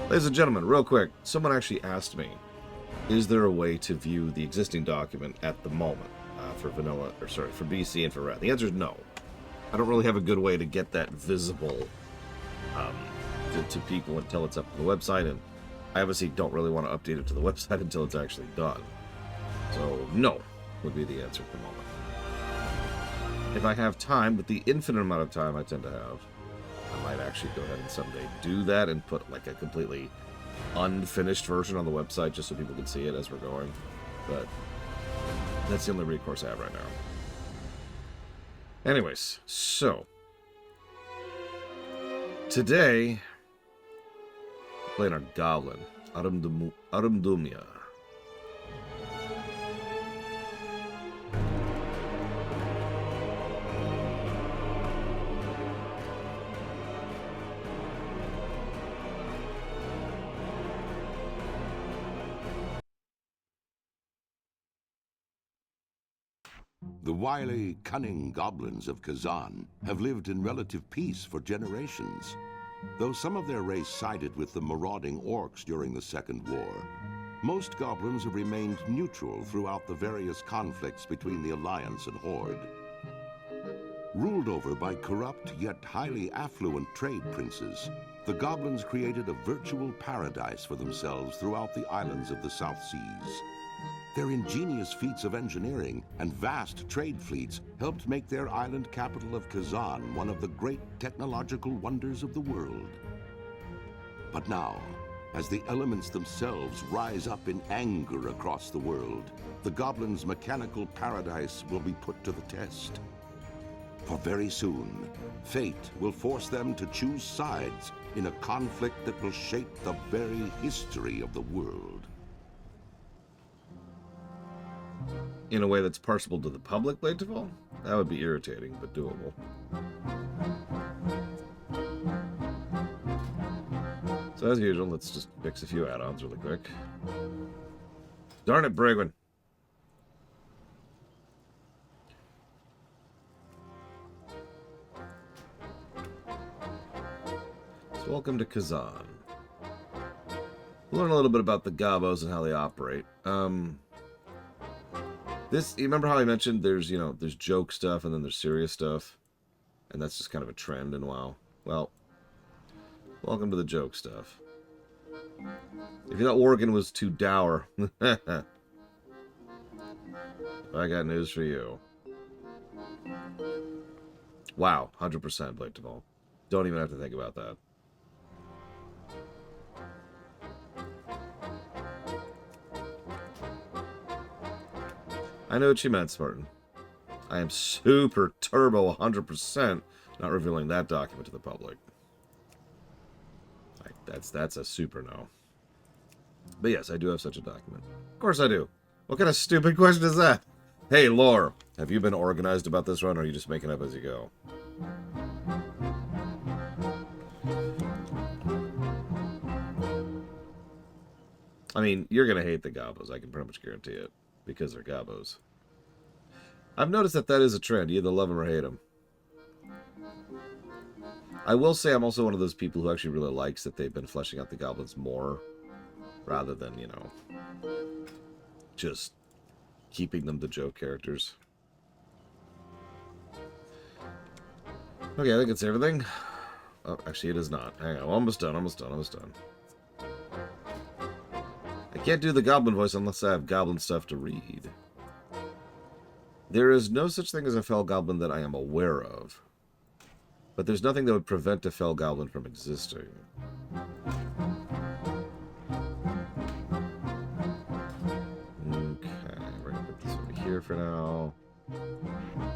Ladies and gentlemen, real quick, someone actually asked me, is there a way to view the existing document at the moment for vanilla, or sorry, for BC and for red? The answer is no. I don't really have a good way to get that visible to people until it's up to the website, and I obviously don't really want to update it to the website until it's actually done. So, no, would be the answer at the moment. If I have time, with the infinite amount of time I tend to have, I might actually go ahead and someday do that and put like a completely unfinished version on the website just so people can see it as we're going. But that's the only recourse I have right now. Anyways, so today, playing our Goblin, Arumdumia. The wily, cunning goblins of Kezan have lived in relative peace for generations. Though some of their race sided with the marauding orcs during the Second War, most goblins have remained neutral throughout the various conflicts between the Alliance and Horde. Ruled over by corrupt yet highly affluent trade princes, the goblins created a virtual paradise for themselves throughout the islands of the South Seas. Their ingenious feats of engineering and vast trade fleets helped make their island capital of Kezan one of the great technological wonders of the world. But now, as the elements themselves rise up in anger across the world, the goblins' mechanical paradise will be put to the test. For very soon, fate will force them to choose sides in a conflict that will shape the very history of the world. In a way that's parsable to the public, Deathwing? That would be irritating, but doable. So as usual, let's just fix a few add-ons really quick. Darn it, Brigwin. So welcome to Kezan. We'll learn a little bit about the Gobos and how they operate. You remember how I mentioned there's joke stuff and then there's serious stuff? And that's just kind of a trend in WoW. Well, welcome to the joke stuff. If you thought Worgen was too dour, I got news for you. Wow, 100% Deathwing. Don't even have to think about that. I know what you meant, Spartan. I am super turbo 100% not revealing that document to the public. That's a super no. But yes, I do have such a document. Of course I do. What kind of stupid question is that? Hey, Lore, have you been organized about this run, or are you just making up as you go? I mean, you're going to hate the Gobos, I can pretty much guarantee it. Because they're Gobos. I've noticed that is a trend. You either love them or hate them. I will say I'm also one of those people who actually really likes that they've been fleshing out the goblins more. Rather than, just keeping them the joke characters. Okay, I think it's everything. Oh, actually it is not. Hang on, almost done. I can't do the goblin voice unless I have goblin stuff to read. There is no such thing as a fell goblin that I am aware of. But there's nothing that would prevent a fell goblin from existing. Okay, we're going to put this over here for now.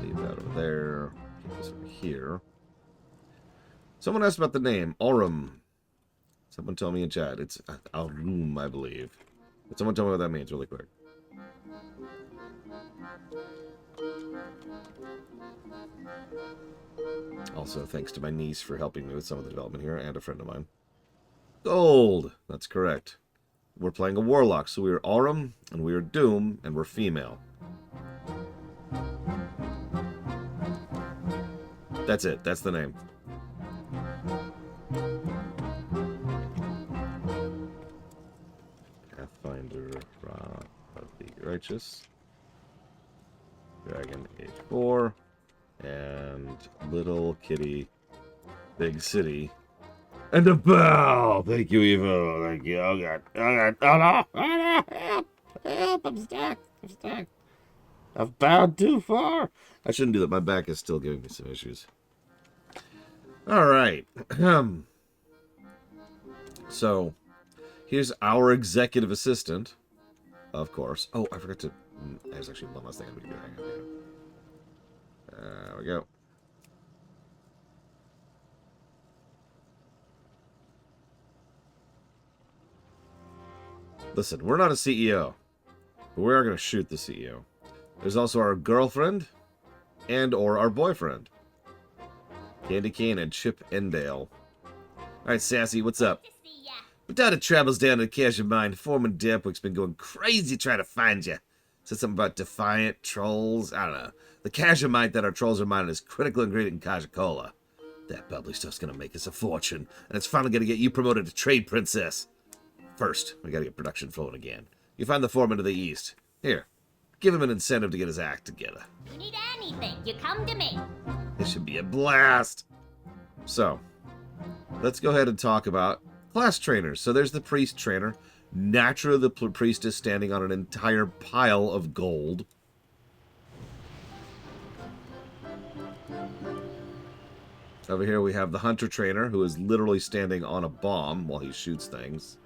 Leave that over there. Keep this over here. Someone asked about the name, Aurum. Someone tell me in chat. It's Aurum, I believe. But someone tell me what that means really quick. Also, thanks to my niece for helping me with some of the development here, and a friend of mine. Gold! That's correct. We're playing a warlock, so we are Aurum, and we are Doom, and we're female. That's it. That's the name. Righteous. Dragon H4. And Little Kitty, Big City. And a bell! Thank you, Evo. Thank you. Oh, God. Oh, God. Oh, no. Oh, no. Help. Help. I'm stuck. I'm stuck. I've bowed too far. I shouldn't do that. My back is still giving me some issues. All right. So, here's our executive assistant, of course. Oh, I forgot to... There's actually one last thing we can do. Hang on here. There we go. Listen, we're not a CEO, but we are going to shoot the CEO. There's also our girlfriend and or our boyfriend. Candy Cane and Chip Endale. Alright, Sassy, what's up? Without travels down to the Kajamite, Foreman Deathwing's been going crazy trying to find you. Said something about defiant trolls. I don't know. The Kajamite that our trolls are mining is critical ingredient in Kaja-Cola. That bubbly stuff's going to make us a fortune, and it's finally going to get you promoted to trade princess. First, we got to get production flowing again. You find the foreman to the east. Here, give him an incentive to get his act together. You need anything, you come to me. This should be a blast. So, let's go ahead and talk about class trainers. So there's the priest trainer. Naturally, the priest is standing on an entire pile of gold. Over here we have the hunter trainer, who is literally standing on a bomb while he shoots things.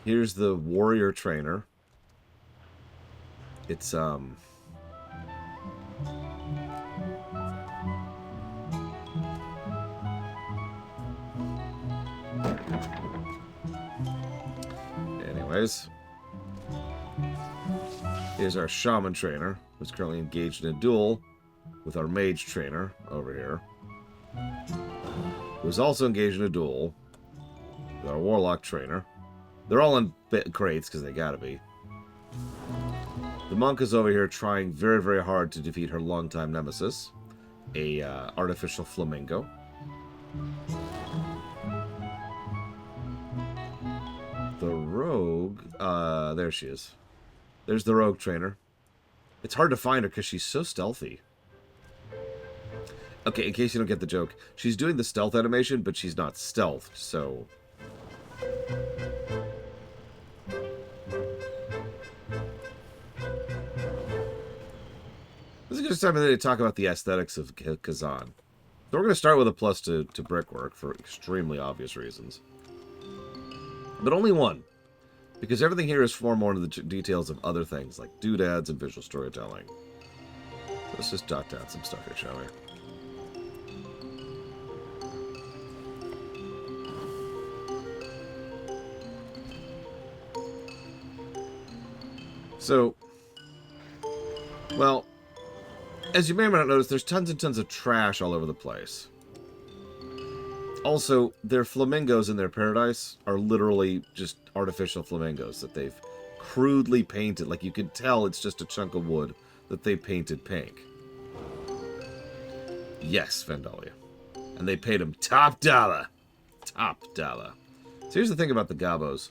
Here's the warrior trainer. It's, anyways. Here's our shaman trainer, who's currently engaged in a duel with our mage trainer over here, who's also engaged in a duel with our warlock trainer. They're all in crates, because they gotta be. The monk is over here trying very, very hard to defeat her longtime nemesis, a artificial flamingo. The rogue, there she is. There's the rogue trainer. It's hard to find her because she's so stealthy. Okay, in case you don't get the joke, she's doing the stealth animation, but she's not stealthed, so... This is a good time to talk about the aesthetics of Kezan. So we're going to start with a plus to brickwork for extremely obvious reasons. But only one. Because everything here is far more into the details of other things, like doodads and visual storytelling. So let's just jot down some stuff here, shall we? So, well, as you may or may not notice, there's tons and tons of trash all over the place. Also, their flamingos in their paradise are literally just artificial flamingos that they've crudely painted. Like, you could tell it's just a chunk of wood that they painted pink. Yes, Vandalia. And they paid him top dollar. Top dollar. So here's the thing about the Gabos.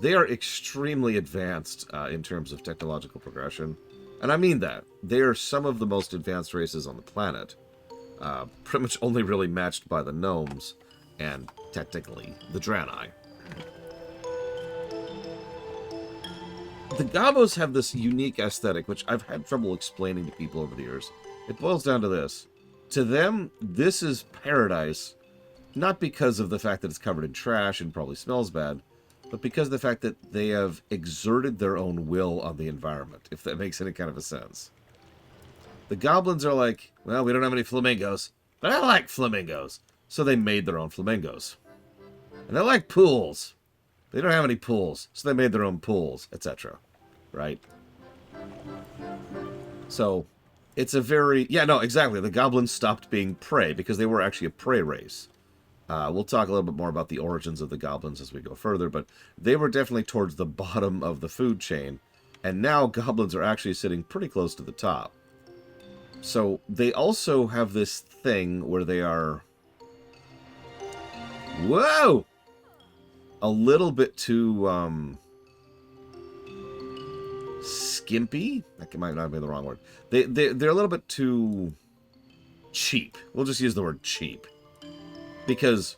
They are extremely advanced in terms of technological progression. And I mean that. They are some of the most advanced races on the planet. Pretty much only really matched by the gnomes. And, technically, the Draenei. The Gabos have this unique aesthetic, which I've had trouble explaining to people over the years. It boils down to this. To them, this is paradise, not because of the fact that it's covered in trash and probably smells bad, but because of the fact that they have exerted their own will on the environment, if that makes any kind of a sense. The goblins are like, well, we don't have any flamingos, but I like flamingos. So they made their own flamingos. And they like pools. They don't have any pools, so they made their own pools, etc. Right? So, it's a very... Yeah, no, exactly. The goblins stopped being prey, because they were actually a prey race. We'll talk a little bit more about the origins of the goblins as we go further, but they were definitely towards the bottom of the food chain, and now goblins are actually sitting pretty close to the top. So, they also have this thing where they are... Whoa! A little bit too, skimpy. That might not be the wrong word. They're a little bit too cheap. We'll just use the word cheap. Because,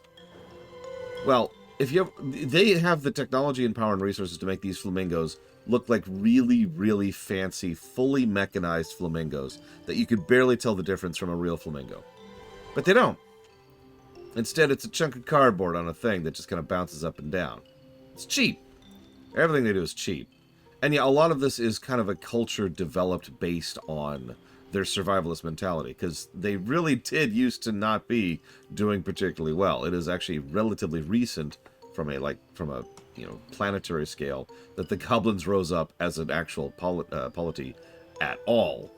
well, they have the technology and power and resources to make these flamingos look like really, really fancy, fully mechanized flamingos that you could barely tell the difference from a real flamingo. But they don't. Instead, it's a chunk of cardboard on a thing that just kind of bounces up and down. It's cheap. Everything they do is cheap. And yeah, a lot of this is kind of a culture developed based on their survivalist mentality, because they really did used to not be doing particularly well. It is actually relatively recent from a planetary scale that the goblins rose up as an actual polity at all.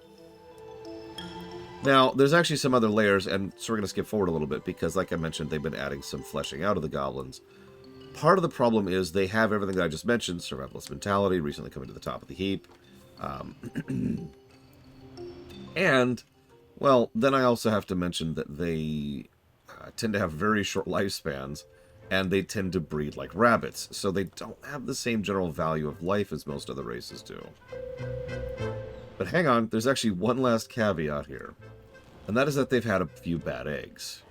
Now, there's actually some other layers, and so we're going to skip forward a little bit because, like I mentioned, they've been adding some fleshing out of the goblins. Part of the problem is they have everything that I just mentioned, survivalist mentality, recently coming to the top of the heap. And, well, then I also have to mention that they tend to have very short lifespans, and they tend to breed like rabbits, so they don't have the same general value of life as most other races do. But hang on, there's actually one last caveat here, and that is that they've had a few bad eggs.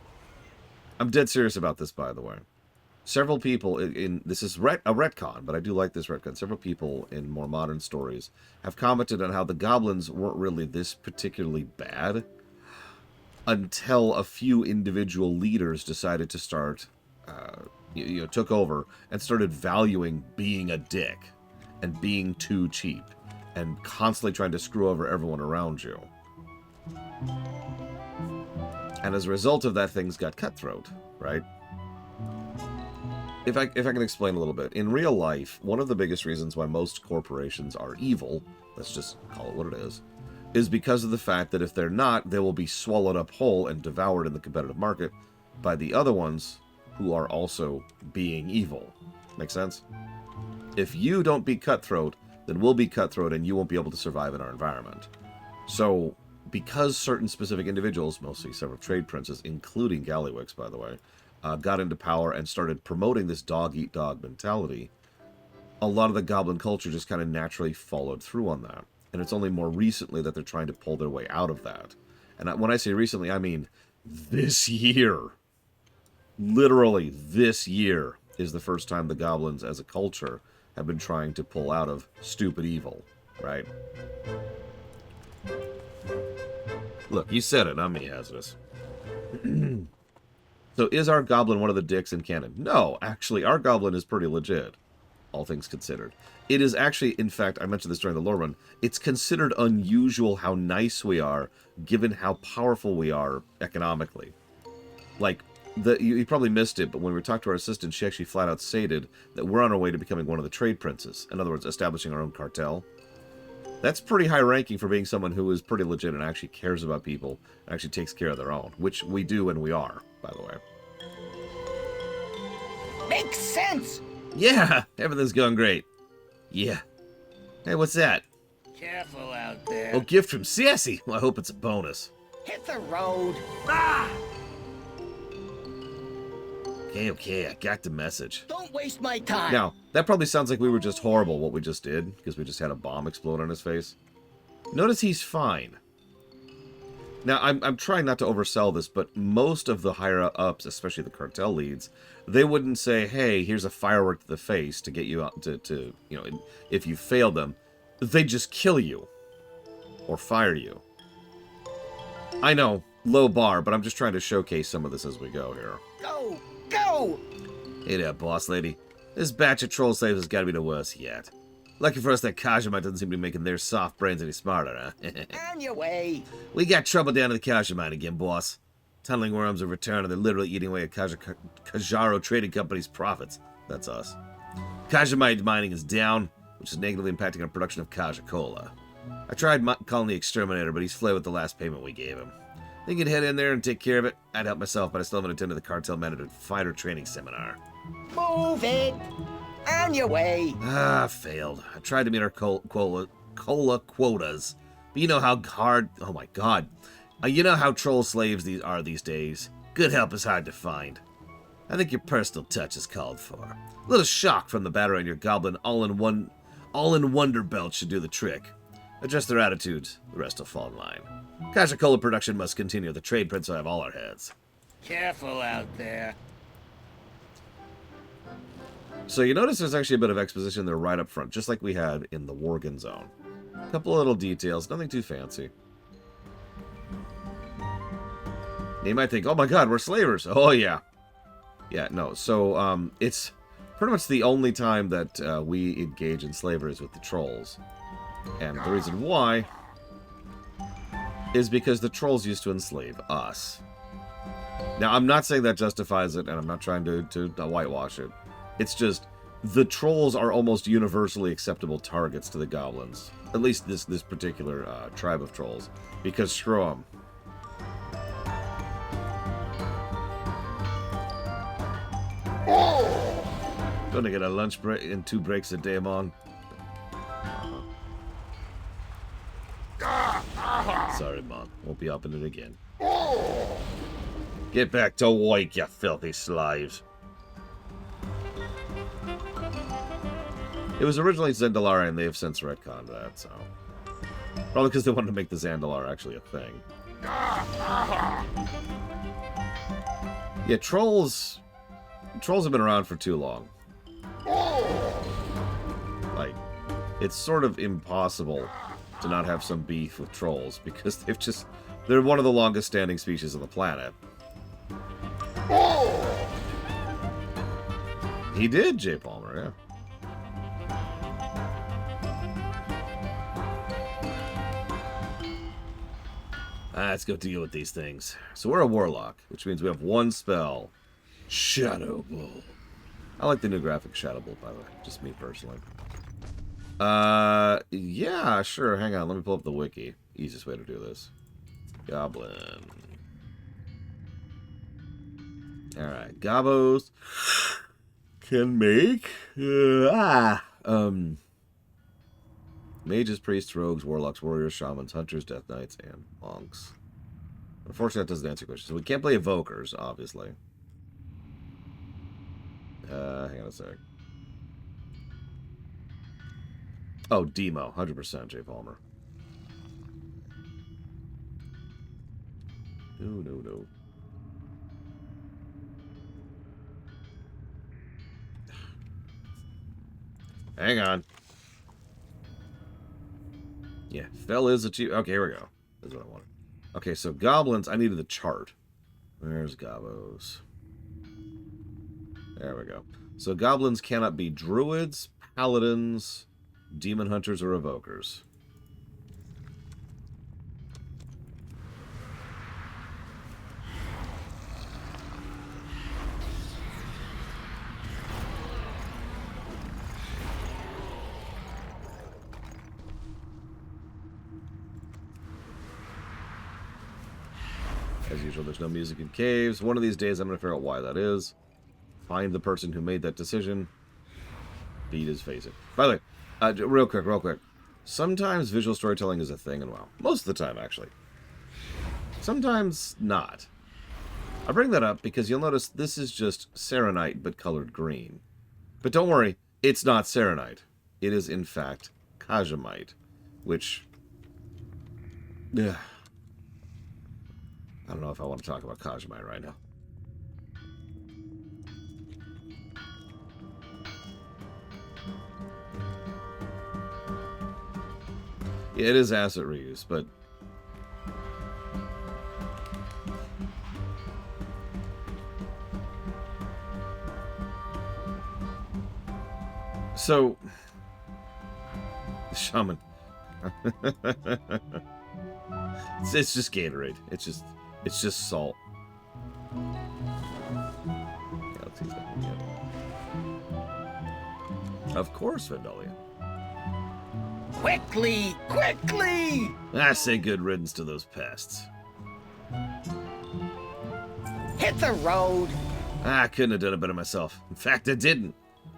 I'm dead serious about this, by the way. Several people this is a retcon, but I do like this retcon. Several people in more modern stories have commented on how the goblins weren't really this particularly bad until a few individual leaders decided to start, took over and started valuing being a dick and being too cheap and constantly trying to screw over everyone around you. And as a result of that, things got cutthroat, right? If I can explain a little bit. In real life, one of the biggest reasons why most corporations are evil, let's just call it what it is because of the fact that if they're not, they will be swallowed up whole and devoured in the competitive market by the other ones who are also being evil. Make sense? If you don't be cutthroat, then we'll be cutthroat and you won't be able to survive in our environment. So, because certain specific individuals, mostly several trade princes, including Gallywix, by the way, got into power and started promoting this dog-eat-dog mentality, a lot of the goblin culture just kind of naturally followed through on that. And it's only more recently that they're trying to pull their way out of that. And when I say recently, I mean this year. Literally, this year is the first time the goblins as a culture have been trying to pull out of stupid evil, right? Look, you said it, not me, Hazardous. So is our goblin one of the dicks in canon? No, actually, our goblin is pretty legit, all things considered. It is actually, in fact, I mentioned this during the lore run, it's considered unusual how nice we are, given how powerful we are economically. Like, you probably missed it, but when we talked to our assistant, she actually flat out stated that we're on our way to becoming one of the trade princes. In other words, establishing our own cartel. That's pretty high ranking for being someone who is pretty legit and actually cares about people and actually takes care of their own, which we do and we are, by the way. Makes sense! Yeah, everything's going great. Yeah. Hey, what's that? Careful out there. Oh, gift from Sassy. Well, I hope it's a bonus. Hit the road. Ah! Okay, I got the message. Don't waste my time. Now, that probably sounds like we were just horrible what we just did, because we just had a bomb explode on his face. Notice he's fine. Now, I'm trying not to oversell this, but most of the higher-ups, especially the cartel leads, they wouldn't say, hey, here's a firework to the face to get you out to if you failed them. They just kill you. Or fire you. I know, low bar, but I'm just trying to showcase some of this as we go here. Go! Go! Hey there, boss lady. This batch of troll slaves has got to be the worst yet. Lucky for us that Kajamite doesn't seem to be making their soft brains any smarter, huh? On your way. We got trouble down in the Kajamite again, boss. Tunneling worms have returned and they're literally eating away at Kajaro Trading Company's profits. That's us. Kajamite mining is down, which is negatively impacting our production of Kaja-Cola. I tried calling the exterminator, but he's fled with the last payment we gave him. Think he'd head in there and take care of it? I'd help myself, but I still haven't attended the cartel mandated fighter training seminar. Move it. On your way. Ah, failed. I tried to meet our cola quotas, but you know how hard. Oh my god. You know how troll slaves these days. Good help is hard to find. I think your personal touch is called for. A little shock from the battery on your goblin all-in wonder belt should do the trick. Adjust their attitudes. The rest will fall in line. Kaja-Cola production must continue. The trade prince will have all our heads. Careful out there. So you notice there's actually a bit of exposition there right up front, just like we had in the Worgen zone. A couple of little details, nothing too fancy. You might think, oh my god, we're slavers. Oh yeah. Yeah, no, so it's pretty much the only time that we engage in slavery is with the trolls. And the reason why is because the trolls used to enslave us. Now, I'm not saying that justifies it, and I'm not trying to whitewash it. It's just, the trolls are almost universally acceptable targets to the goblins. At least this particular tribe of trolls. Because screw them. Gonna get a lunch break and 2 breaks a day, Mon. Sorry, Mon. Won't be upping it again. Get back to work, you filthy slaves. It was originally Zandalar, and they have since retconned that, so... Probably because they wanted to make the Zandalar actually a thing. Yeah, trolls have been around for too long. Like, it's sort of impossible to not have some beef with trolls, because they're one of the longest standing species on the planet. He did, J. Palmer, yeah. Let's go deal with these things. So we're a warlock, which means we have 1 spell. Shadow Bolt. I like the new graphic Shadow Bolt, by the way. Just me personally. Yeah, sure. Hang on. Let me pull up the wiki. Easiest way to do this. Goblin. Alright. Gobos can make... mages, priests, rogues, warlocks, warriors, shamans, hunters, death knights, and monks. Unfortunately, that doesn't answer your question. So we can't play evokers, obviously. Hang on a sec. Oh, Demo. 100%, J. Palmer. No. Hang on. Yeah, Fell is achieved. Okay, here we go. That's what I wanted. Okay, so goblins, I needed the chart. Where's Gobos? There we go. So goblins cannot be druids, paladins, demon hunters, or evokers. As usual, there's no music in caves. One of these days, I'm going to figure out why that is. Find the person who made that decision. Beat his face in. By the way, real quick. Sometimes visual storytelling is a thing, and well, most of the time, actually. Sometimes not. I bring that up because you'll notice this is just Serenite, but colored green. But don't worry, it's not Serenite. It is, in fact, Kajamite, which... I don't know if I want to talk about Kajamite right now. Yeah, it is asset reuse, but... So... Shaman. It's just Gatorade. It's just salt. Yeah, let's see if I can get... Of course, Vandalia. Quickly! I say good riddance to those pests. Hit the road! I couldn't have done it better myself. In fact, I didn't.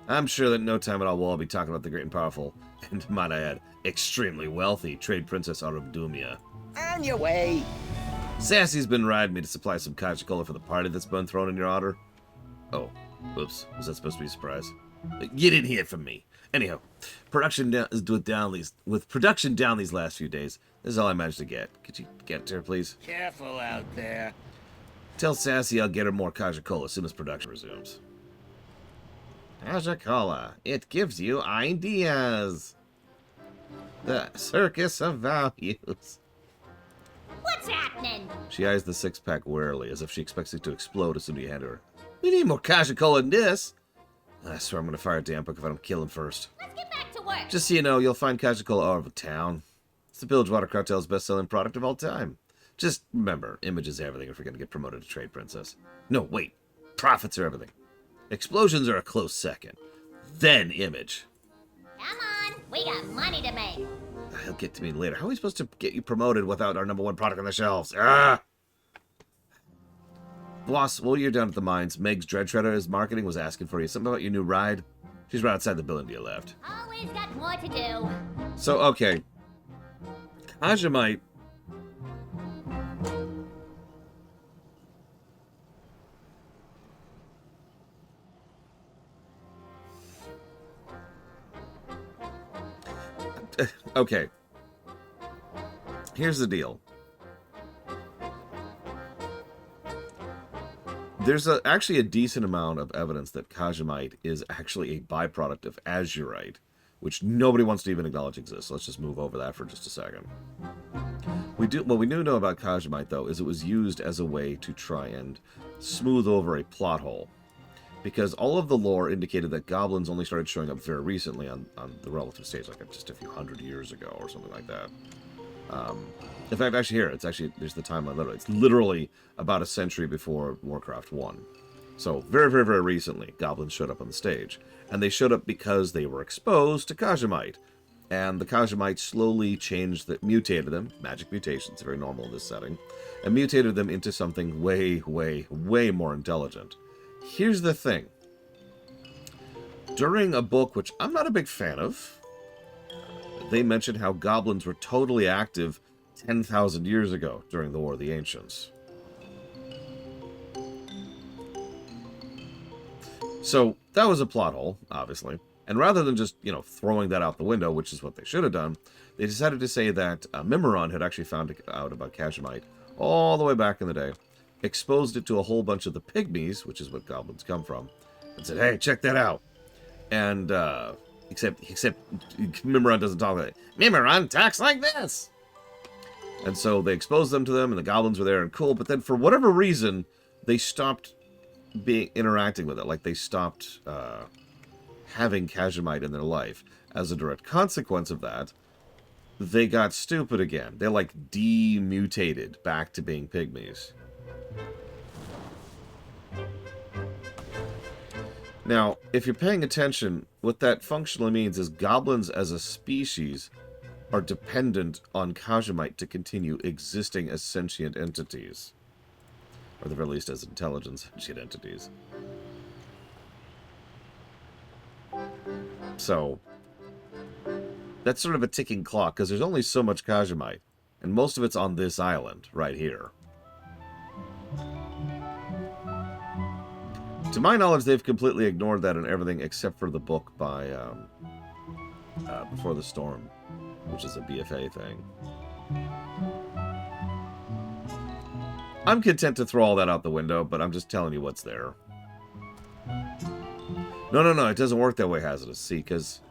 I'm sure that in no time at all we'll all be talking about the great and powerful, and might I add, extremely wealthy trade princess Arabdumia. On your way! Sassy's been riding me to supply some Kaja-Cola for the party that's been thrown in your honor. Oh, oops. Was that supposed to be a surprise? You didn't hear from me. Anyhow, production down with production down these last few days. This is all I managed to get. Could you get to her, please? Careful out there. Tell Sassy I'll get her more Kaja-Cola as soon as production resumes. Kaja-Cola. It gives you ideas. The circus of values. What's happening? She eyes the six-pack warily, as if she expects it to explode as soon as you hand her. We need more Kaja-Cola than this. I swear I'm going to fire Dampuk if I don't kill him first. Let's get back to work. Just so you know, you'll find Kaja-Cola all over town. It's the Bilgewater Cartel's best-selling product of all time. Just remember, image is everything if you're going to get promoted to Trade Princess. No, wait. Profits are everything. Explosions are a close second. Then image. Come on, we got money to make. He'll get to me later. How are we supposed to get you promoted without our #1 product on the shelves? Ah! Boss, while you're down at the mines, Meg's Dread Shredder's marketing was asking for you. Something about your new ride? She's right outside the building to your left. Always got more to do. So, okay. Kajamite. Okay. Here's the deal. There's actually a decent amount of evidence that Kajamite is actually a byproduct of azurite, which nobody wants to even acknowledge exists. Let's just move over that for just a second. What we do know about Kajamite, though, is it was used as a way to try and smooth over a plot hole. Because all of the lore indicated that goblins only started showing up very recently on the relative stage, like just a few hundred years ago or something like that. In fact, actually here, there's the timeline literally. It's literally about a century before Warcraft 1. So very, very, very recently, goblins showed up on the stage. And they showed up because they were exposed to Kajamite. And the Kajamite slowly mutated them, magic mutations, very normal in this setting, and mutated them into something way, way, way more intelligent. Here's the thing. During a book which I'm not a big fan of, they mentioned how goblins were totally active 10,000 years ago during the War of the Ancients. So that was a plot hole, obviously. And rather than just, throwing that out the window, which is what they should have done, they decided to say that Mimiron had actually found out about Kajamite all the way back in the day, exposed it to a whole bunch of the pygmies, which is what goblins come from, and said, hey, check that out. And, except Mimiron doesn't talk like that. Mimiron talks like this! And so they exposed them to them, and the goblins were there and cool, but then for whatever reason, they stopped interacting with it. Like, they stopped having Kajamite in their life. As a direct consequence of that, they got stupid again. They, demutated back to being pygmies. Now, if you're paying attention, what that functionally means is goblins as a species are dependent on Kajamite to continue existing as sentient entities. Or at the very least as intelligent sentient entities. So, that's sort of a ticking clock, because there's only so much Kajamite. And most of it's on this island, right here. To my knowledge, they've completely ignored that and everything except for the book by Before the Storm, which is a BFA thing. I'm content to throw all that out the window, but I'm just telling you what's there. No, it doesn't work that way, Hazardous. See, because...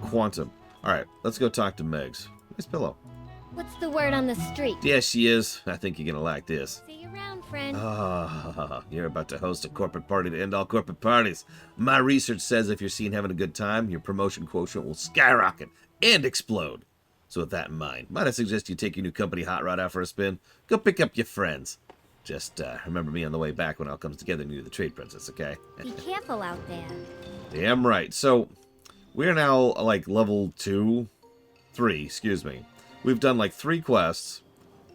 Quantum. Alright, let's go talk to Megs. Nice pillow. What's the word on the street? Yes, she is. I think you're gonna like this. See you around, friend. You're about to host a corporate party to end all corporate parties. My research says if you're seen having a good time, your promotion quotient will skyrocket and explode. So with that in mind, might I suggest you take your new company hot rod out for a spin? Go pick up your friends. Just remember me on the way back when it all comes together and you're the Trade Princess, okay? Be careful out there. Damn right. So, we're now, level 3, excuse me. We've done, 3 quests,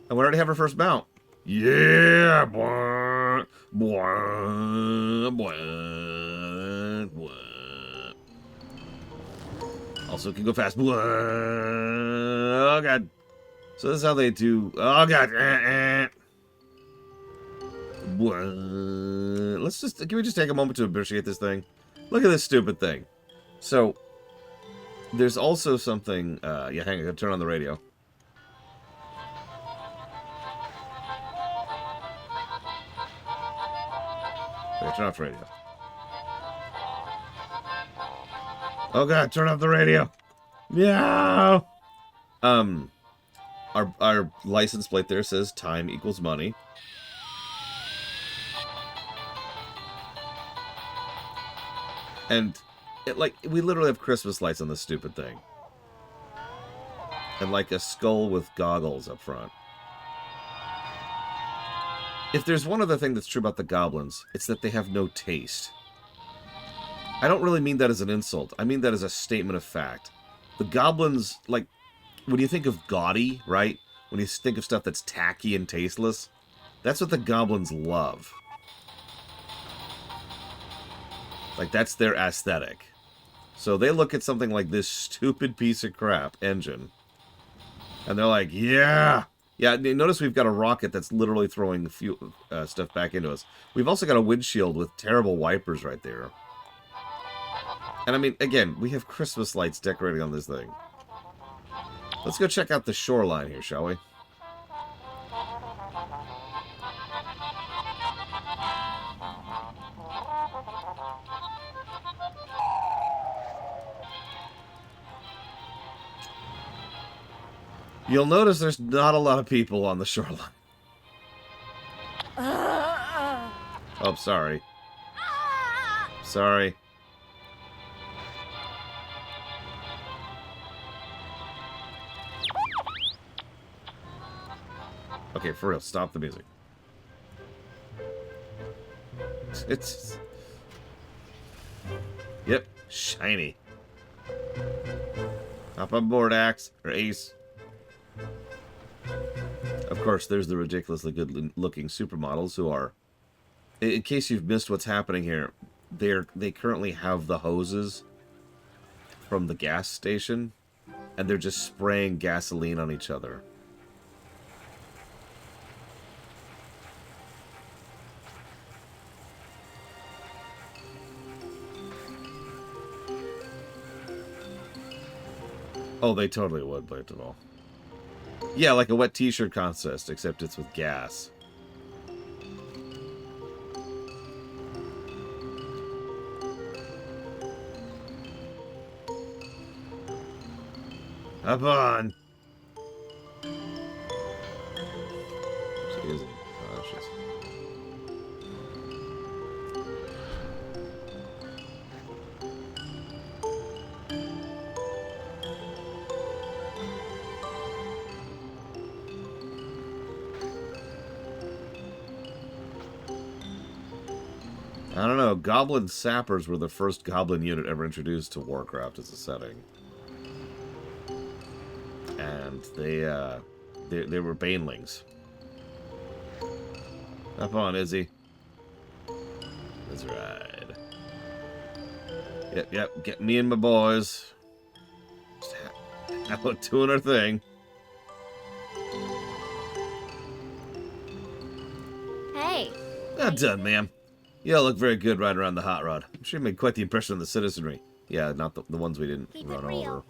and we already have our first mount. Yeah, boy, boy, boy, boy. Also can go fast. Boy. Oh, God. So this is how they do... Oh, God. Boy. Can we just take a moment to appreciate this thing? Look at this stupid thing. So, there's also something... yeah, hang on, I gotta turn on the radio. Okay, turn off the radio. Oh god, turn off the radio! Yeah. Our license plate there says time equals money. And we literally have Christmas lights on this stupid thing. And like a skull with goggles up front. If there's one other thing that's true about the goblins, it's that they have no taste. I don't really mean that as an insult. I mean that as a statement of fact. The goblins, like, when you think of gaudy, right? When you think of stuff that's tacky and tasteless, that's what the goblins love. Like, that's their aesthetic. So they look at something like this stupid piece of crap engine, and they're like, yeah! Yeah, notice we've got a rocket that's literally throwing stuff back into us. We've also got a windshield with terrible wipers right there. And I mean, again, we have Christmas lights decorating on this thing. Let's go check out the shoreline here, shall we? You'll notice there's not a lot of people on the shoreline. Oh, sorry. Sorry. Okay, for real, stop the music. It's... Yep, shiny. Hop on board, Axe, or Ace. Of course, there's the ridiculously good-looking supermodels who are... In case you've missed what's happening here, they currently have the hoses from the gas station, and they're just spraying gasoline on each other. Oh, they totally would, but at all. Yeah, like a wet t-shirt contest, except it's with gas. Up on! She isn't. Oh, she's... I don't know. Goblin sappers were the first goblin unit ever introduced to Warcraft as a setting. And they were banelings. Up on, Izzy. Let's ride. Yep, get me and my boys. Just out doing our thing. Hey. Not done, ma'am. You all look very good riding around the hot rod. I'm sure you made quite the impression on the citizenry. Yeah, not the ones we didn't Keep run it real. over.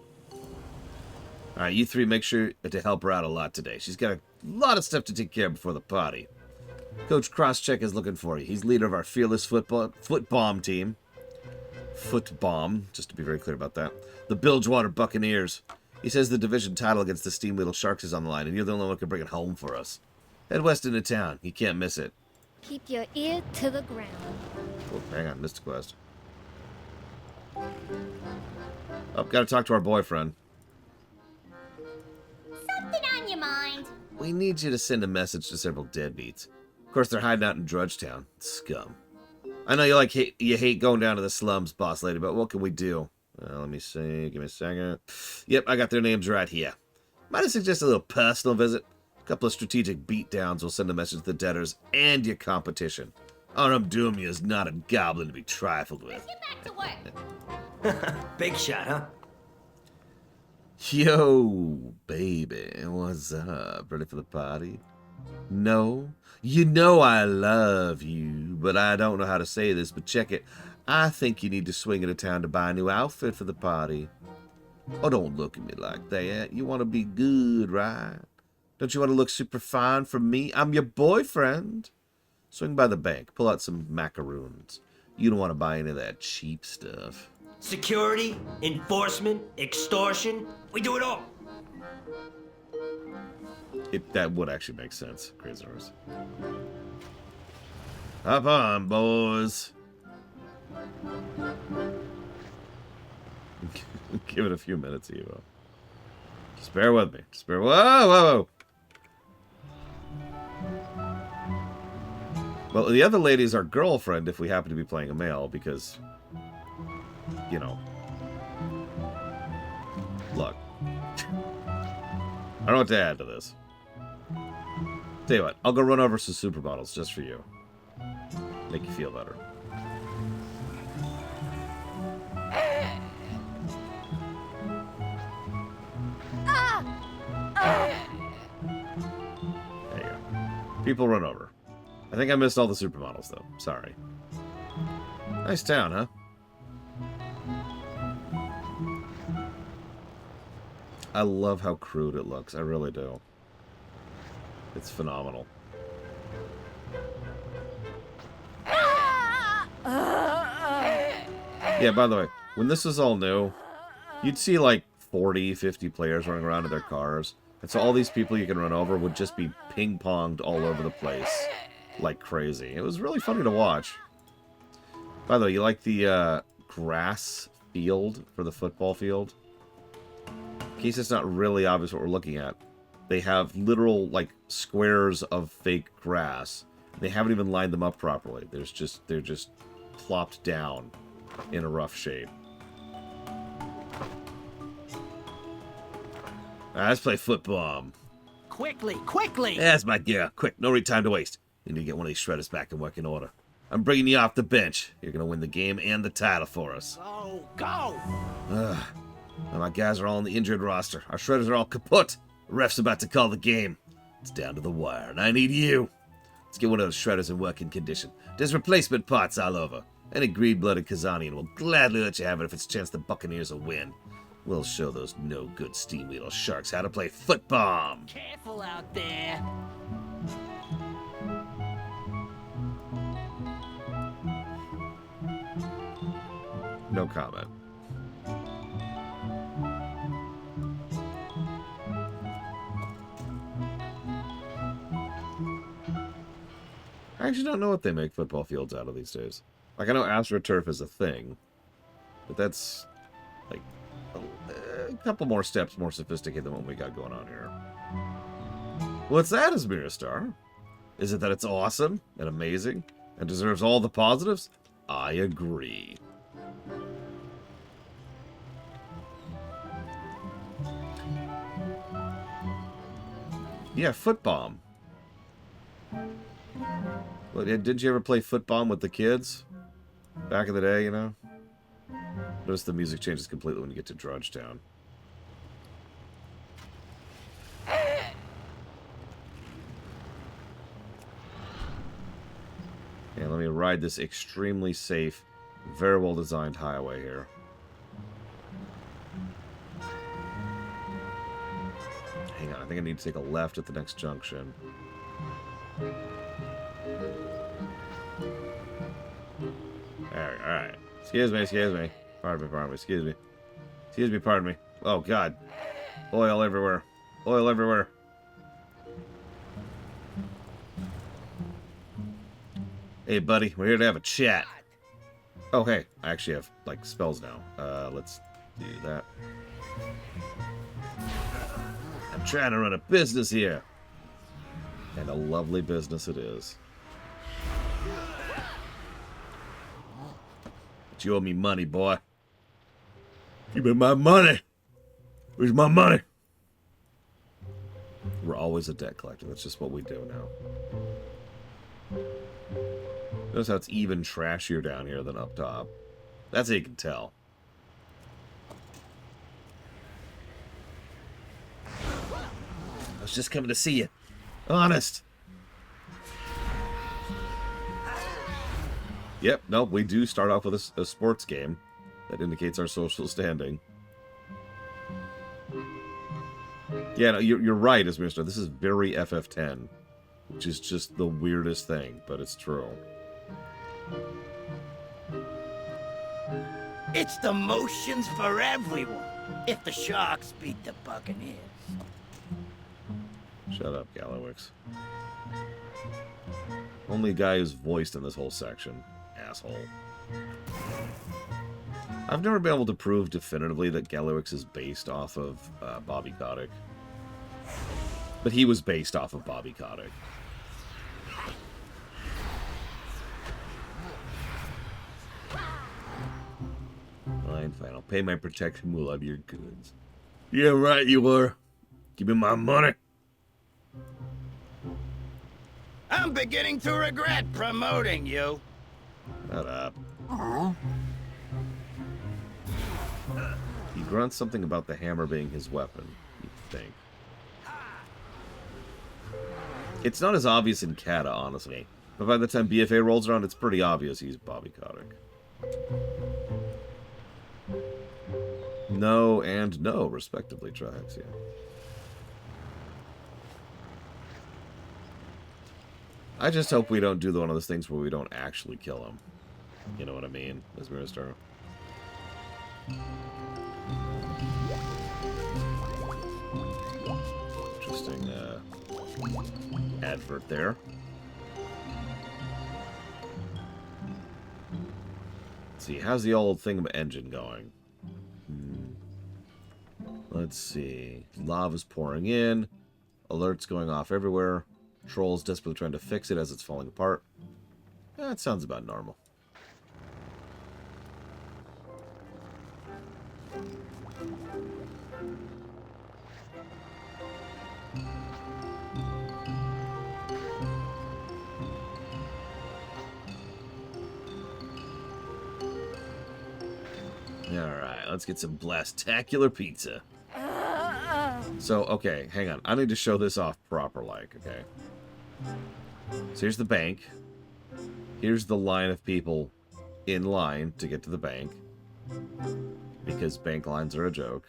Alright, you three make sure to help her out a lot today. She's got a lot of stuff to take care of before the party. Coach Crosscheck is looking for you. He's leader of our fearless foot bomb team. Foot bomb, just to be very clear about that. The Bilgewater Buccaneers. He says the division title against the Steam Wheel Sharks is on the line, and you're the only one who can bring it home for us. Head west into town. You can't miss it. Keep your ear to the ground. Oh, hang on, missed a quest. Oh, gotta talk to our boyfriend. Something on your mind? We need you to send a message to several deadbeats. Of course, they're hiding out in Drudgetown. Scum. I know you hate going down to the slums, boss lady, but what can we do? Let me see. Give me a second. Yep, I got their names right here. Might I suggest a little personal visit? A couple of strategic beatdowns will send a message to the debtors and your competition. Arumdumia is not a goblin to be trifled with. Get back to work. Big shot, huh? Yo, baby, what's up? Ready for the party? No? You know I love you, but I don't know how to say this, but check it. I think you need to swing into town to buy a new outfit for the party. Oh, don't look at me like that. You want to be good, right? Don't you want to look super fine for me? I'm your boyfriend. Swing by the bank. Pull out some macaroons. You don't want to buy any of that cheap stuff. Security, enforcement, extortion, we do it all. That would actually make sense, Crazy Horse. Hop on, boys. Give it a few minutes, Evo. Just bear with me. Just bear. Whoa, whoa, whoa. Well, the other lady's our girlfriend if we happen to be playing a male, because, you know. Look. I don't know what to add to this. Tell you what, I'll go run over some supermodels just for you. Make you feel better. There you go. People run over. I think I missed all the supermodels, though. Sorry. Nice town, huh? I love how crude it looks. I really do. It's phenomenal. Yeah, by the way, when this was all new, you'd see like 40, 50 players running around in their cars. And so all these people you can run over would just be ping-ponged all over the place like crazy. It was really funny to watch. By the way, you like the grass field for the football field? In case it's not really obvious what we're looking at, they have literal, like, squares of fake grass. They haven't even lined them up properly. They're just plopped down in a rough shape. Let's play football. Quickly, quickly! Yeah, that's my gear. Quick, no time to waste. We need to get one of these shredders back in working order. I'm bringing you off the bench. You're going to win the game and the title for us. Go, go! Well, my guys are all on the injured roster. Our shredders are all kaput. The ref's about to call the game. It's down to the wire, and I need you. Let's get one of those shredders in working condition. There's replacement parts all over. Any greed-blooded Kazanian will gladly let you have it if it's a chance the Buccaneers will win. We'll show those no-good steam wheel sharks how to play football. Careful out there. No comment. I actually don't know what they make football fields out of these days. Like, I know AstroTurf is a thing, but that's, like, a couple more steps more sophisticated than what we got going on here. What's that, Asmira Star? Is it that it's awesome and amazing and deserves all the positives? I agree. Yeah, football. Well, didn't you ever play football with the kids? Back in the day, you know? Notice the music changes completely when you get to Drudgetown. Yeah, let me ride this extremely safe, very well designed highway here. Hang on, I think I need to take a left at the next junction. Alright. Excuse me. Pardon me, excuse me. Excuse me, pardon me. Oh, God. Oil everywhere. Oil everywhere. Hey, buddy, we're here to have a chat. Oh, hey, I actually have, like, spells now. Let's do that. I'm trying to run a business here. And a lovely business it is. But you owe me money, boy. Give me my money. Where's my money? We're always a debt collector. That's just what we do now. Notice how it's even trashier down here than up top. That's how you can tell. I was just coming to see you. Honest. Yep, no, we do start off with a sports game that indicates our social standing. Yeah, no, you're right, Asmirster. This is very FF10, which is just the weirdest thing, but it's true. It's the motions for everyone. If the Sharks beat the Buccaneers. Shut up, Gallywix. Only guy who's voiced in this whole section. Asshole. I've never been able to prove definitively that Gallywix is based off of Bobby Kotick. But he was based off of Bobby Kotick. Fine, I'll pay my protection moolah of your goods. Yeah, right, you were. Give me my money. I'm beginning to regret promoting you. Shut up. He grunts something about the hammer being his weapon, you'd think. It's not as obvious in Kata, honestly. But by the time BFA rolls around, it's pretty obvious he's Bobby Kotick. No and no, respectively, Triaxia. I just hope we don't do one of those things where we don't actually kill him. You know what I mean, Asmirster? Interesting advert there. Let's see, how's the old thing engine going? Let's see. Lava's pouring in. Alerts going off everywhere. Trolls desperately trying to fix it as it's falling apart. That sounds about normal. Alright, let's get some blastacular pizza. So, okay, hang on. I need to show this off proper-like, okay? So here's the bank. Here's the line of people in line to get to the bank. Because bank lines are a joke.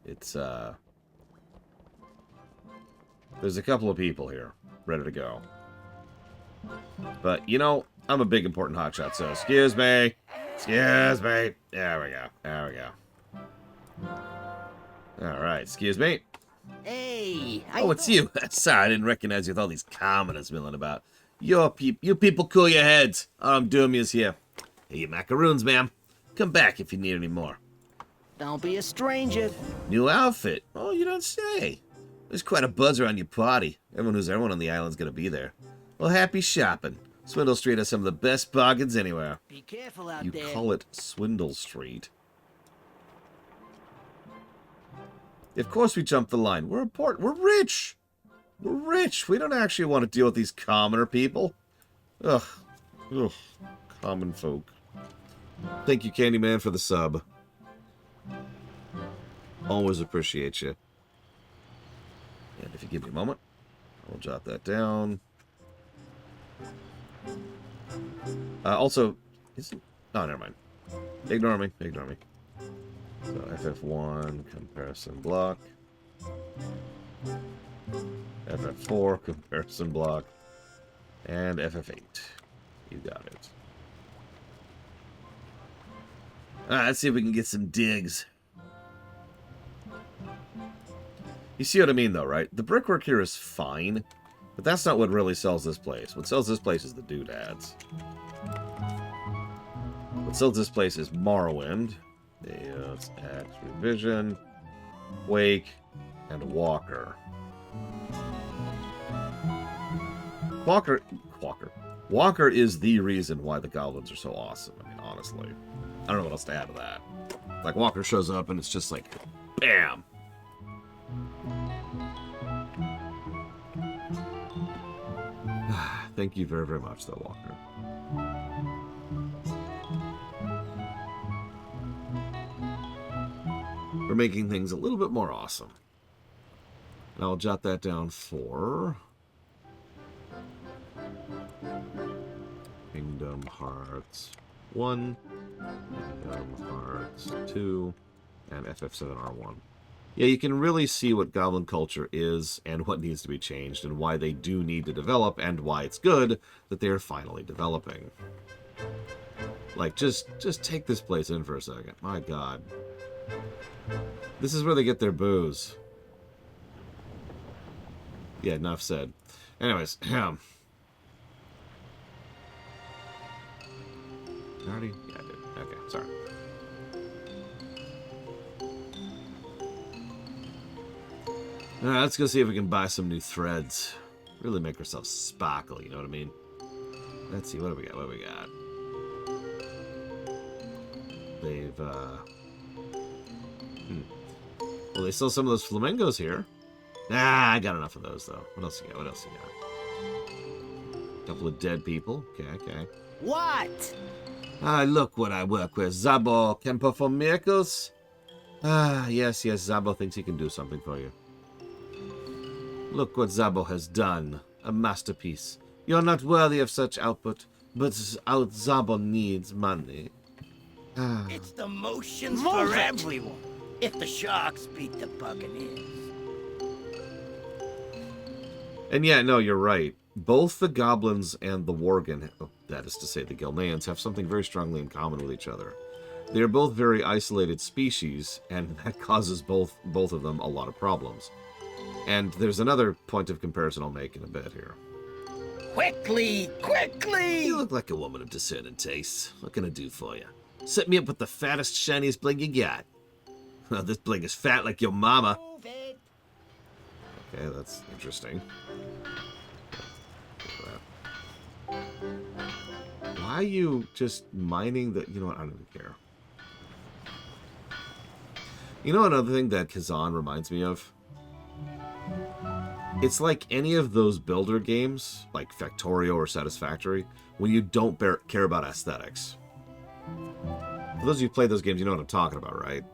It's, there's a couple of people here, ready to go. But, you know, I'm a big important hotshot, so excuse me. Excuse me. There we go. There we go. Alright, excuse me. Hey, Oh, it's you. Sorry, I didn't recognize you with all these commoners milling about. You people cool your heads. All I'm doing is here. Hey, you macaroons, ma'am. Come back if you need any more. don't be a stranger. New outfit? Oh, you don't say. There's quite a buzz around your party. Everyone on the island's gonna be there. Well, happy shopping. Swindle Street has some of the best bargains anywhere. Be careful out You there. call it Swindle Street. Of course we jumped the line. We're important. We're rich. We're rich. We don't actually want to deal with these commoner people. Ugh. Ugh. Common folk. Thank you, Candyman, for the sub. Always appreciate you. And if you give me a moment, I'll jot that down. Also, oh, never mind. Ignore me. Ignore me. So FF1 comparison block. FF4 comparison block. And FF8. You got it. Alright, let's see if we can get some digs. You see what I mean, though, right? The brickwork here is fine, but that's not what really sells this place. What sells this place is the doodads. What sells this place is Morrowind. It's Axe Revision, Wake, and Walker. Walker is the reason why the Goblins are so awesome. I mean, honestly. I don't know what else to add to that. Like, Walker shows up and it's just like, BAM! Thank you very, very much, though, Walker. For making things a little bit more awesome. And I'll jot that down for... Kingdom Hearts 1, Kingdom Hearts 2, and FF7R1. Yeah, you can really see what Goblin culture is and what needs to be changed and why they do need to develop and why it's good that they are finally developing. Like, just take this place in for a second. My God. This is where they get their booze. Yeah, enough said. Anyways, Already? Yeah, I did. Okay, sorry. Alright, let's go see if we can buy some new threads. Really make ourselves sparkle, you know what I mean? Let's see, what do we got? What do we got? They've, Well, they sell some of those flamingos here. Nah, I got enough of those, though. What else you got? What else you got? Couple of dead people. Okay, okay. What? Ah, look what I work with. Zabo can perform miracles. Ah, yes, Zabo thinks he can do something for you. Look what Zabo has done. A masterpiece. You're not worthy of such output, but Zabo needs money. Ah. It's the motions for everyone. If the sharks beat the buccaneers. And yeah, no, you're right. Both the goblins and the worgen, that is to say the Gilneans, have something very strongly in common with each other. They are both very isolated species, and that causes both of them a lot of problems. And there's another point of comparison I'll make in a bit here. Quickly, quickly! You look like a woman of discerning tastes. What can I do for you? Set me up with the fattest, shiniest bling you got. Well, this bling is fat like your mama. Move it. Okay, that's interesting. Why are you just mining the... You know what? I don't even care. You know another thing that Kezan reminds me of? It's like any of those builder games, like Factorio or Satisfactory, when you don't care about aesthetics. For those of you who play those games, you know what I'm talking about, right?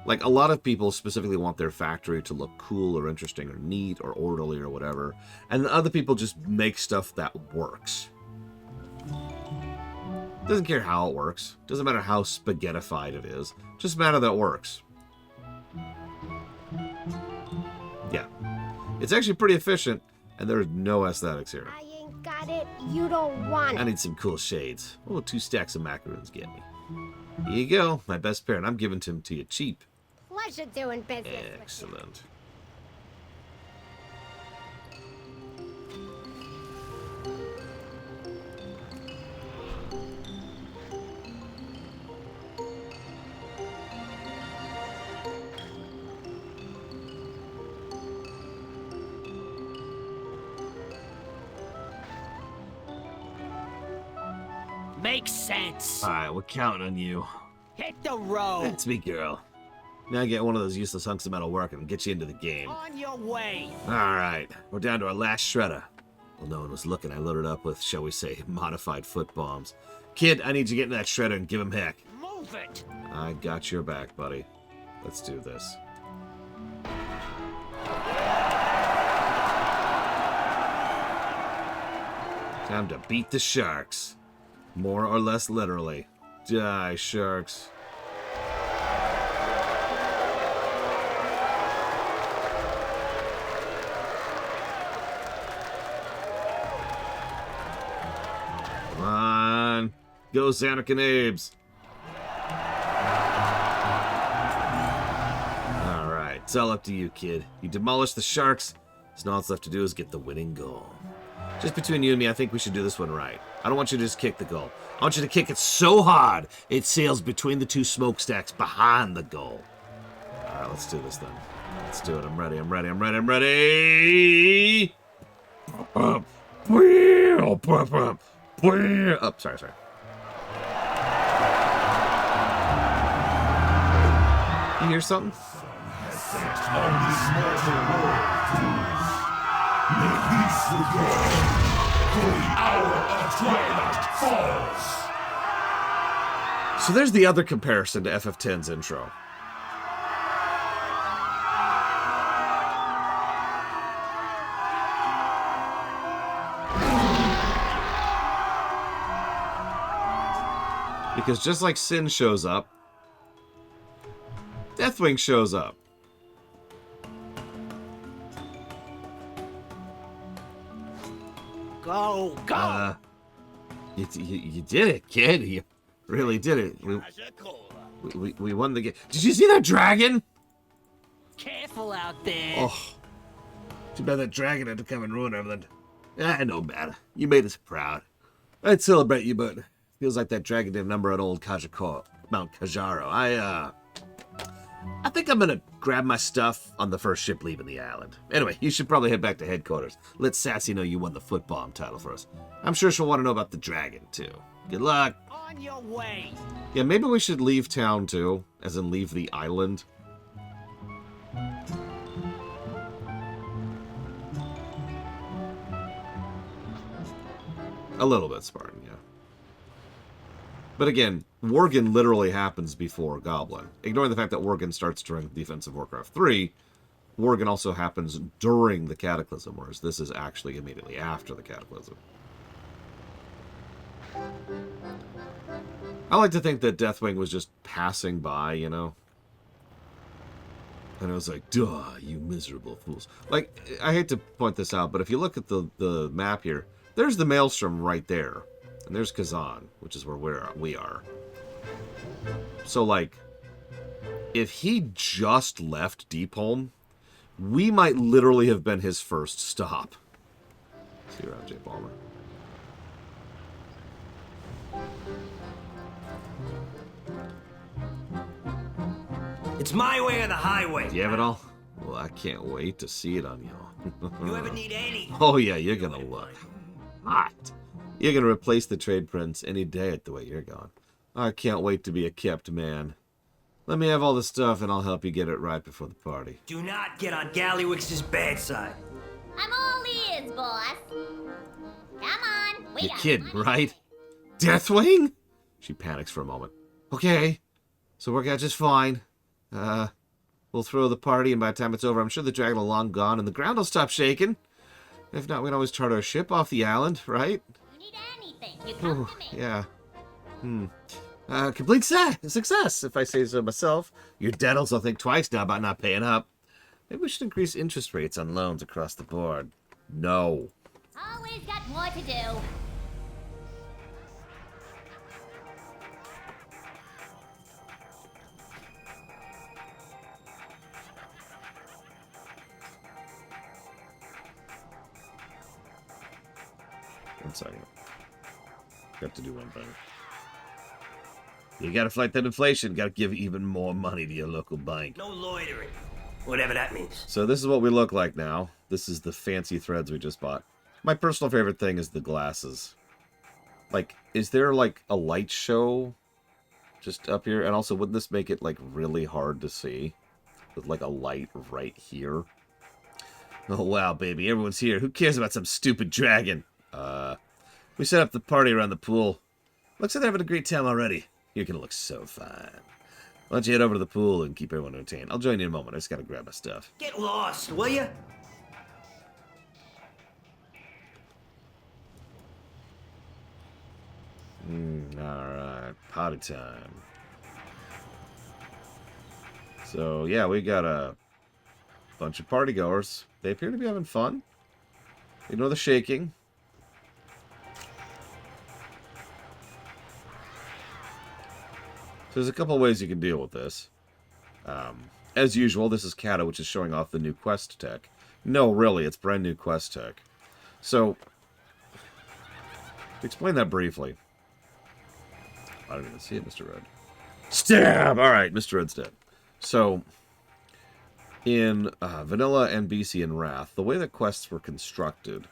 Like, a lot of people specifically want their factory to look cool or interesting or neat or orderly or whatever, and other people just make stuff that works. Doesn't care how it works. Doesn't matter how spaghettified it is. Just matter that it works. Yeah. It's actually pretty efficient, and there's no aesthetics here. I ain't got it. You don't want I it. need some cool shades. Oh, 2 stacks of macaroons get me. Here you go. My best pair, and I'm giving them to you cheap. Pleasure doing business with you. Excellent. Makes sense. Alright, we're counting on you. Hit the road. That's me, girl. Now get one of those useless hunks of metal working and get you into the game. On your way. Alright, we're down to our last shredder. Well, no one was looking. I loaded up with, shall we say, modified foot bombs. Kid, I need you to get into that shredder and give him heck. Move it. I got your back, buddy. Let's do this. Time to beat the sharks. More or less literally. Die, sharks. Come on. Go, Xanac and Abes. Alright, it's all up to you, kid. You demolish the sharks, so all that's left to do is get the winning goal. Just between you and me, I think we should do this one right. I don't want you to just kick the goal. I want you to kick it so hard, it sails between the 2 smokestacks behind the goal. Alright, let's do this then. Let's do it. I'm ready, I'm ready, I'm ready, I'm ready! Oh, sorry. You hear something? So there's the other comparison to FF10's intro. Because just like Sin shows up, Deathwing shows up. Go, go! You did it, kid. You really did it. Kaja-Cola. We won the game. Did you see that dragon? Careful out there. Oh, too bad that dragon had to come and ruin everything. No matter. You made us proud. I'd celebrate you, but feels like that dragon did a number on old Kaja-Cola, Mount Kajaro. I think I'm gonna grab my stuff on the first ship leaving the island. Anyway, you should probably head back to headquarters. Let Sassy know you won the foot bomb title for us. I'm sure she'll want to know about the dragon, too. Good luck. On your way. Yeah, maybe we should leave town, too. As in leave the island. A little bit Spartan, yeah. But again, Worgen literally happens before Goblin. Ignoring the fact that Worgen starts during the events of Warcraft 3, Worgen also happens during the Cataclysm, whereas this is actually immediately after the Cataclysm. I like to think that Deathwing was just passing by, you know? And I was like, duh, you miserable fools. Like, I hate to point this out, but if you look at the map here, there's the Maelstrom right there. And there's Kezan, which is where we are. So, like, if he just left Deepholm, we might literally have been his first stop. See you around, J. Palmer. It's my way or the highway. Do you have it all? Well, I can't wait to see it on you. You ever need any? Oh, yeah, you're gonna look hot. You're gonna replace the trade prince any day at the way you're going. I can't wait to be a kept man. Let me have all the stuff and I'll help you get it right before the party. Do not get on Gallywix's bad side. I'm all ears, boss. Come on. We You're got kidding, money. right? Deathwing? She panics for a moment. Okay, so work out just fine. We'll throw the party, and by the time it's over, I'm sure the dragon will long gone, and the ground will stop shaking. If not, we can always charter a ship off the island, right? You need anything, you come Ooh, to me. yeah. Complete success, if I say so myself. Your debtors will think twice now about not paying up. Maybe we should increase interest rates on loans across the board. No. Always got more to do. One second. Got to do one thing. You gotta fight that inflation. Gotta give even more money to your local bank. No loitering. Whatever that means. So this is what we look like now. This is the fancy threads we just bought. My personal favorite thing is the glasses. Like, is there like a light show just up here? And also, wouldn't this make it like really hard to see? With like a light right here? Oh wow, baby, everyone's here. Who cares about some stupid dragon? We set up the party around the pool. Looks like they're having a great time already. You're gonna look so fine. Why don't you head over to the pool and keep everyone entertained? I'll join you in a moment. I just gotta grab my stuff. Get lost, will ya? Alright, party time. So, yeah, we got a bunch of partygoers. They appear to be having fun. Ignore the shaking. So there's a couple ways you can deal with this. As usual, this is Kata, which is showing off the new quest tech. No, really, it's brand new quest tech. So, to explain that briefly. I don't even see it, Mr. Red. Stab! Alright, Mr. Red's dead. So, in Vanilla and BC and Wrath, the way that quests were constructed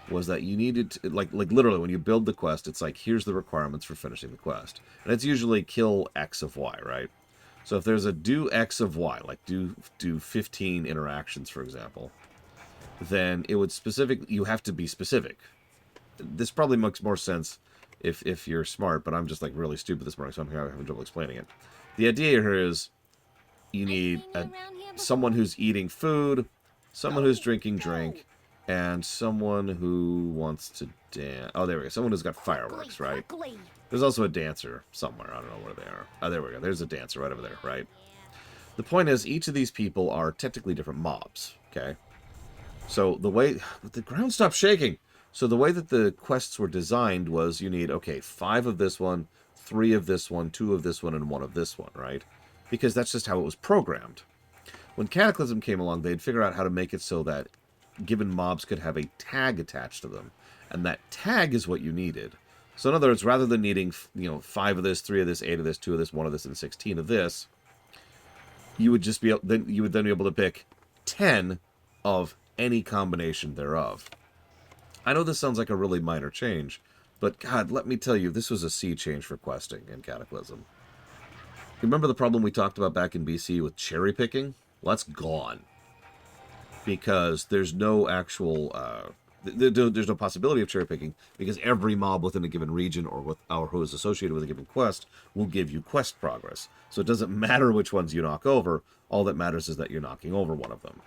was that you needed to, like literally, when you build the quest, it's like, here's the requirements for finishing the quest. And it's usually kill X of Y, right? So if there's a do X of Y, like do 15 interactions, for example, then it would you have to be specific. This probably makes more sense if you're smart, but I'm just like really stupid this morning, so I'm having trouble explaining it. The idea here is you need someone who's eating food, someone who's drinking drink, and someone who wants to dance. Oh, there we go. Someone who's got fireworks, right? There's also a dancer somewhere. I don't know where they are. Oh, there we go. There's a dancer right over there, right? The point is, each of these people are technically different mobs, okay? So the way... The ground stopped shaking! So the way that the quests were designed was you need, okay, 5 of this one, 3 of this one, 2 of this one, and 1 of this one, right? Because that's just how it was programmed. When Cataclysm came along, they'd figure out how to make it so that given mobs could have a tag attached to them. And that tag is what you needed. So in other words, rather than needing, 5 of this, 3 of this, 8 of this, 2 of this, 1 of this, and 16 of this, you would just be able, you would then be able to pick 10 of any combination thereof. I know this sounds like a really minor change, but God, let me tell you, this was a sea change for questing in Cataclysm. Remember the problem we talked about back in BC with cherry picking? Well, that's gone. Because there's no actual, there's no possibility of cherry picking, because every mob within a given region or who is associated with a given quest will give you quest progress. So it doesn't matter which ones you knock over, all that matters is that you're knocking over one of them.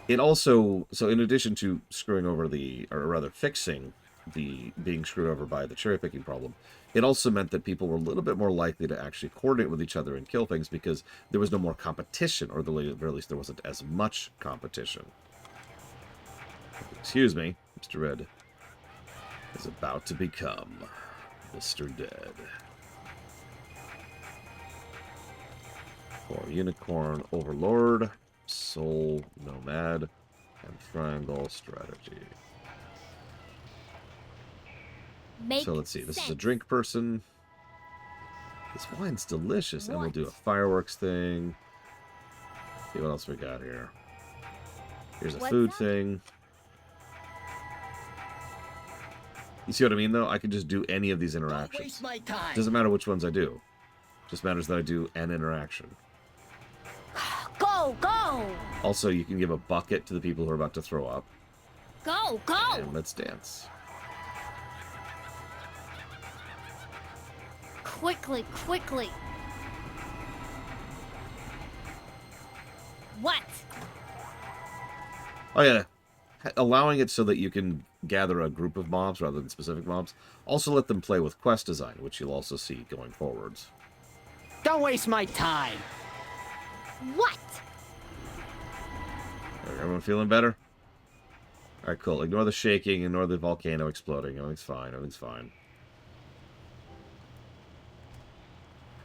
It also, so in addition to screwing over or rather fixing the being screwed over by the cherry picking problem, it also meant that people were a little bit more likely to actually coordinate with each other and kill things because there was no more competition, or at the very least there wasn't as much competition. Excuse me, Mr. Red is about to become Mr. Dead. For Unicorn Overlord, Soul Nomad, and Triangle Strategy. So let's see, this is a drink person. This wine's delicious, and we'll do a fireworks thing. See what else we got here. Here's a food thing. You see what I mean, though? I can just do any of these interactions. Doesn't matter which ones I do. Just matters that I do an interaction. Go, go! Also, you can give a bucket to the people who are about to throw up. Go, go! And let's dance. Quickly, quickly. What? Oh, yeah. Allowing it so that you can gather a group of mobs rather than specific mobs. Also let them play with quest design, which you'll also see going forwards. Don't waste my time. What? Everyone feeling better? Alright, cool. Ignore the shaking, ignore the volcano exploding. Everything's fine, everything's fine.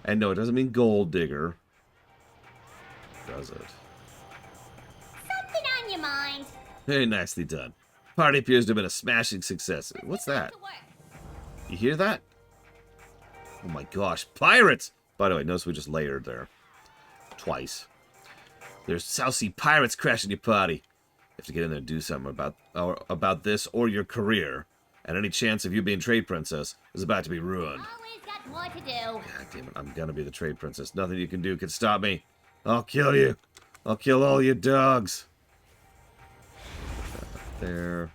And no, it doesn't mean gold digger. Does it? Something on your mind. Very nicely done. Party appears to have been a smashing success. What's that? You hear that? Oh my gosh, pirates! By the way, notice we just layered there. Twice. There's South Sea pirates crashing your party. You have to get in there and do something about this or your career. And any chance of you being trade princess is about to be ruined. Always got more to do. God damn it, I'm gonna be the trade princess. Nothing you can do can stop me. I'll kill you. I'll kill all your dogs. There.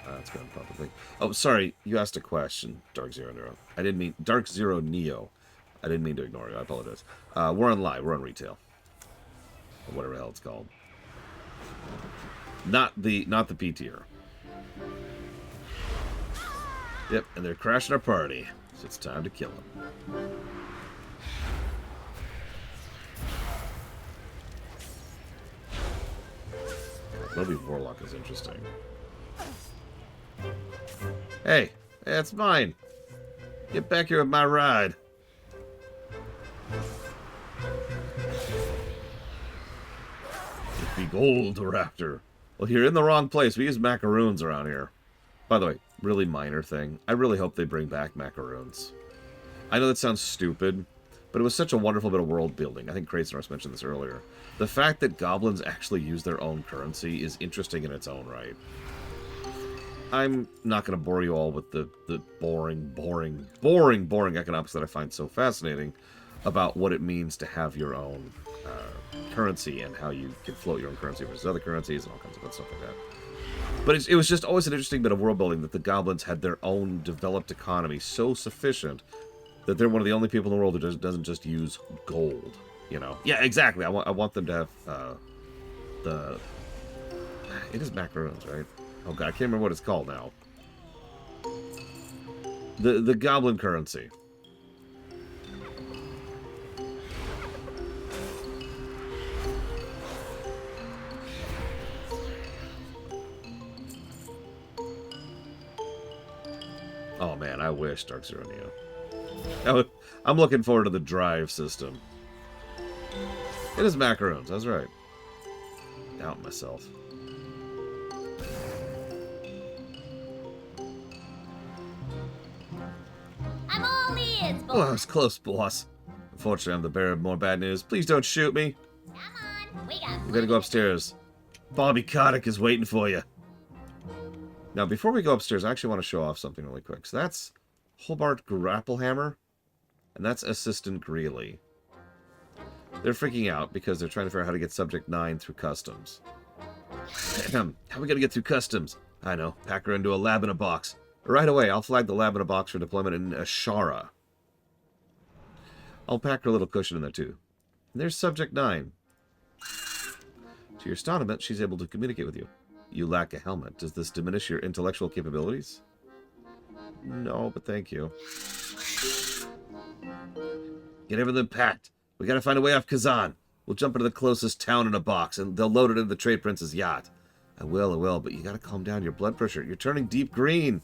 That's going publicly. Oh, sorry. You asked a question, Dark Zero Neo. I didn't mean Dark Zero Neo. I didn't mean to ignore you. I apologize. We're on live. We're on retail, or whatever the hell it's called. Not the P tier. Yep, and they're crashing our party, so it's time to kill them. Maybe Warlock is interesting. Hey, that's mine. Get back here with my ride. It be gold, Raptor. Well, you're in the wrong place. We use macaroons around here. By the way, really minor thing. I really hope they bring back macaroons. I know that sounds stupid, but it was such a wonderful bit of world building. I think Kratos mentioned this earlier. The fact that goblins actually use their own currency is interesting in its own right. I'm not going to bore you all with the boring economics that I find so fascinating about what it means to have your own currency and how you can float your own currency versus other currencies and all kinds of good stuff like that. But it was just always an interesting bit of world building that the goblins had their own developed economy so sufficient that they're one of the only people in the world who doesn't just use gold. You know? Yeah, exactly. I want them to have the... It is macaroons, right? Oh god, I can't remember what it's called now. The goblin currency. Oh man, I wish Dark Zero Neo. I'm looking forward to the drive system. It is macaroons, that's right. Doubt myself. I'm all ears, boss. Oh, that was close, boss. Unfortunately, I'm the bearer of more bad news. Please don't shoot me. Come on, we got. We gotta go upstairs. Bobby Kotick is waiting for you. Now, before we go upstairs, I actually want to show off something really quick. So that's Hobart Grapplehammer, and that's Assistant Greeley. They're freaking out because they're trying to figure out how to get Subject 9 through customs. How are we gonna get through customs? I know. Pack her into a lab in a box. Right away, I'll flag the lab in a box for deployment in Ashara. I'll pack her a little cushion in there, too. And there's Subject 9. To your astonishment, she's able to communicate with you. You lack a helmet. Does this diminish your intellectual capabilities? No, but thank you. Get everything packed. We gotta find a way off Kezan. We'll jump into the closest town in a box, and they'll load it into the Trade Prince's yacht. I will, but you gotta calm down your blood pressure. You're turning deep green.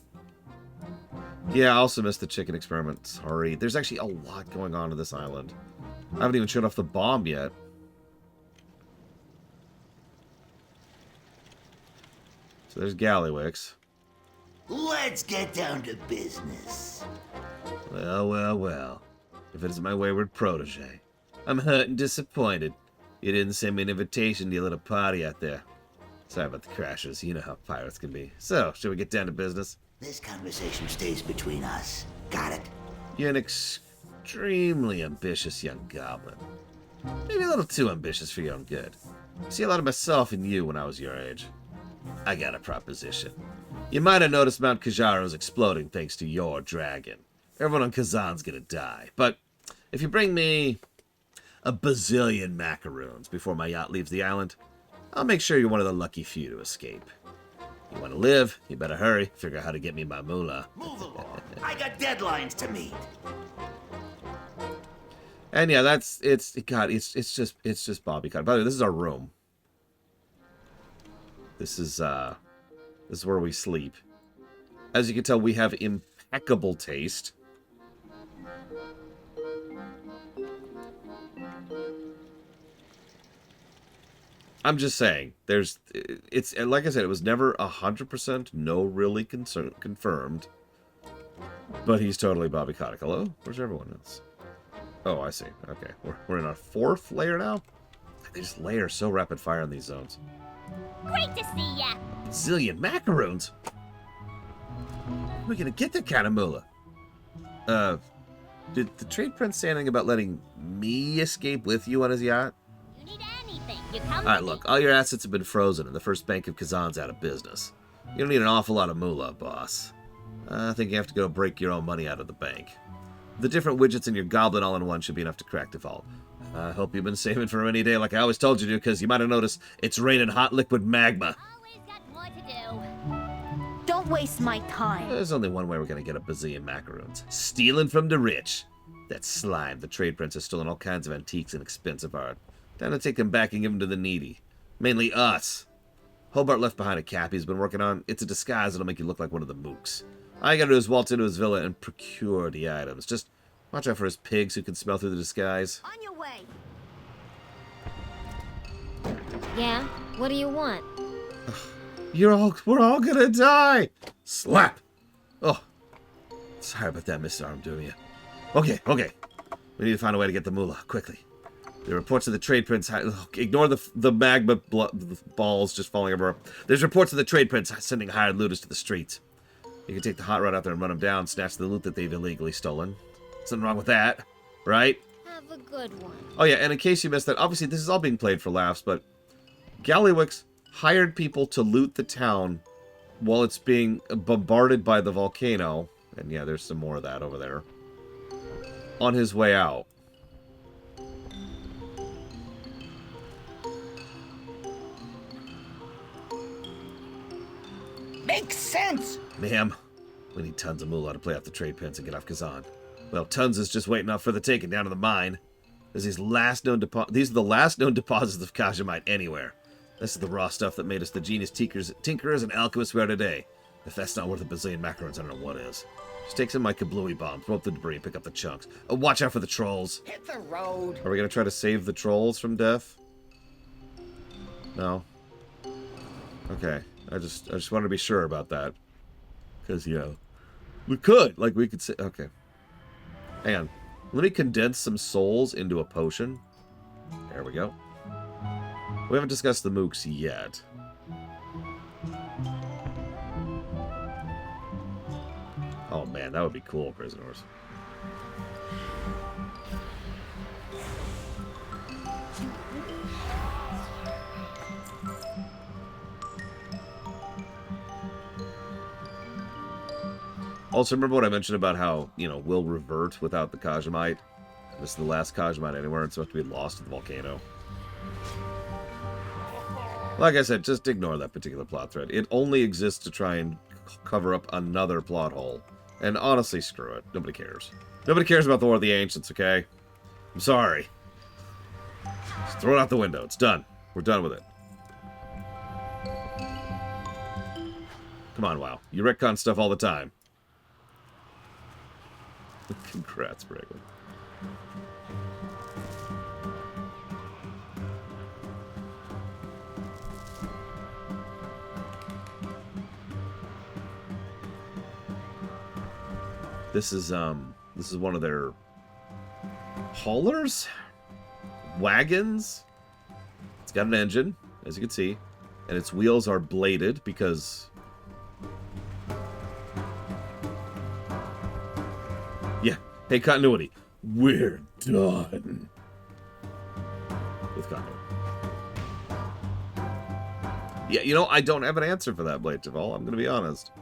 Yeah, I also missed the chicken experiment. Sorry. There's actually a lot going on this island. I haven't even shut off the bomb yet. So there's Gallywix. Let's get down to business. Well. If it is my wayward protege. I'm hurt and disappointed. You didn't send me an invitation to your little party out there. Sorry about the crashes. You know how pirates can be. So, shall we get down to business? This conversation stays between us. Got it? You're an extremely ambitious young goblin. Maybe a little too ambitious for your own good. I see a lot of myself in you when I was your age. I got a proposition. You might have noticed Mount Kajaro's exploding thanks to your dragon. Everyone on Kazan's gonna die. But if you bring me a bazillion macaroons before my yacht leaves the island, I'll make sure you're one of the lucky few to escape. You want to live? You better hurry. Figure out how to get me my moolah. Move along. I got deadlines to meet. And yeah, it's just Bobby Cotton. By the way, this is our room. This is where we sleep. As you can tell, we have impeccable taste. I'm just saying, it's like I said, it was never 100% no really confirmed, but he's totally Bobby Kotick. Hello? Where's everyone else? Oh, I see. Okay, we're in our 4th layer now? They just layer so rapid fire in these zones. Great to see ya. Zillion macaroons? Where are we gonna get that kind of moolah? Did the Trade Prince say anything about letting me escape with you on his yacht? You need anything, you come Alright, to look, me. all your assets have been frozen, and the first bank of Kazan's out of business. You don't need an awful lot of moolah, boss. I think you have to go break your own money out of the bank. The different widgets in your Goblin all-in-one should be enough to crack the vault. I hope you've been saving for a rainy day like I always told you to, because you might have noticed it's raining hot liquid magma. Always got more to do. Don't waste my time. There's only one way we're going to get a bazillion macaroons. Stealing from the rich. That slime, the Trade Prince, has stolen all kinds of antiques and expensive art. Time to take them back and give them to the needy. Mainly us. Hobart left behind a cap he's been working on. It's a disguise that'll make you look like one of the mooks. All you gotta do is waltz into his villa and procure the items. Just watch out for his pigs who can smell through the disguise. On your way. Yeah? What do you want? We're all gonna die! Slap! Oh. Sorry about that, Mr. Arm, doing you. Okay. We need to find a way to get the moolah, quickly. The reports of the Trade Prince... Ignore the magma balls just falling everywhere. There's reports of the Trade Prince sending hired looters to the streets. You can take the hot rod out there and run them down, snatch the loot that they've illegally stolen. Something wrong with that, right? Have a good one. Oh yeah, and in case you missed that, obviously this is all being played for laughs, but Gallywix hired people to loot the town while it's being bombarded by the volcano. And yeah, there's some more of that over there. On his way out. makes sense. Ma'am, we need tons of moolah to play off the trade pins and get off Kezan. Well, tons is just waiting up for the taking down of the mine. There's these are the last known deposits of Kajamite anywhere. This is the raw stuff that made us the genius tinkerers and alchemists we are today. If that's not worth a bazillion macarons, I don't know what is. Just take some of my kablooey bombs, throw up the debris, and pick up the chunks. Oh, watch out for the trolls. Hit the road. Are we going to try to save the trolls from death? No. Okay. I just wanted to be sure about that. Because, you know, we could. Like, we could say... Okay. Hang on. Let me condense some souls into a potion. There we go. We haven't discussed the mooks yet. Oh man, that would be cool, prisoners. Also, remember what I mentioned about how, you know, we'll revert without the Kajamite? This is the last Kajamite anywhere. It's supposed to be lost in the volcano. Like I said, just ignore that particular plot thread. It only exists to try and cover up another plot hole. And honestly, screw it. Nobody cares. Nobody cares about the War of the Ancients, okay? I'm sorry. Just throw it out the window. It's done. We're done with it. Come on, WoW. You retcon stuff all the time. Congrats, Bregman. This is one of their haulers? Wagons? It's got an engine, as you can see, and its wheels are bladed because... Yeah. Hey, continuity. We're done. With continuity. Yeah, you know, I don't have an answer for that, Blade Javal. I'm going to be honest.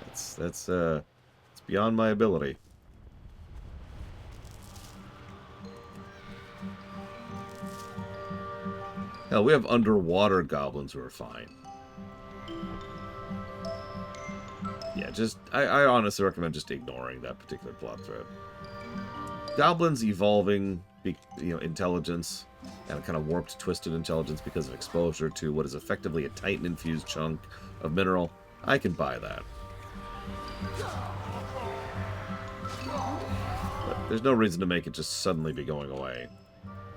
That's it's beyond my ability. Hell, we have underwater goblins who are fine. Yeah, just, I honestly recommend just ignoring that particular plot thread. Goblins evolving, you know, intelligence, and a kind of warped, twisted intelligence because of exposure to what is effectively a Titan-infused chunk of mineral. I can buy that. But there's no reason to make it just suddenly be going away.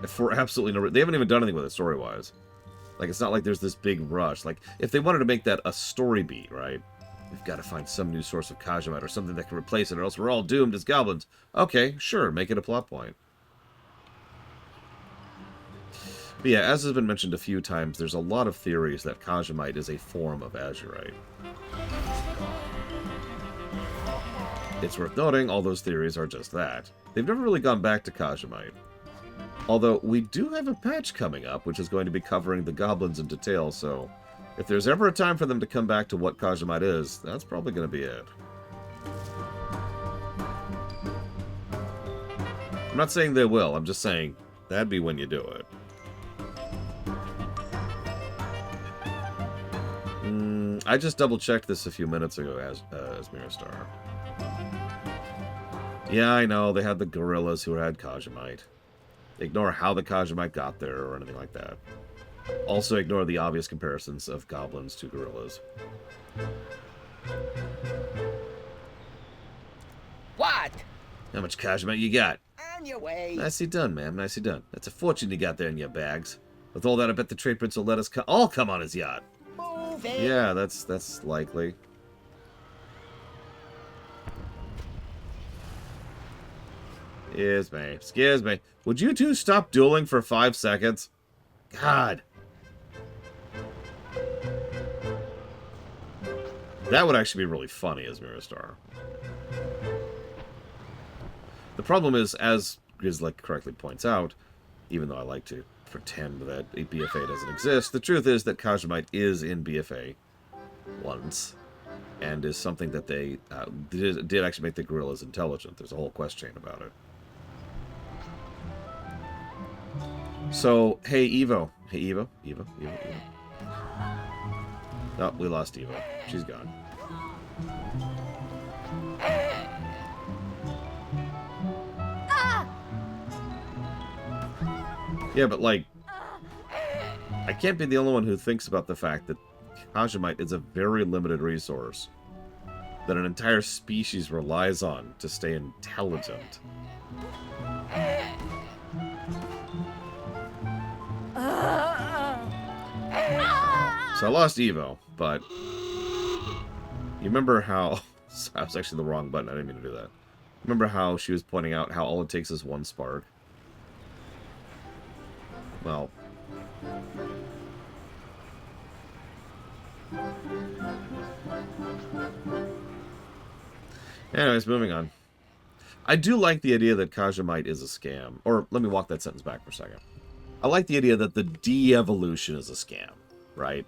For absolutely no reason. They haven't even done anything with it story-wise. Like, it's not like there's this big rush. Like, if they wanted to make that a story beat, right? We've got to find some new source of Kajamite or something that can replace it, or else we're all doomed as goblins. Okay, sure, make it a plot point. But yeah, as has been mentioned a few times, there's a lot of theories that Kajamite is a form of Azurite. It's worth noting, all those theories are just that. They've never really gone back to Kajamite. Although, we do have a patch coming up, which is going to be covering the goblins in detail, so... if there's ever a time for them to come back to what Kajamite is, that's probably going to be it. I'm not saying they will, I'm just saying that'd be when you do it. I just double-checked this a few minutes ago as Mirastar. Yeah, I know, they had the gorillas who had Kajamite. Ignore how the Kajamite got there or anything like that. Also ignore the obvious comparisons of goblins to gorillas. What? How much Kajamite you got? On your way. Nicely done, ma'am. Nicely done. That's a fortune you got there in your bags. With all that, I bet the trade prince will let us all come on his yacht. Move it. Yeah, that's likely. Excuse me. Would you two stop dueling for 5 seconds? God. That would actually be really funny as Mirastar. The problem is, as Grizzly correctly points out, even though I like to pretend that a BFA doesn't exist, the truth is that Kajamite is in BFA once, and is something that they did actually make the gorillas intelligent. There's a whole quest chain about it. So, hey Evo. Hey Evo. Oh, we lost Eva. She's gone. Yeah, but like, I can't be the only one who thinks about the fact that Kajamite is a very limited resource that an entire species relies on to stay intelligent. So I lost Evo, but you remember how... That was actually the wrong button. I didn't mean to do that. Remember how she was pointing out how all it takes is one spark? Well... Anyways, moving on. I do like the idea that Kajamite is a scam. Or, let me walk that sentence back for a second. I like the idea that the de-evolution is a scam, right?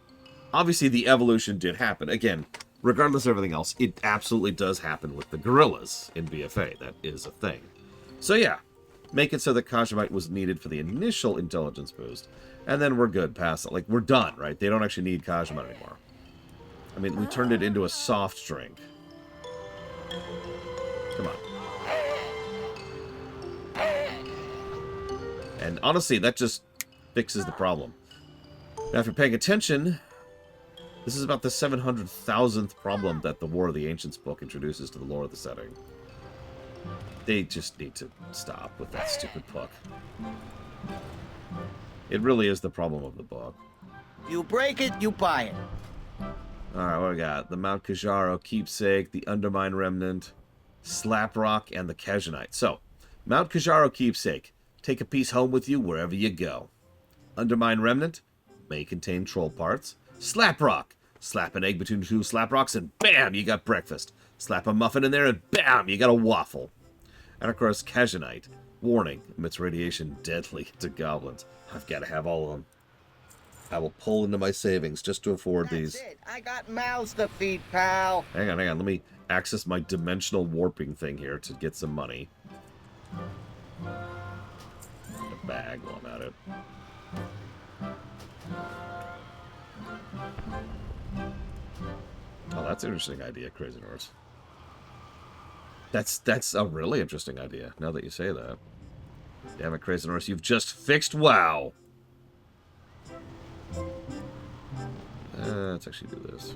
Obviously, the evolution did happen. Again, regardless of everything else, it absolutely does happen with the gorillas in BFA. That is a thing. So yeah, make it so that Kajamite was needed for the initial intelligence boost, and then we're good past it. Like, we're done, right? They don't actually need Kajamite anymore. I mean, we turned it into a soft drink. Come on. And honestly, that just fixes the problem. Now, if you're paying attention, this is about the 700,000th problem that the War of the Ancients book introduces to the lore of the setting. They just need to stop with that stupid book. It really is the problem of the book. You break it, you buy it. Alright, what do we got? The Mount Kajaro Keepsake, the Undermine Remnant, Slaprock, and the Kajamite. So, Mount Kajaro Keepsake. Take a piece home with you wherever you go. Undermine Remnant may contain troll parts. Slaprock. Slap an egg between two Slaprocks and bam, you got breakfast. Slap a muffin in there and bam, you got a waffle. And of course, Kajamite. Warning, emits radiation deadly to goblins. I've got to have all of them. I will pull into my savings just to afford these. That's it. I got mouths to feed, pal. Hang on. Let me access my dimensional warping thing here to get some money. A bag while I'm at it. Oh, that's an interesting idea, Crazy Norse. That's a really interesting idea, now that you say that. Damn it, Crazy Norse, you've just fixed WoW! Let's actually do this.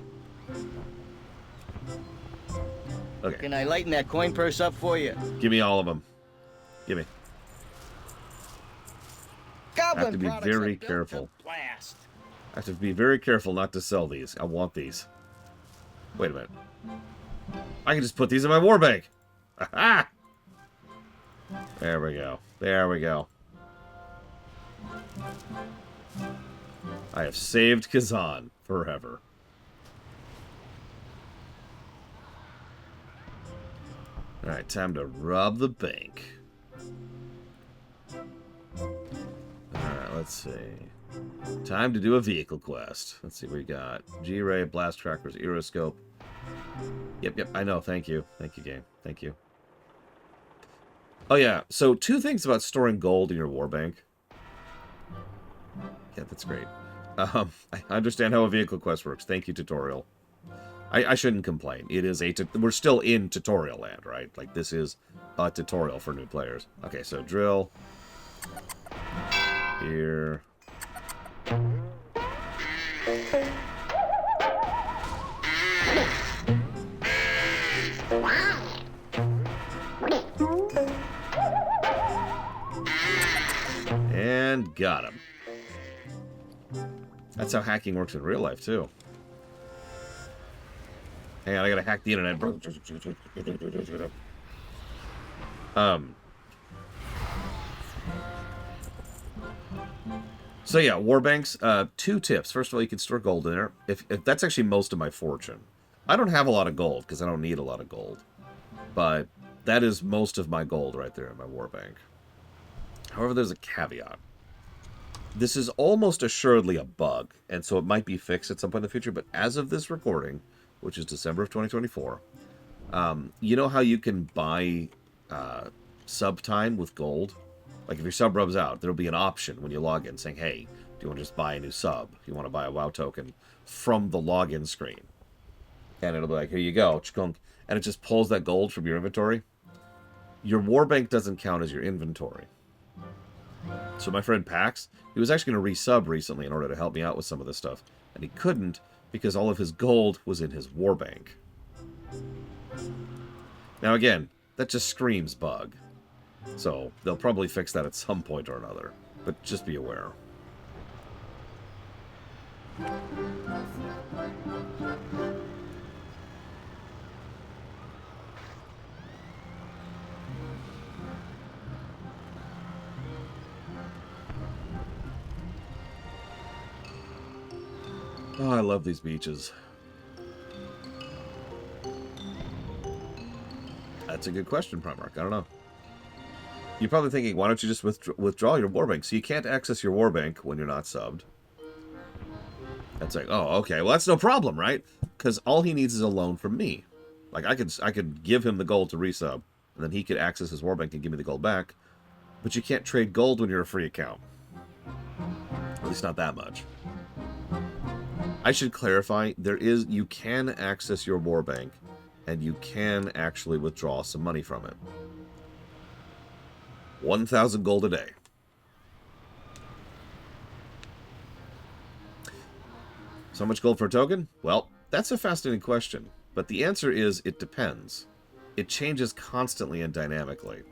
Okay. Can I lighten that coin purse up for you? Give me all of them. Give me. Goblin I have to be products very are built careful. to blast. I have to be very careful not to sell these. I want these. Wait a minute. I can just put these in my war bank. Aha! There we go. There we go. I have saved Kezan forever. Alright, time to rob the bank. Alright, let's see. Time to do a vehicle quest. Let's see what we got. G-Ray, Blast Trackers, Aeroscope. Yep, I know. Thank you. Thank you, game. Thank you. Oh, yeah. So, two things about storing gold in your war bank. Yeah, that's great. I understand how a vehicle quest works. Thank you, tutorial. I shouldn't complain. It is we're still in tutorial land, right? Like, this is a tutorial for new players. Okay, so drill. Here. And got him. That's how hacking works in real life, too. Hang on, I gotta hack the internet. So yeah, war banks, two tips. First of all, you can store gold in there. If that's actually most of my fortune. I don't have a lot of gold, because I don't need a lot of gold. But that is most of my gold right there in my war bank. However, there's a caveat. This is almost assuredly a bug, and so it might be fixed at some point in the future, but as of this recording, which is December of 2024, you know how you can buy sub time with gold? Like, if your sub rubs out, there'll be an option when you log in saying, hey, do you want to just buy a new sub? Do you want to buy a WoW token from the login screen. And it'll be like, here you go, chkunk, and it just pulls that gold from your inventory. Your warbank doesn't count as your inventory. So my friend Pax, he was actually going to resub recently in order to help me out with some of this stuff. And he couldn't because all of his gold was in his warbank. Now again, that just screams bug. So they'll probably fix that at some point or another. But just be aware. Oh, I love these beaches. That's a good question, Primarch. I don't know. You're probably thinking, why don't you just withdraw your warbank? So you can't access your warbank when you're not subbed. That's like, oh, okay. Well, that's no problem, right? Because all he needs is a loan from me. Like, I could give him the gold to resub, and then he could access his warbank and give me the gold back. But you can't trade gold when you're a free account. At least not that much. I should clarify, you can access your warbank, and you can actually withdraw some money from it. 1,000 gold a day. So much gold for a token? Well, that's a fascinating question, but the answer is it depends. It changes constantly and dynamically.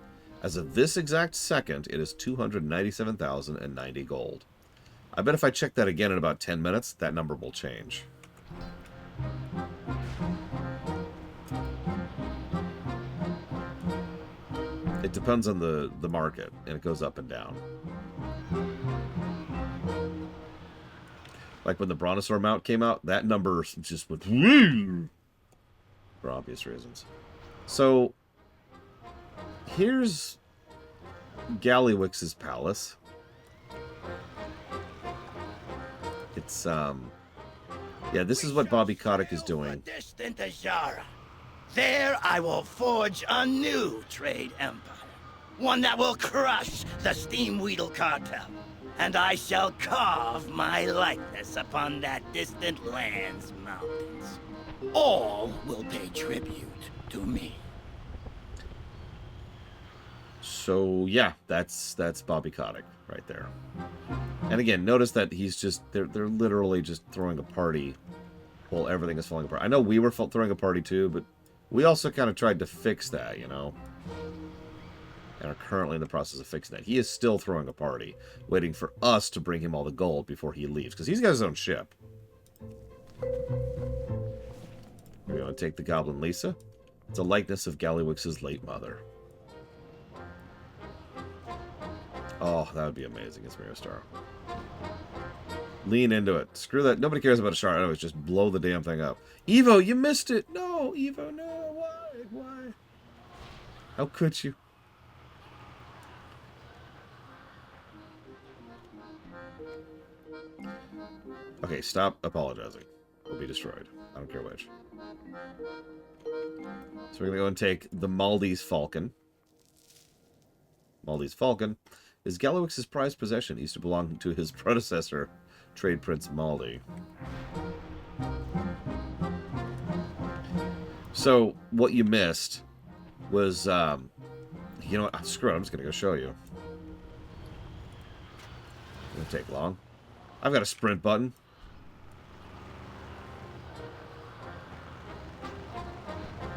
As of this exact second, it is 297,090 gold. I bet if I check that again in about 10 minutes, that number will change. It depends on the market, and it goes up and down. Like when the Brontosaur mount came out, that number just went for obvious reasons. So, here's Gallywix's palace. It's, yeah, this is what Bobby Kotick is doing. Distant Azara. There I will forge a new trade empire. One that will crush the Steamweedle cartel. And I shall carve my likeness upon that distant land's mountains. All will pay tribute to me. So, yeah, that's Bobby Kotick right there. And again, notice that he's just, they're literally just throwing a party while everything is falling apart. I know we were throwing a party too, but we also kind of tried to fix that, you know? And are currently in the process of fixing that. He is still throwing a party, waiting for us to bring him all the gold before he leaves, because he's got his own ship. We're going to take the Goblin Lisa. It's a likeness of Gallywix's late mother. Oh, that would be amazing as Mirror Star. Lean into it. Screw that. Nobody cares about a shard. Anyways, just blow the damn thing up. Evo, you missed it. No, Evo, no. Why? Why? How could you? Okay, stop apologizing. We'll be destroyed. I don't care which. So we're going to go and take the Maldi's Falcon. Maldi's Falcon is Gallywix's prized possession. He used to belong to his predecessor, Trade Prince Maldi. So, what you missed was, you know what? Screw it, I'm just going to go show you. It won't take long. I've got a sprint button.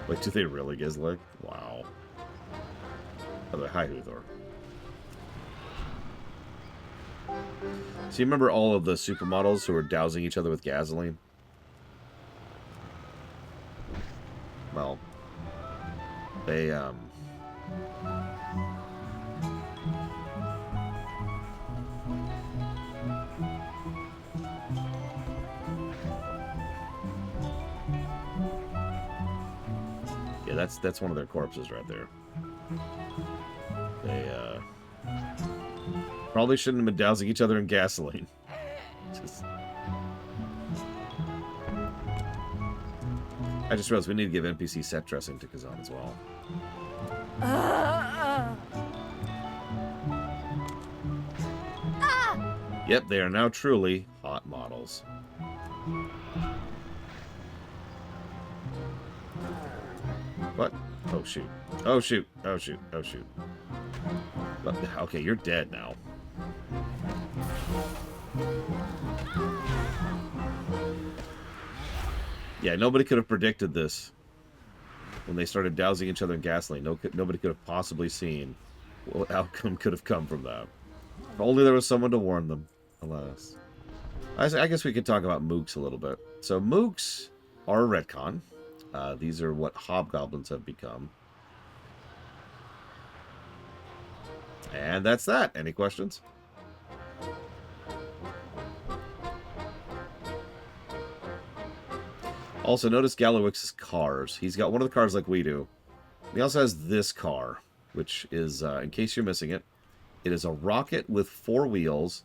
Wait, do they really, Gizlick? Wow. By the way, hi, Huthor. So you remember all of the supermodels who were dousing each other with gasoline? Well, they, yeah, that's one of their corpses right there. They, probably shouldn't have been dousing each other in gasoline. I just realized we need to give NPC set dressing to Kezan as well. Yep, they are now truly hot models. What? Oh, shoot. Oh, shoot. Oh, shoot. Oh, shoot. Okay, you're dead now. Yeah, nobody could have predicted this. When they started dousing each other in gasoline, nobody could have possibly seen what outcome could have come from that. If only there was someone to warn them. Alas. I guess we could talk about mooks a little bit. So mooks are a retcon. These are what hobgoblins have become. And that's that. Any questions? Also, notice Gallywix's cars. He's got one of the cars like we do. He also has this car, which is, in case you're missing it, it is a rocket with 4 wheels.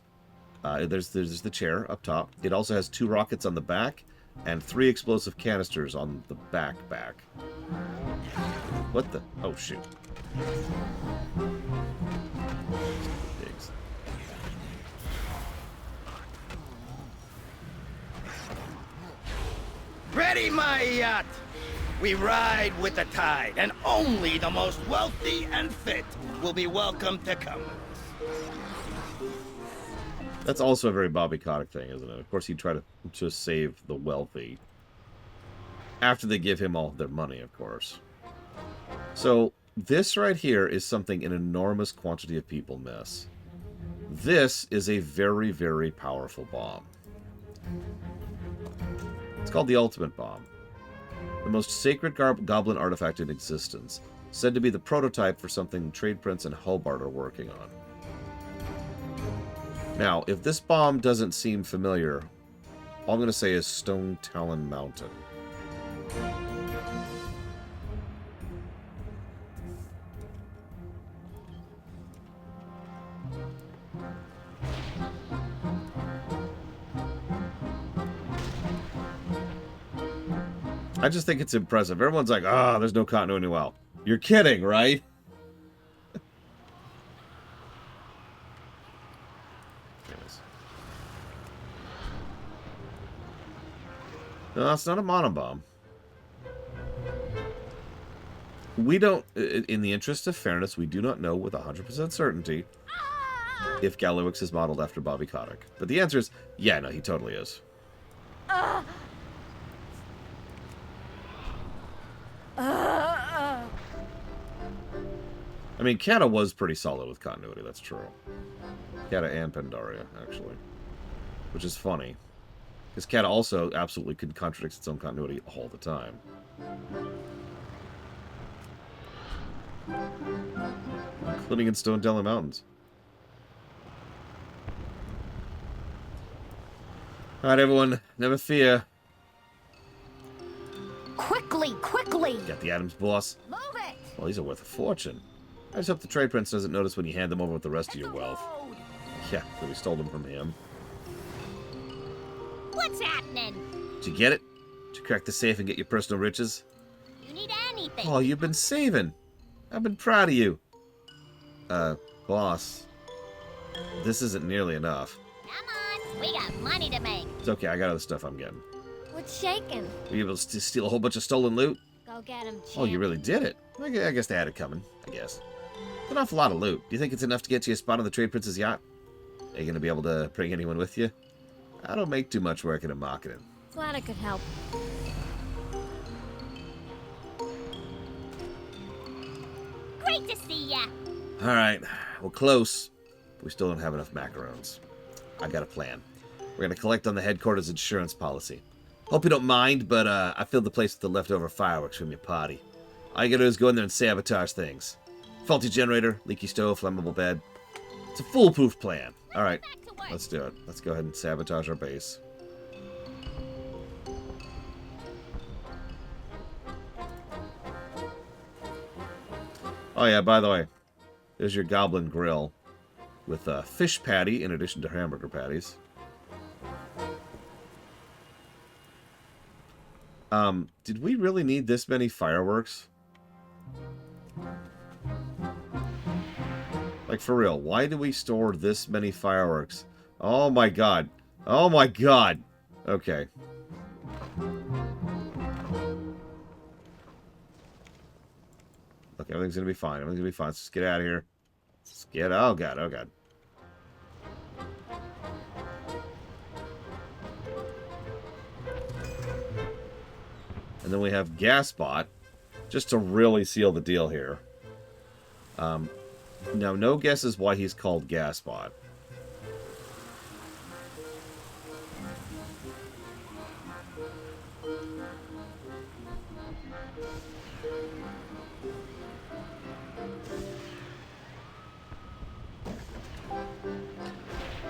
There's the chair up top. It also has 2 rockets on the back and 3 explosive canisters on the back. What the? Oh, shoot. Pigs. Ready, my yacht! We ride with the tide, and only the most wealthy and fit will be welcome to come. That's also a very Bobby Kotick thing, isn't it? Of course, he'd try to save the wealthy. After they give him all their money, of course. So, this right here is something an enormous quantity of people miss. This is a very, very powerful bomb. It's called the Ultimate Bomb. The most sacred goblin artifact in existence. Said to be the prototype for something Trade Prince and Hobart are working on. Now, if this bomb doesn't seem familiar, all I'm going to say is Stone Talon Mountain. I just think it's impressive. Everyone's like, ah, there's no continuity. Well, you're kidding, right? No, that's not a monobomb. We don't, in the interest of fairness, we do not know with 100% certainty if Gallywix is modeled after Bobby Kotick. But the answer is, yeah, no, he totally is. I mean, Kata was pretty solid with continuity, that's true. Kata and Pandaria, actually. Which is funny. Because Kata also absolutely contradicts its own continuity all the time. Including in Stone Talon Mountains. Alright, everyone. Never fear. Quickly, quickly! Got the Adams boss. Move it! Well, these are worth a fortune. I just hope the Trade Prince doesn't notice when you hand them over with the rest of your wealth. Yeah, so we stole them from him. What's happening? Did you get it? Did you crack the safe and get your personal riches? You need anything? Oh, you've been saving. I've been proud of you. Boss. This isn't nearly enough. Come on, we got money to make. It's okay, I got other stuff I'm getting. What's shaking? Were you able to steal a whole bunch of stolen loot? Go get him, champ. Oh, you really did it. I guess they had it coming, I guess. It's an awful lot of loot. Do you think it's enough to get you a spot on the Trade Prince's yacht? Are you going to be able to bring anyone with you? I don't make too much work in marketing. Glad I could help. Great to see ya. Alright, we're close. But we still don't have enough macarons. I got a plan. We're going to collect on the headquarters insurance policy. Hope you don't mind, but I filled the place with the leftover fireworks from your party. All you gotta do is go in there and sabotage things. Faulty generator, leaky stove, flammable bed. It's a foolproof plan. Alright, let's do it. Let's go ahead and sabotage our base. Oh yeah, by the way, there's your Goblin grill with a fish patty in addition to hamburger patties. Did we really need this many fireworks? Like, for real, why do we store this many fireworks? Oh my god. Oh my god! Okay. Everything's gonna be fine. Everything's gonna be fine. Let's just get out of here. Let's get... Oh, God. Oh, God. And then we have Gasbot, just to really seal the deal here. Now, no guesses why he's called Gasbot.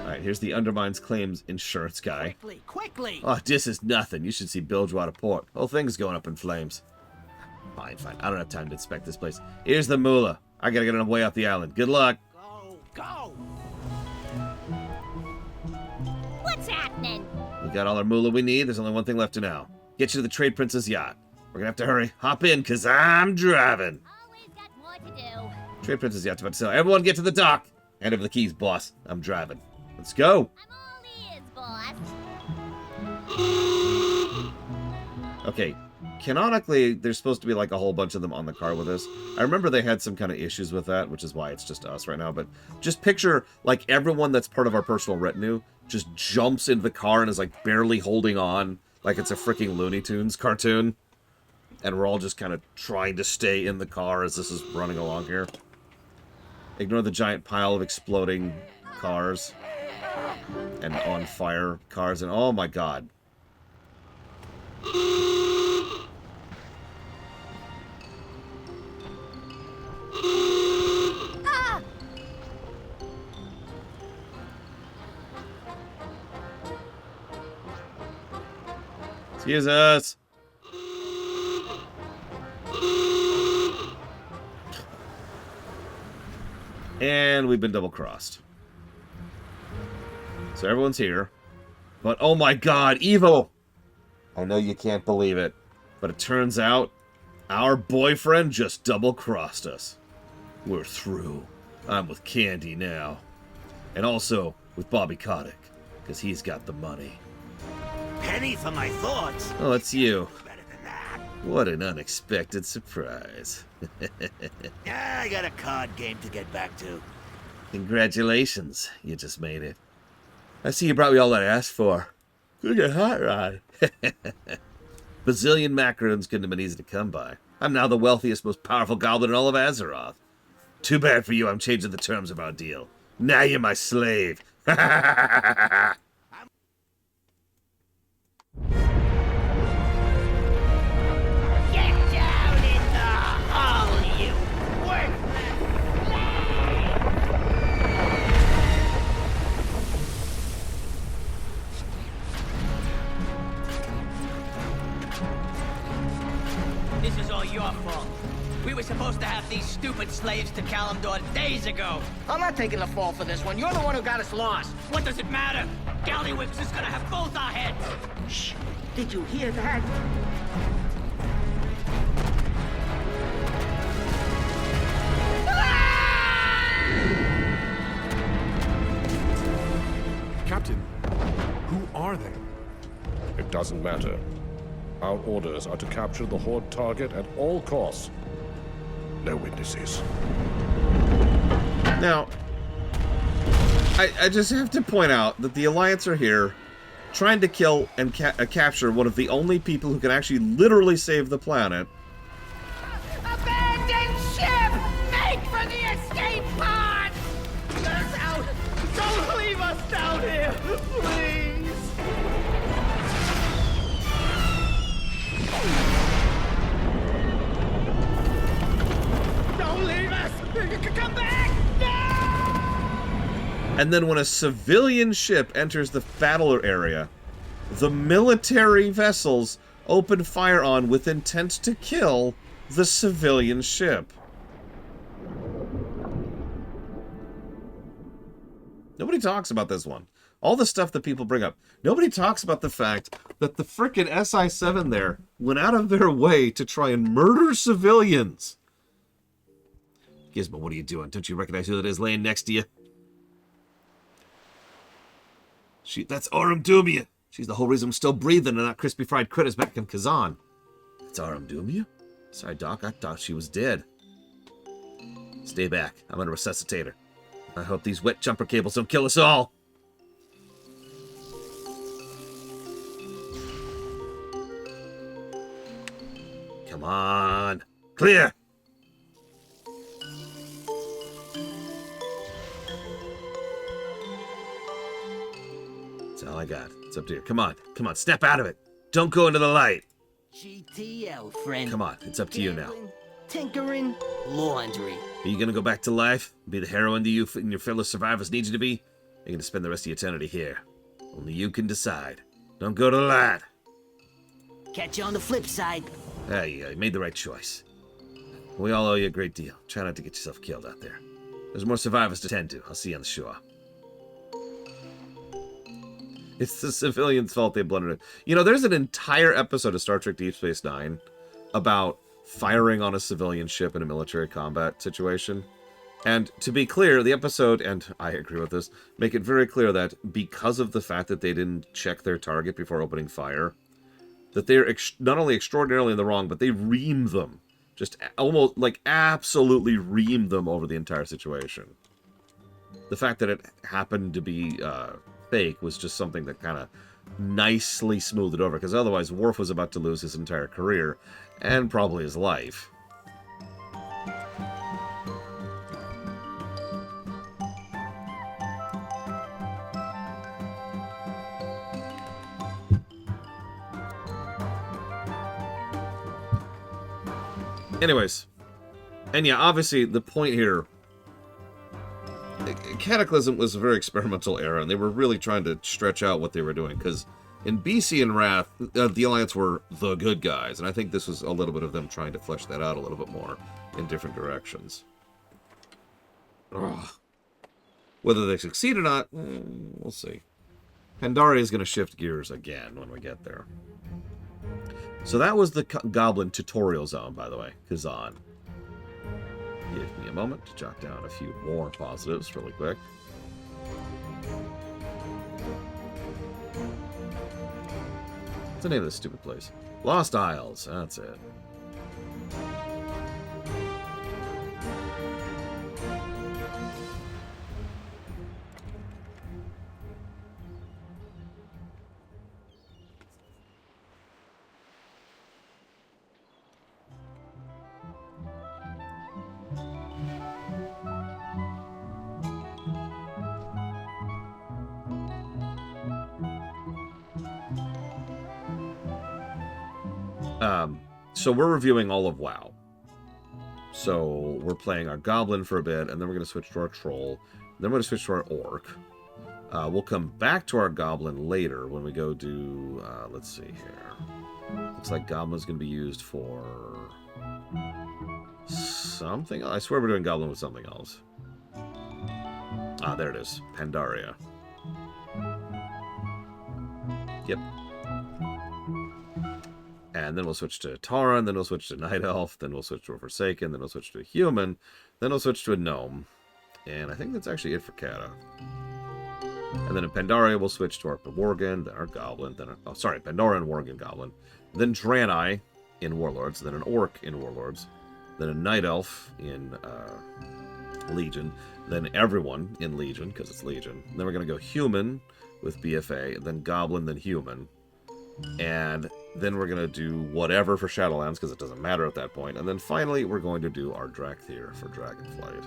Alright, here's the Undermines Claims insurance guy. Quickly, quickly! Oh, this is nothing. You should see Bilgewater Port. Whole thing's going up in flames. Fine, fine. I don't have time to inspect this place. Here's the moolah. I gotta get on the way off the island. Good luck. Go, go! What's happening? We got all our moolah we need. There's only one thing left to know. Get you to the Trade Princess yacht. We're gonna have to hurry. Hop in, cause I'm driving. Always got more to do. Trade Princess yacht's about to sail. Everyone get to the dock. Hand over the keys, boss. I'm driving. Let's go. I'm all ears, boss. Okay. Canonically, there's supposed to be like a whole bunch of them on the car with us. I remember they had some kind of issues with that, which is why it's just us right now. But just picture like everyone that's part of our personal retinue just jumps into the car and is like barely holding on like it's a freaking Looney Tunes cartoon. And we're all just kind of trying to stay in the car as this is running along here. Ignore the giant pile of exploding cars and on fire cars. And oh my God. Excuse us. And we've been double-crossed. So everyone's here. But oh my God, evil! I know you can't believe it, but it turns out our boyfriend just double-crossed us. We're through. I'm with Candy now. And also with Bobby Kotick, because he's got the money. Penny for my thoughts. Oh, it's you. Better than that. What an unexpected surprise. Yeah, I got a card game to get back to. Congratulations, you just made it. I see you brought me all that I asked for. Look at hot rod. Bazillion macaroons couldn't have been easy to come by. I'm now the wealthiest, most powerful goblin in all of Azeroth. Too bad for you, I'm changing the terms of our deal. Now you're my slave. Get down in the hole, you worthless slave! This is all your fault. We were supposed to have these stupid slaves to Kalimdor days ago. I'm not taking the fall for this one. You're the one who got us lost. What does it matter? Gallywix is gonna have both our heads. Shh. Did you hear that? Captain, who are they? It doesn't matter. Our orders are to capture the Horde target at all costs. No witnesses. Now, I just have to point out that the Alliance are here trying to kill and capture one of the only people who can actually literally save the planet. Abandon ship! Make for the escape pod! Get us out! Don't leave us down here! Please! Don't leave us! Come back! No! And then when a civilian ship enters the battle area, the military vessels open fire on with intent to kill the civilian ship. Nobody talks about this one. All the stuff that people bring up. Nobody talks about the fact that the frickin' SI-7 there went out of their way to try and murder civilians. Gizmo, what are you doing? Don't you recognize who that is laying next to you? That's Aurum Dumia. She's the whole reason I'm still breathing and not crispy fried critters back in Kezan. It's Aurum Dumia? Sorry, Doc. I thought she was dead. Stay back. I'm on a resuscitator. I hope these wet jumper cables don't kill us all. Come on. Clear. That's all I got. It's up to you. Come on. Come on. Step out of it. Don't go into the light. GTL, friend. Come on. It's up to you now. Tinkering, laundry. Are you going to go back to life? Be the heroine that you and your fellow survivors need you to be? You're going to spend the rest of eternity here. Only you can decide. Don't go to the light. Catch you on the flip side. Hey, you made the right choice. We all owe you a great deal. Try not to get yourself killed out there. There's more survivors to tend to. I'll see you on the shore. It's the civilians' fault they blundered it. You know, there's an entire episode of Star Trek Deep Space Nine about firing on a civilian ship in a military combat situation. And to be clear, the episode, and I agree with this, make it very clear that because of the fact that they didn't check their target before opening fire, that they're not only extraordinarily in the wrong, but they reamed them. Just almost, like, absolutely reamed them over the entire situation. The fact that it happened to be fake was just something that kind of nicely smoothed it over, because otherwise Worf was about to lose his entire career, and probably his life. Anyways, and yeah, obviously the point here, Cataclysm was a very experimental era, and they were really trying to stretch out what they were doing, because in BC and Wrath, the Alliance were the good guys, and I think this was a little bit of them trying to flesh that out a little bit more in different directions. Ugh. Whether they succeed or not, we'll see. Pandaria is going to shift gears again when we get there. So that was the Goblin tutorial zone, by the way, Kezan. Give me a moment to jot down a few more positives really quick. What's the name of this stupid place? Lost Isles, that's it. So we're reviewing all of WoW. So we're playing our Goblin for a bit, and then we're going to switch to our Troll. Then we're going to switch to our Orc. We'll come back to our Goblin later when we go do... let's see here. Looks like Goblin's going to be used for... something? I swear we're doing Goblin with something else. Ah, there it is. Pandaria. Yep. And then we'll switch to Tauren, then we'll switch to Night Elf, then we'll switch to a Forsaken, then we'll switch to a Human, then we'll switch to a Gnome. And I think that's actually it for Kata. And then in Pandaria, we'll switch to our Worgen, then our Goblin, then our... oh, sorry, Pandora and Worgen Goblin. Then Draenei in Warlords, then an Orc in Warlords, then a Night Elf in Legion, then everyone in Legion, because it's Legion. Then we're going to go Human with BFA, then Goblin, then Human. And then we're going to do whatever for Shadowlands, because it doesn't matter at that point. And then finally, we're going to do our Drakthir for Dragonflight.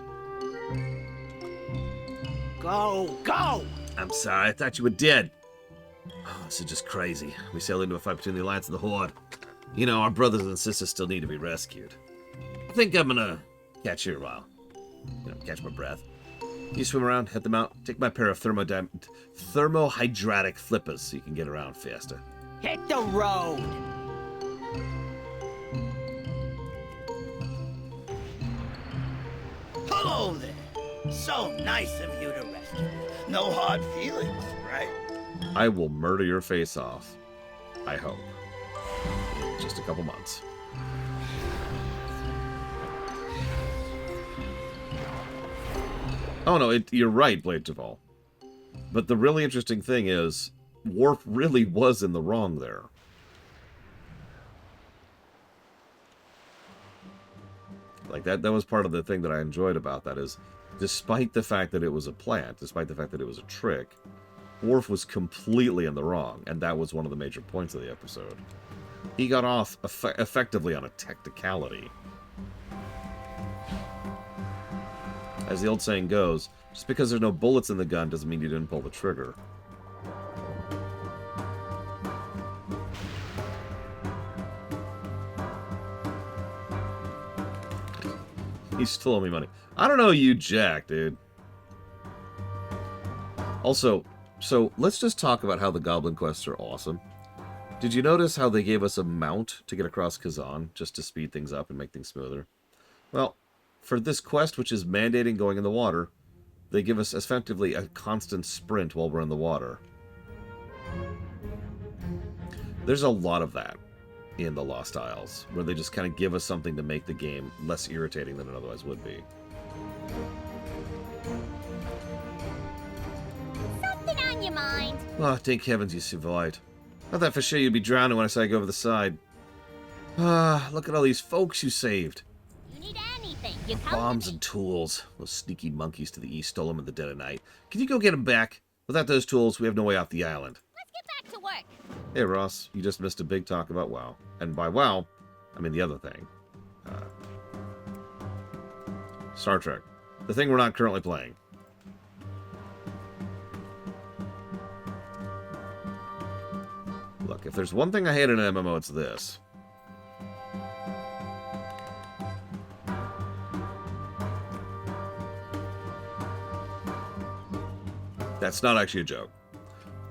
Go, go! I'm sorry, I thought you were dead. Oh, this is just crazy. We sailed into a fight between the Alliance and the Horde. You know, our brothers and sisters still need to be rescued. I think I'm gonna catch you a while. You know, catch my breath. You swim around, head them out, take my pair of thermohydratic flippers so you can get around faster. Hit the road! Hello there. So nice of you to rescue me. No hard feelings, right? I will murder your face off. I hope. In just a couple months. Oh no, you're right, Blade Duval. But the really interesting thing is, Worf really was in the wrong there. Like, Like, that was part of the thing that I enjoyed about that is, despite the fact that it was a plant, despite the fact that it was a trick, Worf was completely in the wrong, and that was one of the major points of the episode. He got off effectively on a technicality. As the old saying goes, just because there's no bullets in the gun doesn't mean you didn't pull the trigger. He still owe me money. I don't know you jack, dude. Also, so let's just talk about how the Goblin quests are awesome. Did you notice how they gave us a mount to get across Kezan, just to speed things up and make things smoother? Well, for this quest, which is mandating going in the water, they give us effectively a constant sprint while we're in the water. There's a lot of that in the Lost Isles, where they just kind of give us something to make the game less irritating than it otherwise would be. Something on your mind? Oh, thank heavens you survived. I thought for sure you'd be drowning when I saw you go over the side. Ah, look at all these folks you saved. You need anything, you come Bombs to me. and tools. Those sneaky monkeys to the east stole them in the dead of night. Can you go get them back? Without those tools, we have no way off the island. Let's get back to work. Hey, Ross, you just missed a big talk about WoW. And by WoW, I mean the other thing. Star Trek. The thing we're not currently playing. Look, if there's one thing I hate in an MMO, it's this. That's not actually a joke.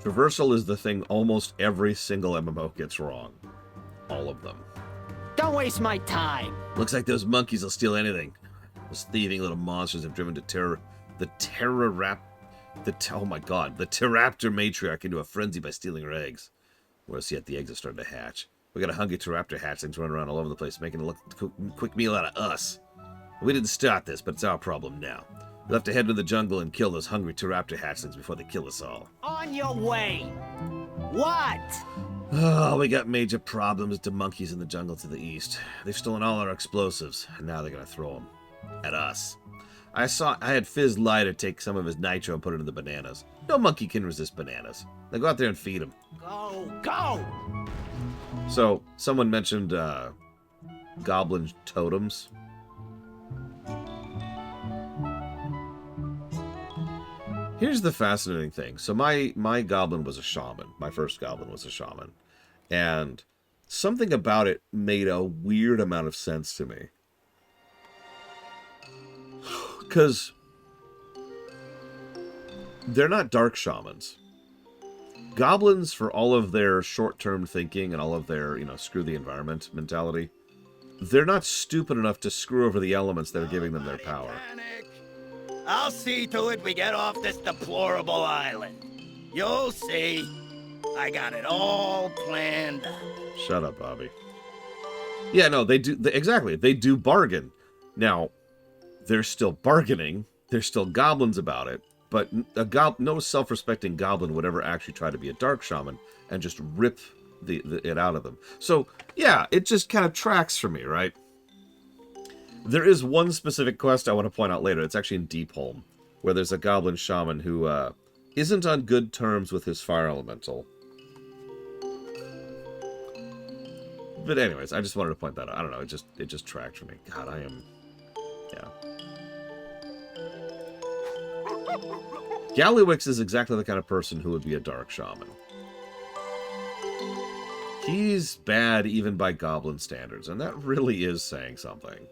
Traversal is the thing almost every single MMO gets wrong. All of them. Don't waste my time. Looks like those monkeys will steal anything. Those thieving little monsters have driven the Terraptor matriarch into a frenzy by stealing her eggs. Worse yet, the eggs are starting to hatch. We got a hungry Raptor hatchlings running around all over the place, making a quick meal out of us. We didn't start this, but it's our problem now. We'll have to head to the jungle and kill those hungry Raptor hatchlings before they kill us all. On your way. What? Oh, we got major problems with the monkeys in the jungle to the east. They've stolen all our explosives, and now they're gonna throw them at us. I had Fizz Lighter take some of his nitro and put it in the bananas. No monkey can resist bananas. Now go out there and feed them. Go! So, someone mentioned Goblin totems. Here's the fascinating thing. So my Goblin was a shaman. My first Goblin was a shaman. And something about it made a weird amount of sense to me. Because they're not dark shamans. Goblins, for all of their short-term thinking and all of their, screw the environment mentality, they're not stupid enough to screw over the elements that are giving them their power. Panic. I'll see to it we get off this deplorable island. You'll see. I got it all planned out. Shut up, Bobby. Yeah, no, they do. Exactly. They do bargain. Now, they're still bargaining. There's still goblins about it. But no self-respecting goblin would ever actually try to be a dark shaman and just rip it out of them. So, yeah, it just kind of tracks for me, right? There is one specific quest I want to point out later. It's actually in Deepholm, where there's a goblin shaman who isn't on good terms with his fire elemental. But anyways, I just wanted to point that out. I don't know, it just tracked for me. God, I am... Yeah. Gallywix is exactly the kind of person who would be a dark shaman. He's bad even by goblin standards, and that really is saying something.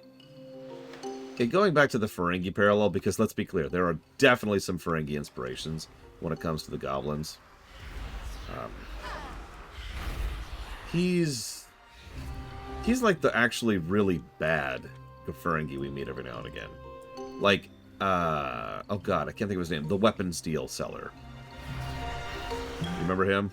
Okay, going back to the Ferengi parallel, because let's be clear, there are definitely some Ferengi inspirations when it comes to the goblins. He's like the actually really bad Ferengi we meet every now and again. Like, oh god, I can't think of his name. The weapons deal seller. You remember him?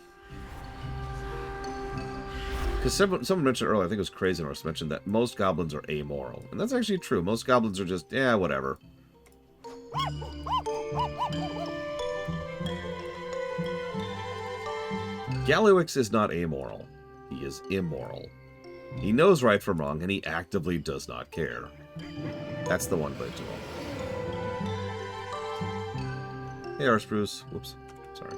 Because someone mentioned earlier, I think it was Crazy Norse mentioned that most goblins are amoral. And that's actually true. Most goblins are just, yeah, whatever. Gallywix is not amoral. He is immoral. He knows right from wrong, and he actively does not care. That's the one blade duel. Hey, our spruce. Whoops. Sorry.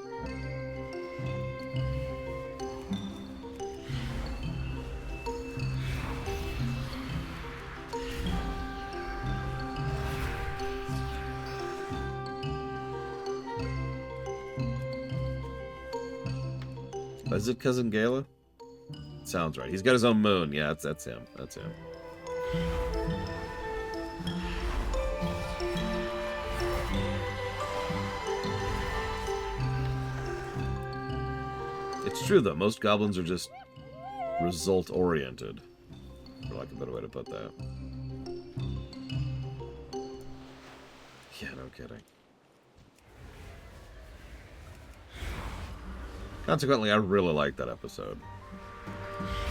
Is it Cousin Gala? Sounds right. He's got his own moon. Yeah, that's him. That's him. It's true, though. Most goblins are just result-oriented. For lack of a better way to put that. Yeah, no kidding. Consequently, I really like that episode.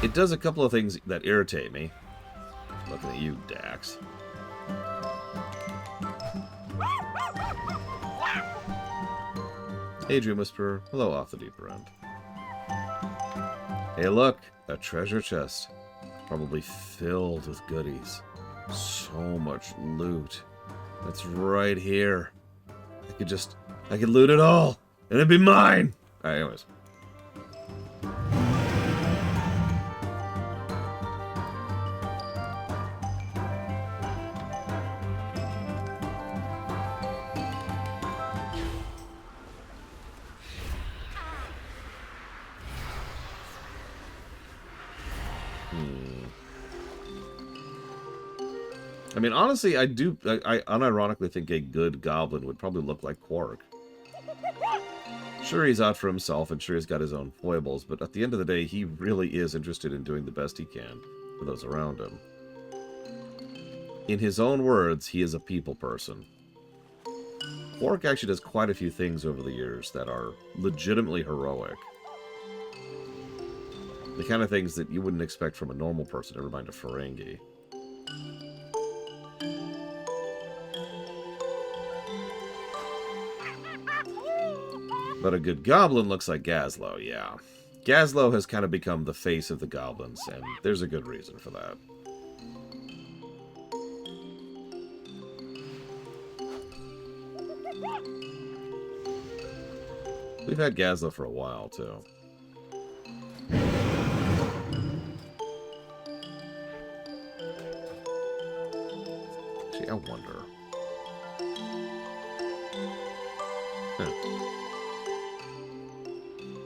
It does a couple of things that irritate me. Looking at you, Dax. Hey, Dream Whisperer. Hello, off the deeper end. Hey, look! A treasure chest. Probably filled with goodies. So much loot. It's right here. I could loot it all! And it'd be mine! Alright, anyways. I mean, honestly, I unironically think a good goblin would probably look like Quark. Sure, he's out for himself, and sure, he's got his own foibles, but at the end of the day, he really is interested in doing the best he can for those around him. In his own words, he is a people person. Quark actually does quite a few things over the years that are legitimately heroic. The kind of things that you wouldn't expect from a normal person, never mind a Ferengi. But a good goblin looks like Gazlo, yeah. Gazlo has kind of become the face of the goblins, and there's a good reason for that. We've had Gazlo for a while, too. Actually, I wonder. Huh.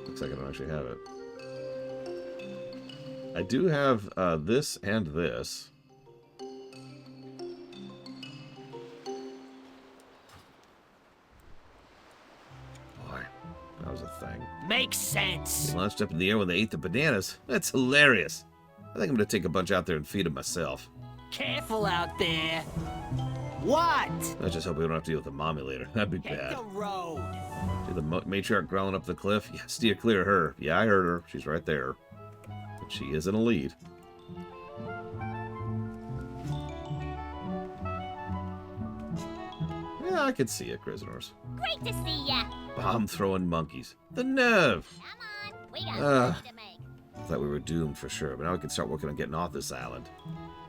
Looks like I don't actually have it. I do have this and this. Boy, that was a thing. Makes sense. They launched up in the air when they ate the bananas. That's hilarious. I think I'm going to take a bunch out there and feed them myself. Careful out there. What? I just hope we don't have to deal with the mommy later. That'd be bad. The road. See the matriarch growling up the cliff? Yeah, steer clear of her. Yeah, I heard her. She's right there. But she is in a lead. Yeah, I could see it, prisoners. Great to see ya. Bomb-throwing monkeys. The nerve! Come on, we got money to make. Thought we were doomed for sure, but now we can start working on getting off this island.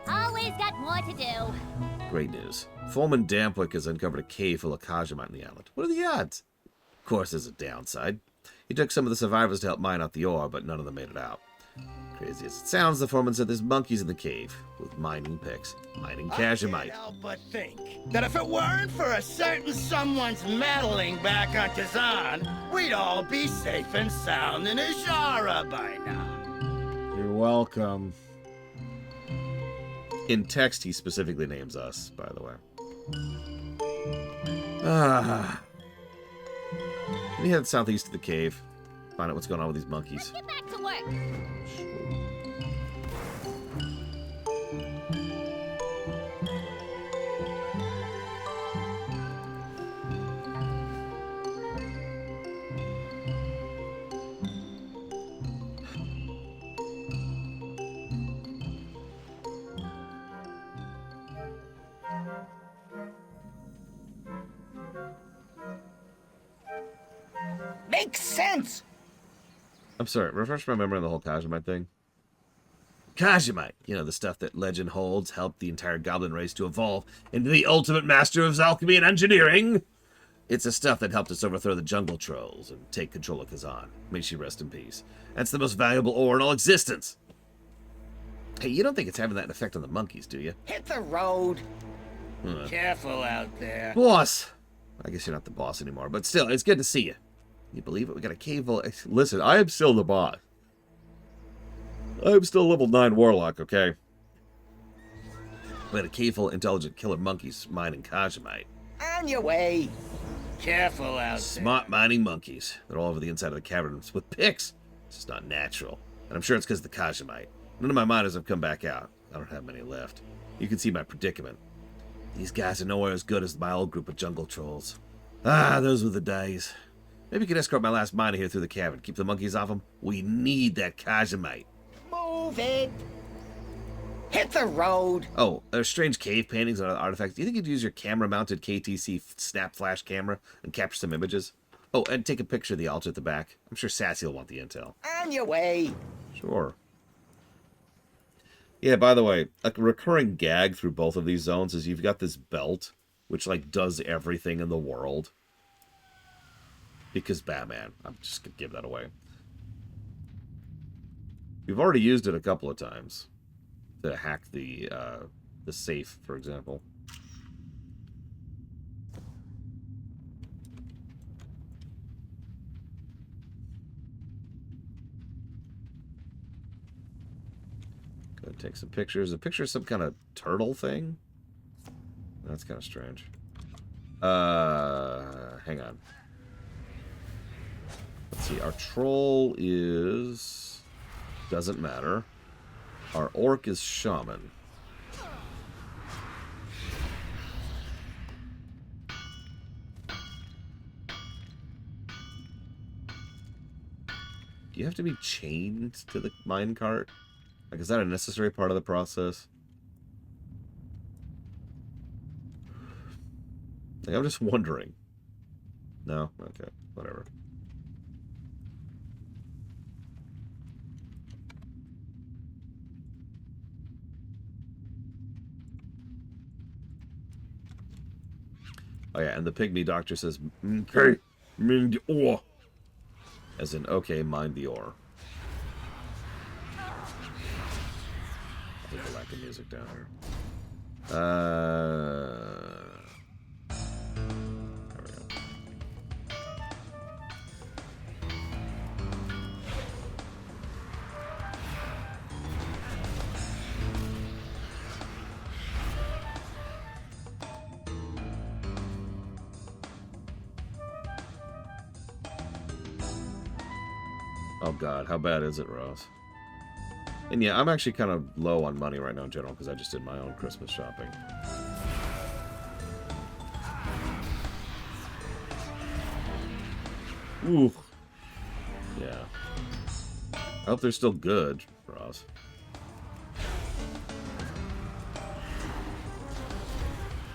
Always got more to do. Great news. Foreman Dampwick has uncovered a cave full of Kajamite in the island. What are the odds? Of course, there's a downside. He took some of the survivors to help mine out the ore, but none of them made it out. Crazy as it sounds, the foreman said there's monkeys in the cave with mining picks, mining Kajamite. I can't help but think that if it weren't for a certain someone's meddling back on Kezan, we'd all be safe and sound in Azara by now. You're welcome. In text, he specifically names us, by the way. Can you head southeast to the cave? Find out what's going on with these monkeys. Get back to work. Makes sense. I'm sorry, refresh my memory on the whole Kajamite thing. Kajamite, you know, the stuff that legend holds helped the entire goblin race to evolve into the ultimate master of alchemy and engineering. It's the stuff that helped us overthrow the jungle trolls and take control of Kezan. May she rest in peace. That's the most valuable ore in all existence. Hey, you don't think it's having that effect on the monkeys, do you? Hit the road. Careful out there. Boss! I guess you're not the boss anymore, but still, it's good to see you. You believe it? We got a cave full... Listen, I am still the boss. I'm still level 9 warlock, okay? We had a cave full of intelligent killer monkeys mining Kajamite. On your way. Careful out there. Smart mining monkeys. They're all over the inside of the caverns with picks. It's just not natural. And I'm sure it's because of the Kajamite. None of my miners have come back out. I don't have many left. You can see my predicament. These guys are nowhere as good as my old group of jungle trolls. Ah, those were the days. Maybe you could escort my last miner here through the cavern. Keep the monkeys off them. We need that Kajamite. Move it. Hit the road. Oh, there's strange cave paintings and other artifacts. Do you think you'd use your camera-mounted KTC snap flash camera and capture some images? Oh, and take a picture of the altar at the back. I'm sure Sassy will want the intel. On your way. Sure. Yeah, by the way, a recurring gag through both of these zones is you've got this belt, which, like, does everything in the world. Because Batman. I'm just going to give that away. We've already used it a couple of times to hack the safe, for example. Gonna take some pictures. A picture of some kind of turtle thing? That's kind of strange. Hang on. Let's see. Our troll is... doesn't matter. Our orc is shaman. Do you have to be chained to the minecart? Like, is that a necessary part of the process? Like, I'm just wondering. No? Okay, whatever. Oh yeah, and the pygmy doctor says, "Okay, mind the ore." As in, okay, mind the ore. There's a lack of music down here. There we go. Oh god, how bad is it, Ross? And yeah, I'm actually kind of low on money right now in general because I just did my own Christmas shopping. Ooh. Yeah. I hope they're still good, Ross.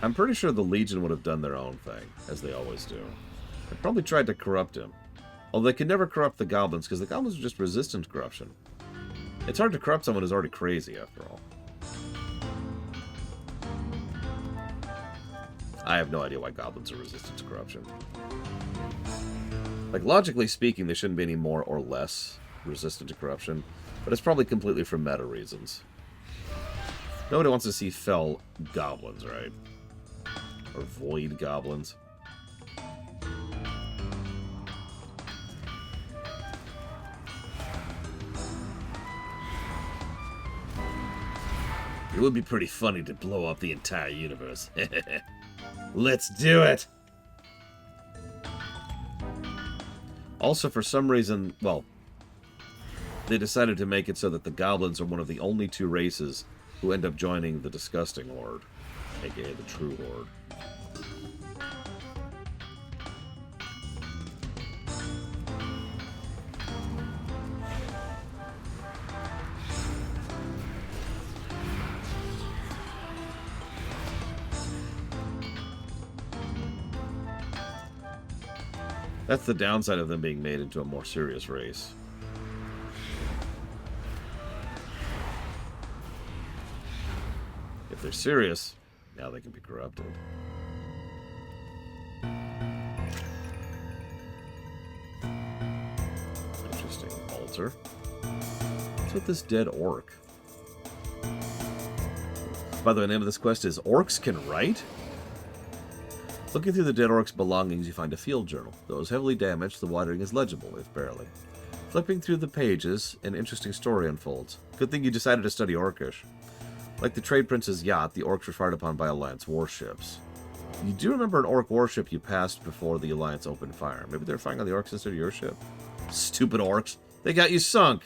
I'm pretty sure the Legion would have done their own thing, as they always do. They probably tried to corrupt him. Although they could never corrupt the Goblins, because the Goblins are just resistant to corruption. It's hard to corrupt someone who's already crazy, after all. I have no idea why Goblins are resistant to corruption. Like, logically speaking, they shouldn't be any more or less resistant to corruption, but it's probably completely for meta reasons. Nobody wants to see fell Goblins, right? Or void Goblins. It would be pretty funny to blow up the entire universe. Let's do it! Also, for some reason, well, they decided to make it so that the Goblins are one of the only two races who end up joining the Disgusting Horde, aka the True Horde. That's the downside of them being made into a more serious race. If they're serious, now they can be corrupted. Interesting. Altar. What's with this dead orc? By the way, the name of this quest is Orcs Can Write? Looking through the dead orc's belongings, you find a field journal. Though it's heavily damaged, the writing is legible, if barely. Flipping through the pages, an interesting story unfolds. Good thing you decided to study Orcish. Like the Trade Prince's yacht, the Orcs were fired upon by Alliance warships. You do remember an Orc warship you passed before the Alliance opened fire. Maybe they're firing on the Orcs instead of your ship? Stupid Orcs. They got you sunk!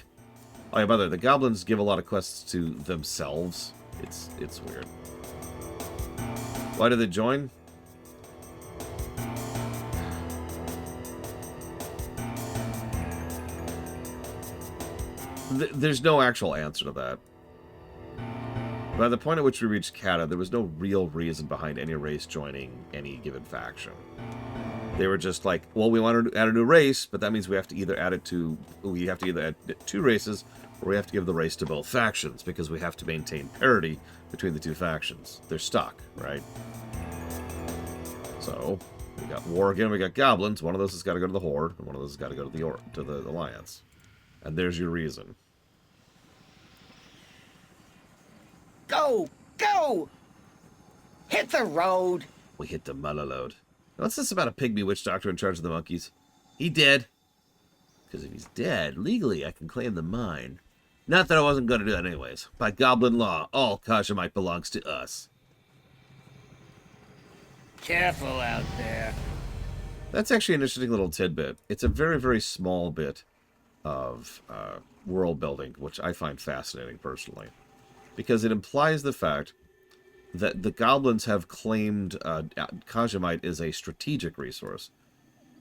Oh yeah, by the way, the Goblins give a lot of quests to themselves. It's weird. Why did they join? There's no actual answer to that. By the point at which we reached Kata, there was no real reason behind any race joining any given faction. They were just like, well, we want to add a new race, but that means we have to either add 2 races, or we have to give the race to both factions, because we have to maintain parity between the 2 factions. They're stuck, right? So, we got Worgen, we got Goblins. One of those has got to go to the Horde, and one of those has got to go to the Alliance. And there's your reason. Go! Go! Hit the road! We hit the Mullalode. What's this about a pygmy witch doctor in charge of the monkeys? He dead. Because if he's dead, legally I can claim them mine. Not that I wasn't going to do that anyways. By Goblin law, all Kajamite belongs to us. Careful out there. That's actually an interesting little tidbit. It's a very, very small bit of world building, which I find fascinating personally. Because it implies the fact that the Goblins have claimed Kajamite is a strategic resource,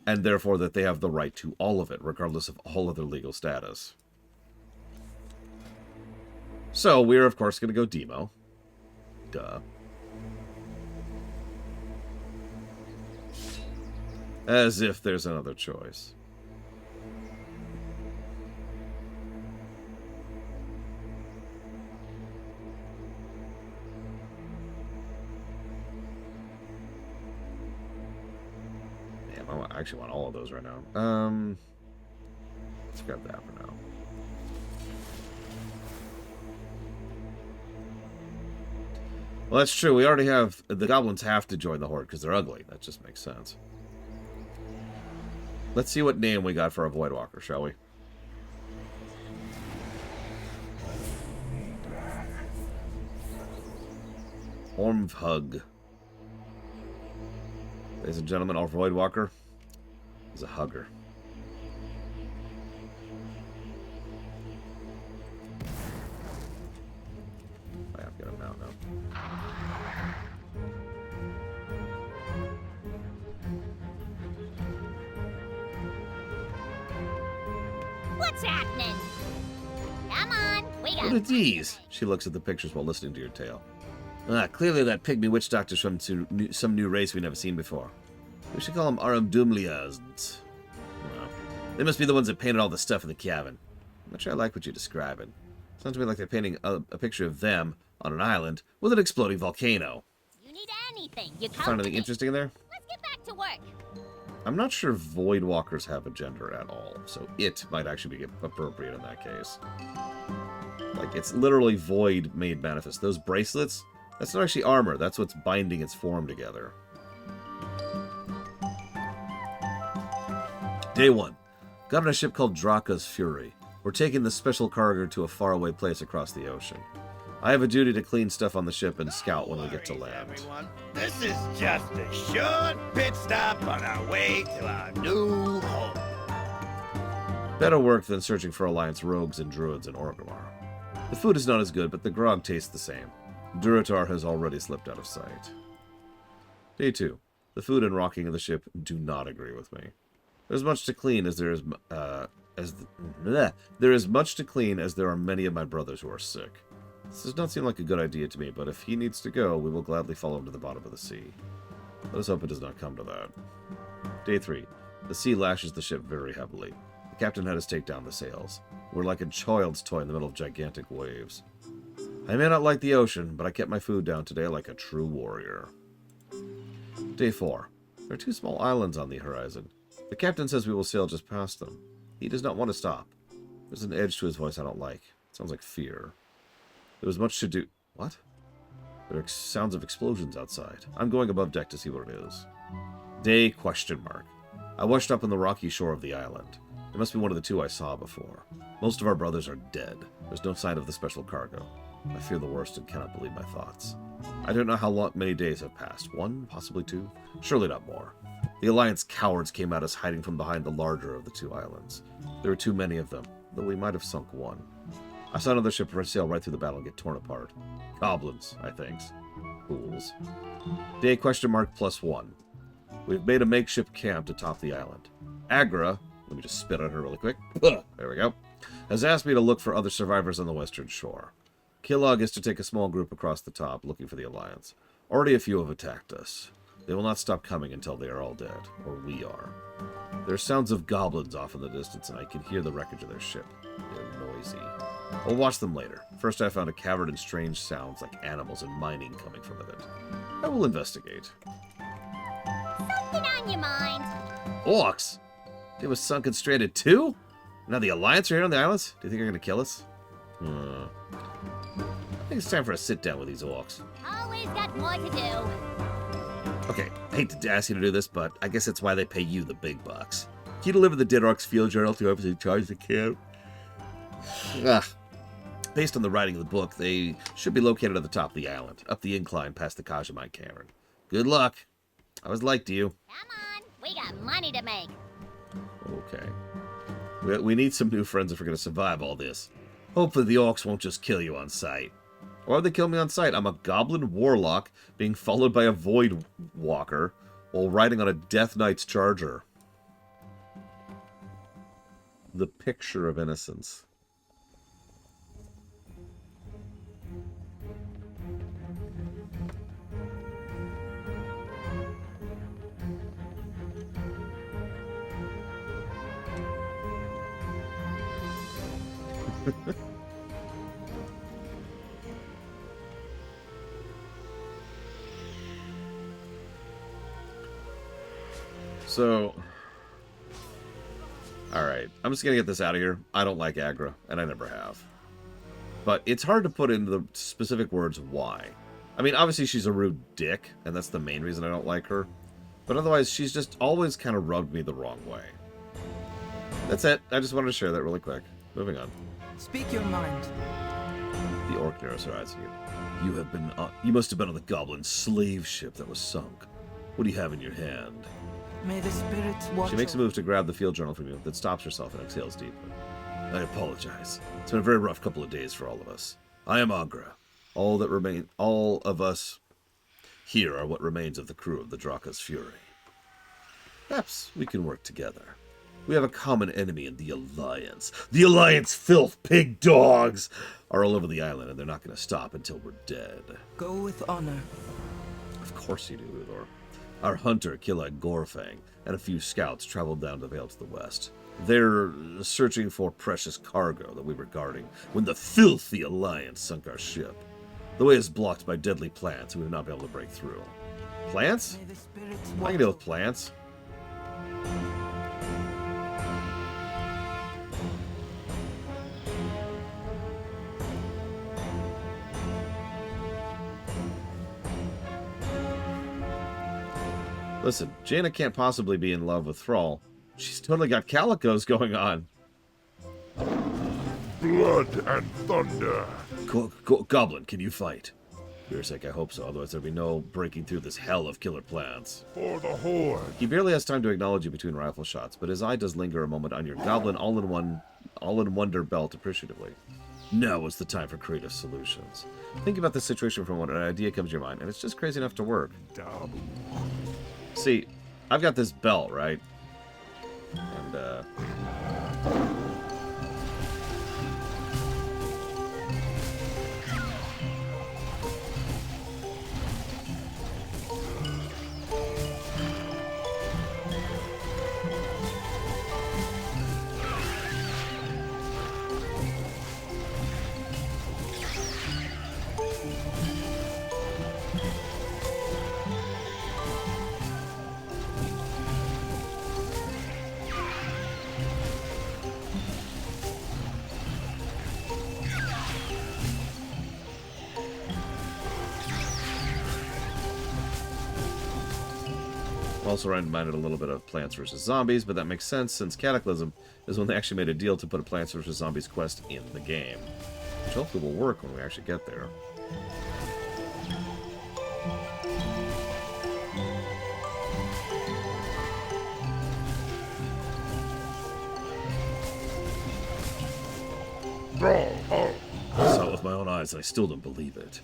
and therefore that they have the right to all of it, regardless of all of their legal status. So, we're of course going to go demo. Duh. As if there's another choice. I actually want all of those right now. Let's grab that for now. Well, that's true. We already have... The Goblins have to join the Horde because they're ugly. That just makes sense. Let's see what name we got for our Voidwalker, shall we? Ormhug. Ladies and gentlemen, our Voidwalker is a hugger. I have to get him out now. What's happening? Come on, we got... What are these? She looks at the pictures while listening to your tale. Clearly that pygmy witch doctor's from some new race we've never seen before. We should call them Aramdumlias. Well, they must be the ones that painted all the stuff in the cabin. I'm not sure I like what you're describing. Sounds to me like they're painting a picture of them on an island with an exploding volcano. You need anything, you come Find to anything me. interesting in there? Let's get back to work. I'm not sure Voidwalkers have a gender at all, so it might actually be appropriate in that case. Like, it's literally void made manifest. Those bracelets... That's not actually armor. That's what's binding its form together. Day 1. Got on a ship called Draka's Fury. We're taking the special cargo to a faraway place across the ocean. I have a duty to clean stuff on the ship and scout when we get to land. Everyone. This is just a short pit stop on our way to our new home. Better work than searching for Alliance rogues and druids in Orgrimmar. The food is not as good, but the grog tastes the same. Durotar has already slipped out of sight. Day 2. The food and rocking of the ship do not agree with me. There's much to clean as there is there is much to clean as there are many of my brothers who are sick. This does not seem like a good idea to me, but if he needs to go, we will gladly follow him to the bottom of the sea. Let us hope it does not come to that. Day 3. The sea lashes the ship very heavily. The captain had us take down the sails. We're like a child's toy in the middle of gigantic waves. I may not like the ocean, but I kept my food down today like a true warrior. Day 4. There are 2 small islands on the horizon. The captain says we will sail just past them. He does not want to stop. There's an edge to his voice I don't like. It sounds like fear. There was much to do... What? There are sounds of explosions outside. I'm going above deck to see what it is. Day ? I washed up on the rocky shore of the island. It must be one of the 2 I saw before. Most of our brothers are dead. There's no sign of the special cargo. I fear the worst and cannot believe my thoughts. I don't know how many days have passed. 1, possibly 2? Surely not more. The Alliance cowards came at us hiding from behind the larger of the 2 islands. There were too many of them, though we might have sunk one. I saw another ship sail right through the battle and get torn apart. Goblins, I think. Fools. Day ? +1. We've made a makeshift camp atop the island. Agra, let me just spit on her really quick. There we go. Has asked me to look for other survivors on the western shore. Kilog is to take a small group across the top, looking for the Alliance. Already a few have attacked us. They will not stop coming until they are all dead, or we are. There are sounds of goblins off in the distance, and I can hear the wreckage of their ship. They're noisy. I'll watch them later. First I found a cavern and strange sounds like animals and mining coming from it. I will investigate. Something on your mind? Orcs? They were sunken stranded too? Now the Alliance are here on the islands? Do you think they're going to kill us? I think it's time for a sit-down with these orcs. Always got more to do. Okay, I hate to ask you to do this, but I guess that's why they pay you the big bucks. Can you deliver the Dead Orcs field journal to whoever's in charge of the camp? Based on the writing of the book, they should be located at the top of the island, up the incline past the Kajamite cavern. Good luck. I was like to you. Come on, we got money to make. Okay. We need some new friends if we're going to survive all this. Hopefully the orcs won't just kill you on sight. Why would they kill me on sight? I'm a goblin warlock being followed by a void walker while riding on a Death Knight's charger. The picture of innocence. So, alright, I'm just gonna get this out of here. I don't like Agra, and I never have. But it's hard to put into the specific words why. I mean, obviously she's a rude dick, and that's the main reason I don't like her. But otherwise, she's just always kind of rubbed me the wrong way. That's it. I just wanted to share that really quick. Moving on. Speak your mind. The orc narrows her eyes at you. You must have been on the Goblin slave ship that was sunk. What do you have in your hand? May the spirits watch. She makes a move to grab the field journal from you, then stops herself and exhales deeply. I apologize. It's been a very rough couple of days for all of us. I am Agra. All of us here are what remains of the crew of the Draka's Fury. Perhaps we can work together. We have a common enemy in the Alliance. The Alliance filth pig dogs are all over the island, and they're not going to stop until we're dead. Go with honor. Of course you do, Udor. Our hunter, Killa Gorfang, and a few scouts traveled down the Vale to the west. They're searching for precious cargo that we were guarding when the filthy Alliance sunk our ship. The way is blocked by deadly plants, and we will not be able to break through. Plants? I can deal with plants. Listen, Jaina can't possibly be in love with Thrall. She's totally got calicos going on. Blood and thunder. Goblin, can you fight? For your sake, I hope so. Otherwise, there'll be no breaking through this hell of killer plants. For the Horde. He barely has time to acknowledge you between rifle shots, but his eye does linger a moment on your Goblin all-in-wonder belt appreciatively. Now is the time for creative solutions. Think about the situation from when an idea comes to your mind, and it's just crazy enough to work. See, I've got this belt, right? And, Also reminded a little bit of Plants vs. Zombies, but that makes sense since Cataclysm is when they actually made a deal to put a Plants vs. Zombies quest in the game. Which hopefully will work when we actually get there. I saw it with my own eyes and I still don't believe it.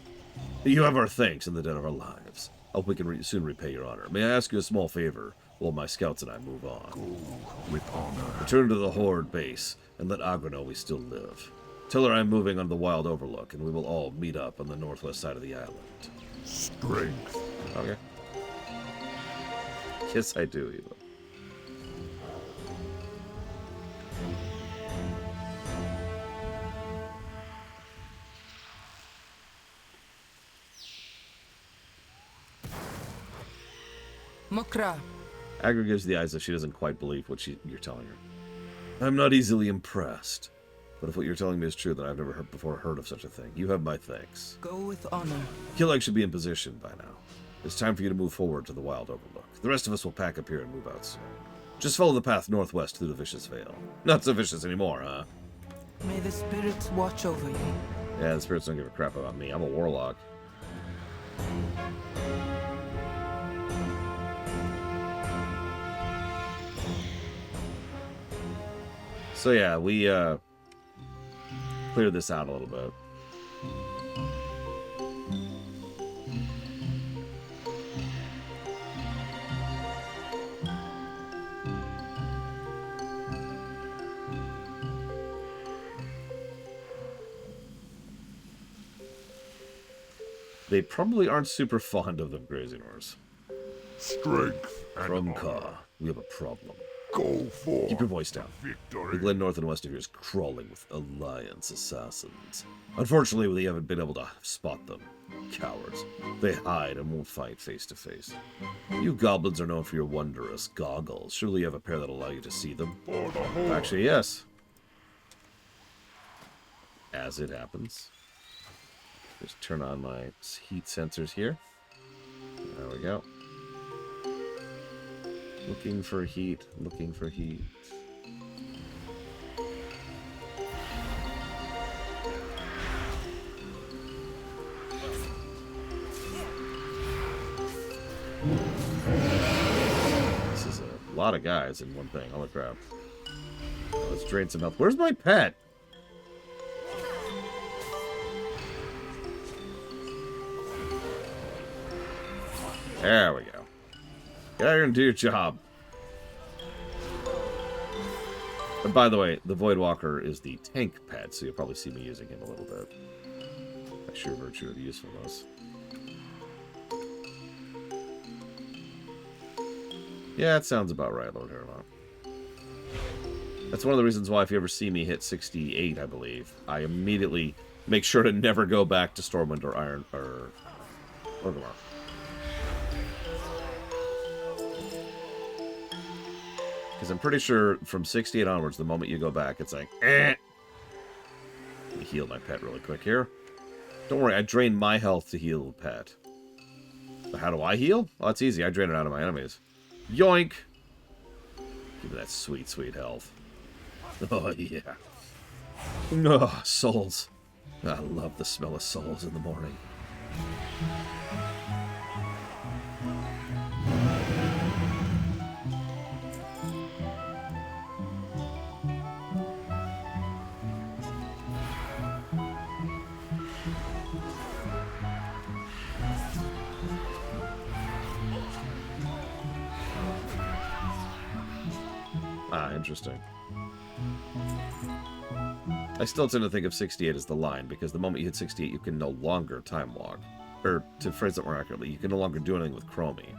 You have our thanks in the dead of our lives. I hope we can soon repay your honor. May I ask you a small favor while my scouts and I move on? Go with honor. Return to the Horde base and let Agra know we still live. Tell her I'm moving on the Wild Overlook and we will all meet up on the northwest side of the island. Strength. Okay. Yes, I do, Eva. Mukra. Agra gives the eyes if she doesn't quite believe what you're telling her. I'm not easily impressed. But if what you're telling me is true, then I've never heard of such a thing. You have my thanks. Go with honor. Killeg should be in position by now. It's time for you to move forward to the Wild Overlook. The rest of us will pack up here and move out soon. Just follow the path northwest through the Vicious Vale. Not so vicious anymore, huh? May the spirits watch over you. Yeah, the spirits don't give a crap about me. I'm a warlock. So yeah, we cleared this out a little bit. They probably aren't super fond of them Crazy Norse. Strength and From honor. Ka, we have a problem. Go for Keep your voice down. victory. The glen north and west of here is crawling with Alliance assassins. Unfortunately, we haven't been able to spot them. Cowards. They hide and won't fight face to face. You goblins are known for your wondrous goggles. Surely you have a pair that'll allow you to see them? For the Horde. Actually, yes. As it happens. Just turn on my heat sensors here. There we go. Looking for heat, looking for heat. This is a lot of guys in one thing. Holy crap. Let's drain some health. Where's my pet? There we go. Get out here and do your job. And by the way, the Voidwalker is the tank pet, so you'll probably see me using him a little bit. By sheer virtue of usefulness. Yeah, it sounds about right, Lord Harlow. That's one of the reasons why if you ever see me hit 68, I believe, I immediately make sure to never go back to Stormwind or Iron or Orgrimmar. Because I'm pretty sure from 68 onwards, the moment you go back, it's like, eh. Let me heal my pet really quick here. Don't worry, I drain my health to heal the pet. But how do I heal? Well, it's easy. I drain it out of my enemies. Yoink! Give me that sweet, sweet health. Oh, yeah. Oh, souls. I love the smell of souls in the morning. Ah, interesting. I still tend to think of 68 as the line, because the moment you hit 68, you can no longer time walk. Or, to phrase it more accurately, you can no longer do anything with Chromie.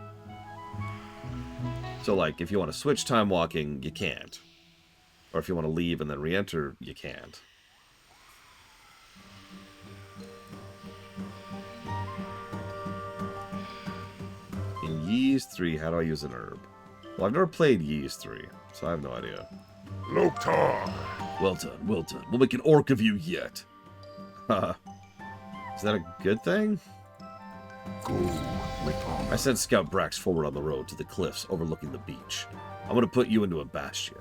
So, like, if you want to switch time walking, you can't. Or if you want to leave and then re-enter, you can't. In Ys 3, how do I use an herb? Well, I've never played Ys 3, so I have no idea. Loktar. Well done, well done. We'll make an orc of you yet. Haha. Is that a good thing? Go with honor. I sent Scout Brax forward on the road to the cliffs overlooking the beach. I'm going to put you into a bastion.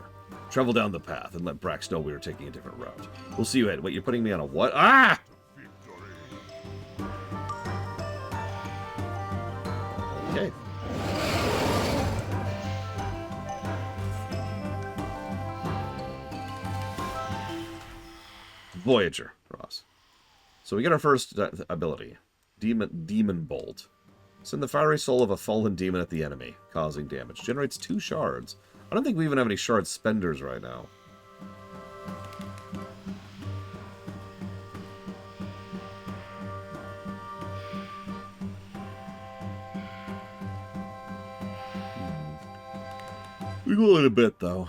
Travel down the path and let Brax know we are taking a different route. We'll see you ahead. Wait, you're putting me on a what? Ah! Okay. Voyager, Ross. So we get our first ability. Demon Bolt. Send the fiery soul of a fallen demon at the enemy, causing damage. Generates 2 shards. I don't think we even have any shard spenders right now. We will in a bit, though.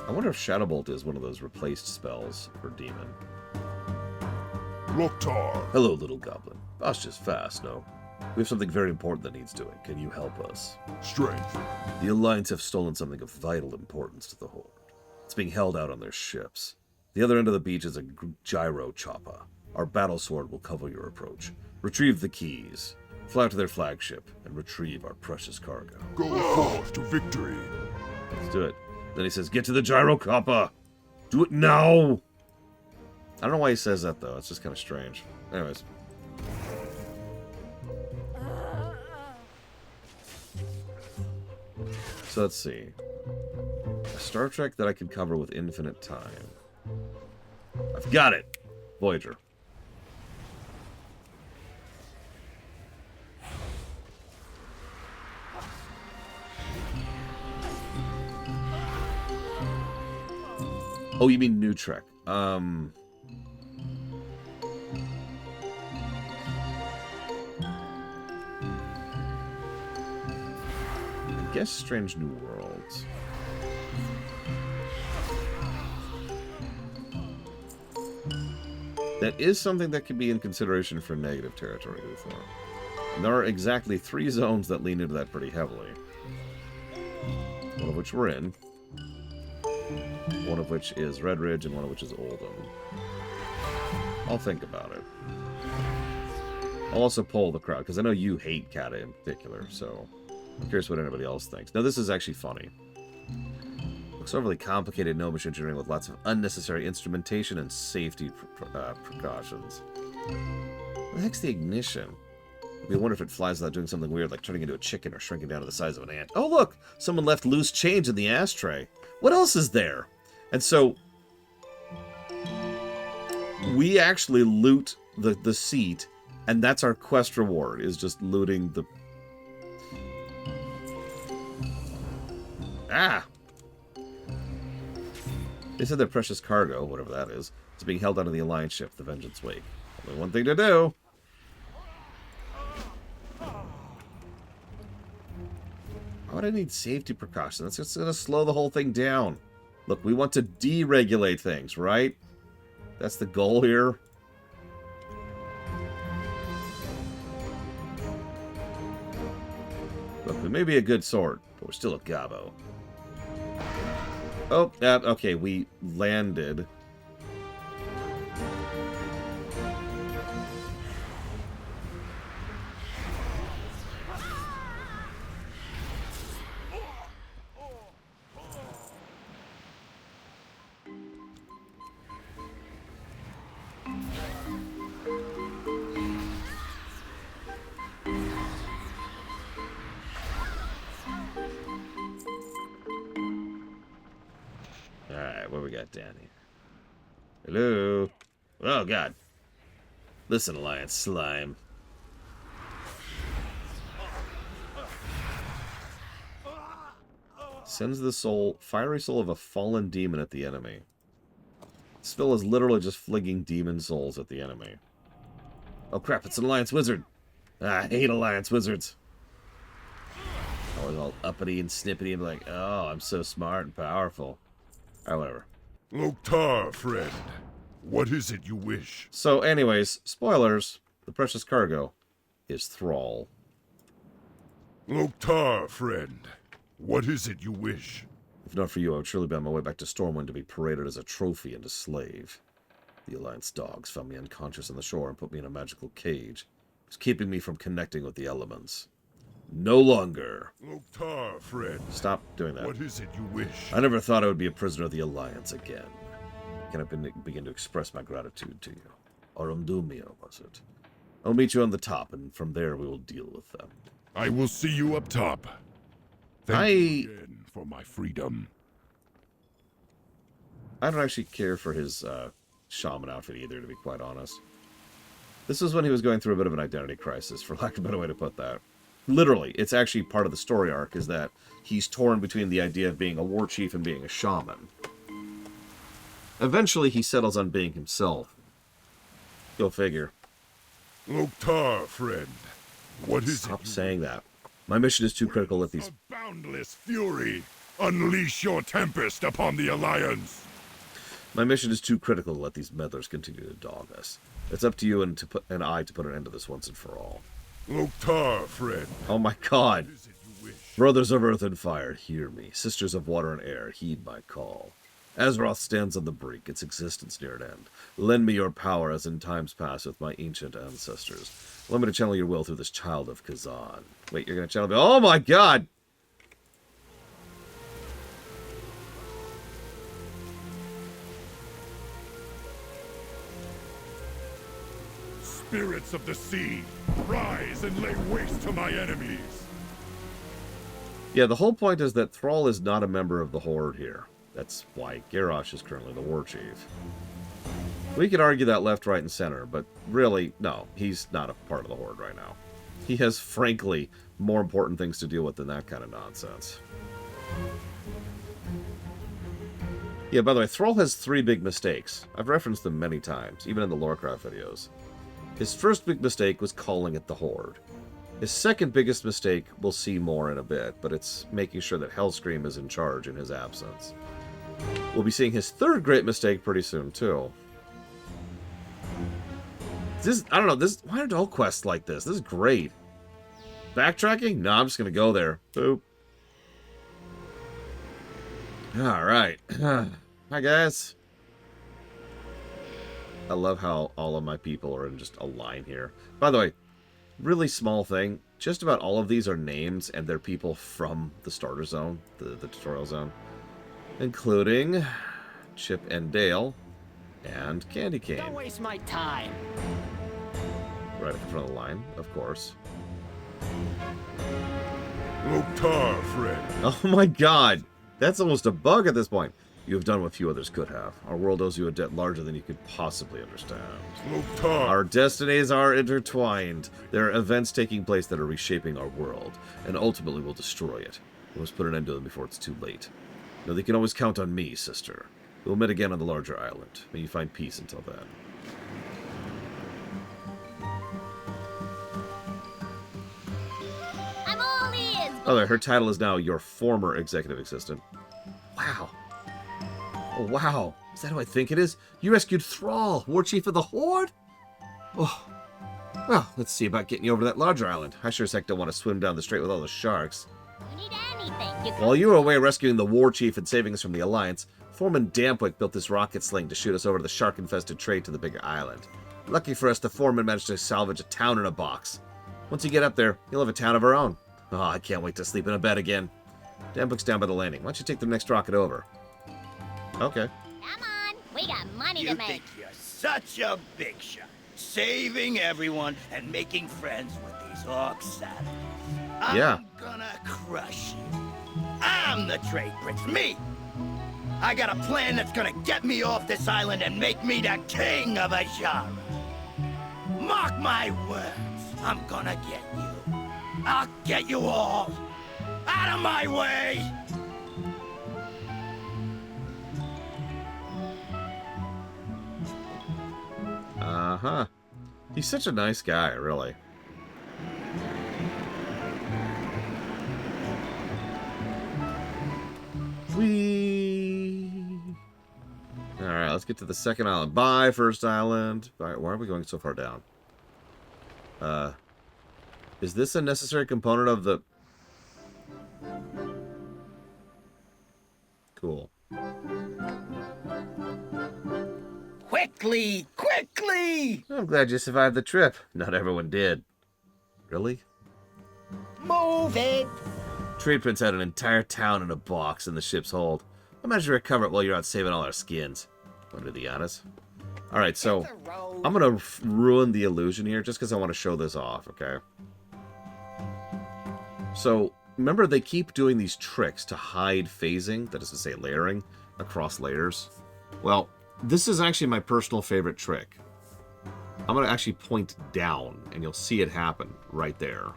I wonder if Shadow Bolt is one of those replaced spells for Demon. Raptor. Hello, little goblin. Boss just fast, no? We have something very important that needs doing. Can you help us? Strength. The Alliance have stolen something of vital importance to the Horde. It's being held out on their ships. The other end of the beach is a gyro chopper. Our battle sword will cover your approach. Retrieve the keys, fly out to their flagship, and retrieve our precious cargo. Go forth to victory. Let's do it. Then he says, get to the gyro chopper! Do it now! I don't know why he says that, though. It's just kind of strange. Anyways. So let's see. A Star Trek that I can cover with infinite time. I've got it! Voyager. Oh, you mean New Trek. I guess Strange New Worlds. That is something that could be in consideration for negative territory, Uthor. And there are exactly 3 zones that lean into that pretty heavily. One of which we're in. One of which is Red Ridge, and one of which is Oldham. I'll think about it. I'll also poll the crowd, because I know you hate Kata in particular, so I'm curious what anybody else thinks. Now, this is actually funny. Looks overly complicated gnomish engineering with lots of unnecessary instrumentation and safety precautions. What the heck's the ignition? I wonder if it flies without doing something weird, like turning into a chicken or shrinking down to the size of an ant. Oh, look! Someone left loose change in the ashtray. What else is there? And so, we actually loot the seat, and that's our quest reward, is just looting the... Ah! They said their precious cargo, whatever that is being held out of the Alliance ship, the Vengeance Wake. Only one thing to do. Why would I need safety precautions? That's just going to slow the whole thing down. Look, we want to deregulate things, right? That's the goal here. Look, we may be a good sword, but we're still a gobbo. Oh, okay, we landed. Alright, what we got down here? Hello? Oh, God. Listen, Alliance Slime. Sends the fiery soul of a fallen demon at the enemy. This spell is literally just flinging demon souls at the enemy. Oh, crap, it's an Alliance Wizard. Ah, I hate Alliance Wizards. Always all uppity and snippety and like, oh, I'm so smart and powerful. Alright, whatever. Loktar, friend. What is it you wish? So, anyways, spoilers. The precious cargo is Thrall. Loktar, friend. What is it you wish? If not for you, I would surely be on my way back to Stormwind to be paraded as a trophy and a slave. The Alliance dogs found me unconscious on the shore and put me in a magical cage. It was keeping me from connecting with the elements. No longer. Loktar, friend. Stop doing that. What is it you wish? I never thought I would be a prisoner of the Alliance again. Can I begin to express my gratitude to you? Arumdumia, was it? I'll meet you on the top, and from there we will deal with them. I will see you up top. Thank you again for my freedom. I don't actually care for his shaman outfit either, to be quite honest. This was when he was going through a bit of an identity crisis, for lack of a better way to put that. Literally, it's actually part of the story arc, is that he's torn between the idea of being a war chief and being a shaman. Eventually, he settles on being himself. Go figure. Loktar, friend. What is Stop it? saying that. My mission is too critical that these... A boundless fury. Unleash your tempest upon the Alliance. My mission is too critical to let these meddlers continue to dog us. It's up to you and I to put an end to this once and for all. Loktar, friend. Oh my god. What is it you wish? Brothers of earth and fire, hear me. Sisters of water and air, heed my call. Azeroth stands on the brink, its existence near an end. Lend me your power as in times past with my ancient ancestors. Allow me to channel your will through this child of Kezan. Wait, you're going to channel me? Oh my god! Spirits of the sea, rise and lay waste to my enemies. Yeah, the whole point is that Thrall is not a member of the Horde here. That's why Garrosh is currently the war chief. We could argue that left, right, and center, but really, no, he's not a part of the Horde right now. He has, frankly, more important things to deal with than that kind of nonsense. Yeah, by the way, Thrall has 3 big mistakes. I've referenced them many times, even in the Warcraft videos. His first big mistake was calling it the Horde. His second biggest mistake we'll see more in a bit, but it's making sure that Hellscream is in charge in his absence. We'll be seeing his third great mistake pretty soon, too. I don't know, why are all quests like this? This is great. Backtracking? No, I'm just gonna go there. Boop. Alright. Hi, guys. I love how all of my people are in just a line here. By the way, really small thing. Just about all of these are names, and they're people from the starter zone, the tutorial zone. Including Chip and Dale and Candy Cane. Don't waste my time. Right up in front of the line, of course. Loktar, friend. Oh my god! That's almost a bug at this point. You have done what few others could have. Our world owes you a debt larger than you could possibly understand. Loktar. Our destinies are intertwined. There are events taking place that are reshaping our world, and ultimately will destroy it. We must put an end to them before it's too late. Now they can always count on me, sister. We'll meet again on the larger island. May you find peace until then. I'm all ears. Oh, her title is now your former executive assistant. Wow. Oh, wow. Is that who I think it is? You rescued Thrall, war chief of the Horde? Oh. Well, let's see about getting you over to that larger island. I sure as heck don't want to swim down the strait with all the sharks. You need anything. While you were away rescuing the war chief and saving us from the Alliance, Foreman Dampwick built this rocket sling to shoot us over to the shark-infested trade to the bigger island. Lucky for us, the Foreman managed to salvage a town in a box. Once you get up there, you'll have a town of our own. Oh, I can't wait to sleep in a bed again. Dampwick's down by the landing. Why don't you take the next rocket over? Okay. Come on. We got money You to make. think you're such a big shot, saving everyone and making friends with these orc savages. Yeah. I'm gonna crush you. I'm the trade prince, me! I got a plan that's gonna get me off this island and make me the king of Azara. Mark my words, I'm gonna get you. I'll get you all. Out of my way! Uh-huh. He's such a nice guy, really. Alright, let's get to the second island. Bye, first island. Alright, why are we going so far down? Is this a necessary component of the... Cool. Quickly, quickly! I'm glad you survived the trip. Not everyone did. Really? Move it! Trade Prince had an entire town in a box in the ship's hold. I managed to recover it while you're out saving all our skins. Want to be honest? Alright, so I'm going to ruin the illusion here just because I want to show this off, okay? So, remember they keep doing these tricks to hide phasing, that is to say layering, across layers? Well, this is actually my personal favorite trick. I'm going to actually point down, and you'll see it happen right there.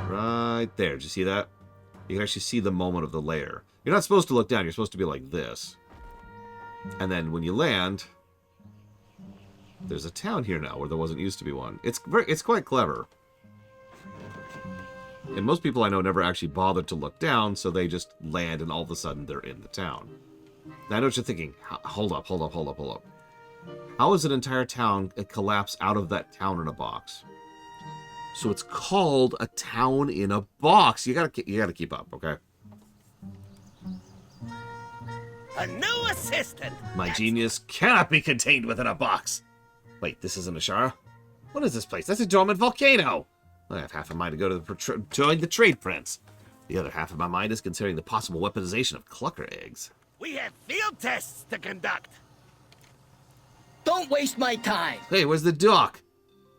Right there. Did you see that? You can actually see the moment of the layer. You're not supposed to look down. You're supposed to be like this. And then when you land, there's a town here now where there wasn't used to be one. It's quite clever. And most people I know never actually bothered to look down, so they just land and all of a sudden they're in the town. Now I know what you're thinking. Hold up. How is an entire town collapse out of that town in a box? So it's called a town in a box. You gotta keep up, okay? A new assistant! My genius cannot be contained within a box. Wait, this isn't Ashara? What is this place? That's a dormant volcano! I have half a mind to go to join the Trade Prince. The other half of my mind is considering the possible weaponization of clucker eggs. We have field tests to conduct. Don't waste my time. Hey, where's the dock?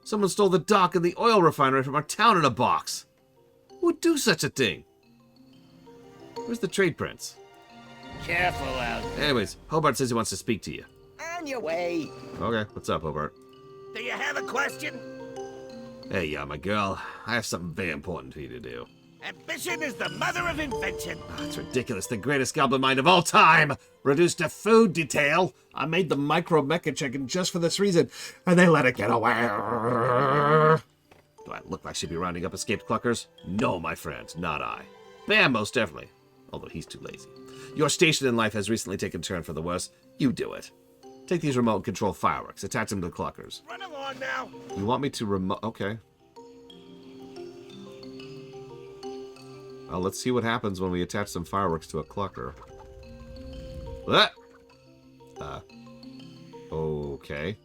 Someone stole the dock and the oil refinery from our town in a box. Who would do such a thing? Where's the Trade Prince? Careful out there. Anyways, Hobart says he wants to speak to you. On your way. Okay, what's up, Hobart? Do you have a question? Hey, my girl. I have something very important for you to do. Ambition is the mother of invention. Oh, it's ridiculous. The greatest goblin mind of all time. Reduced to food detail. I made the micro Mecha-Chicken just for this reason, and they let it get away. Do I look like I should be rounding up escaped cluckers? No, my friend, not I. Bam, most definitely. Although he's too lazy. Your station in life has recently taken a turn for the worse. You do it. Take these remote control fireworks. Attach them to the cluckers. Run along now. You want me to remote... Okay. Let's see what happens when we attach some fireworks to a clucker. What? Okay.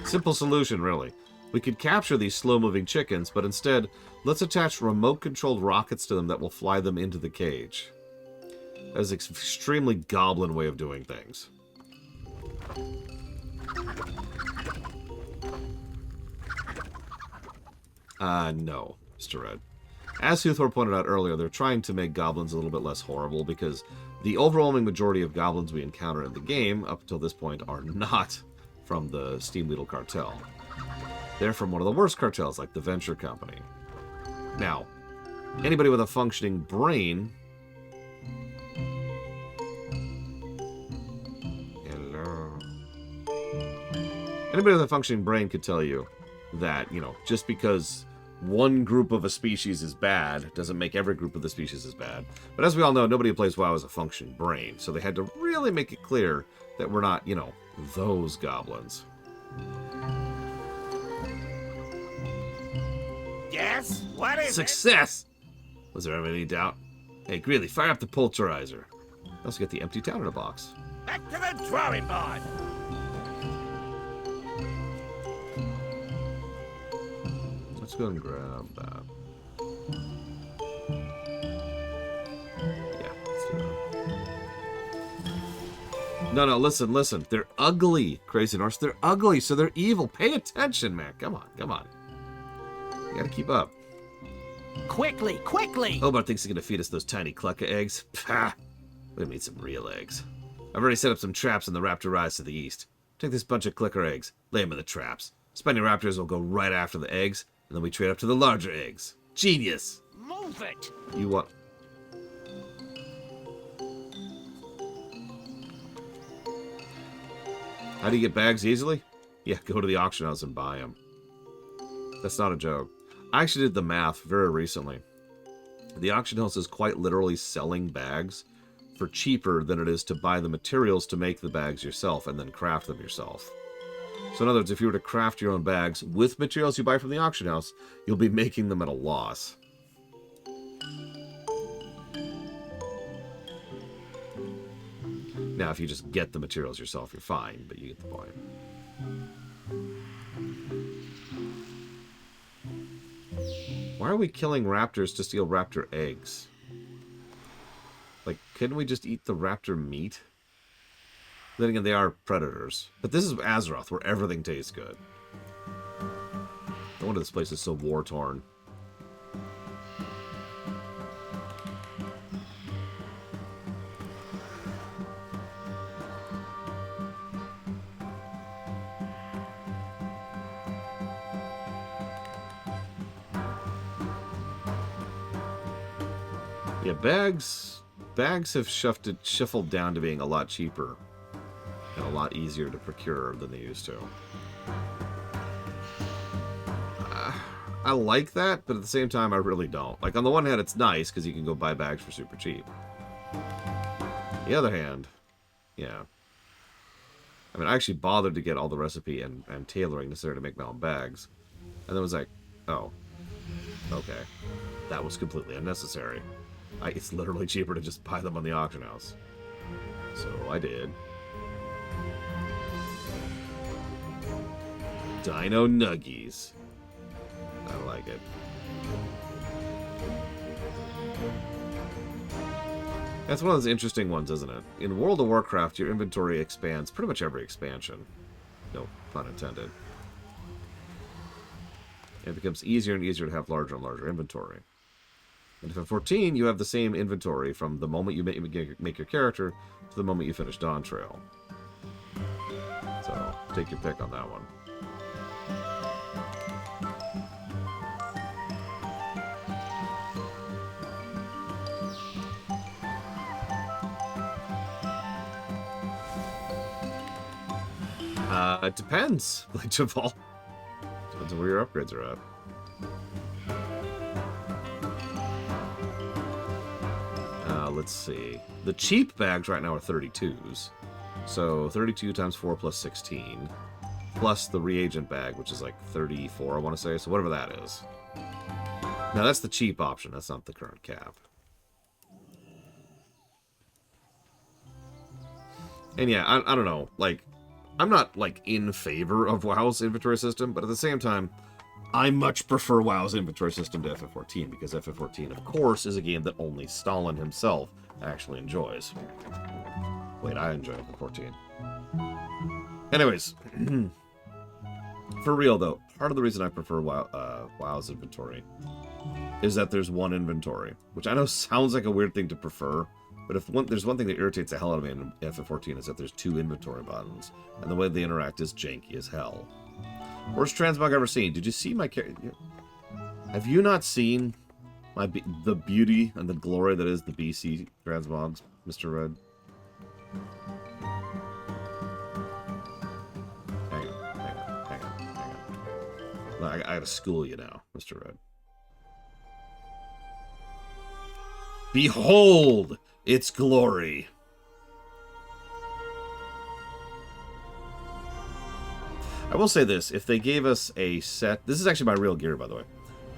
Simple solution, really. We could capture these slow-moving chickens, but instead, let's attach remote-controlled rockets to them that will fly them into the cage. That is an extremely goblin way of doing things. No, Mr. Red. As Huthor pointed out earlier, they're trying to make goblins a little bit less horrible because the overwhelming majority of goblins we encounter in the game, up until this point, are not from the Steamweedle Cartel. They're from one of the worst cartels, like the Venture Company. Now, anybody with a functioning brain... Hello. Anybody with a functioning brain could tell you that, you know, just because one group of a species is bad doesn't make every group of the species is bad. But as we all know, nobody who plays WoW has a functioning brain, so they had to really make it clear that we're not, you know, those goblins. Yes? What is Success! Was there ever any doubt? Hey, Greeley, fire up the pulverizer. Also get the empty town in a box. Back to the drawing board. Let's go and grab that. Yeah, let's do that. No, listen. They're ugly, Crazy Norse. They're ugly, so they're evil. Pay attention, man. Come on. You gotta keep up. Quickly! Hobart thinks he's gonna feed us those tiny clucker eggs. Pah! We need some real eggs. I've already set up some traps in the Raptor rise to the east. Take this bunch of clicker eggs, lay them in the traps. Spiny Raptors will go right after the eggs, and then we trade up to the larger eggs. Genius! Move it! You want... How do you get bags easily? Yeah, go to the auction house and buy them. That's not a joke. I actually did the math very recently. The auction house is quite literally selling bags for cheaper than it is to buy the materials to make the bags yourself and then craft them yourself. So in other words, if you were to craft your own bags with materials you buy from the auction house, you'll be making them at a loss. Now, if you just get the materials yourself, you're fine, but you get the point. Why are we killing raptors to steal raptor eggs? Like, couldn't we just eat the raptor meat? Then again, they are predators. But this is Azeroth, where everything tastes good. No wonder this place is so war-torn. Yeah, bags have shuffled down to being a lot cheaper and a lot easier to procure than they used to. I like that, but at the same time, I really don't. Like, on the one hand, it's nice because you can go buy bags for super cheap. The other hand, yeah. I mean, I actually bothered to get all the recipe and tailoring necessary to make my own bags. And then was like, oh, okay. That was completely unnecessary. It's literally cheaper to just buy them on the auction house. So I did. Dino Nuggies. I like it. That's one of those interesting ones, isn't it? In World of Warcraft, your inventory expands pretty much every expansion. No pun intended. It becomes easier and easier to have larger and larger inventory. And if at 14, you have the same inventory from the moment you make your character to the moment you finish Dawn Trail. So, take your pick on that one. It depends, like Javal. Depends on where your upgrades are at. Let's see. The cheap bags right now are 32s. So 32 times 4 plus 16. Plus the reagent bag, which is like 34, I want to say. So whatever that is. Now that's the cheap option. That's not the current cap. And yeah, I don't know. Like, I'm not, like, in favor of WoW's inventory system, but at the same time, I much prefer WoW's inventory system to FF14, because FF14, of course, is a game that only Stalin himself actually enjoys. Wait, I enjoy FF14. Anyways, for real, though, part of the reason I prefer WoW's inventory is that there's one inventory, which I know sounds like a weird thing to prefer, but there's one thing that irritates the hell out of me in FF14 is that there's two inventory buttons, and the way they interact is janky as hell. Worst transmog I've ever seen. Did you see my character? Have you not seen the beauty and the glory that is the BC transmogs, Mr. Red? Hang on. I gotta school you now, Mr. Red. Behold its glory. I will say this, if they gave us a set... This is actually my real gear, by the way.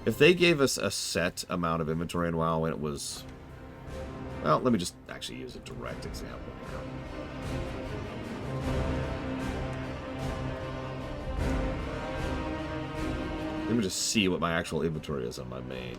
If they gave us a set amount of inventory in WoW and it was... Well, let me just actually use a direct example here. Let me just see what my actual inventory is on my main.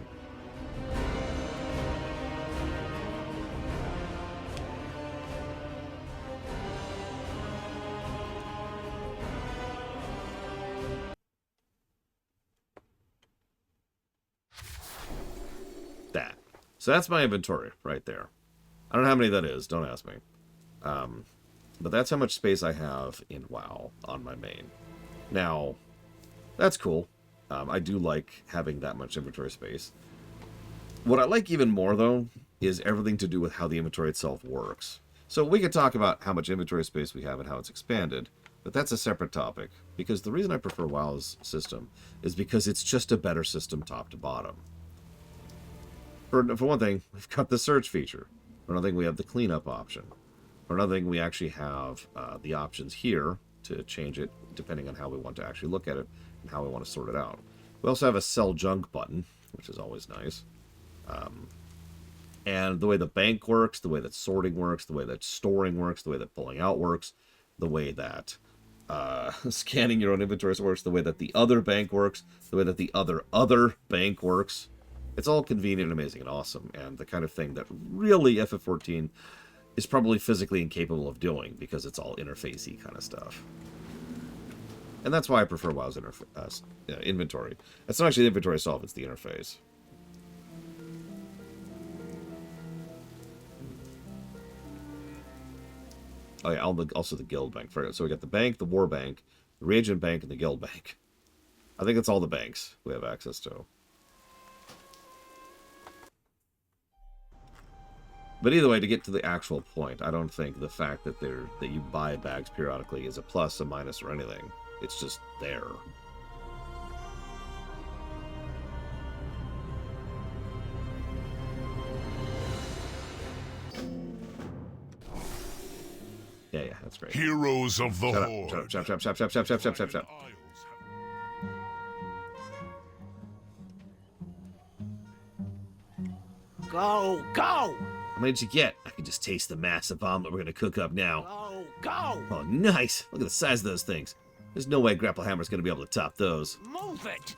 That. So that's my inventory right there. I don't know how many that is. Don't ask me. But that's how much space I have in WoW on my main. Now, that's cool. I do like having that much inventory space. What I like even more, though, is everything to do with how the inventory itself works. So we could talk about how much inventory space we have and how it's expanded, but that's a separate topic. Because the reason I prefer WoW's system is because it's just a better system top to bottom. For one thing, we've got the search feature. For another thing, we have the cleanup option. For another thing, we actually have the options here to change it depending on how we want to actually look at it and how we want to sort it out. We also have a sell junk button, which is always nice. And the way the bank works, the way that sorting works, the way that storing works, the way that pulling out works, the way that scanning your own inventories works, the way that the other bank works, the way that the other bank works. It's all convenient and amazing and awesome, and the kind of thing that really FF14 is probably physically incapable of doing, because it's all interfacey kind of stuff. And that's why I prefer WoW's inventory. It's not actually the inventory itself, it's the interface. Oh yeah, also the guild bank. So we got the bank, the war bank, the reagent bank, and the guild bank. I think that's all the banks we have access to. But either way, to get to the actual point, I don't think the fact that you buy bags periodically is a plus, a minus, or anything. It's just there. Yeah, that's great. Heroes of the Horde. Shut up. Go! How many did you get? I can just taste the massive bomb that we're going to cook up now. Go! Oh, nice! Look at the size of those things. There's no way Grapple Hammer's going to be able to top those. Move it!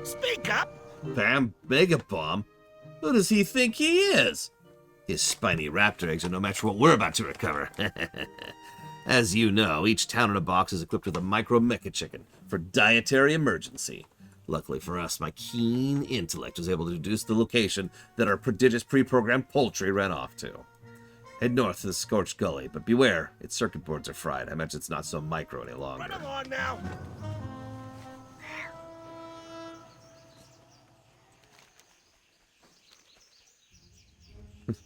Speak up! Bam, Mega Bomb? Who does he think he is? His spiny raptor eggs are no match for what we're about to recover. As you know, each town in a box is equipped with a micro Mecha-Chicken for dietary emergency. Luckily for us, my keen intellect was able to deduce the location that our prodigious pre-programmed poultry ran off to. Head north to the Scorched Gully, but beware, its circuit boards are fried. I imagine it's not so micro any longer. Run along now!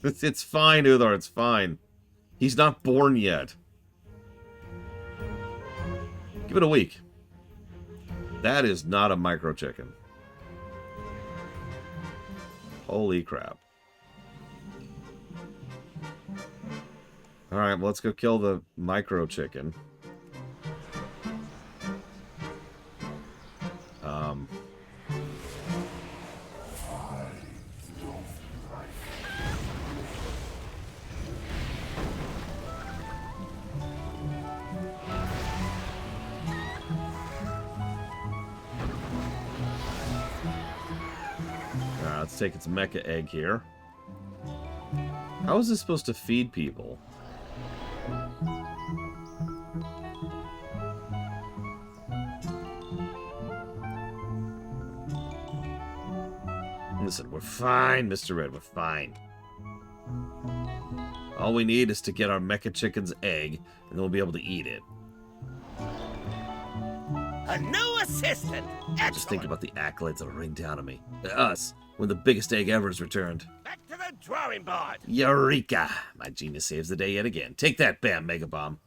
It's fine, Uthor, it's fine. He's not born yet. Give it a week. That is not a micro chicken. Holy crap. Alright, well, let's go kill the micro chicken. Let's take its mecha egg here. How is this supposed to feed people? Listen, we're fine, Mr. Red, we're fine. All we need is to get our Mecha-Chicken's egg, and then we'll be able to eat it. A new assistant! Excellent. Just think about the accolades that'll rain down on me. Us, when the biggest egg ever is returned. Back to the drawing board! Eureka! My genius saves the day yet again. Take that, Bam Mega Bomb.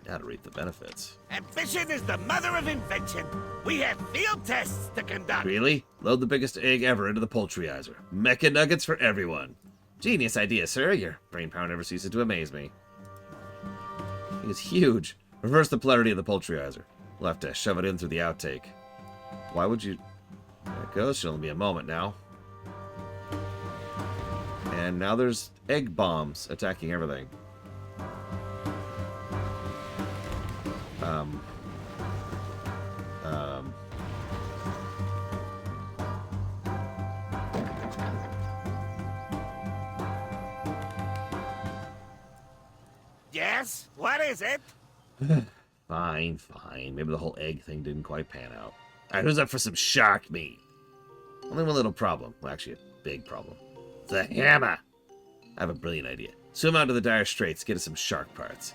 Now to reap the benefits. Ambition is the mother of invention. We have field tests to conduct. Really? Load the biggest egg ever into the poultryizer. Mecha nuggets for everyone. Genius idea, sir. Your brain power never ceases to amaze me. It is huge. Reverse the polarity of the poultryizer. We'll have to shove it in through the outtake. Why would you... There it goes. Should only be a moment now. And now there's egg bombs attacking everything. Yes? What is it? Fine. Maybe the whole egg thing didn't quite pan out. Alright, who's up for some shark meat? Only one little problem. Well, actually, a big problem. The hammer! I have a brilliant idea. Swim out to the dire straits, get us some shark parts.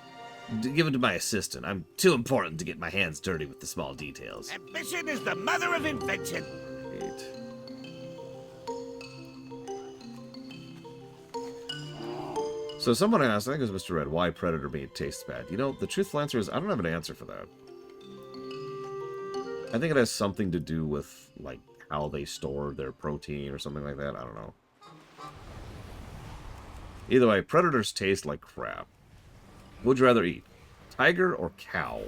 Give it to my assistant. I'm too important to get my hands dirty with the small details. Ambition is the mother of invention. Great. So someone asked, I think it was Mr. Red, why predator meat tastes bad. You know, the truthful answer is I don't have an answer for that. I think it has something to do with, like, how they store their protein or something like that. I don't know. Either way, predators taste like crap. What would you rather eat? Tiger or cow?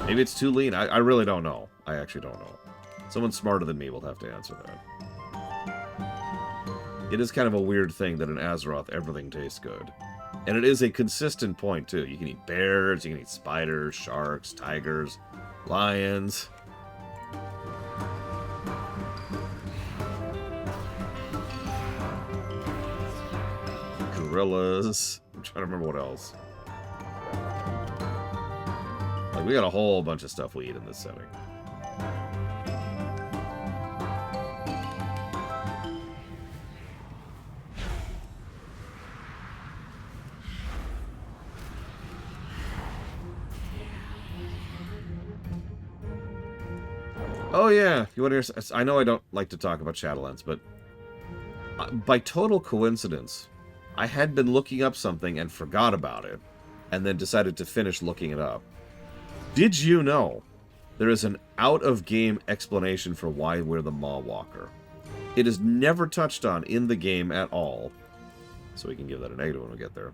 Maybe it's too lean. I really don't know. I actually don't know. Someone smarter than me will have to answer that. It is kind of a weird thing that in Azeroth everything tastes good. And it is a consistent point, too. You can eat bears, you can eat spiders, sharks, tigers, lions. Gorillas. I'm trying to remember what else. Like, we got a whole bunch of stuff we eat in this setting. Oh yeah, you want to hear? I know I don't like to talk about Shadowlands, but by total coincidence, I had been looking up something and forgot about it, and then decided to finish looking it up. Did you know there is an out-of-game explanation for why we're the Maw Walker? It is never touched on in the game at all, so we can give that a negative when we get there.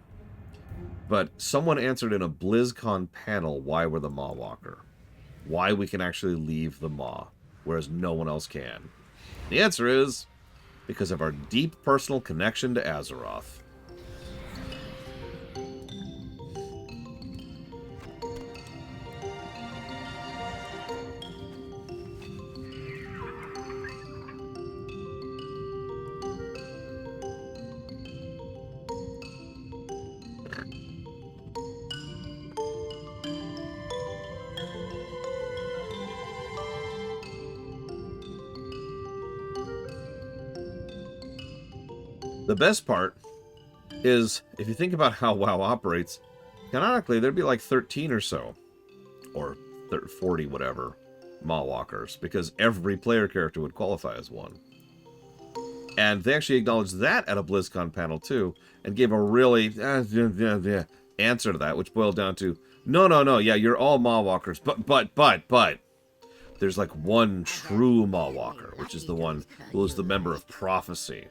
But someone answered in a BlizzCon panel why we're the Maw Walker. Why we can actually leave the Maw, whereas no one else can. The answer is because of our deep personal connection to Azeroth. The best part is, if you think about how WoW operates, canonically there'd be like 13 or so, or 40 whatever, Maw Walkers, because every player character would qualify as one. And they actually acknowledged that at a BlizzCon panel too, and gave a really answer to that, which boiled down to, no, yeah, you're all Maw Walkers, but there's like one true Maw Walker, which is the one who is the member of prophecy.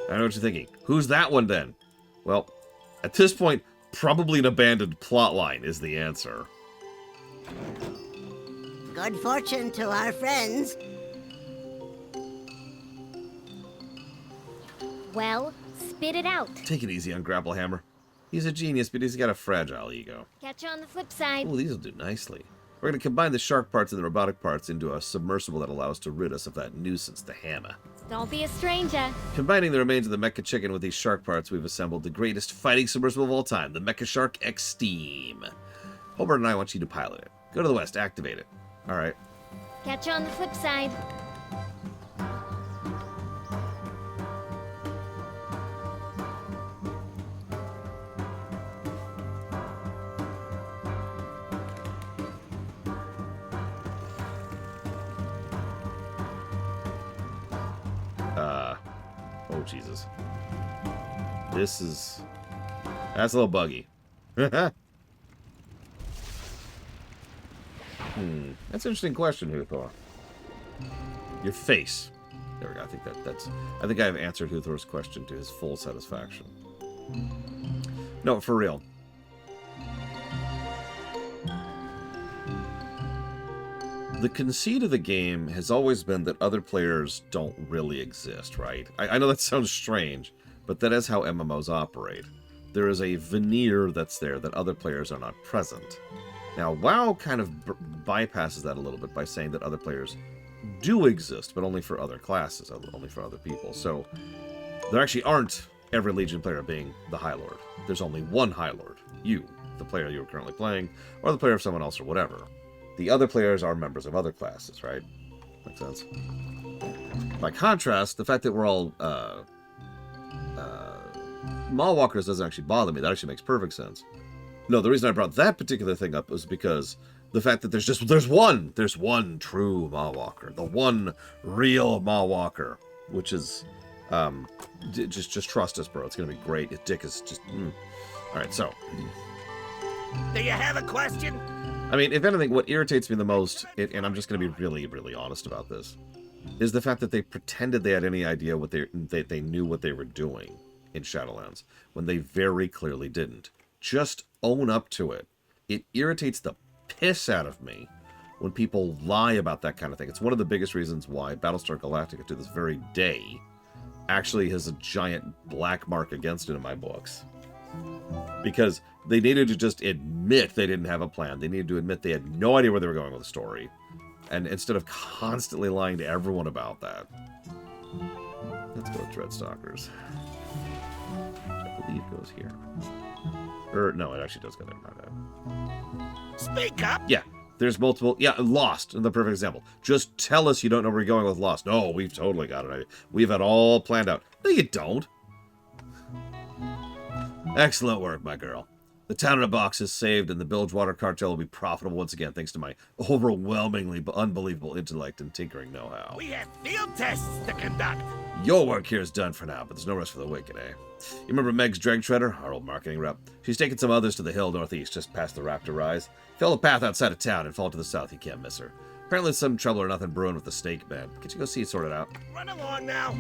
I know what you're thinking. Who's that one then? Well, at this point, probably an abandoned plotline is the answer. Good fortune to our friends. Well, spit it out. Take it easy on Grapplehammer. He's a genius, but he's got a fragile ego. Catch you on the flip side. Oh, these will do nicely. We're going to combine the shark parts and the robotic parts into a submersible that allows us to rid us of that nuisance, the hammer. Don't be a stranger. Combining the remains of the Mecha-Chicken with these shark parts, we've assembled the greatest fighting submersible of all time, the Mecha-Shark X Steam. Hobart and I want you to pilot it. Go to the west, activate it. All right. Catch you on the flip side. Oh, Jesus. That's a little buggy. That's an interesting question, Huthor. Your face. There we go. I think I've answered Huthor's question to his full satisfaction. No, for real. The conceit of the game has always been that other players don't really exist, right? I know that sounds strange, but that is how MMOs operate. There is a veneer that's there that other players are not present. Now, WoW kind of bypasses that a little bit by saying that other players do exist, but only for other classes, only for other people. So, there actually aren't every Legion player being the High Lord. There's only one High Lord. You, the player you're currently playing, or the player of someone else or whatever. The other players are members of other classes, right? Makes sense. By contrast, the fact that we're all Maw Walkers doesn't actually bother me. That actually makes perfect sense. No, the reason I brought that particular thing up was because the fact that there's one true Maw Walker, the one real Maw Walker, which is just trust us, bro. It's gonna be great. His dick is just. All right, so. Do you have a question? I mean, if anything, what irritates me the most, and I'm just going to be really, really honest about this, is the fact that they pretended they had any idea what they knew what they were doing. in Shadowlands, when they very clearly didn't. Just own up to it. It irritates the piss out of me when people lie about that kind of thing. It's one of the biggest reasons why Battlestar Galactica, to this very day, actually has a giant black mark against it in my books. Because they needed to just admit they didn't have a plan. They needed to admit they had no idea where they were going with the story. And instead of constantly lying to everyone about that. Let's go with Dreadstalkers. I believe it goes here. Or, no, it actually does go there. Speak up! Yeah, there's multiple. Yeah, Lost, the perfect example. Just tell us you don't know where you're going with Lost. No, we've totally got it. We've had all planned out. No, you don't. Excellent work, my girl. The town in a box is saved, and the Bilgewater cartel will be profitable once again, thanks to my overwhelmingly unbelievable intellect and tinkering know-how. We have field tests to conduct. Your work here is done for now, but there's no rest for the wicked, eh? You remember Meg's Dreg Shredder, our old marketing rep? She's taken some others to the hill northeast, just past the Raptor Rise. Follow the path outside of town and fall to the south. You can't miss her. Apparently some trouble or nothing brewing with the snake man. Can't you go see it sorted out? Run along now.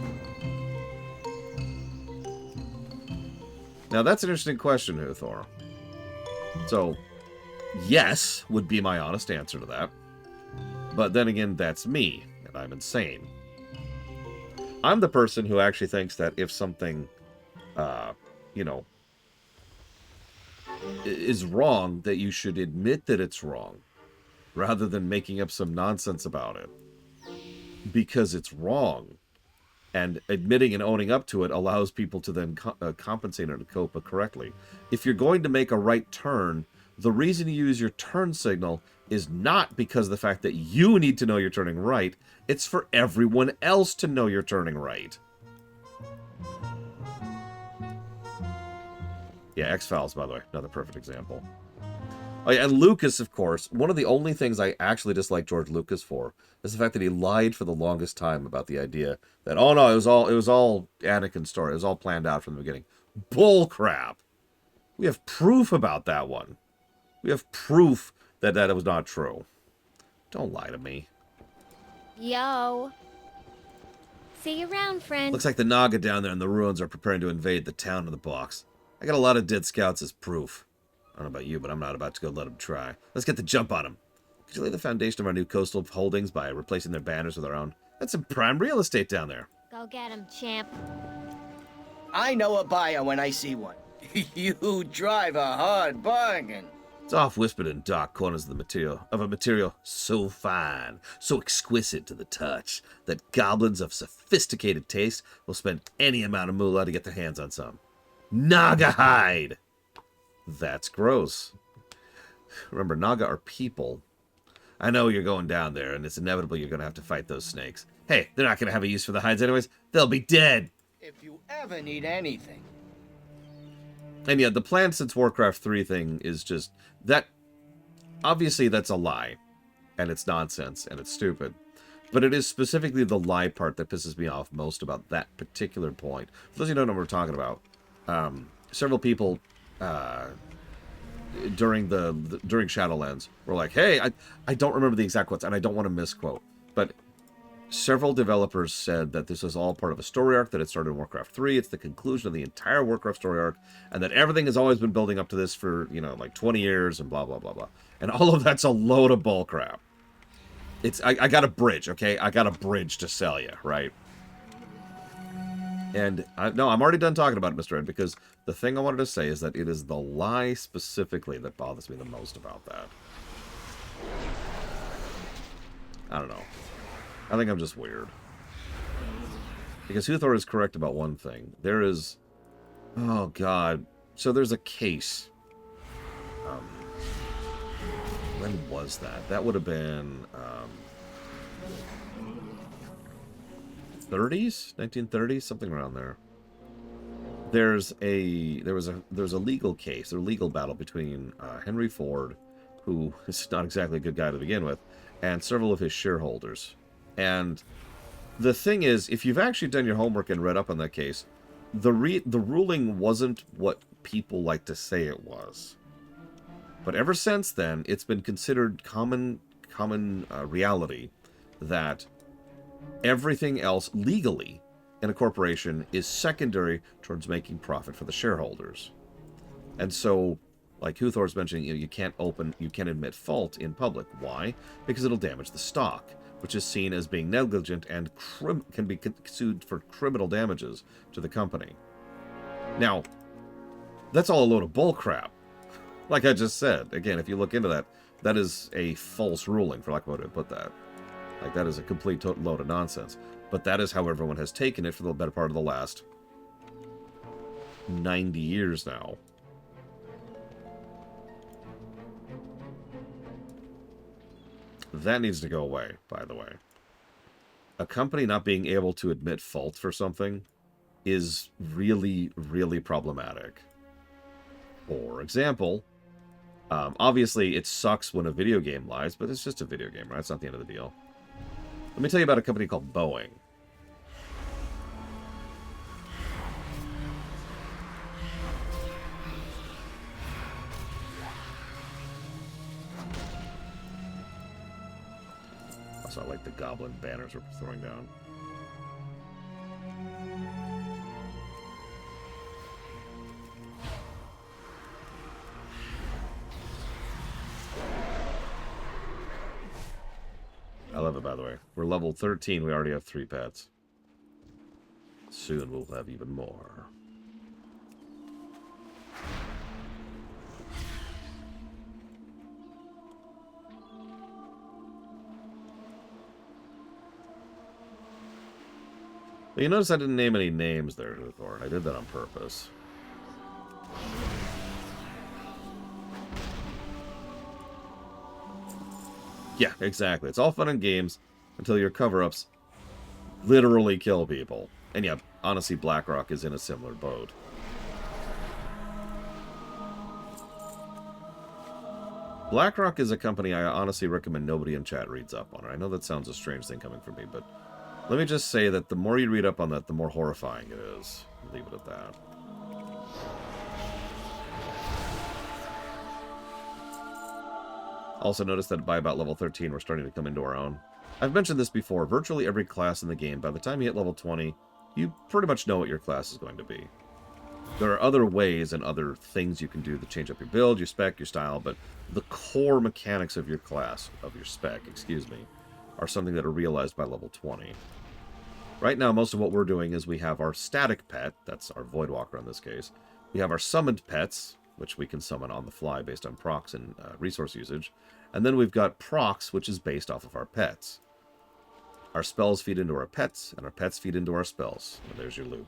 Now that's an interesting question, Huthor. So, yes would be my honest answer to that. But then again, that's me, and I'm insane. I'm the person who actually thinks that if something, is wrong, that you should admit that it's wrong, rather than making up some nonsense about it. Because it's wrong. And admitting and owning up to it allows people to then compensate and cope correctly. If you're going to make a right turn, the reason you use your turn signal is not because of the fact that you need to know you're turning right. It's for everyone else to know you're turning right. Yeah, X-Files, by the way, another perfect example. Oh, yeah, and Lucas, of course, one of the only things I actually dislike George Lucas for is the fact that he lied for the longest time about the idea that, oh no, it was all Anakin's story. It was all planned out from the beginning. Bull crap. We have proof about that one. We have proof that it was not true. Don't lie to me. Yo. See you around, friend. Looks like the Naga down there in the ruins are preparing to invade the town in the box. I got a lot of dead scouts as proof. I don't know about you, but I'm not about to go let them try. Let's get the jump on them. Could you lay the foundation of our new coastal holdings by replacing their banners with our own? That's some prime real estate down there. Go get him, champ. I know a buyer when I see one. You drive a hard bargain. It's oft whispered in dark corners of a material so fine, so exquisite to the touch, that goblins of sophisticated taste will spend any amount of moolah to get their hands on some. Naga hide! That's gross. Remember, Naga are people. I know you're going down there, and it's inevitable you're going to have to fight those snakes. Hey, they're not going to have a use for the hides anyways. They'll be dead. If you ever need anything. And yeah, the Plants since Warcraft 3 thing is just... that. Obviously, that's a lie. And it's nonsense, and it's stupid. But it is specifically the lie part that pisses me off most about that particular point. For those of you who don't know what we're talking about, several people... during Shadowlands were like, hey, I don't remember the exact quotes, and I don't want to misquote, but several developers said that this was all part of a story arc that had started in Warcraft 3. It's the conclusion of the entire Warcraft story arc, and that everything has always been building up to this for, like 20 years and blah, blah, blah, blah. And all of that's a load of bull crap. I got a bridge, okay? I got a bridge to sell you, right? And, no, I'm already done talking about it, Mr. Ed, because the thing I wanted to say is that it is the lie specifically that bothers me the most about that. I don't know. I think I'm just weird. Because Huthor is correct about one thing. There is... oh, God. So there's a case. When was that? That would have been... 30s? 1930s? Something around there. There was a legal case, or legal battle between Henry Ford, who is not exactly a good guy to begin with, and several of his shareholders. And the thing is, if you've actually done your homework and read up on that case, the ruling wasn't what people like to say it was. But ever since then, it's been considered common reality that everything else legally in a corporation is secondary towards making profit for the shareholders. And so, like Huthor's mentioning, you can't admit fault in public. Why? Because it'll damage the stock, which is seen as being negligent and can be sued for criminal damages to the company. Now, that's all a load of bullcrap. Like I just said, again, if you look into that, that is a false ruling, for lack of a way to put that. Like, that is a complete total load of nonsense. But that is how everyone has taken it for the better part of the last 90 years now. That needs to go away, by the way. A company not being able to admit fault for something is really, really problematic. For example, obviously it sucks when a video game lies, but it's just a video game, right? It's not the end of the deal. Let me tell you about a company called Boeing. Also, I like the Goblin banners we're throwing down. I love it, by the way. We're level 13. We already have 3 pets. Soon we'll have even more. But you notice I didn't name any names there, Huthor. I did that on purpose. Yeah, exactly. It's all fun and games until your cover-ups literally kill people. And yeah, honestly, BlackRock is in a similar boat. BlackRock is a company I honestly recommend nobody in chat reads up on. I know that sounds a strange thing coming from me, but let me just say that the more you read up on that, the more horrifying it is. Leave it at that. Also notice that by about level 13, we're starting to come into our own. I've mentioned this before. Virtually every class in the game, by the time you hit level 20, you pretty much know what your class is going to be. There are other ways and other things you can do to change up your build, your spec, your style, but the core mechanics of your class, of your spec, excuse me, are something that are realized by level 20. Right now, most of what we're doing is we have our static pet, that's our Voidwalker in this case. We have our summoned pets, which we can summon on the fly based on procs and resource usage. And then we've got procs, which is based off of our pets. Our spells feed into our pets, and our pets feed into our spells. And there's your loop.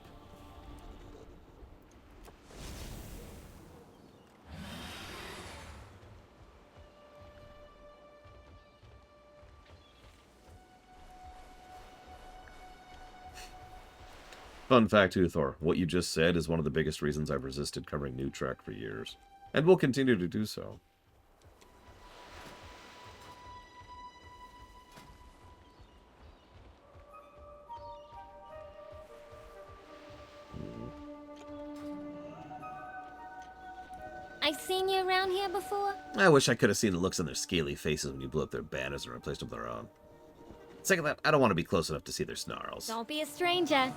Fun fact, Huthor, what you just said is one of the biggest reasons I've resisted covering New Trek for years. And will continue to do so. I seen you around here before? I wish I could have seen the looks on their scaly faces when you blew up their banners and replaced them with their own. Second that, I don't want to be close enough to see their snarls. Don't be a stranger.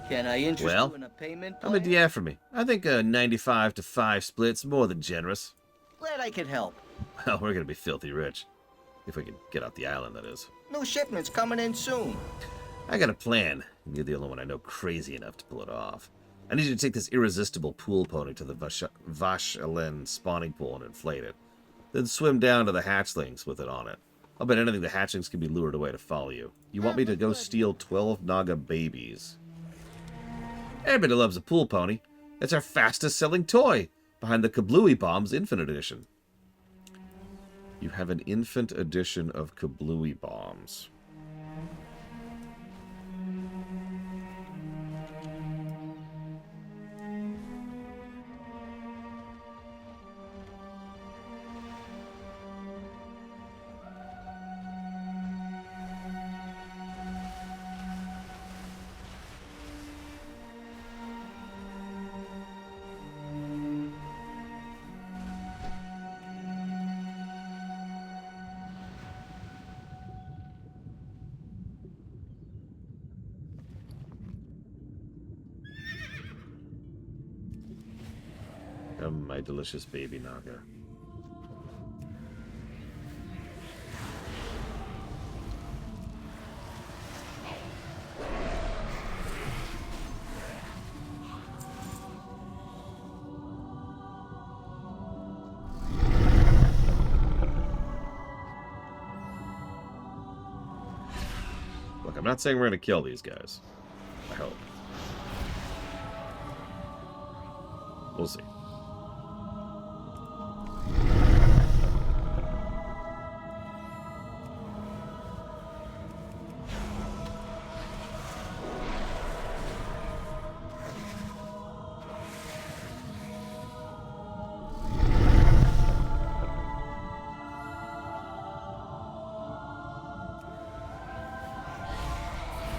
Can I interest you in a payment plan? How many do you have for me? I think a 95 to 5 split's more than generous. Glad I could help. Well, we're gonna be filthy rich. If we can get out the island, that is. New shipment's coming in soon. I got a plan, and you're the only one I know crazy enough to pull it off. I need you to take this irresistible pool pony to the Vash-Elen spawning pool and inflate it. Then swim down to the hatchlings with it on it. I'll bet anything the hatchlings can be lured away to follow you. You want me to go steal 12 Naga babies? Everybody loves a pool pony. It's our fastest selling toy, behind the Kablooey Bombs Infinite Edition. You have an infant edition of Kablooey Bombs. My delicious baby Naga. Look, I'm not saying we're going to kill these guys. I hope. We'll see.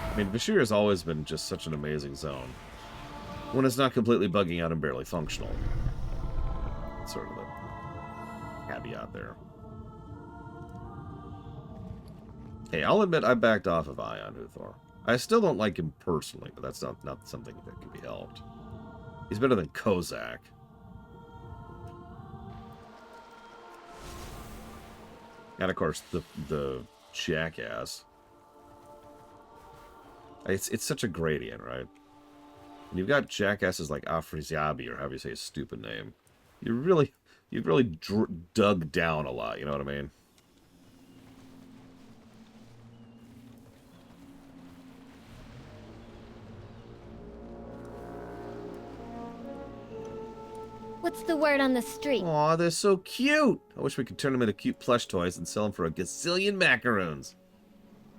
I mean, Bashir has always been just such an amazing zone. When it's not completely bugging out and barely functional. That's sort of the caveat there. Hey, I'll admit I backed off of Ion Uthor. I still don't like him personally, but that's not something that can be helped. He's better than Kozak. And of course, the jackass. It's such a gradient, right? And you've got jackasses like Afrasiabi, or however you say his stupid name. You've really dug down a lot, you know what I mean? What's the word on the street? Aw, they're so cute! I wish we could turn them into cute plush toys and sell them for a gazillion macaroons.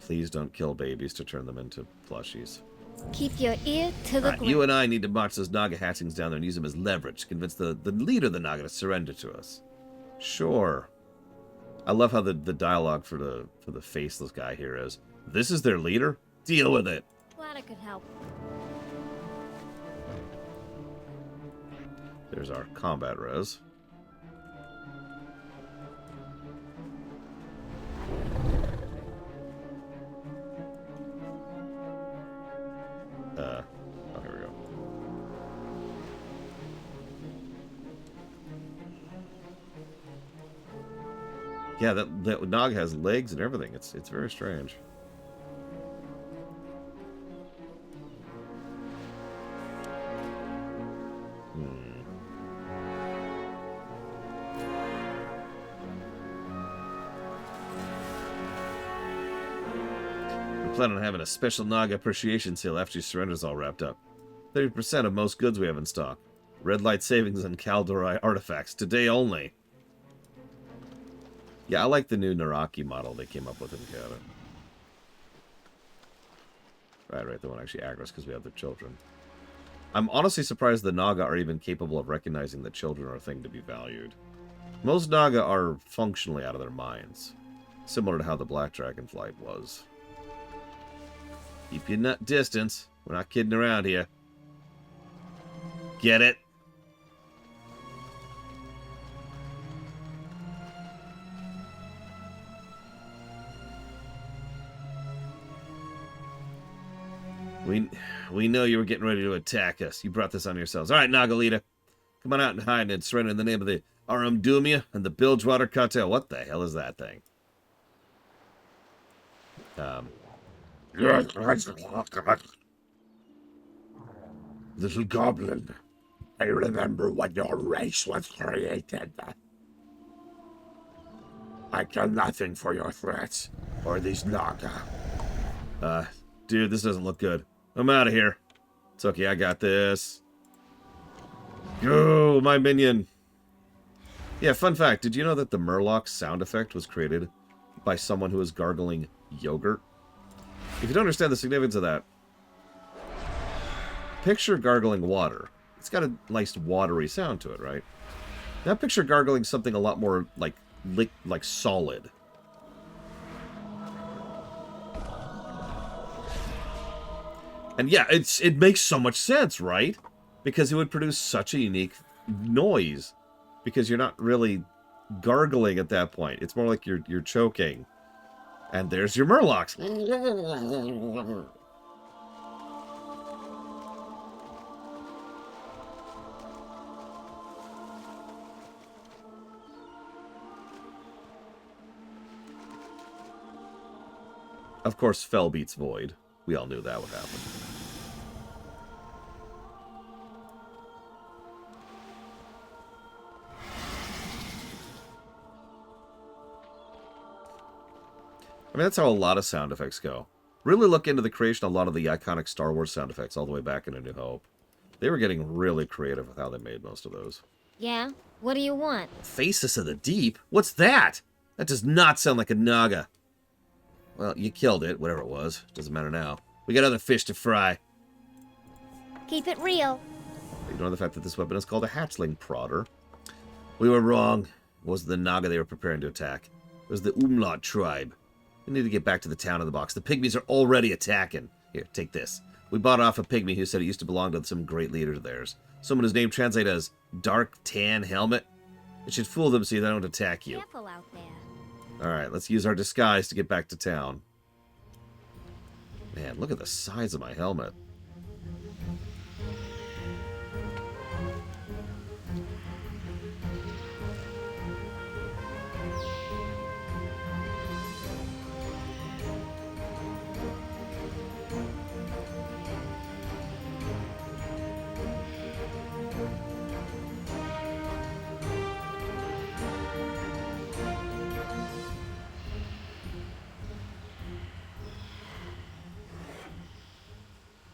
Please don't kill babies to turn them into plushies. Keep your ear to the ground. You and I need to march those Naga hatchings down there and use them as leverage to convince the leader of the Naga to surrender to us. Sure. I love how the dialogue for the faceless guy here is, this is their leader? Deal with it. Glad I could help. There's our combat res. Oh, here we go. Yeah, that Nog has legs and everything. It's very strange. Plan on having a special Naga appreciation sale after your surrender's all wrapped up. 30% of most goods we have in stock. Red light savings on Kaldorei artifacts. Today only. Yeah, I like the new Naraki model they came up with in Kata. Right, the one actually Agra's because we have their children. I'm honestly surprised the Naga are even capable of recognizing that children are a thing to be valued. Most Naga are functionally out of their minds. Similar to how the Black Dragon flight was. Keep your distance. We're not kidding around here. Get it? We know you were getting ready to attack us. You brought this on yourselves. All right, Naga leader. Come on out and hide and surrender in the name of the Aramdumia and the Bilgewater Cartel. What the hell is that thing? Little Goblin, I remember when your race was created. I care nothing for your threats, or these Naga. Dude, this doesn't look good. I'm out of here. It's okay, I got this. Go, my minion. Yeah, fun fact, did you know that the Murloc sound effect was created by someone who was gargling yogurt? If you don't understand the significance of that, picture gargling water. It's got a nice watery sound to it, right? Now picture gargling something a lot more like solid. And yeah, it makes so much sense, right? Because it would produce such a unique noise. Because you're not really gargling at that point. It's more like you're choking. And there's your Murlocs. Of course, Fell beats Void. We all knew that would happen. I mean, that's how a lot of sound effects go. Really look into the creation of a lot of the iconic Star Wars sound effects all the way back in A New Hope. They were getting really creative with how they made most of those. Yeah? What do you want? Faces of the Deep? What's that? That does not sound like a Naga. Well, you killed it, whatever it was. Doesn't matter now. We got other fish to fry. Keep it real. Ignore the fact that this weapon is called a hatchling prodder. We were wrong. It wasn't the Naga they were preparing to attack. It was the Umlaut tribe. We need to get back to the town in the box. The pygmies are already attacking. Here, take this. We bought off a pygmy who said it used to belong to some great leader of theirs. Someone whose name translates as Dark Tan Helmet. It should fool them so they don't attack you. Careful out there. Alright, let's use our disguise to get back to town. Man, look at the size of my helmet.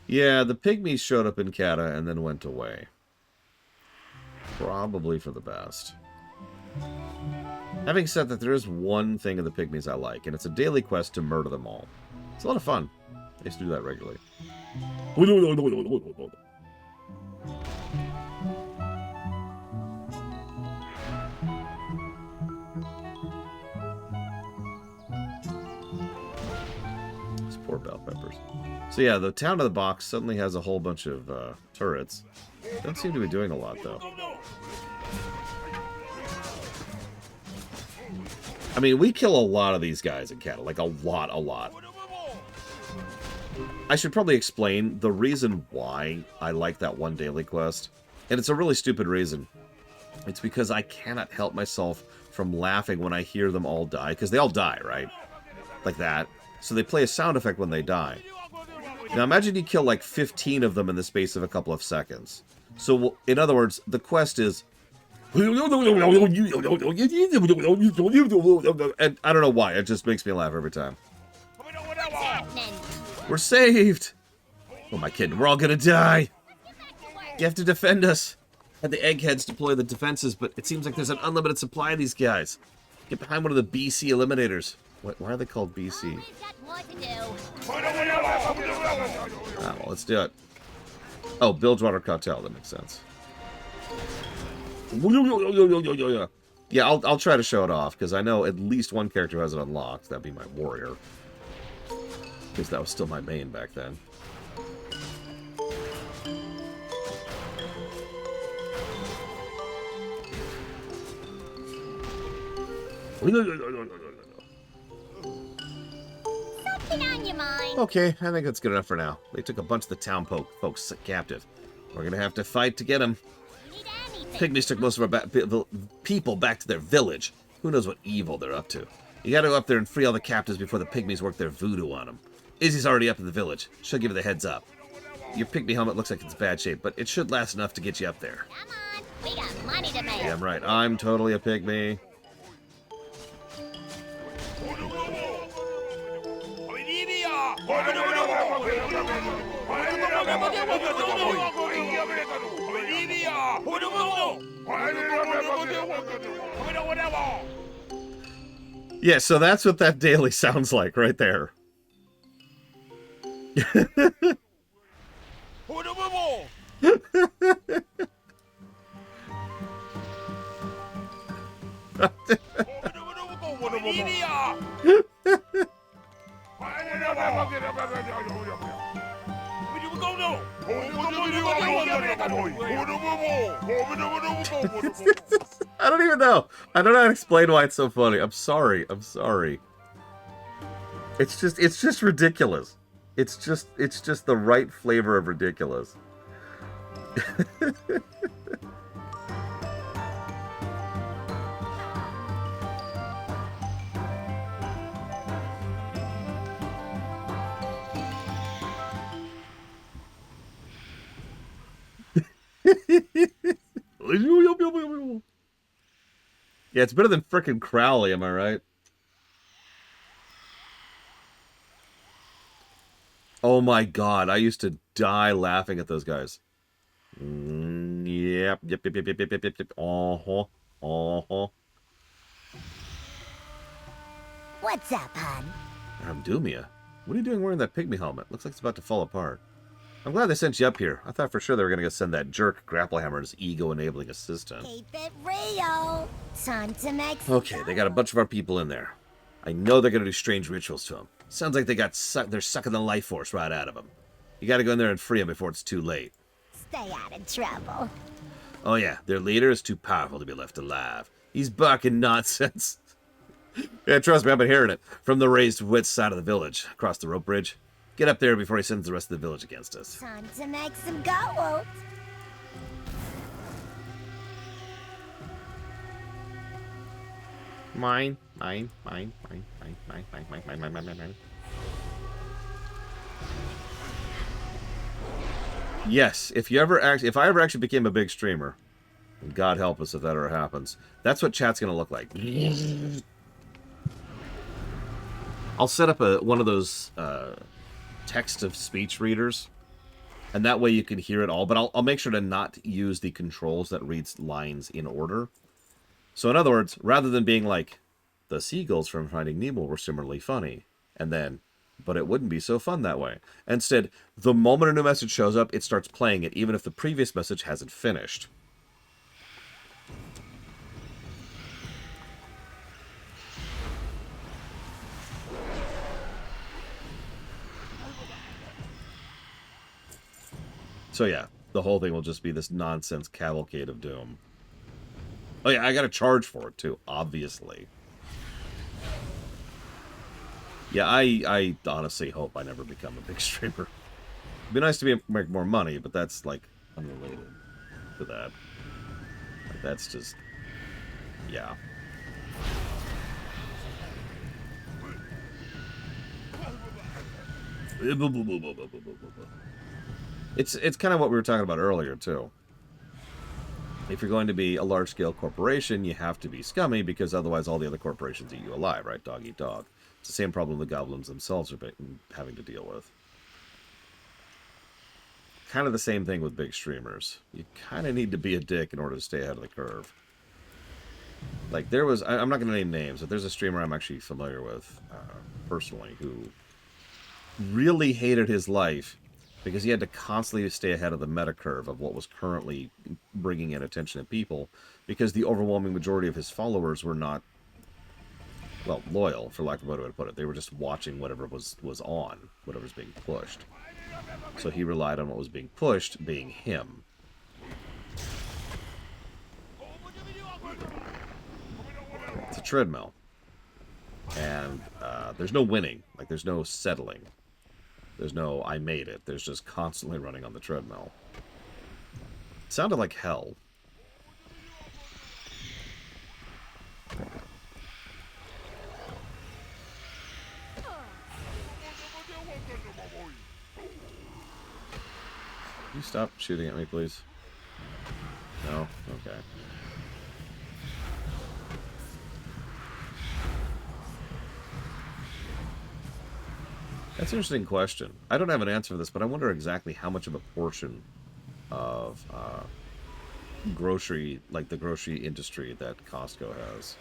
Yeah, the pygmies showed up in Kata and then went away. Probably for the best. Having said that, there is one thing in the pygmies I like, and it's a daily quest to murder them all. It's a lot of fun. I used to do that regularly. These poor bell peppers. So yeah, the town of the box suddenly has a whole bunch of turrets. Don't seem to be doing a lot, though. I mean, we kill a lot of these guys in Kata. Like, a lot. I should probably explain the reason why I like that one daily quest. And it's a really stupid reason. It's because I cannot help myself from laughing when I hear them all die. Because they all die, right? Like that. So they play a sound effect when they die. Now imagine you kill like 15 of them in the space of a couple of seconds. So, in other words, the quest is... And I don't know why, it just makes me laugh every time. We're saved! What am I kidding? We're all gonna die! You have to defend us! Had the eggheads deploy the defenses, but it seems like there's an unlimited supply of these guys. Get behind one of the BC eliminators. Why are they called BC? Ah, well, let's do it. Oh, Bilgewater Cartel, that makes sense. Yeah, I'll try to show it off, because I know at least one character has it unlocked. That'd be my warrior. Because that was still my main back then. On your mind. Okay, I think that's good enough for now. They took a bunch of the town folks captive. We're gonna have to fight to get them. Pygmies took most of our people back to their village. Who knows what evil they're up to. You gotta go up there and free all the captives before the pygmies work their voodoo on them. Izzy's already up in the village. She'll give you the heads up. Your pygmy helmet looks like it's in bad shape, but it should last enough to get you up there. Come on, we got money to make. Yeah, I'm right. I'm totally a pygmy. Yeah, so that's what that daily sounds like right there. I don't even know. I don't know how to explain why it's so funny. I'm sorry. It's just ridiculous. It's just the right flavor of ridiculous. Yeah, it's better than frickin' Crowley, am I right? Oh my god, I used to die laughing at those guys. Yep. Uh-huh. Uh-huh. What's up, hon? Dumia, what are you doing wearing that pygmy helmet? Looks like it's about to fall apart. I'm glad they sent you up here. I thought for sure they were going to send that jerk Grapplehammer as ego-enabling assistant. Keep it real. Time to make Okay, they got a bunch of our people in there. I know they're going to do strange rituals to him. Sounds like they're sucking the life force right out of him. You got to go in there and free him before it's too late. Stay out of trouble. Oh yeah, their leader is too powerful to be left alive. He's barking nonsense. Yeah, trust me, I've been hearing it. From the raised wits side of the village, across the rope bridge. Get up there before he sends the rest of the village against us. Time to make some gold. Mine. Yes, if I ever actually became a big streamer, and God help us if that ever happens, that's what chat's gonna look like. I'll set up one of those text-to-speech readers, and that way you can hear it all, but I'll make sure to not use the controls that reads lines in order. So in other words, rather than being like, the seagulls from Finding Nemo were similarly funny, and then, but it wouldn't be so fun that way. Instead, the moment a new message shows up, it starts playing it, even if the previous message hasn't finished. So yeah, the whole thing will just be this nonsense cavalcade of doom. Oh yeah, I gotta charge for it too, obviously. Yeah, I honestly hope I never become a big streamer. It'd be nice to make more money, but that's like unrelated to that. Like, that's just, yeah. It's kind of what we were talking about earlier too. If you're going to be a large-scale corporation, you have to be scummy because otherwise all the other corporations eat you alive, right? Dog eat dog. It's the same problem the goblins themselves are having to deal with. Kind of the same thing with big streamers. You kind of need to be a dick in order to stay ahead of the curve. Like, there was... I'm not going to name names, but there's a streamer I'm actually familiar with, personally, who really hated his life because he had to constantly stay ahead of the meta curve of what was currently bringing in attention to people, because the overwhelming majority of his followers were not, well, loyal, for lack of a better way to put it. They were just watching whatever was on, whatever's being pushed. So he relied on what was being pushed being him. It's a treadmill. And there's no winning. Like, there's no settling. There's no, I made it. There's just constantly running on the treadmill. It sounded like hell. Can you stop shooting at me, please? No? Okay. That's an interesting question. I don't have an answer for this, but I wonder exactly how much of a portion of grocery, like the grocery industry, that Costco has.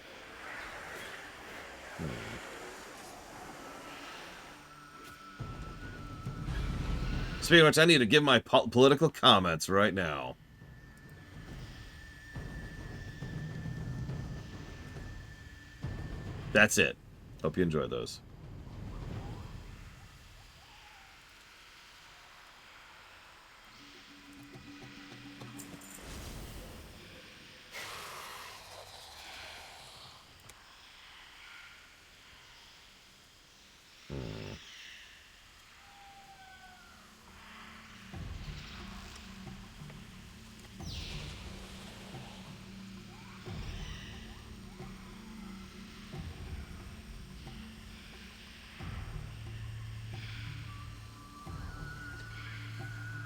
Speaking of which, I need to give my political comments right now. That's it. Hope you enjoy those.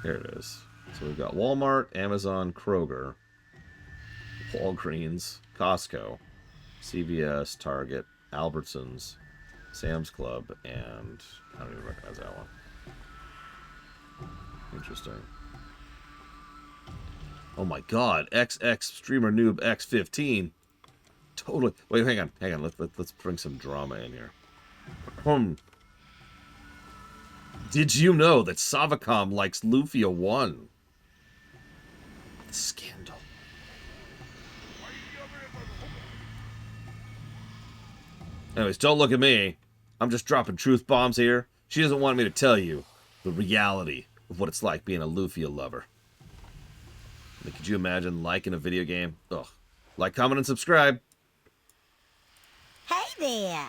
There it is. So we've got Walmart, Amazon, Kroger, Walgreens, Costco, CVS, Target, Albertsons, Sam's Club, and I don't even recognize that one. Interesting. Oh my god, XX Streamer Noob X15. Totally. Wait, hang on. Let's bring some drama in here. Did you know that Savacom likes Lufia 1? Scandal. Anyways, don't look at me. I'm just dropping truth bombs here. She doesn't want me to tell you the reality of what it's like being a Lufia lover. I mean, could you imagine liking a video game? Ugh. Like, comment, and subscribe. Hey there.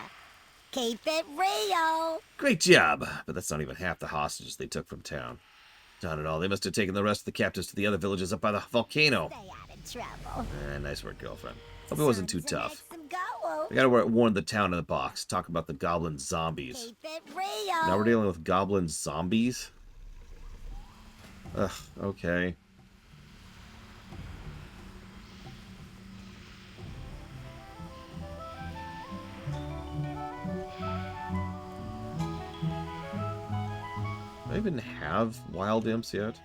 Keep it real. Great job. But that's not even half the hostages they took from town. Not at all. They must have taken the rest of the captives to the other villages up by the volcano. Stay out of trouble. Nice work, girlfriend. Hope it wasn't too tough. Go. We gotta warn the town in the box. Talk about the goblin zombies. Keep it real. Now we're dealing with goblin zombies? Ugh, okay. Do I even have wild imps yet?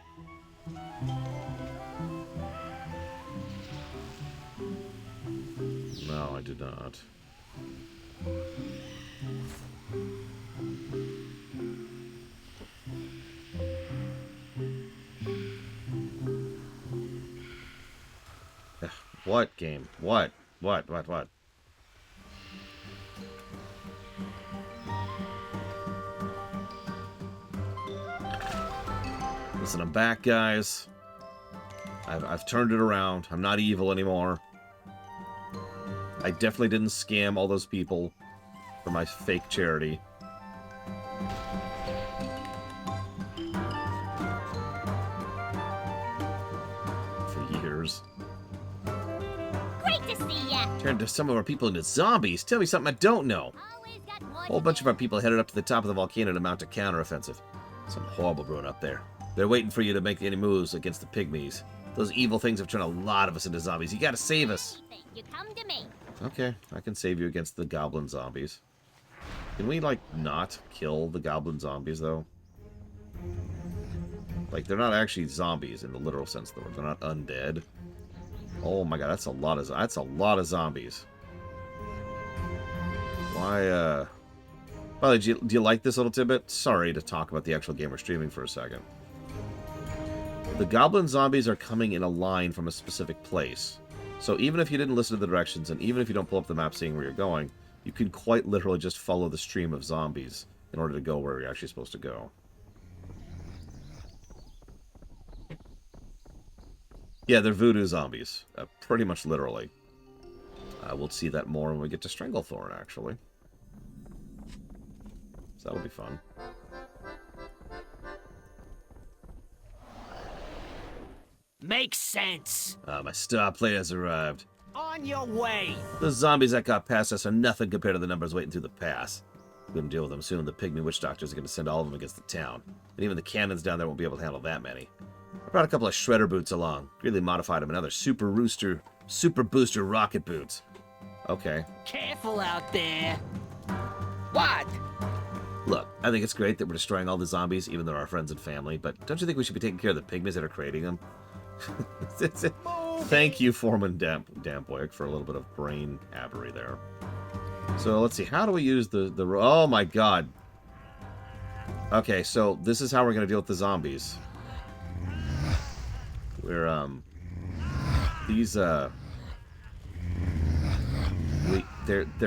No, I did not. What game? What? Listen, I'm back, guys. I've turned it around. I'm not evil anymore. I definitely didn't scam all those people for my fake charity. For years. Great to see ya. Turned some of our people into zombies. Tell me something I don't know. A whole bunch of our people headed up to the top of the volcano to mount a counteroffensive. Something horrible brewing up there. They're waiting for you to make any moves against the pygmies. Those evil things have turned a lot of us into zombies. You gotta save us. You come to me. Okay, I can save you against the goblin zombies. Can we, like, not kill the goblin zombies, though? Like, they're not actually zombies in the literal sense of the word. They're not undead. Oh my god, that's a lot of zombies. Why, By the way, do you like this little tidbit? Sorry to talk about the actual game we're streaming for a second. The goblin zombies are coming in a line from a specific place. So even if you didn't listen to the directions, and even if you don't pull up the map seeing where you're going, you can quite literally just follow the stream of zombies in order to go where you're actually supposed to go. Yeah, they're voodoo zombies. Pretty much literally. We'll see that more when we get to Stranglethorn, actually. So that'll be fun. Makes sense. My star player has arrived. On your way. The zombies that got past us are nothing compared to the numbers waiting through the pass. We're going to deal with them soon. The pygmy witch doctors are going to send all of them against the town. And even the cannons down there won't be able to handle that many. I brought a couple of shredder boots along. Really modified them in other super booster rocket boots. Okay. Careful out there. What? Look, I think it's great that we're destroying all the zombies, even though they're our friends and family, but don't you think we should be taking care of the pygmies that are creating them? Thank you, Foreman Dampwick, for a little bit of brain aberry there. So, let's see. How do we use the... Oh, my God. Okay, so this is how we're going to deal with the zombies. We're, these, they're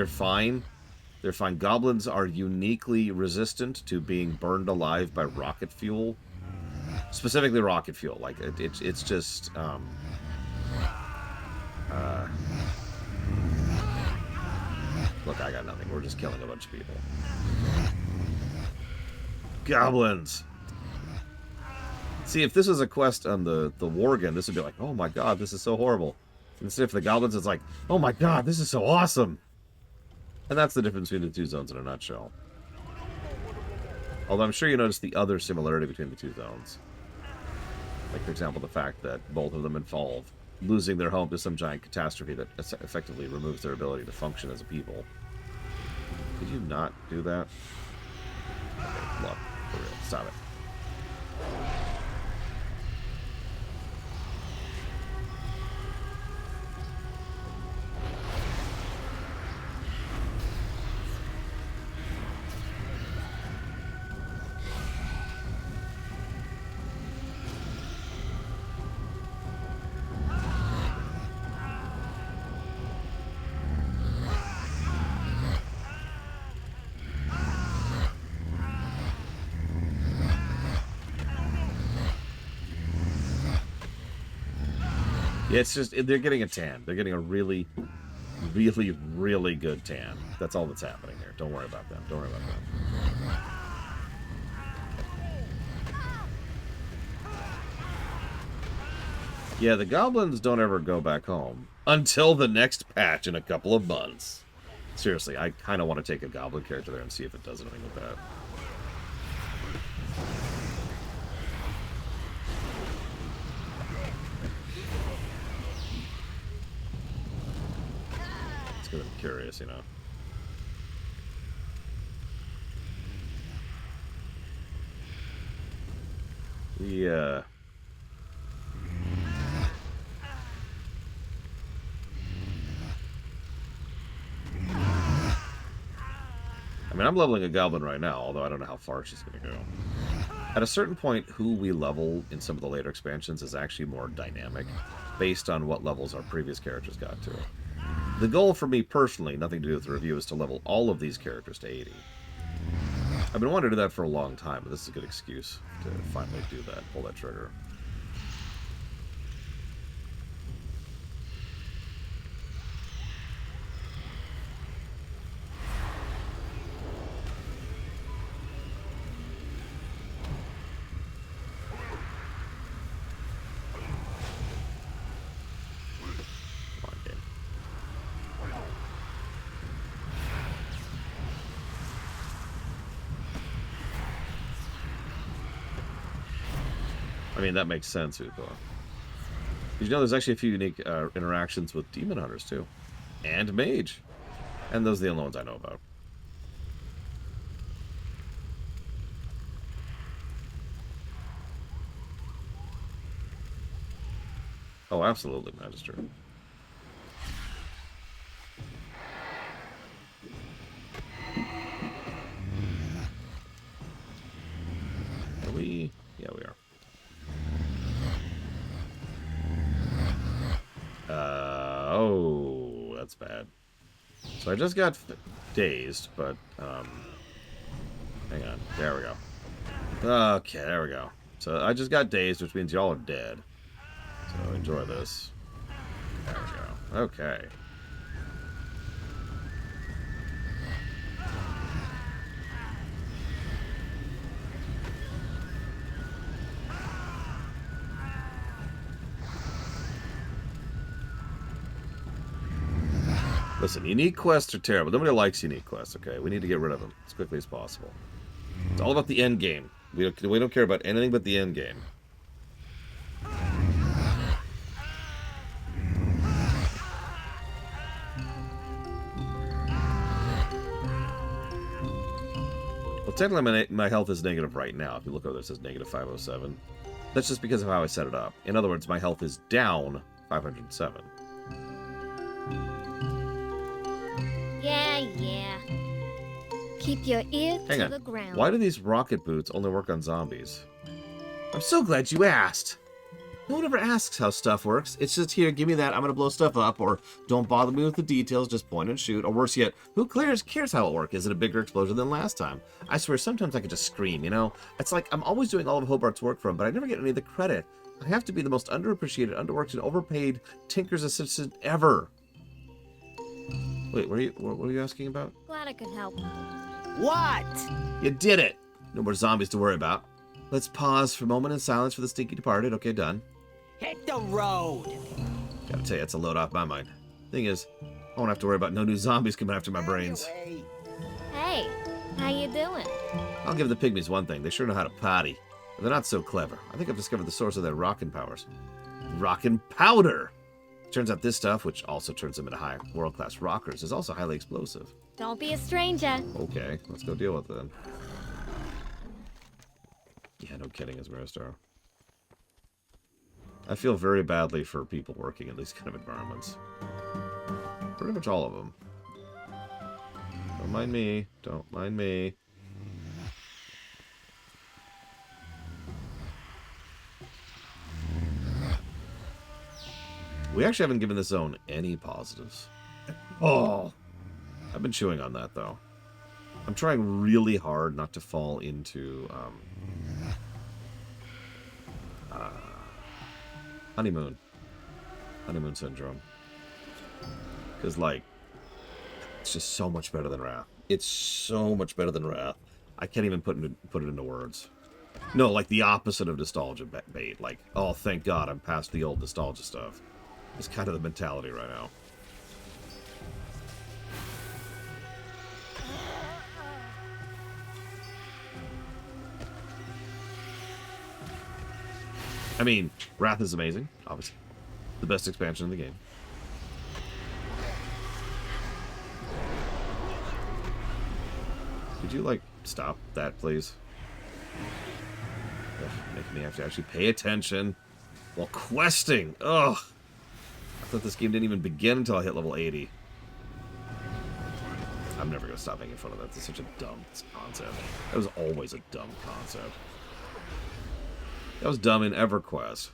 fine. They're fine. Goblins are uniquely resistant to being burned alive by rocket fuel. Specifically rocket fuel. Like, it's just, look, I got nothing. We're just killing a bunch of people. Goblins! See, if this was a quest on the Worgen, this would be like, oh my god, this is so horrible. Instead, for the Goblins, it's like, oh my god, this is so awesome! And that's the difference between the two zones in a nutshell. Although I'm sure you noticed the other similarity between the two zones. Like, for example, the fact that both of them involve losing their home to some giant catastrophe that effectively removes their ability to function as a people. Could you not do that? Okay, look, for real, stop it. Yeah, it's just, they're getting a tan. They're getting a really, really, really good tan. That's all that's happening here. Don't worry about them. Don't worry about them. Yeah, the goblins don't ever go back home until the next patch in a couple of months. Seriously, I kind of want to take a goblin character there and see if it does anything with that. It's because I'm curious, you know. Yeah. I mean, I'm leveling a goblin right now, although I don't know how far she's going to go. At a certain point, who we level in some of the later expansions is actually more dynamic, based on what levels our previous characters got to. The goal for me personally, nothing to do with the review, is to level all of these characters to 80. I've been wanting to do that for a long time, but this is a good excuse to finally do that, pull that trigger. I mean, that makes sense, Uthor. Did you know there's actually a few unique interactions with Demon Hunters, too? And Mage. And those are the only ones I know about. Oh, absolutely, Magister. Are we? Yeah, we are. Oh, that's bad. So I just got dazed, but, hang on. There we go. Okay, there we go. So I just got dazed, which means y'all are dead. So enjoy this. There we go. Okay. Listen, unique quests are terrible. Nobody likes unique quests, okay? We need to get rid of them as quickly as possible. It's all about the end game. We don't care about anything but the end game. Well, technically my health is negative right now. If you look over there, it says negative 507. That's just because of how I set it up. In other words, my health is down 507. Yeah. Keep your ear to the ground. Why do these rocket boots only work on zombies? I'm so glad you asked. No one ever asks how stuff works. It's just, here, give me that, I'm gonna blow stuff up, or don't bother me with the details, just point and shoot, or worse yet, who cares how it works? Is it a bigger explosion than last time? I swear, sometimes I could just scream, you know? It's like I'm always doing all of Hobart's work for him, but I never get any of the credit. I have to be the most underappreciated, underworked, and overpaid Tinker's assistant ever. Wait, what were you asking about? Glad I could help. What? You did it! No more zombies to worry about. Let's pause for a moment in silence for the stinky departed. Okay, done. Hit the road! Gotta tell you, it's a load off my mind. Thing is, I won't have to worry about no new zombies coming after my brains. Hey, how you doing? I'll give the pygmies one thing. They sure know how to potty. They're not so clever. I think I've discovered the source of their rockin' powers. Rockin' powder! Turns out this stuff, which also turns them into high world-class rockers, is also highly explosive. Don't be a stranger. Okay, let's go deal with it then. Yeah, no kidding, Esmerastar. I feel very badly for people working in these kind of environments. Pretty much all of them. Don't mind me. Don't mind me. We actually haven't given this zone any positives. Oh! I've been chewing on that, though. I'm trying really hard not to fall into, honeymoon syndrome. Because, like, it's just so much better than Wrath. It's so much better than Wrath. I can't even put it into words. No, like the opposite of nostalgia bait. Like, oh, thank God I'm past the old nostalgia stuff. It's kind of the mentality right now. I mean, Wrath is amazing, obviously. The best expansion in the game. Could you, like, stop that, please? Ugh, making me have to actually pay attention while questing. Ugh. I thought this game didn't even begin until I hit level 80. I'm never going to stop making fun of that. It's such a dumb concept. That was always a dumb concept. That was dumb in EverQuest.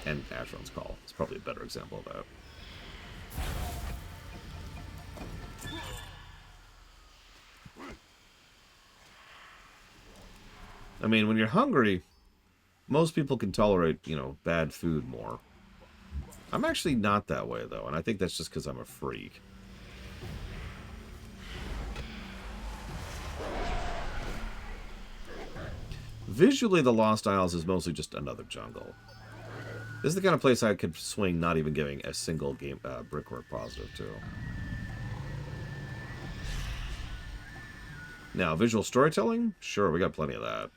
And Asheron's Call. It's probably a better example of that. I mean, when you're hungry, most people can tolerate, you know, bad food more. I'm actually not that way, though, and I think that's just because I'm a freak. Visually, the Lost Isles is mostly just another jungle. This is the kind of place I could swing not even giving a single game brickwork positive to. Now, visual storytelling? Sure, we got plenty of that.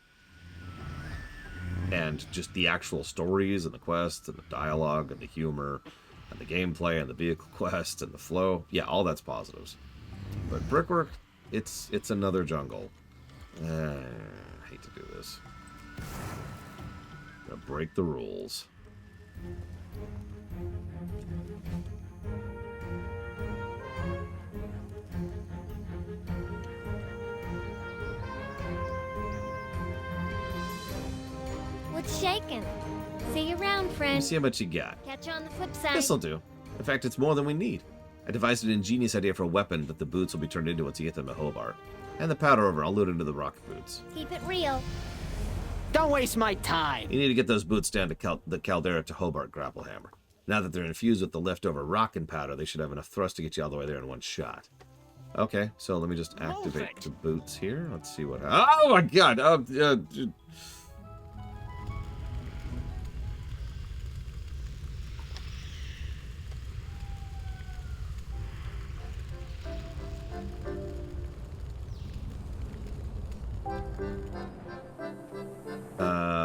And just the actual stories and the quests and the dialogue and the humor and the gameplay and the vehicle quests and the flow. Yeah, all that's positives. But brickwork, it's another jungle. I hate to do this. Gonna break the rules. What's shaking? See you around, friend. See how much you got. Catch you on the flip side. This'll do. In fact, it's more than we need. I devised an ingenious idea for a weapon that the boots will be turned into once you get them to Hobart. And the powder over, I'll load into the rocket boots. Keep it real. Don't waste my time. You need to get those boots down to the Caldera to Hobart grapple hammer. Now that they're infused with the leftover rockin' powder, they should have enough thrust to get you all the way there in one shot. Okay, so let me just activate the boots here. Let's see what happens. Oh my god!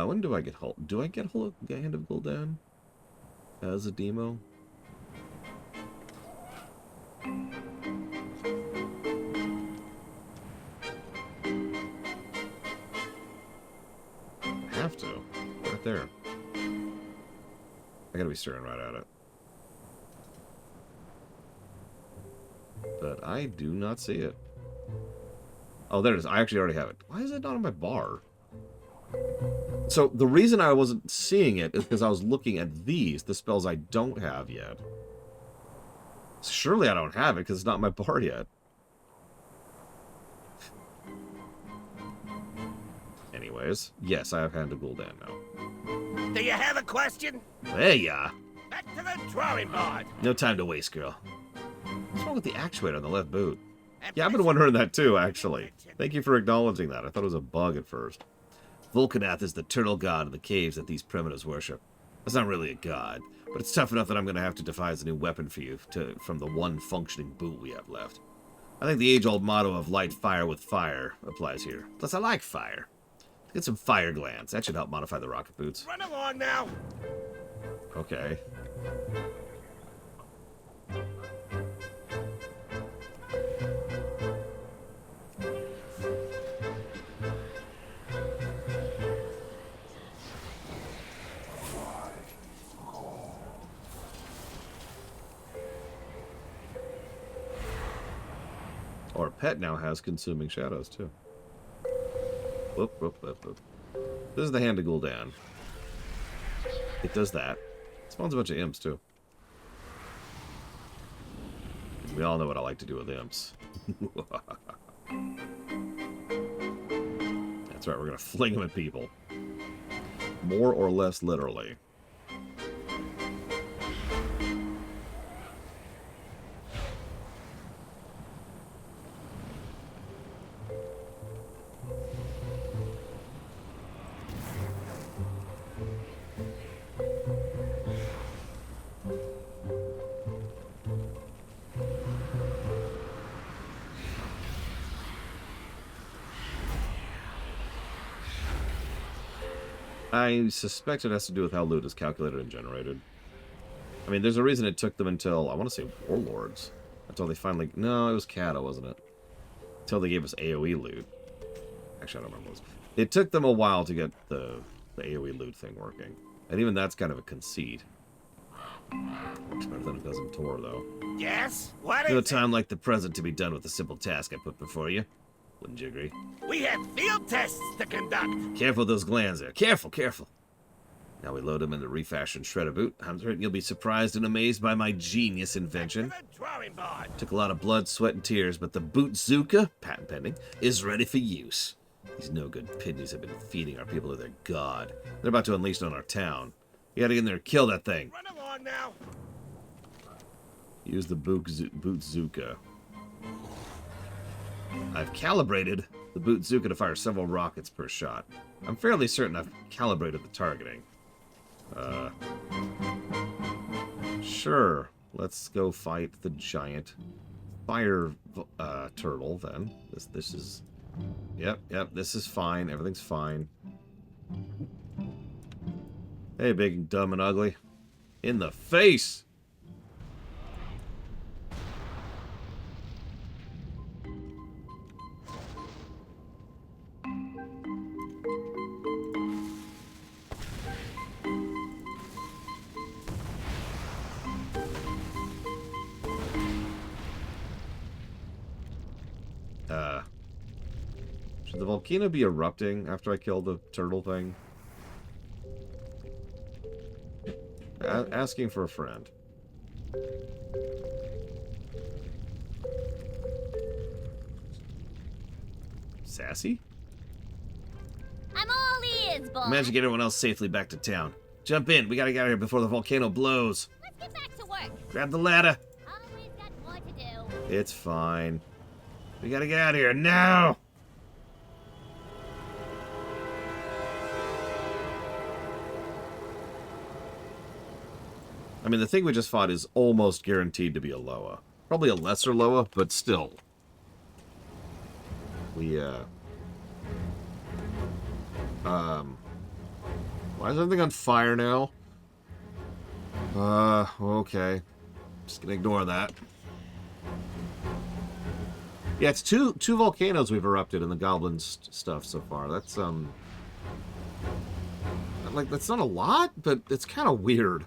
When do I get hold? Do I get hold of Hand of Gul'dan as a demo? I have to. Right there. I gotta be staring right at it. But I do not see it. Oh, there it is. I actually already have it. Why is it not on my bar? So the reason I wasn't seeing it is because I was looking at these, the spells I don't have yet. Surely I don't have it because it's not my bar yet. Anyways, yes, I have Hand of Gul'dan now. Do you have a question? There ya. Back to the drawing board. No time to waste, girl. What's wrong with the actuator on the left boot? Yeah, I've been wondering that too, actually. Thank you for acknowledging that. I thought it was a bug at first. Vulcanath is the turtle god of the caves that these primitives worship. That's not really a god, but it's tough enough that I'm going to have to devise a new weapon for you from the one functioning boot we have left. I think the age-old motto of light fire with fire applies here. Plus, I like fire. The Get some fire glands. That should help modify the rocket boots. Run along now. Okay. Our pet now has consuming shadows, too. Whoop, whoop, whoop, whoop. This is the hand of Gul'dan. It does that. It spawns a bunch of imps, too. We all know what I like to do with imps. That's right, we're going to fling them at people. More or less literally. I suspect it has to do with how loot is calculated and generated. I mean, there's a reason it took them until, I want to say, Warlords. Until they finally... No, it was Kata, wasn't it? Until they gave us AoE loot. Actually, I don't remember what it was. It took them a while to get the AoE loot thing working. And even that's kind of a conceit. Works better than it does in Tor, though. Yes? What No is time like the present to be done with the simple task I put before you. Wouldn't you agree? We have field tests to conduct. Careful with those glands there. Careful, careful. Now we load them in the refashioned shredder boot. I'm certain you'll be surprised and amazed by my genius invention. Drawing board. Took a lot of blood, sweat, and tears, but the Bootzuka, patent pending, is ready for use. These no-good pidneys have been feeding our people to their god. They're about to unleash it on our town. You gotta get in there and kill that thing. Run along now. Use the Bootzuka. I've calibrated the Bootzuka to fire several rockets per shot. I'm fairly certain I've calibrated the targeting. Sure. Let's go fight the giant fire turtle then. This is... Yep, this is fine. Everything's fine. Hey, big, dumb, and ugly. In the face! Should the volcano be erupting after I kill the turtle thing? Asking for a friend. Sassy? I'm all ears, boy. Managed to get everyone else safely back to town. Jump in. We gotta get out of here before the volcano blows. Let's get back to work. Grab the ladder. Always got more to do. It's fine. We gotta get out of here now. I mean, the thing we just fought is almost guaranteed to be a Loa. Probably a lesser Loa, but still. Why is everything on fire now? Okay. Just gonna ignore that. Yeah, it's two volcanoes we've erupted in the Goblins stuff so far. That's, like, that's not a lot, but it's kind of weird.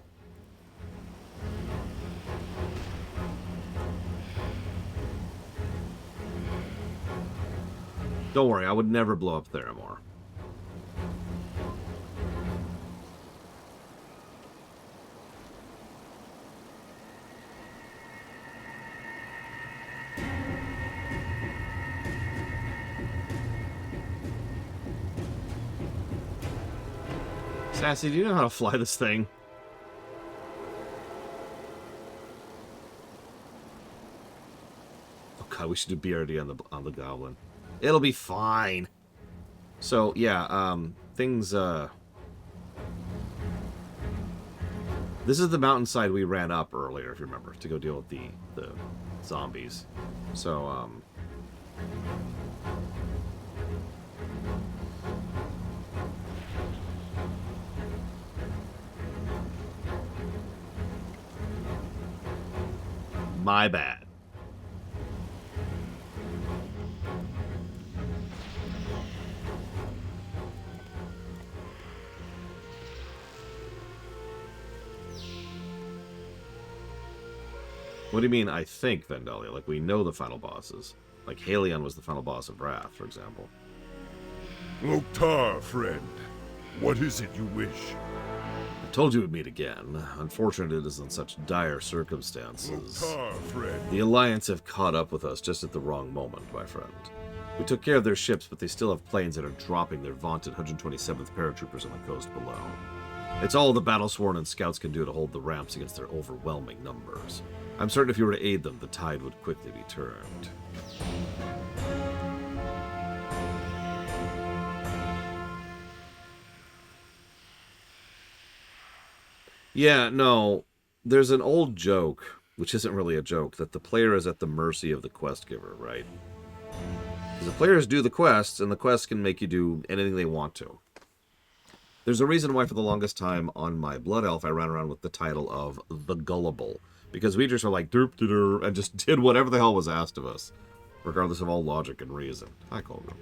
Don't worry, I would never blow up Theramore. Sassy, do you know how to fly this thing? Oh god, we should do BRD on the Goblin. It'll be fine. So, yeah, things, this is the mountainside we ran up earlier, if you remember, to go deal with the zombies. So, My bad. What do you mean, I think, Vandalia? Like, we know the final bosses. Like, Halion was the final boss of Wrath, for example. Loktar, friend. What is it you wish? I told you we'd meet again. Unfortunate it is in such dire circumstances. Loktar, friend. The Alliance have caught up with us just at the wrong moment, my friend. We took care of their ships, but they still have planes that are dropping their vaunted 127th paratroopers on the coast below. It's all the battle-sworn and scouts can do to hold the ramps against their overwhelming numbers. I'm certain if you were to aid them, the tide would quickly be turned. Yeah, no, there's an old joke, which isn't really a joke, that the player is at the mercy of the quest giver, right? Because the players do the quests, and the quests can make you do anything they want to. There's a reason why for the longest time on my Blood Elf I ran around with the title of The Gullible. Because we just were like, derp, derp, and just did whatever the hell was asked of us. Regardless of all logic and reason. Hi, Colgan.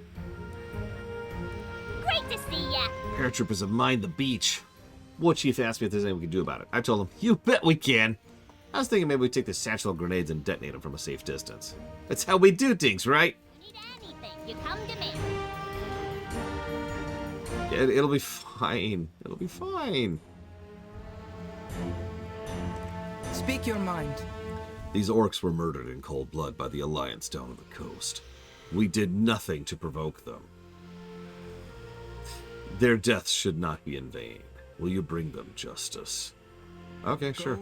Great to see ya. Paratroopers have mined the beach. War Chief asked me if there's anything we can do about it. I told him, you bet we can. I was thinking maybe we take the satchel of grenades and detonate them from a safe distance. That's how we do things, right? You need anything, you come to me. Yeah, it'll be fine. It'll be fine. Speak your mind. These orcs were murdered in cold blood by the Alliance down on the coast. We did nothing to provoke them. Their deaths should not be in vain. Will you bring them justice? Okay, sure.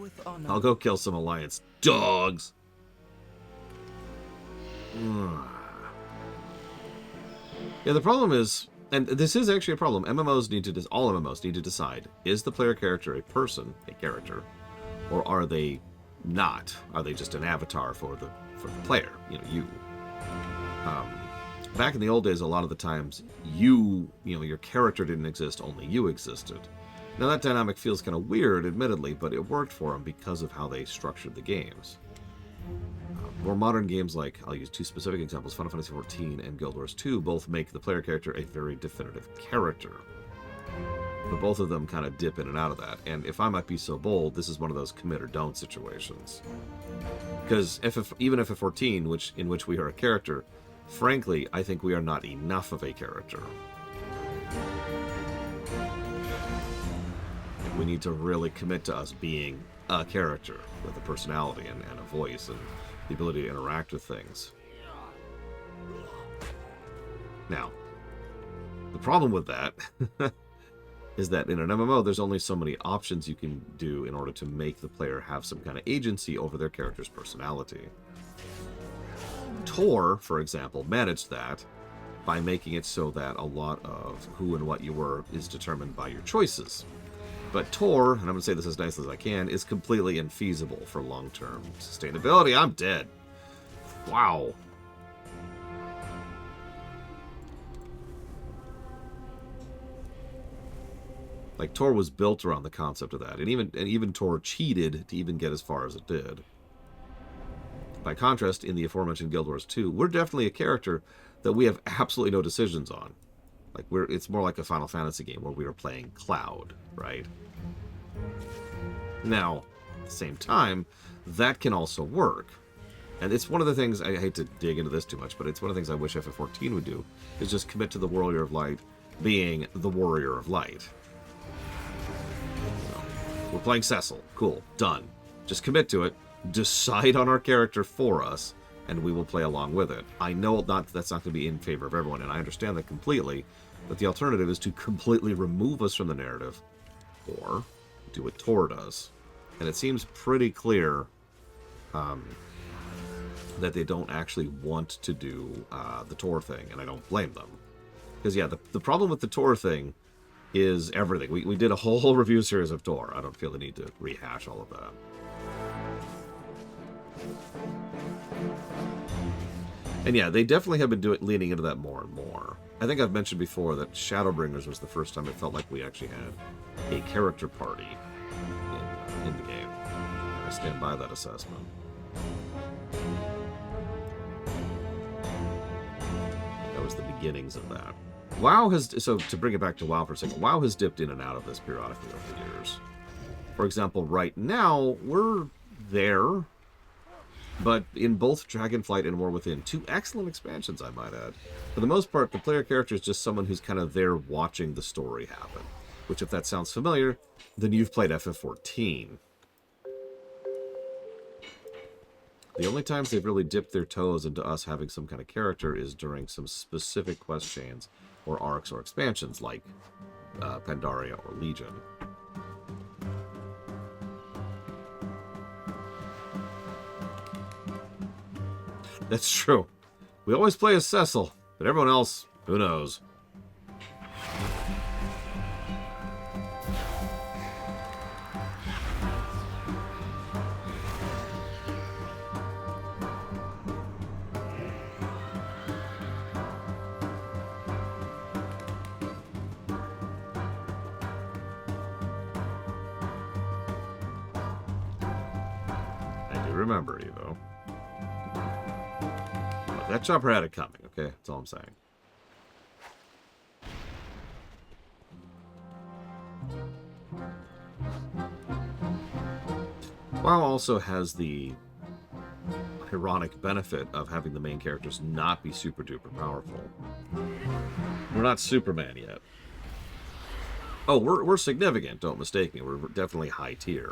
I'll go kill some Alliance dogs. Yeah, the problem is, and this is actually a problem, all MMOs need to decide, is the player character a person, a character, or are they not? Are they just an avatar for the player? You know, you. Back in the old days, a lot of the times, your character didn't exist, only you existed. Now that dynamic feels kind of weird, admittedly, but it worked for them because of how they structured the games. More modern games like, I'll use two specific examples, Final Fantasy XIV and Guild Wars 2, both make the player character a very definitive character. But both of them kind of dip in and out of that. And if I might be so bold, this is one of those commit or don't situations. Because even FF14, in which we are a character, frankly, I think we are not enough of a character. We need to really commit to us being a character with a personality and a voice and the ability to interact with things. Now, the problem with that is that in an MMO, there's only so many options you can do in order to make the player have some kind of agency over their character's personality. Tor, for example, managed that by making it so that a lot of who and what you were is determined by your choices. But Tor, and I'm going to say this as nicely as I can, is completely infeasible for long-term sustainability. I'm dead. Wow. Like, Tor was built around the concept of that. And even Tor cheated to even get as far as it did. By contrast, in the aforementioned Guild Wars 2, we're definitely a character that we have absolutely no decisions on. Like, it's more like a Final Fantasy game where we are playing Cloud, right? Now, at the same time, that can also work. And it's one of the things, I hate to dig into this too much, but it's one of the things I wish FF14 would do, is just commit to the Warrior of Light being the Warrior of Light. We're playing Cecil. Cool. Done. Just commit to it. Decide on our character for us, and we will play along with it. I know that's not going to be in favor of everyone, and I understand that completely, but the alternative is to completely remove us from the narrative, or do what Tor does. And it seems pretty clear that they don't actually want to do the Tor thing, and I don't blame them. Because, yeah, the problem with the Tor thing is everything. We did a whole review series of Tor. I don't feel the need to rehash all of that. And yeah, they definitely have been leaning into that more and more. I think I've mentioned before that Shadowbringers was the first time it felt like we actually had a character party in the game. I stand by that assessment. was the beginnings of that. WoW has, so to bring it back to WoW for a second, WoW has dipped in and out of this periodically over the years. For example, right now, we're there, but in both Dragonflight and War Within, 2 excellent expansions, I might add. For the most part, the player character is just someone who's kind of there watching the story happen. Which, if that sounds familiar, then you've played FF14. The only times they've really dipped their toes into us having some kind of character is during some specific quest chains or arcs or expansions like Pandaria or Legion. That's true. We always play as Cecil, but everyone else, who knows? Remember you, though. Look, that chopper had it coming, okay? That's all I'm saying. WoW also has the ironic benefit of having the main characters not be super duper powerful. We're not Superman yet. Oh, we're significant, don't mistake me. We're definitely high tier.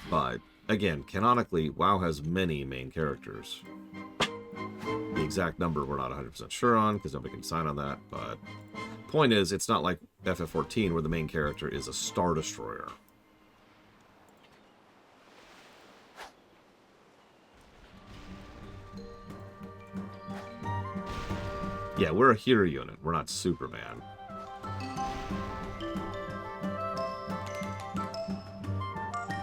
But again, canonically, WoW has many main characters. The exact number we're not 100% sure on, because nobody can sign on that, but point is, it's not like FF14 where the main character is a Star Destroyer. Yeah, we're a hero unit. We're not Superman.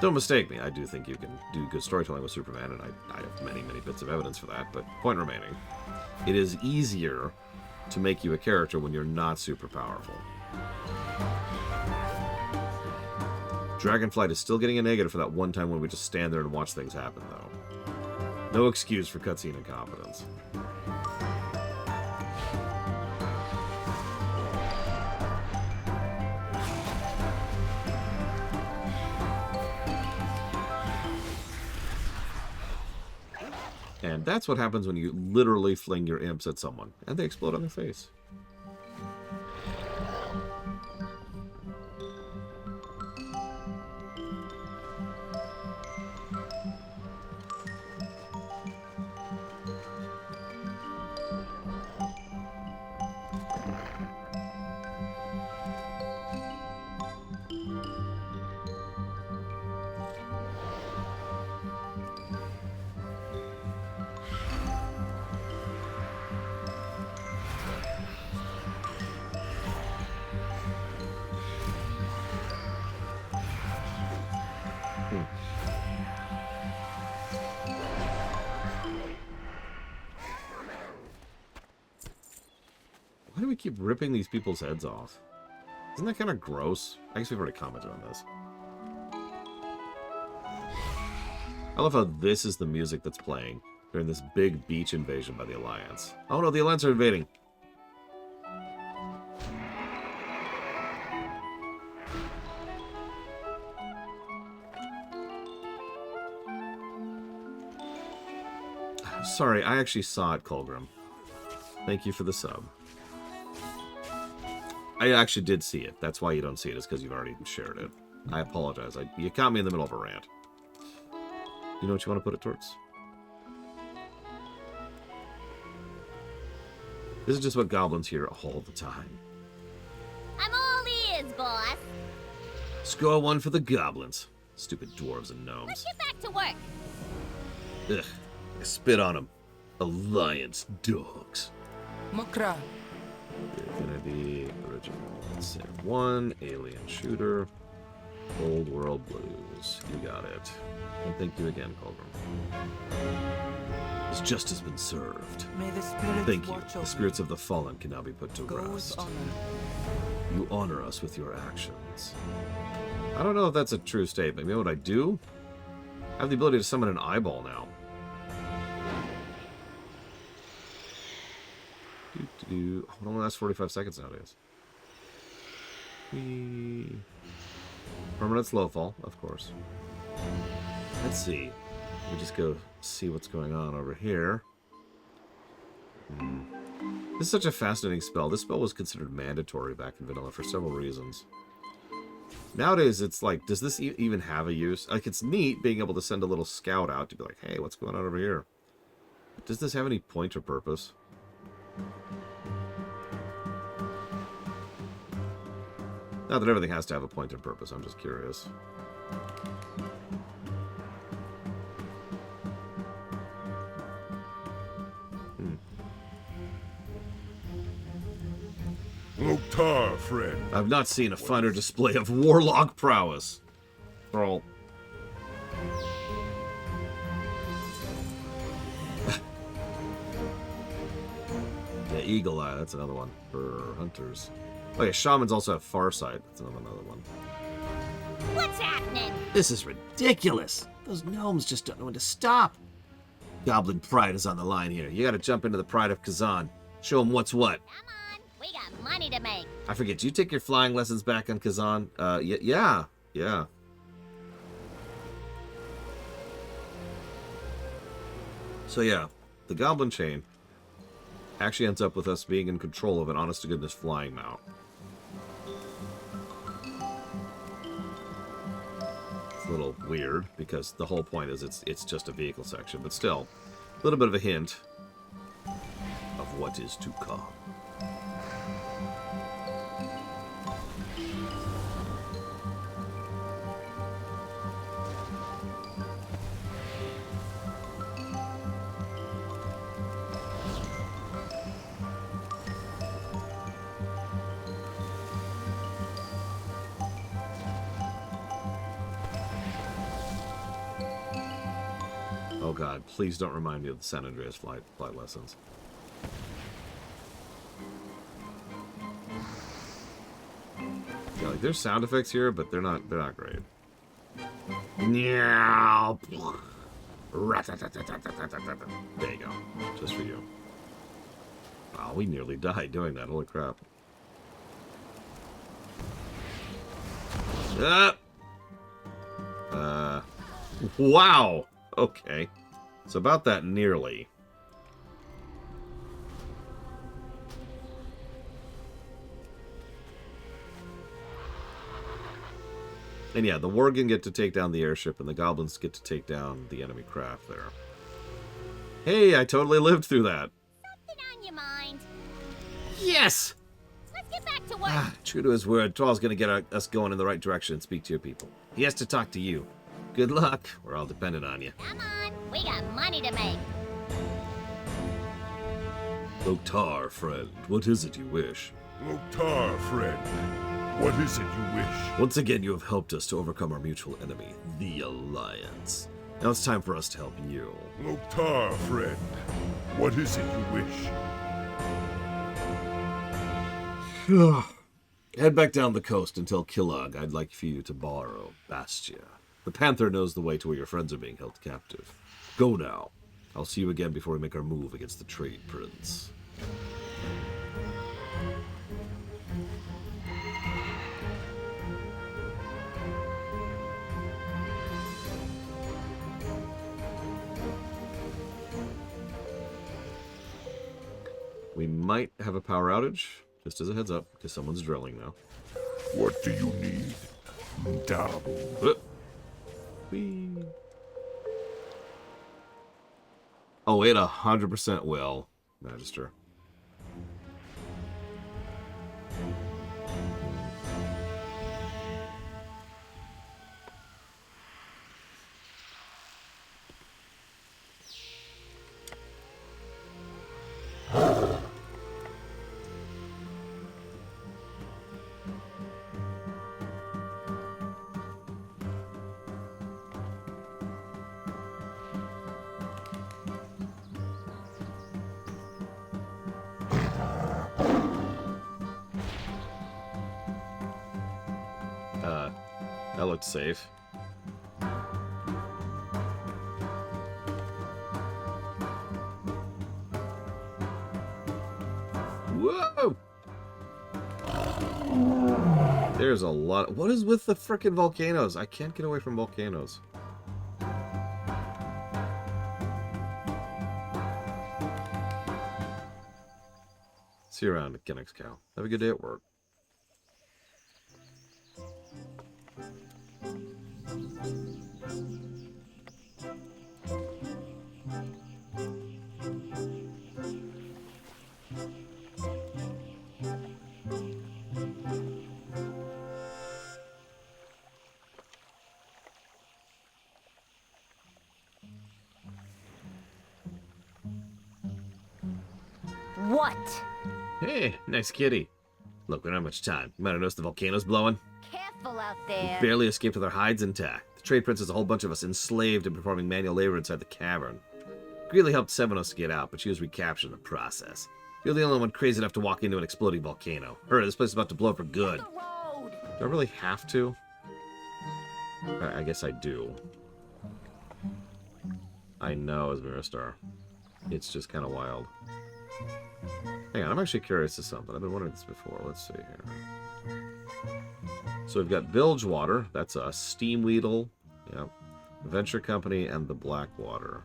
Don't mistake me, I do think you can do good storytelling with Superman, and I have many, many bits of evidence for that, but point remaining, it is easier to make you a character when you're not super powerful. Dragonflight is still getting a negative for that one time when we just stand there and watch things happen, though. No excuse for cutscene incompetence. And that's what happens when you literally fling your imps at someone, and they explode on their face. Why do we keep ripping these people's heads off? Isn't that kind of gross? I guess we've already commented on this. I love how this is the music that's playing during this big beach invasion by the Alliance. Oh no, the Alliance are invading. Sorry, I actually saw it, Colgrim. Thank you for the sub. I actually did see it. That's why you don't see it, is because you've already shared it. I apologize. You caught me in the middle of a rant. You know what you want to put it towards? This is just what goblins hear all the time. I'm all ears, boss. Score 1 for the goblins. Stupid dwarves and gnomes. Let's get back to work. Ugh. I spit on them. Alliance dogs. Mokra. Affinity, original Sim 1, alien shooter, old world blues. You got it. And thank you again, Colgrim. His justice been served. May the spirits thank you. watch The over spirits of the fallen can now be put to Go with rest. honor. You honor us with your actions. I don't know if that's a true statement. You know what I do? I have the ability to summon an eyeball now. It only lasts 45 seconds nowadays. Permanent slow fall, of course. Let's see. Let me just go see what's going on over here. This is such a fascinating spell. This spell was considered mandatory back in vanilla for several reasons. Nowadays, it's like, does this even have a use? Like, it's neat being able to send a little scout out to be like, hey, what's going on over here? But does this have any point or purpose? Not that everything has to have a point and purpose, I'm just curious. Loktar, friend. I've not seen a finer display of warlock prowess. Thrall. Yeah, Eagle Eye, that's another one for hunters. Oh yeah, Shamans also have Farsight. That's another one. What's happening? This is ridiculous. Those gnomes just don't know when to stop. Goblin pride is on the line here. You gotta jump into the pride of Kezan. Show them what's what. Come on, we got money to make. I forget, do you take your flying lessons back on Kezan? Yeah. So yeah, the Goblin Chain actually ends up with us being in control of an honest-to-goodness flying mount. It's a little weird, because the whole point is it's just a vehicle section, but still, a little bit of a hint of what is to come. Oh god, please don't remind me of the San Andreas flight lessons. Yeah, like there's sound effects here, but they're not great. There you go. Just for you. Wow, we nearly died doing that. Holy crap. Wow. Okay. It's about that nearly. And yeah, the Worgen get to take down the airship, and the Goblins get to take down the enemy craft there. Hey, I totally lived through that. Something on your mind? Yes! Let's get back to work. True to his word, Thrall's gonna get us going in the right direction and speak to your people. He has to talk to you. Good luck. We're all dependent on you. Come on, we got money to make. Loktar, friend, what is it you wish? Loktar, friend, what is it you wish? Once again, you have helped us to overcome our mutual enemy, the Alliance. Now it's time for us to help you. Loktar, friend, what is it you wish? Head back down the coast and tell Killag I'd like for you to borrow Bastia. The Panther knows the way to where your friends are being held captive. Go now. I'll see you again before we make our move against the Trade Prince. We might have a power outage, just as a heads up, because someone's drilling now. What do you need? Whee. Oh, it 100% will, Magister. That looked safe. Whoa! There's a lot. What is with the frickin' volcanoes? I can't get away from volcanoes. See you around, Kennex Cow. Have a good day at work. What? Hey, nice kitty. Look, we don't have much time. You might have noticed the volcano's blowing. Careful out there. We barely escaped with our hides intact. The trade prince has a whole bunch of us enslaved and performing manual labor inside the cavern. Greeley helped Sevenos to get out, but she was recaptured in the process. You're the only one crazy enough to walk into an exploding volcano. Hurry, this place is about to blow up for good. Do I really have to? I guess I do. I know, as Miristar. It's just kind of wild. Hang on, I'm actually curious to something. I've been wondering this before. Let's see here. So we've got Bilgewater, that's us. Steamweedle, yep. Venture Company, and the Blackwater.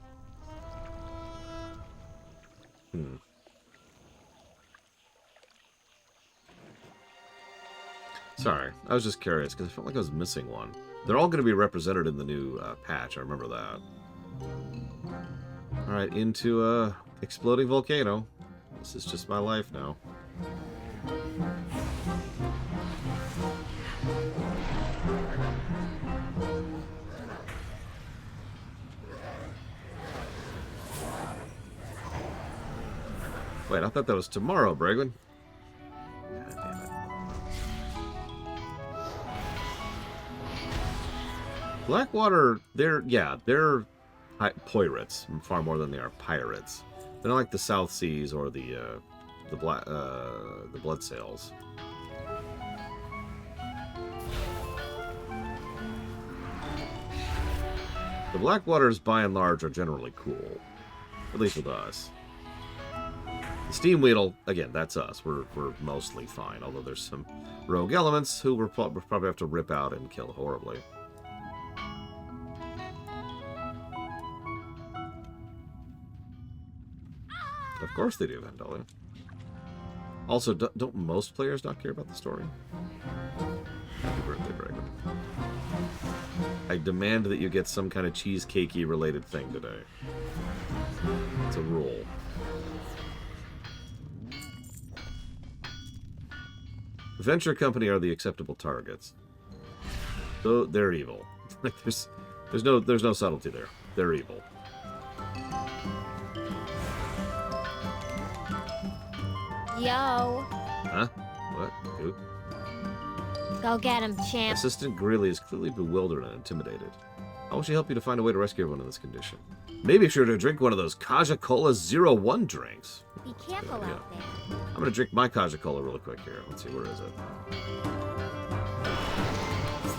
Sorry, I was just curious, because I felt like I was missing one. They're all going to be represented in the new patch, I remember that. Alright, into exploding volcano. This is just my life now. Wait, I thought that was tomorrow, Bragwin. God damn it. Blackwater, they're pirates, far more than they are pirates. They're not like the South Seas or the Blood Sails. The Blackwaters, by and large, are generally cool, at least with us. The Steamweedle, again, that's us. We're mostly fine, although there's some rogue elements who we'll probably have to rip out and kill horribly. Of course they do, Vandalia. Also, don't most players not care about the story? Happy birthday, Dragon. I demand that you get some kind of cheesecakey related thing today. It's a rule. Venture Company are the acceptable targets. So they're evil. there's no subtlety there. They're evil. Yo. Huh? What? Who? Go get him, champ. Assistant Greeley is clearly bewildered and intimidated. How will she help you to find a way to rescue everyone in this condition? Maybe if she were to drink one of those Kaja-Cola 01 drinks. Be careful out there. I'm going to drink my Kaja-Cola really quick here. Let's see, where is it?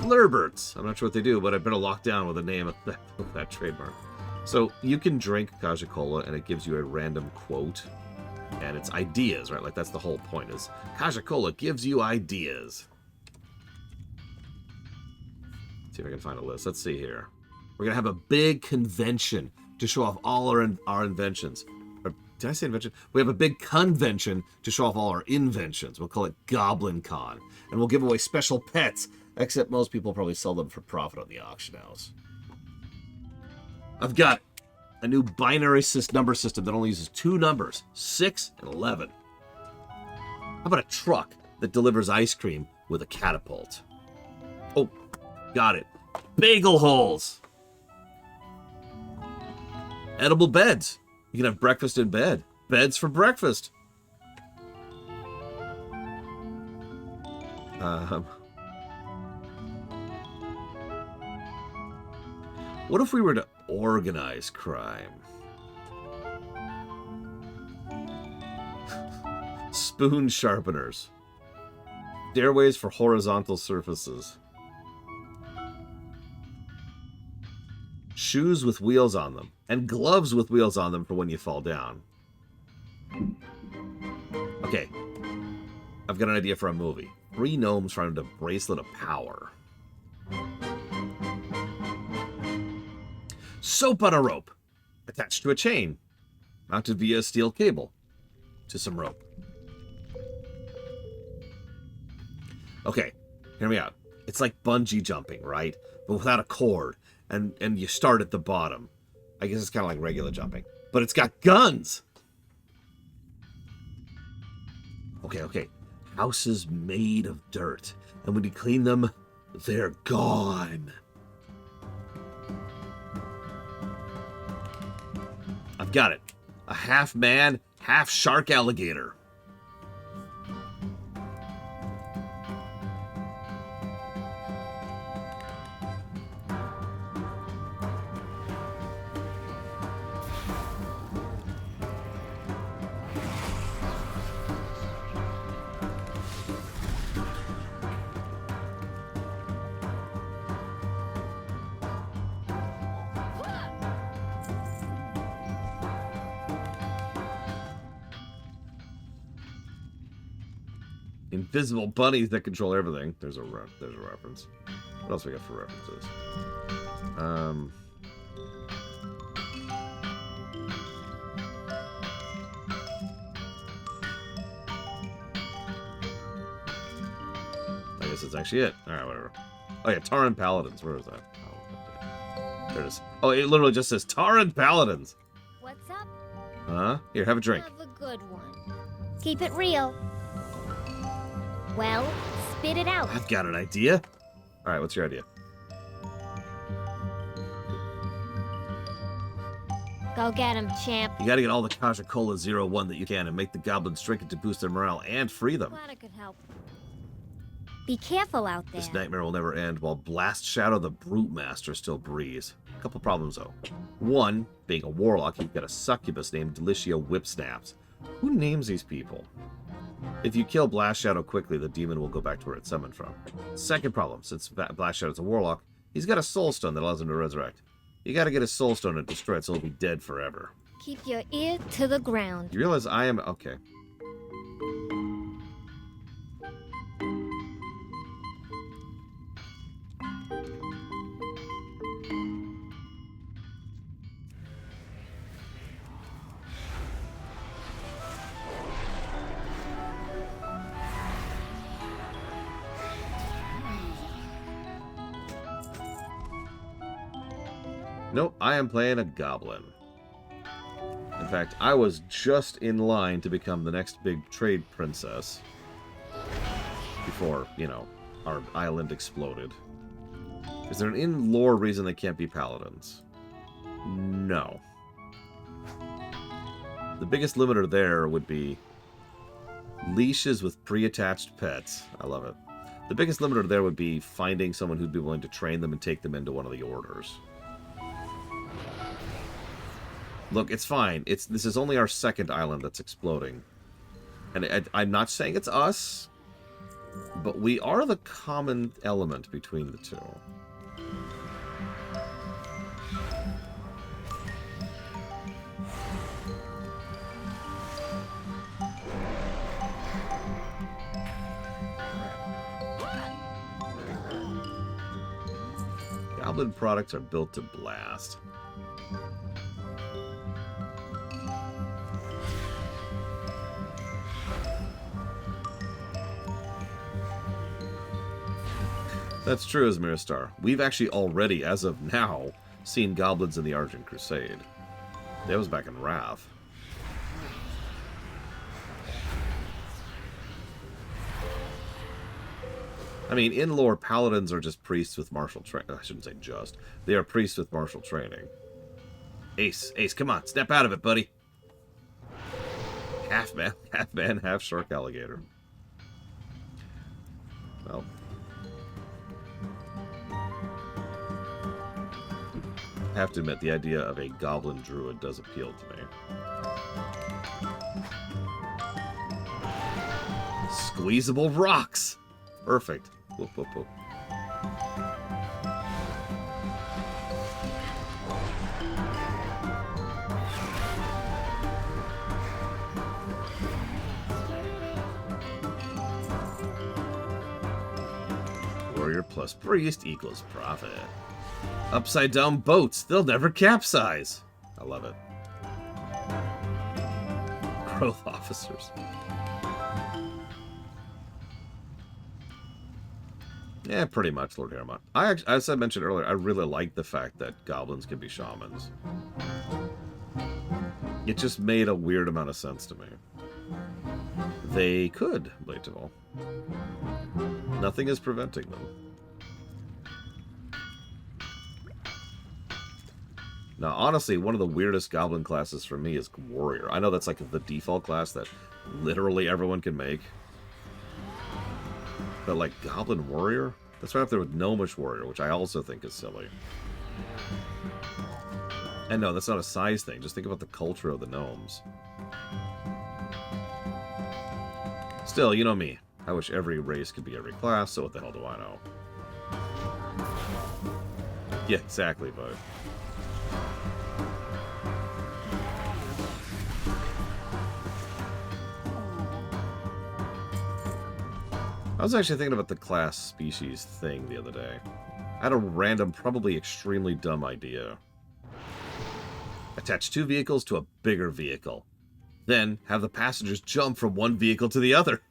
Flurberts. I'm not sure what they do, but I better lock down with the name of that trademark. So you can drink Kaja-Cola and it gives you a random quote. And it's ideas, right? Like that's the whole point is Kaja-Cola gives you ideas. Let's see if I can find a list. Let's see here. We're going to have a big convention to show off all our inventions. Or, did I say invention? We have a big convention to show off all our inventions. We'll call it Goblin Con. And we'll give away special pets, except most people probably sell them for profit on the auction house. I've got a new binary number system that only uses 2 numbers, 6 and 11. How about a truck that delivers ice cream with a catapult? Oh, got it. Bagel holes. Edible beds. You can have breakfast in bed. Beds for breakfast. What if we were to organize crime? Spoon sharpeners. Stairways for horizontal surfaces. Shoes with wheels on them. And gloves with wheels on them for when you fall down. Okay. I've got an idea for a movie. 3 gnomes found a bracelet of power. Soap on a rope, attached to a chain, mounted via a steel cable to some rope. Okay, hear me out. It's like bungee jumping, right? But without a cord, and you start at the bottom. I guess it's kind of like regular jumping, but it's got guns. Okay. Houses made of dirt, and when you clean them, they're gone. I've got it. A half man, half shark alligator. Invisible bunnies that control everything. There's a reference. What else we got for references? I guess that's actually it. All right, whatever. Oh yeah, Tauren Paladins. Where is that? Oh, there it is. Oh, it literally just says Tauren Paladins. What's up? Huh? Here, have a drink. Have a good one. Keep it real. Well, spit it out. I've got an idea. All right, what's your idea? Go get him, champ. You gotta get all the Kaja-Cola 01 that you can and make the goblins drink it to boost their morale and free them. Glad I could help. Be careful out there. This nightmare will never end while Blast Shadow the Brute Master still breathes. A couple problems though. One, being a warlock, you've got a succubus named Delicia Whipsnaps. Who names these people? If you kill Blast Shadow quickly, the demon will go back to where it's summoned from. Second problem, since Blast Shadow's a warlock, he's got a soul stone that allows him to resurrect. You gotta get a soul stone and destroy it so he'll be dead forever. Keep your ear to the ground. You realize I am... Okay. Nope, I am playing a goblin. In fact, I was just in line to become the next big trade princess. Before, you know, our island exploded. Is there an in-lore reason they can't be paladins? No. The biggest limiter there would be leashes with pre-attached pets. I love it. The biggest limiter there would be finding someone who'd be willing to train them and take them into one of the orders. Look, it's fine. This is only our second island that's exploding. And I'm not saying it's us, but we are the common element between the two. Goblin products are built to blast. That's true, Azmiristar. We've actually already, as of now, seen goblins in the Argent Crusade. That was back in Wrath. I mean, in lore, paladins are just priests with martial training. I shouldn't say just. They are priests with martial training. Ace, come on, step out of it, buddy. Half man, half shark alligator. Well. I have to admit, the idea of a goblin druid does appeal to me. Squeezable rocks! Perfect. Whoop, whoop, whoop. warrior plus priest equals profit. Upside down boats, they'll never capsize. I love it. Growth officers. Yeah, pretty much, Lord Haremont. As I mentioned earlier, I really like the fact that goblins can be shamans. It just made a weird amount of sense to me. They could, Betrayal. Nothing is preventing them. Now, honestly, one of the weirdest goblin classes for me is warrior. I know that's like the default class that literally everyone can make. But like goblin warrior? That's right up there with gnomish warrior, which I also think is silly. And no, that's not a size thing. Just think about the culture of the gnomes. Still, you know me. I wish every race could be every class, so what the hell do I know? Yeah, exactly, bud. I was actually thinking about the class species thing the other day. I had a random, probably extremely dumb idea. Attach 2 vehicles to a bigger vehicle. Then have the passengers jump from one vehicle to the other.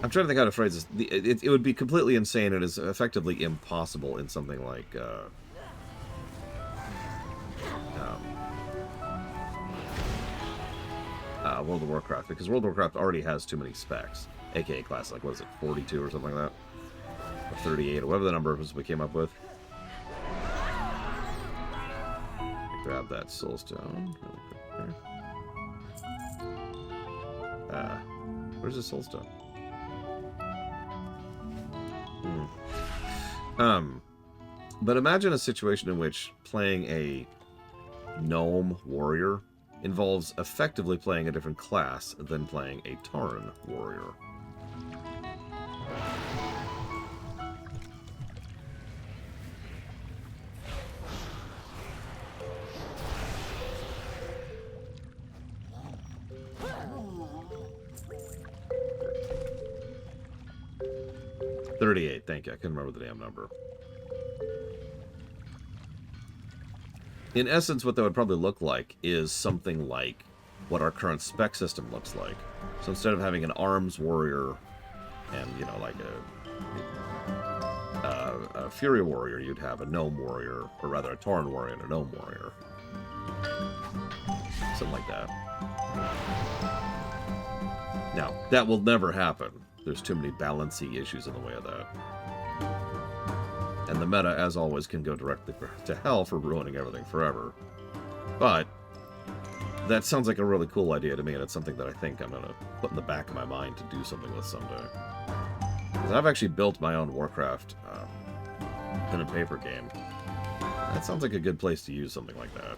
I'm trying to think how to phrase this. It would be completely insane. It is effectively impossible in something like World of Warcraft, because World of Warcraft already has too many specs, aka class, like, what is it, 42 or something like that? Or 38, or whatever the number was we came up with. Grab that soulstone really quick there. Where's the soulstone? But imagine a situation in which playing a gnome warrior involves effectively playing a different class than playing a Tauren warrior. $38, thank you. I couldn't remember the damn number. In essence, what that would probably look like is something like what our current spec system looks like. So instead of having an arms warrior and, you know, like a fury warrior, you'd have a gnome warrior, or rather a Tauren warrior and a gnome warrior. Something like that. Now, that will never happen. There's too many balancing issues in the way of that. And the meta, as always, can go directly to hell for ruining everything forever. But that sounds like a really cool idea to me, and it's something that I think I'm going to put in the back of my mind to do something with someday. Because I've actually built my own Warcraft pen and paper game. That sounds like a good place to use something like that.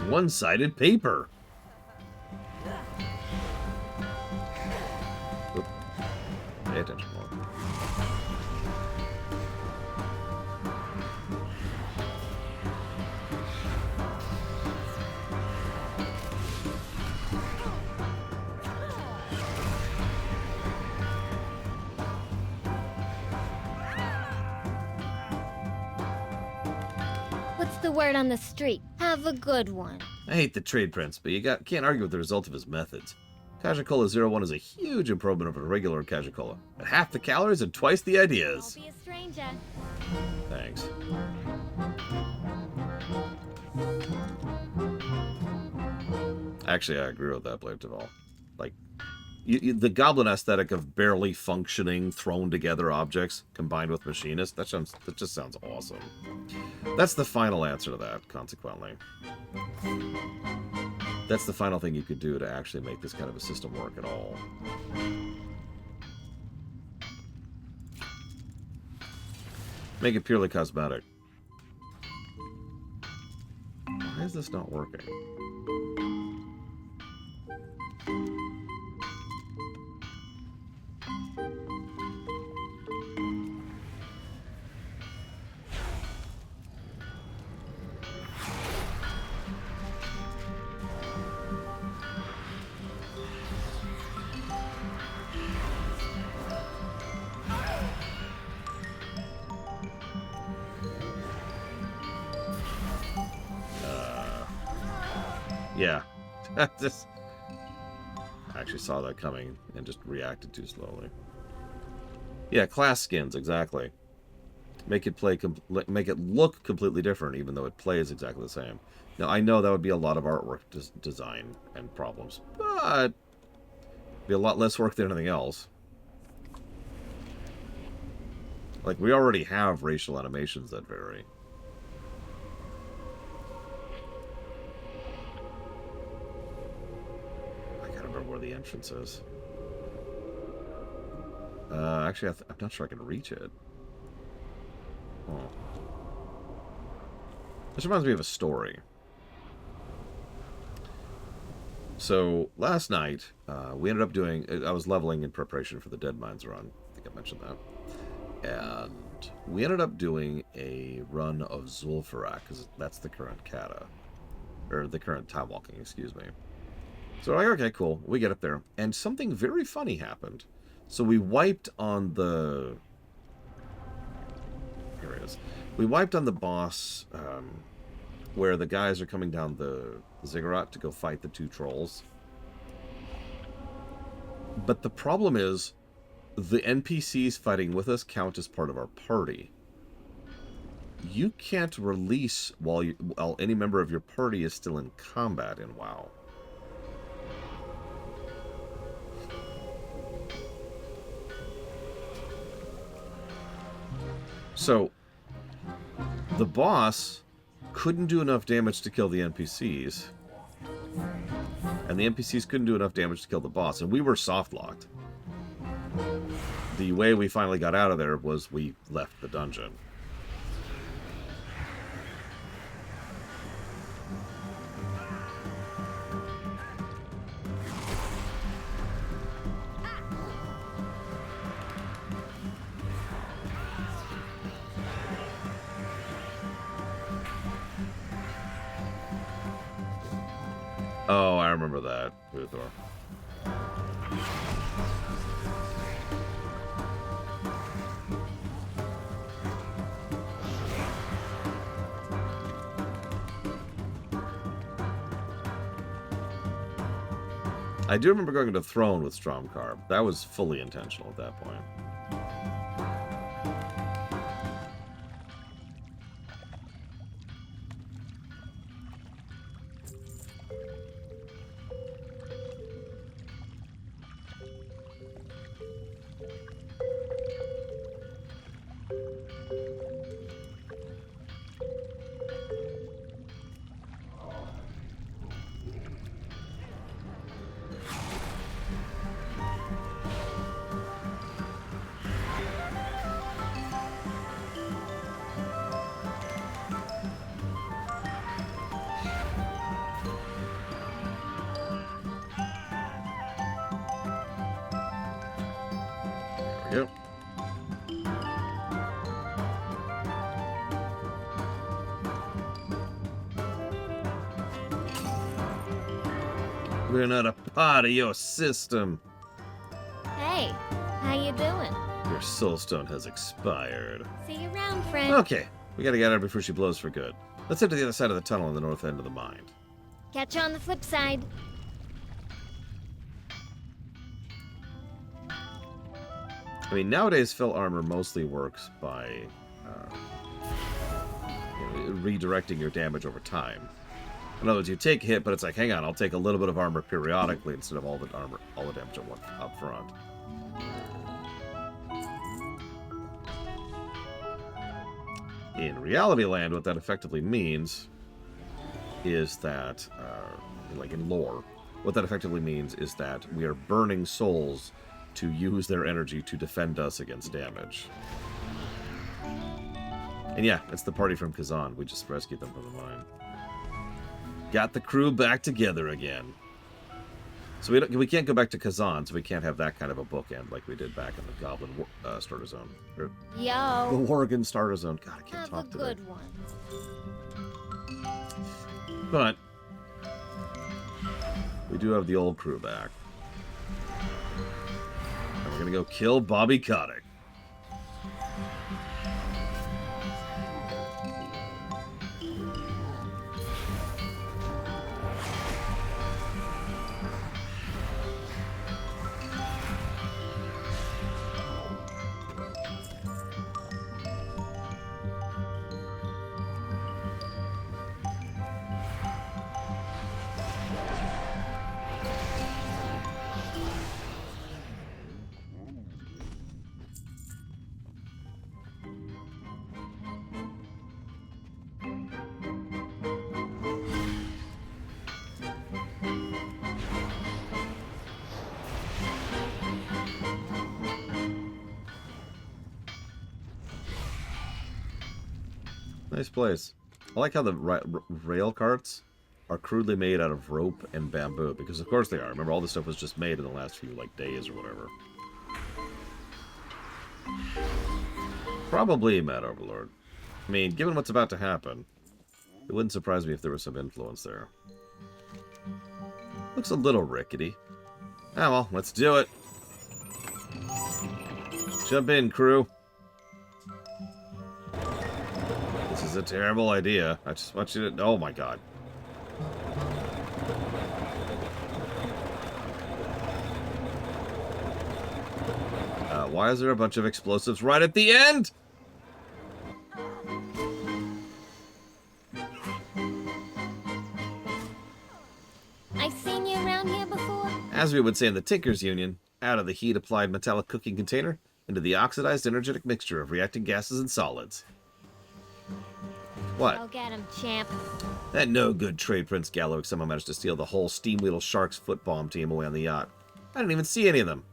One-sided paper. Oop. Pay attention more. What's the word on the street? Have a good one. I hate the trade prince, but you can't argue with the result of his methods. Kaja-Cola 01 is a huge improvement over regular Kaja-Cola. At half the calories and twice the ideas. Don't be a stranger. Thanks. Actually, I agree with that, Betrayal. Like, the goblin aesthetic of barely functioning, thrown together objects combined with machinists, that just sounds awesome. That's the final answer to that, consequently. That's the final thing you could do to actually make this kind of a system work at all. Make it purely cosmetic. Why is this not working? Yeah. I actually saw that coming and just reacted too slowly. Yeah, class skins, exactly. Make it make it look completely different, even though it plays exactly the same. Now, I know that would be a lot of artwork design and problems, but it'd be a lot less work than anything else. Like, we already have racial animations that vary. Where the entrance is. Actually, I'm not sure I can reach it. Oh. This reminds me of a story. So, last night, we ended up doing... I was leveling in preparation for the Dead Mines run. I think I mentioned that. And we ended up doing a run of Zul'Farrak, because that's the current kata. Or the current time walking, excuse me. So we're like, okay, cool. We get up there. And something very funny happened. So we wiped on the... Here it is. We wiped on the boss where the guys are coming down the ziggurat to go fight the 2 trolls. But the problem is, the NPCs fighting with us count as part of our party. You can't release while any member of your party is still in combat in WoW. So, the boss couldn't do enough damage to kill the NPCs, and the NPCs couldn't do enough damage to kill the boss, and we were soft-locked. The way we finally got out of there was we left the dungeon. Oh, I remember that, Uthor. I do remember going to Throne with Stromcarb. That was fully intentional at that point. Yep. We're not a part of your system. Hey, how you doing? Your soulstone has expired. See you around, friend. Okay, we gotta get her before she blows for good. Let's head to the other side of the tunnel on the north end of the mine. Catch you on the flip side. I mean, nowadays, fill armor mostly works by redirecting your damage over time. In other words, you take a hit, but it's like, hang on, I'll take a little bit of armor periodically instead of all the damage up front. In Reality Land, what that effectively means is that, like in lore, what that effectively means is that we are burning souls to use their energy to defend us against damage. And yeah, it's the party from Kezan. We just rescued them from the mine. Got the crew back together again. So we can't go back to Kezan, so we can't have that kind of a bookend like we did back in the Goblin starter zone. Or Yo. the Worgen starter zone. God, I can't talk today. Have a good one. But we do have the old crew back. And we're gonna go kill Bobby Kotick. Nice place. I like how the rail carts are crudely made out of rope and bamboo, because of course they are. Remember, all this stuff was just made in the last few, like, days or whatever. Probably Mad Overlord. I mean, given what's about to happen, it wouldn't surprise me if there was some influence there. Looks a little rickety. Ah, well, let's do it. Jump in, crew. This is a terrible idea. I just want you to... Oh, my God. Why is there a bunch of explosives right at the end? I've seen you around here before? As we would say in the Tinkers Union, out of the heat-applied metallic cooking container into the oxidized energetic mixture of reacting gases and solids. What? Go get him, champ. That no-good trade prince Gallywix somehow managed to steal the whole Steam Weedle Sharks foot bomb team away on the yacht. I didn't even see any of them.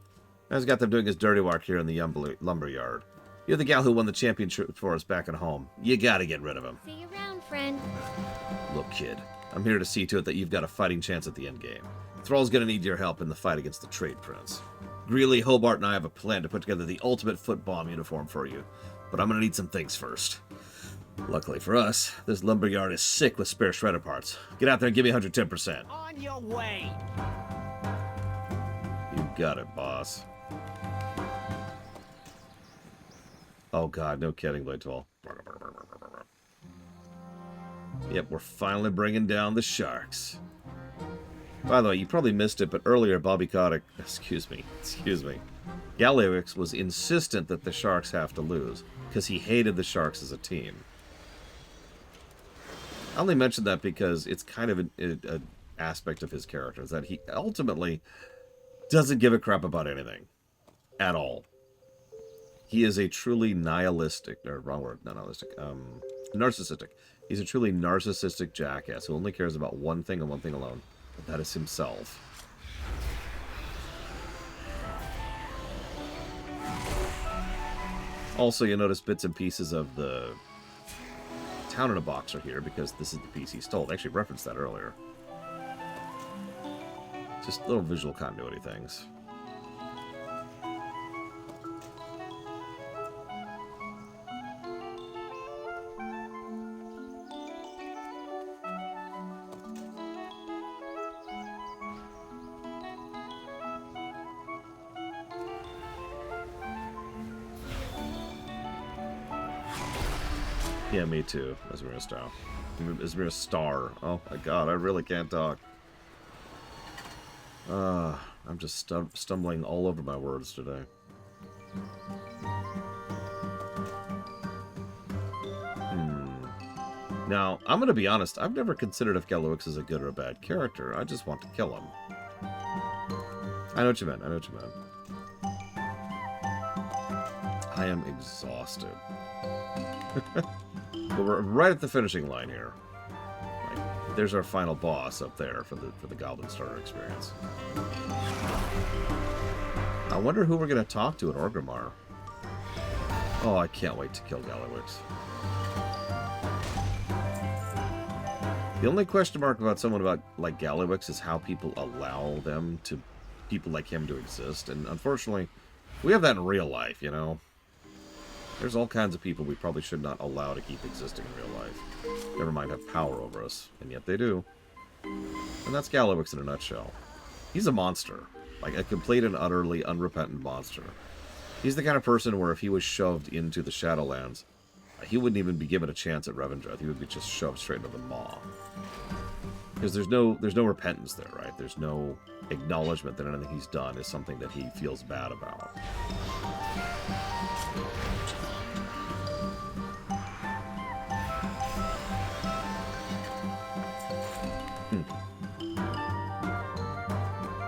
I just got them doing his dirty work here in the lumber yard. You're the gal who won the championship for us back at home. You gotta get rid of him. See you around, friend. Look, kid, I'm here to see to it that you've got a fighting chance at the endgame. Thrall's gonna need your help in the fight against the trade prince. Greeley, Hobart, and I have a plan to put together the ultimate foot bomb uniform for you. But I'm gonna need some things first. Luckily for us, this lumberyard is sick with spare shredder parts. Get out there and give me 110%. On your way. You got it, boss. Oh God, no kidding, Blade 12. Yep, we're finally bringing down the sharks. By the way, you probably missed it, but earlier Bobby Kotick, excuse me, Gallywix was insistent that the sharks have to lose, because he hated the sharks as a team. I only mention that because it's kind of an aspect of his character, is that he ultimately doesn't give a crap about anything. At all. He is a truly nihilistic, or wrong word, not nihilistic, narcissistic. He's a truly narcissistic jackass who only cares about one thing and one thing alone. And that is himself. Also, you notice bits and pieces of the Town in a Box are here because this is the piece he stole. They actually referenced that earlier. Just little visual continuity things. Yeah, me too. Esmeralda Star. Esmeralda Star. Oh my God, I really can't talk. I'm just stumbling all over my words today. Now, I'm going to be honest. I've never considered if Gallywix is a good or a bad character. I just want to kill him. I know what you meant. I know what you meant. I am exhausted. But we're right at the finishing line here. Like, there's our final boss up there for the Goblin starter experience. I wonder who we're going to talk to in Orgrimmar. Oh, I can't wait to kill Gallywix. The only question mark about someone like Gallywix is how people allow people like him to exist. And unfortunately, we have that in real life, you know? There's all kinds of people we probably should not allow to keep existing in real life. Never mind have power over us. And yet they do. And that's Gallywix in a nutshell. He's a monster. Like a complete and utterly unrepentant monster. He's the kind of person where if he was shoved into the Shadowlands, he wouldn't even be given a chance at Revendreth. He would be just shoved straight into the maw. Because there's no repentance there, right? There's no acknowledgement that anything he's done is something that he feels bad about.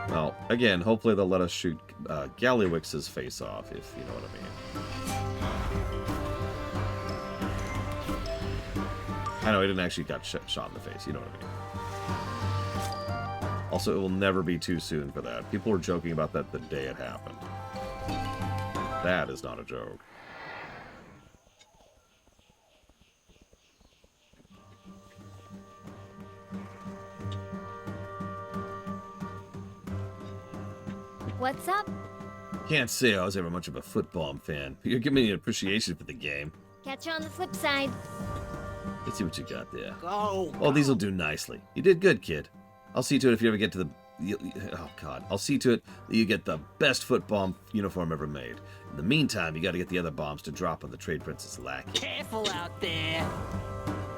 Well, again, hopefully they'll let us shoot Gallywix's face off, if you know what I mean. I know, he didn't actually get shot in the face, you know what I mean. Also, it will never be too soon for that. People were joking about that the day it happened. That is not a joke. What's up? Can't say I was ever much of a football fan, but you're giving me an appreciation for the game. Catch you on the flip side. Let's see what you got there. Go. Oh, these will do nicely. You did good, kid. I'll see to it if you ever get to the... Oh, God. I'll see to it that you get the best football uniform ever made. In the meantime, you gotta get the other bombs to drop on the Trade Princess lackey. Careful out there.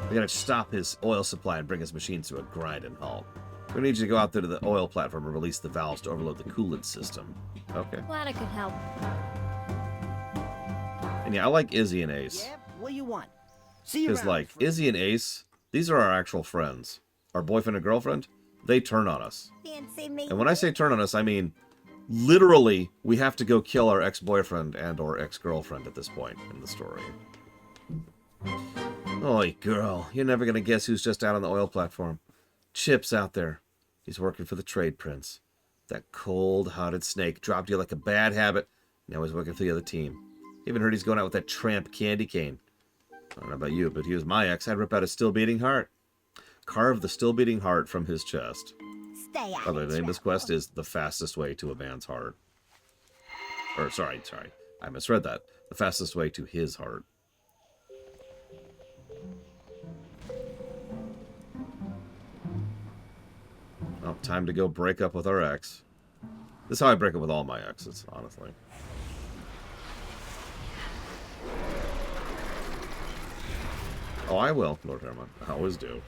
We gotta stop his oil supply and bring his machines to a grind and halt. We're gonna need you to go out there to the oil platform and release the valves to overload the coolant system. Okay. Glad I could help. And yeah, I like Izzy and Ace. Yep, what do you want? See you Because, around, like, friend. Izzy and Ace, these are our actual friends. Our boyfriend and girlfriend, they turn on us. Fancy me. And when I say turn on us, I mean, literally, we have to go kill our ex-boyfriend and or ex-girlfriend at this point in the story. Oi, girl, you're never gonna guess who's just out on the oil platform. Chip's out there. He's working for the Trade Prince. That cold-hearted snake dropped you like a bad habit. Now he's working for the other team. Even heard he's going out with that tramp candy cane. I don't know about you, but he was my ex. I'd rip out a still-beating heart. Carve the still-beating heart from his chest. Stay out. By the way, the name of this quest is The Fastest Way to a Man's Heart. Or, sorry. I misread that. The Fastest Way to His Heart. Well, time to go break up with our ex. This is how I break up with all my exes, honestly. Oh, I will, Lord Herman. I always do.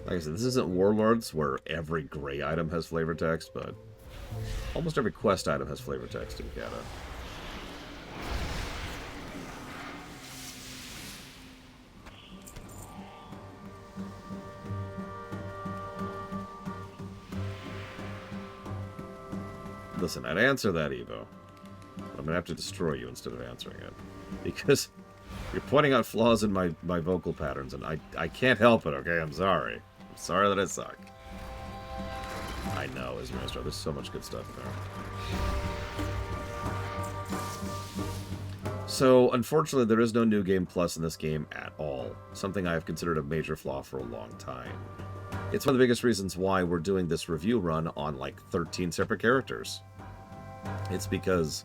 Like I said, this isn't Warlords, where every gray item has flavor text, but almost every quest item has flavor text in Kata. Listen, I'd answer that, Evo. I'm gonna have to destroy you instead of answering it. Because you're pointing out flaws in my vocal patterns, and I can't help it, okay? I'm sorry. I'm sorry that I suck. I know, as Master, there's so much good stuff there. So, unfortunately, there is no New Game Plus in this game at all. Something I have considered a major flaw for a long time. It's one of the biggest reasons why we're doing this review run on, like, 13 separate characters. It's because,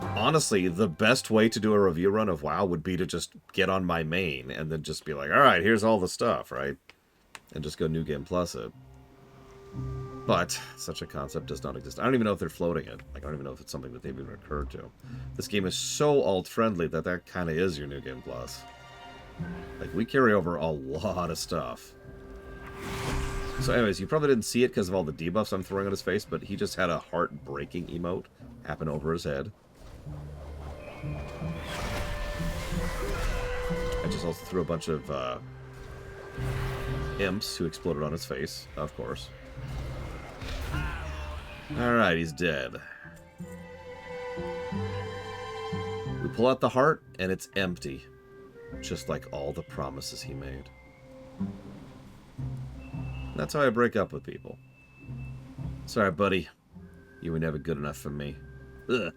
honestly, the best way to do a review run of WoW would be to just get on my main and then just be like, alright, here's all the stuff, right? And just go New Game Plus it. But such a concept does not exist. I don't even know if they're floating it. Like, I don't even know if it's something that they've even occurred to. This game is so alt-friendly that that kind of is your New Game Plus. Like, we carry over a lot of stuff. So anyways, you probably didn't see it because of all the debuffs I'm throwing on his face, but he just had a heart-breaking emote happen over his head. I just also threw a bunch of imps who exploded on his face, of course. Alright, he's dead. We pull out the heart, and it's empty. Just like all the promises he made. That's how I break up with people. Sorry, buddy. You were never good enough for me. Ugh.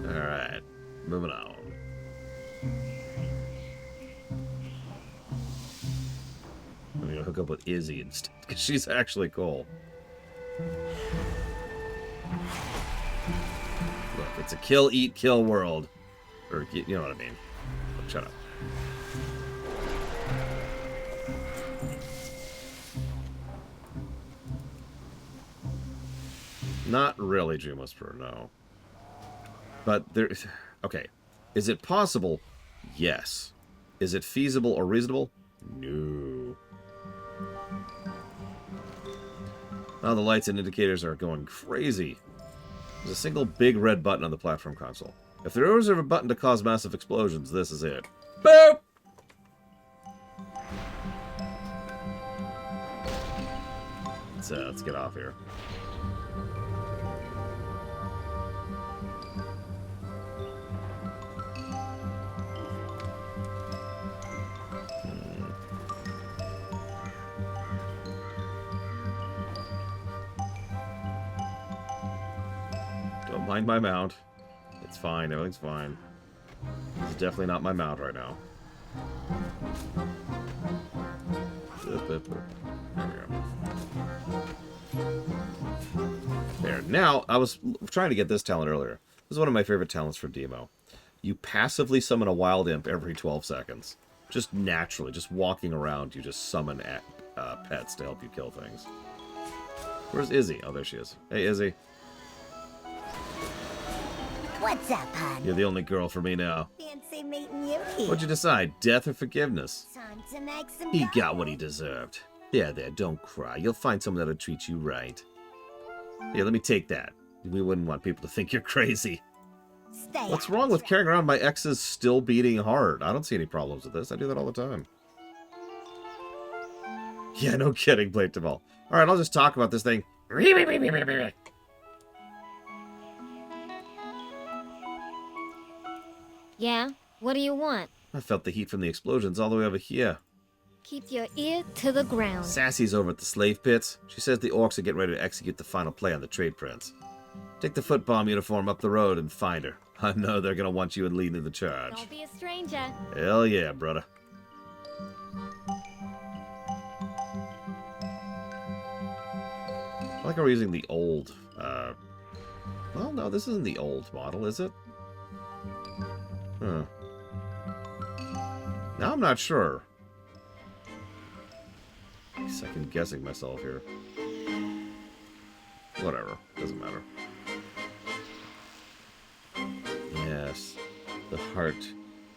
Alright, moving on. hook up with Izzy instead, because she's actually cool. Look, it's a kill, eat, kill world. Or, you know what I mean. Shut up. Not really Dream Whisperer, no. But there... Okay. Is it possible? Yes. Is it feasible or reasonable? No. Now the lights and indicators are going crazy. There's a single big red button on the platform console. If there is ever a button to cause massive explosions, this is it. Boop! Let's get off here. Don't mind my mount. It's fine. Everything's fine. It's definitely not my mount right now. There we go. There. Now, I was trying to get this talent earlier. This is one of my favorite talents for Demo. You passively summon a wild imp every 12 seconds. Just naturally, just walking around, you just summon pets to help you kill things. Where's Izzy? Oh, there she is. Hey, Izzy. What's up, hon? You're the only girl for me now. Fancy meeting you here. What'd you decide? Death or forgiveness? Time to make some He got what he deserved. There, don't cry. You'll find someone that'll treat you right. Here, let me take that. We wouldn't want people to think you're crazy. What's wrong with carrying around my ex's still beating heart? I don't see any problems with this. I do that all the time. Yeah, no kidding, Blade Tabal. Alright, I'll just talk about this thing. Yeah? What do you want? I felt the heat from the explosions all the way over here. Keep your ear to the ground. Sassy's over at the slave pits. She says the orcs are getting ready to execute the final play on the trade prince. Take the foot bomb uniform up the road and find her. I know they're gonna want you in leading the charge. Don't be a stranger. Hell yeah, brother. I like how we're using the old, well, no, this isn't the old model, is it? Huh. Now I'm not sure. Second guessing myself here. Whatever. Doesn't matter. Yes. The heart.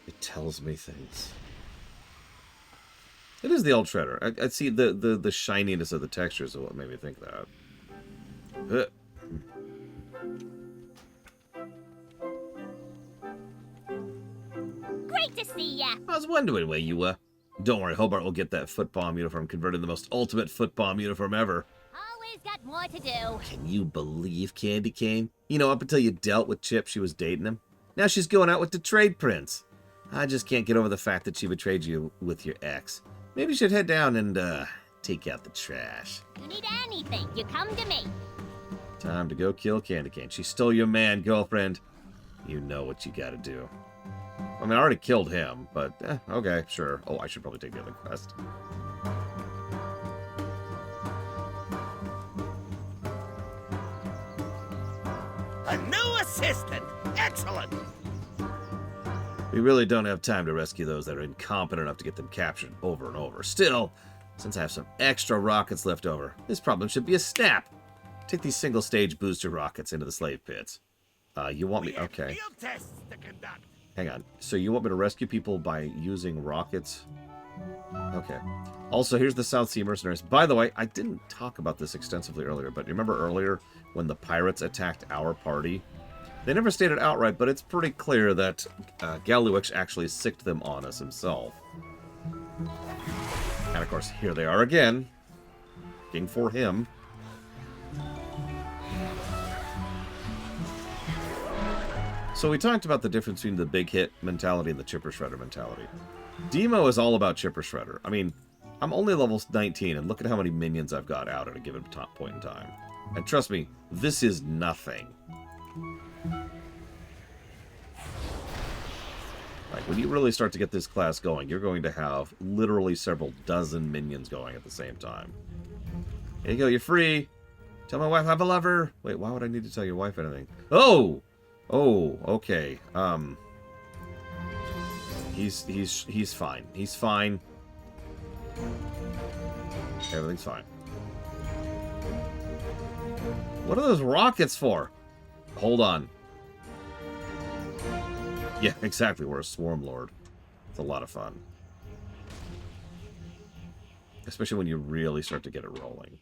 It tells me things. It is the old Shredder. I see the shininess of the textures is what made me think that. Great to see ya! I was wondering where you were. Don't worry, Hobart will get that foot bomb uniform converted in the most ultimate foot bomb uniform ever. Always got more to do. Can you believe Candy Cane? You know, up until you dealt with Chip, she was dating him. Now she's going out with the trade prince. I just can't get over the fact that she betrayed you with your ex. Maybe you should head down and, take out the trash. You need anything, you come to me. Time to go kill Candy Cane. She stole your man, girlfriend. You know what you gotta do. I mean, I already killed him, but, okay, sure. Oh, I should probably take the other quest. A new assistant! Excellent! We really don't have time to rescue those that are incompetent enough to get them captured over and over. Still, since I have some extra rockets left over, this problem should be a snap. Take these single-stage booster rockets into the slave pits. You want me... Okay. Field tests to conduct. Hang on. So you want me to rescue people by using rockets? Okay. Also, here's the South Sea Mercenaries. By the way, I didn't talk about this extensively earlier, but you remember earlier when the pirates attacked our party? They never stated outright, but it's pretty clear that Gallywix actually sicked them on us himself. And of course, here they are again. Looking for him. So we talked about the difference between the big hit mentality and the Chipper Shredder mentality. Demo is all about Chipper Shredder. I mean, I'm only level 19, and look at how many minions I've got out at a given point in time. And trust me, this is nothing. Like, When you really start to get this class going, you're going to have literally several dozen minions going at the same time. Here you go, you're free. Tell my wife I have a lover. Wait, why would I need to tell your wife anything? Oh! Oh, okay. He's fine. He's fine. Everything's fine. What are those rockets for? Hold on. Yeah, exactly. We're a swarm lord. It's a lot of fun. Especially when you really start to get it rolling.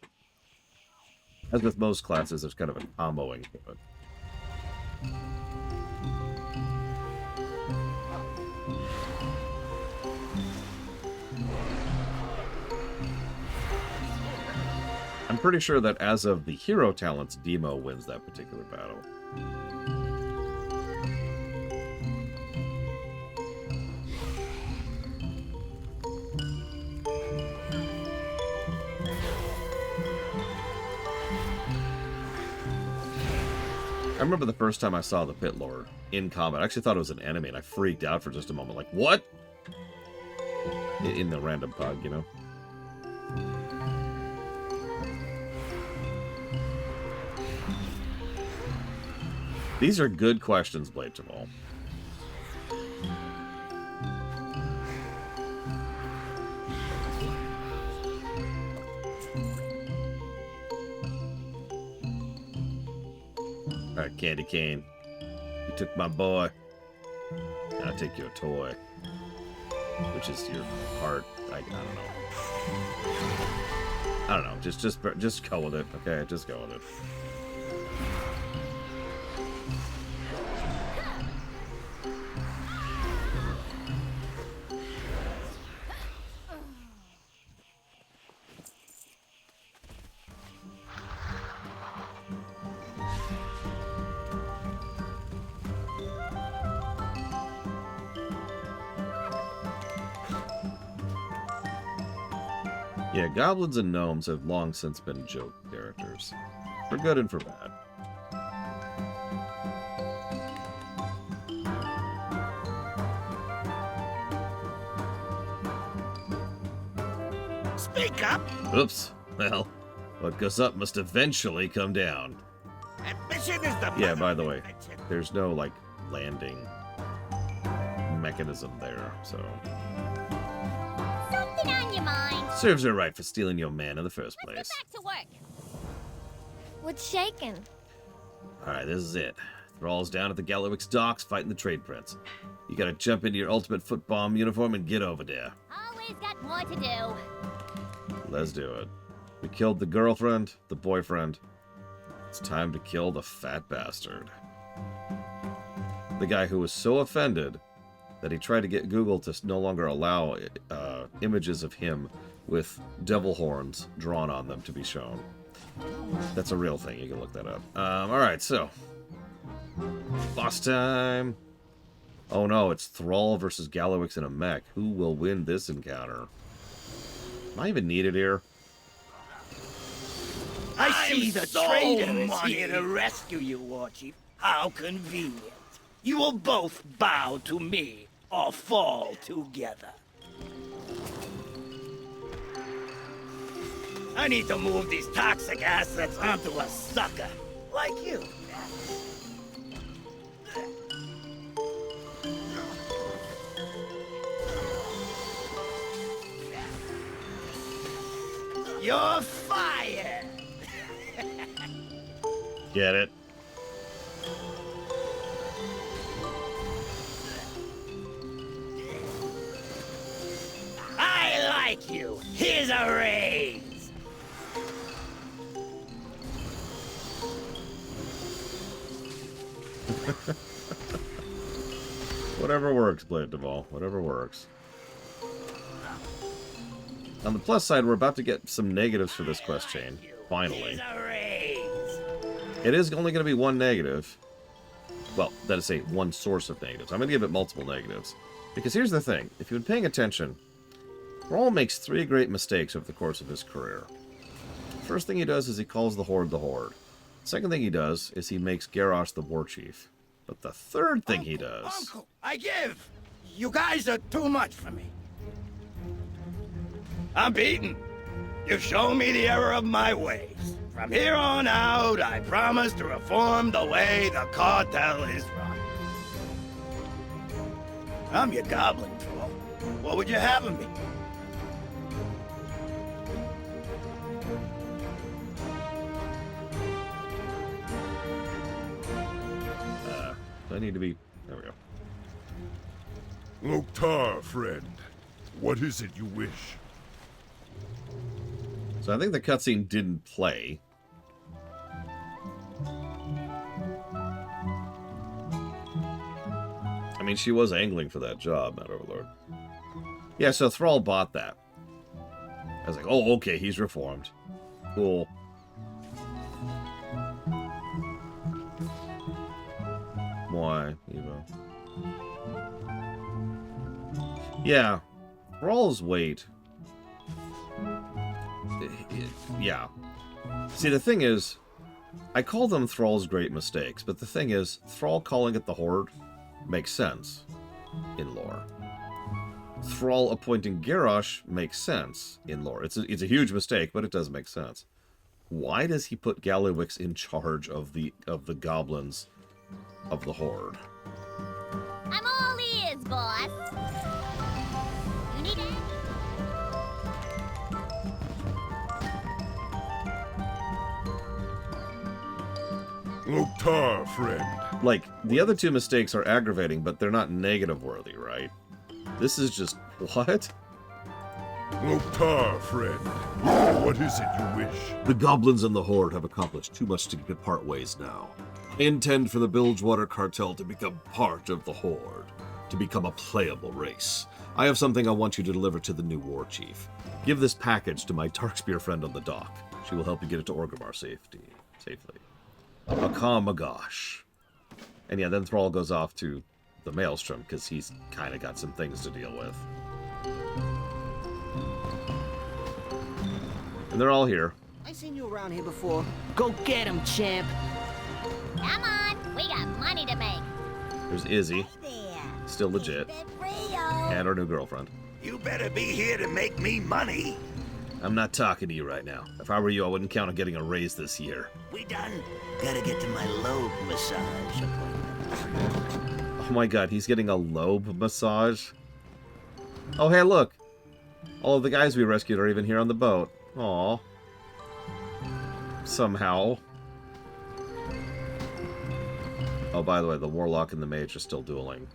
As with most classes, there's kind of a comboing to it. I'm pretty sure that as of the hero talents, Demo wins that particular battle. I remember the first time I saw the Pit Lord in combat. I actually thought it was an enemy, and I freaked out for just a moment. Like, what? In the random pug, you know? These are good questions, Blade Taval. Alright, Candy Cane. You took my boy. I'll take your toy. Which is your heart. I don't know. I don't know. Just go with it, okay? Just go with it. Yeah, goblins and gnomes have long since been joke characters. For good and for bad. Speak up! Oops. Well, what goes up must eventually come down. Ambition is the Yeah, by the way, there's no, like, landing mechanism there, so... Something on your mind. Serves her right for stealing your man in the first place. Let's get back to work. What's shaking? Alright, this is it. Thrall's down at the Gallywix docks fighting the trade prince. You gotta jump into your ultimate foot bomb uniform and get over there. Always got more to do. Let's do it. We killed the girlfriend, the boyfriend. It's time to kill the fat bastard. The guy who was so offended that he tried to get Google to no longer allow images of him with devil horns drawn on them to be shown. That's a real thing. You can look that up. Alright, so. Boss time. Oh no, it's Thrall versus Gallywix in a mech. Who will win this encounter? Am I even needed here? I see the traitor is here to rescue you, Warchief. How convenient. You will both bow to me or fall together. I need to move these toxic assets onto a sucker like you. You're fired! Get it? I like you. Here's a raise. Whatever works, Blade Duval. Whatever works. On the plus side, we're about to get some negatives for this quest chain. Finally. It is only going to be one negative. Well, that is say one source of negatives. I'm going to give it multiple negatives. Because here's the thing. If you've been paying attention, Thrall makes 3 great mistakes over the course of his career. First thing he does is he calls the Horde the Horde. Second thing he does is he makes Garrosh the War Chief. But the third thing he does... Uncle, I give! You guys are too much for me. I'm beaten. You've shown me the error of my ways. From here on out, I promise to reform the way the cartel is run. I'm your Goblin, Thrall. What would you have of me? I need to be... There we go. Loktar, friend. What is it you wish? So I think the cutscene didn't play. I mean, she was angling for that job, Mad Overlord. Yeah, so Thrall bought that. I was like, oh, okay, he's reformed. Cool. Why, Evo? Yeah. Thrall's weight. Yeah. See, the thing is, I call them Thrall's great mistakes, but the thing is, Thrall calling it the Horde makes sense in lore. Thrall appointing Garrosh makes sense in lore. It's a huge mistake, but it does make sense. Why does he put Gallywix in charge of the goblins of the Horde? I'm all ears, boss. You need it? Loktar, friend. Like, the other two mistakes are aggravating, but they're not negative worthy, right? This is just... what? Loktar, friend. What is it you wish? The goblins and the Horde have accomplished too much to part ways now. I intend for the Bilgewater Cartel to become part of the Horde, to become a playable race. I have something I want you to deliver to the new war chief. Give this package to my Darkspear friend on the dock. She will help you get it to Orgrimmar safely. Akamagosh. And yeah, then Thrall goes off to the Maelstrom, because he's kind of got some things to deal with. And they're all here. I seen you around here before. Go get him, champ. Come on, we got money to make. There's Izzy. Still legit. And our new girlfriend. You better be here to make me money. I'm not talking to you right now. If I were you, I wouldn't count on getting a raise this year. We done? Gotta get to my lobe massage appointment. Oh my god, he's getting a lobe massage? Oh, hey, look. All of the guys we rescued are even here on the boat. Aw. Somehow. Oh, by the way, the Warlock and the Mage are still dueling.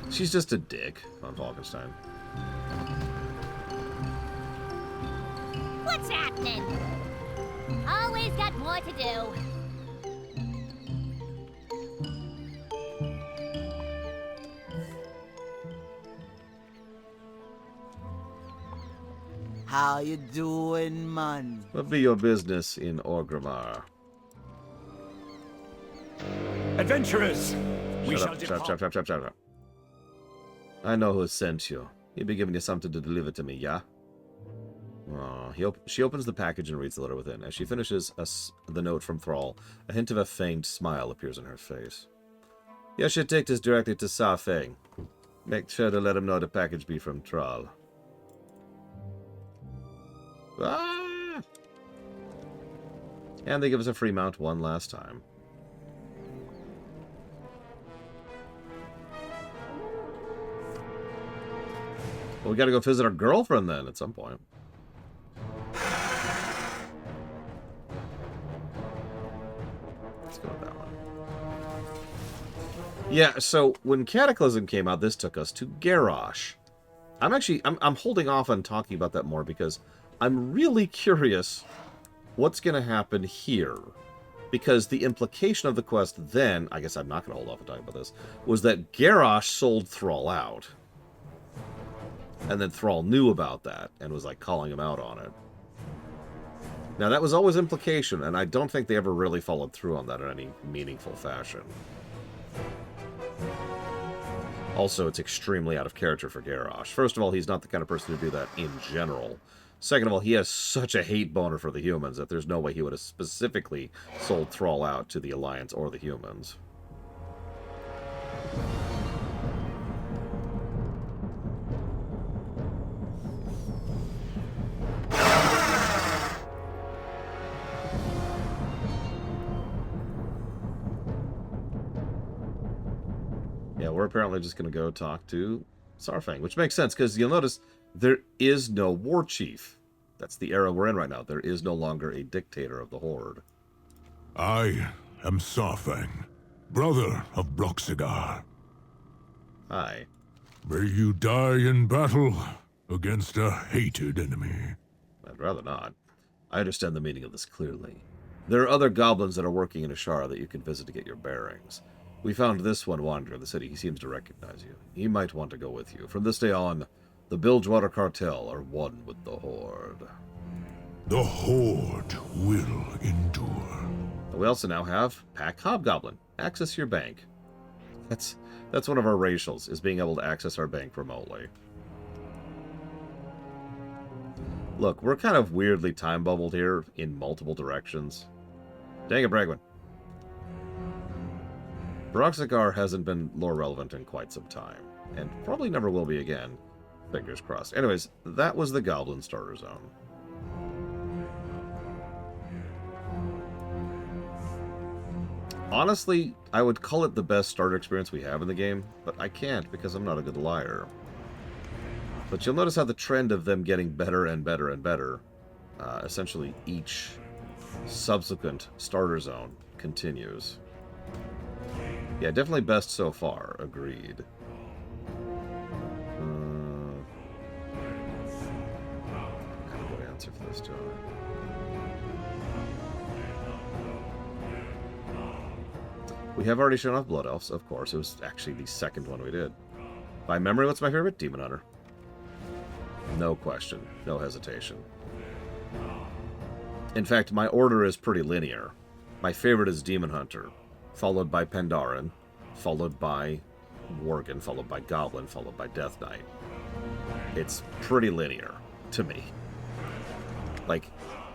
She's just a dick on Falkenstein. What's happening? Always got more to do. How you doing, man? What be your business in Orgrimmar? Adventurers! Shut up. I know who sent you. He'll be giving you something to deliver to me, yeah? Oh, she opens the package and reads the letter within. As she finishes the note from Thrall, a hint of a feigned smile appears on her face. You should take this directly to Safeng. Make sure to let him know the package be from Thrall. Ah! And they give us a free mount one last time. Well, we gotta go visit our girlfriend then at some point. Let's go with that one. Yeah, so when Cataclysm came out, this took us to Garrosh. I'm holding off on talking about that more because I'm really curious what's going to happen here. Because the implication of the quest then, I guess I'm not going to hold off on talking about this, was that Garrosh sold Thrall out. And then Thrall knew about that and was like calling him out on it. Now that was always implication, and I don't think they ever really followed through on that in any meaningful fashion. Also, it's extremely out of character for Garrosh. First of all, he's not the kind of person to do that in general. Second of all, he has such a hate boner for the humans that there's no way he would have specifically sold Thrall out to the Alliance or the humans. Yeah, we're apparently just going to go talk to Saurfang, which makes sense, because you'll notice there is no war chief. That's the era we're in right now. There is no longer a dictator of the Horde. I am Saurfang, brother of Bloxigar. Hi. May you die in battle against a hated enemy. I'd rather not. I understand the meaning of this clearly. There are other goblins that are working in Ashara that you can visit to get your bearings. We found this one wandering the city. He seems to recognize you. He might want to go with you. From this day on, the Bilgewater Cartel are one with the Horde. The Horde will endure. We also now have Pack Hobgoblin. Access your bank. That's one of our racials, is being able to access our bank remotely. Look, we're kind of weirdly time bubbled here in multiple directions. Dang it, Bragwin. Bloxigar hasn't been lore relevant in quite some time, and probably never will be again. Fingers crossed. Anyways, that was the Goblin Starter Zone. Honestly, I would call it the best starter experience we have in the game, but I can't because I'm not a good liar. But you'll notice how the trend of them getting better and better and better, essentially each subsequent starter zone, continues. Yeah, definitely best so far. Agreed. Kind of good answer for this, John. We have already shown off Blood Elves, of course. It was actually the second one we did. By memory, what's my favorite? Demon Hunter. No question. No hesitation. In fact, my order is pretty linear. My favorite is Demon Hunter, followed by Pandaren, followed by Worgen, followed by Goblin, followed by Death Knight. It's pretty linear to me. Like,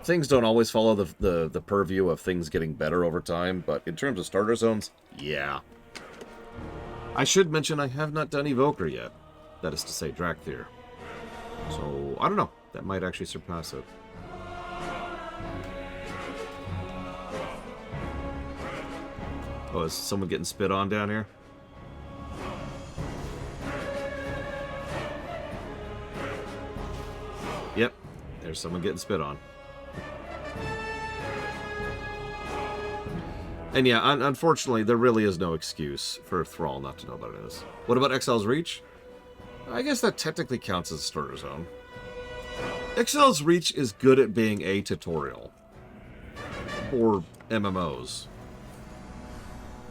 things don't always follow the purview of things getting better over time, but in terms of starter zones, yeah. I should mention I have not done Evoker yet. That is to say, Drakthir. So, I don't know. That might actually surpass it. Oh, is someone getting spit on down here? Yep. There's someone getting spit on. And yeah, unfortunately, there really is no excuse for Thrall not to know about this. What about Exile's Reach? I guess that technically counts as a starter zone. Exile's Reach is good at being a tutorial. Or MMOs.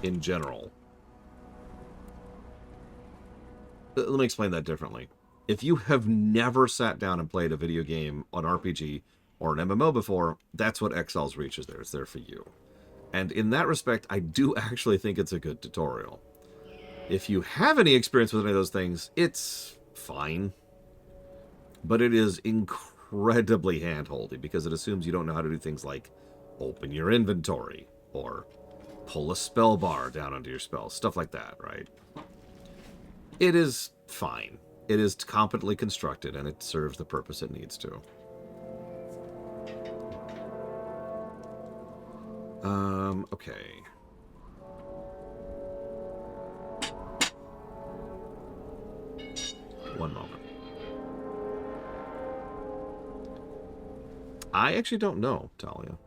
In general. Let me explain that differently. If you have never sat down and played a video game, an RPG, or an MMO before, that's what Exile's Reach is there. It's there for you. And in that respect, I do actually think it's a good tutorial. If you have any experience with any of those things, it's fine. But it is incredibly hand-holdy because it assumes you don't know how to do things like open your inventory or pull a spell bar down onto your spells, stuff like that, right? It is fine. It is competently constructed and it serves the purpose it needs to. Okay. One moment. I actually don't know, Talia.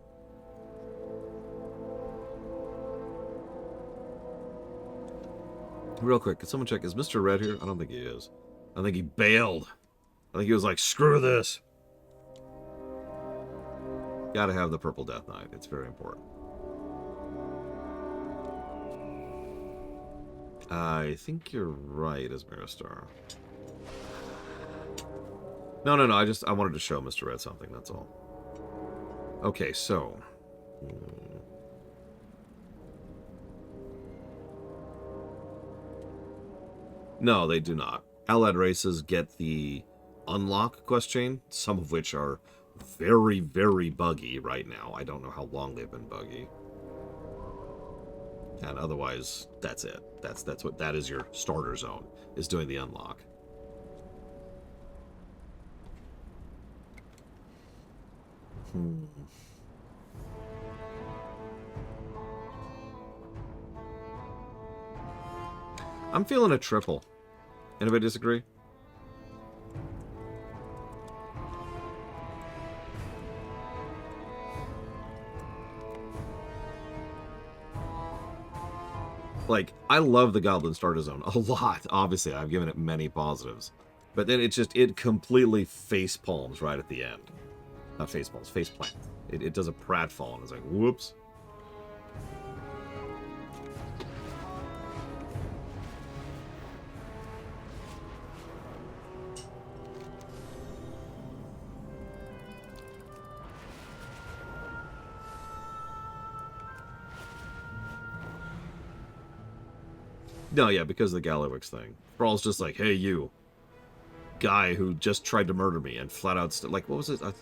Real quick, can someone check, is Mr. Red here? I don't think he is. I think he bailed. I think he was like, screw this. Gotta have the Purple Death Knight. It's very important. I think you're right, Esmeristar. No. I wanted to show Mr. Red something, that's all. Okay, so... No, they do not. Allied races get the unlock quest chain, some of which are very, very buggy right now. I don't know how long they've been buggy. And otherwise, that's it. That is your starter zone, is doing the unlock. I'm feeling a triple. Anybody disagree? Like, I love the Goblin Starter Zone a lot. Obviously, I've given it many positives. But then it completely face palms right at the end. Not face palms, face plant. It does a pratfall and it's like, whoops. No, yeah, because of the Gallywix thing. Thrall's just like, hey, you. Guy who just tried to murder me and flat out... like, what was it? What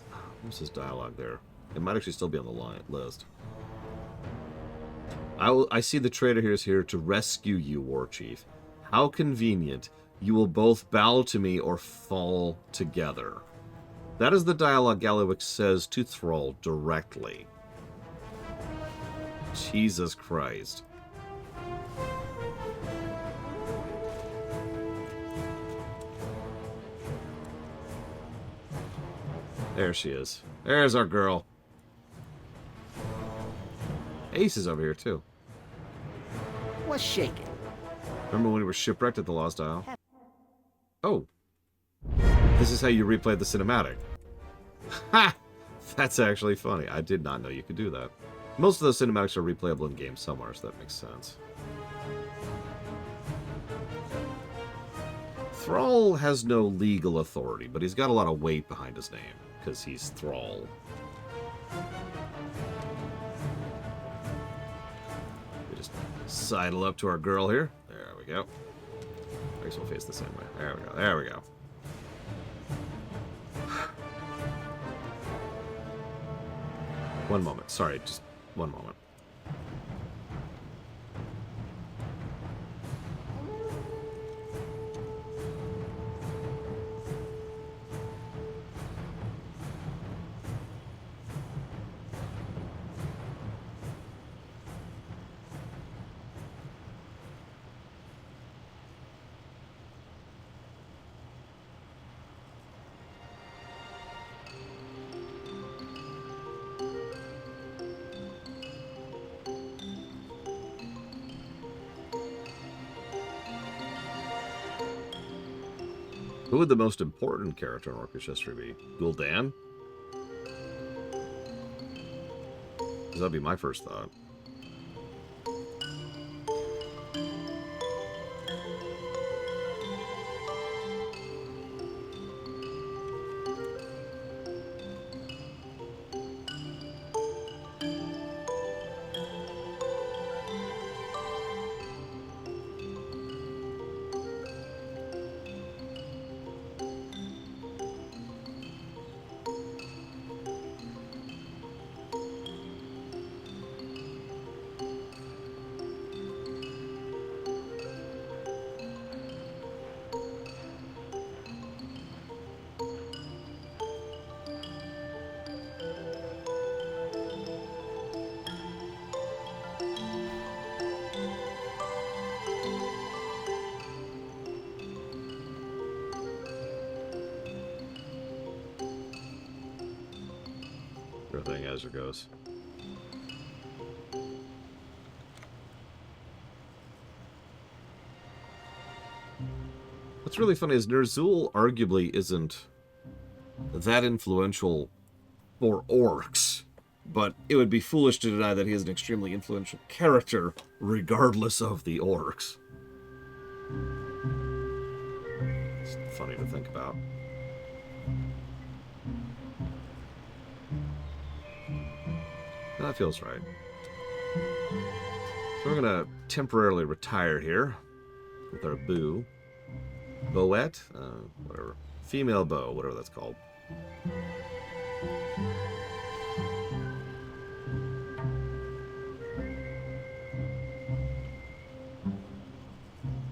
was his dialogue there? It might actually still be on the list. I see the traitor here is here to rescue you, War Chief. How convenient. You will both bow to me or fall together. That is the dialogue Gallywix says to Thrall directly. Jesus Christ. There she is. There's our girl. Ace is over here, too. What's shaking? Remember when we were shipwrecked at the Lost Isle? Oh. This is how you replay the cinematic. Ha! That's actually funny. I did not know you could do that. Most of those cinematics are replayable in game somewhere, so that makes sense. Thrall has no legal authority, but he's got a lot of weight behind his name, because he's Thrall. We just sidle up to our girl here. There we go. I guess we'll face the same way. There we go. There we go. One moment. Sorry, just one moment. Who would the most important character in Orcish history be? Gul'dan? That'd be my first thought. Everything as it goes. What's really funny is Ner'zhul arguably isn't that influential for orcs, but it would be foolish to deny that he is an extremely influential character regardless of the orcs. It's funny to think about. That feels right. So we're gonna temporarily retire here with our boo. Bowette? Whatever. Female bow, whatever that's called.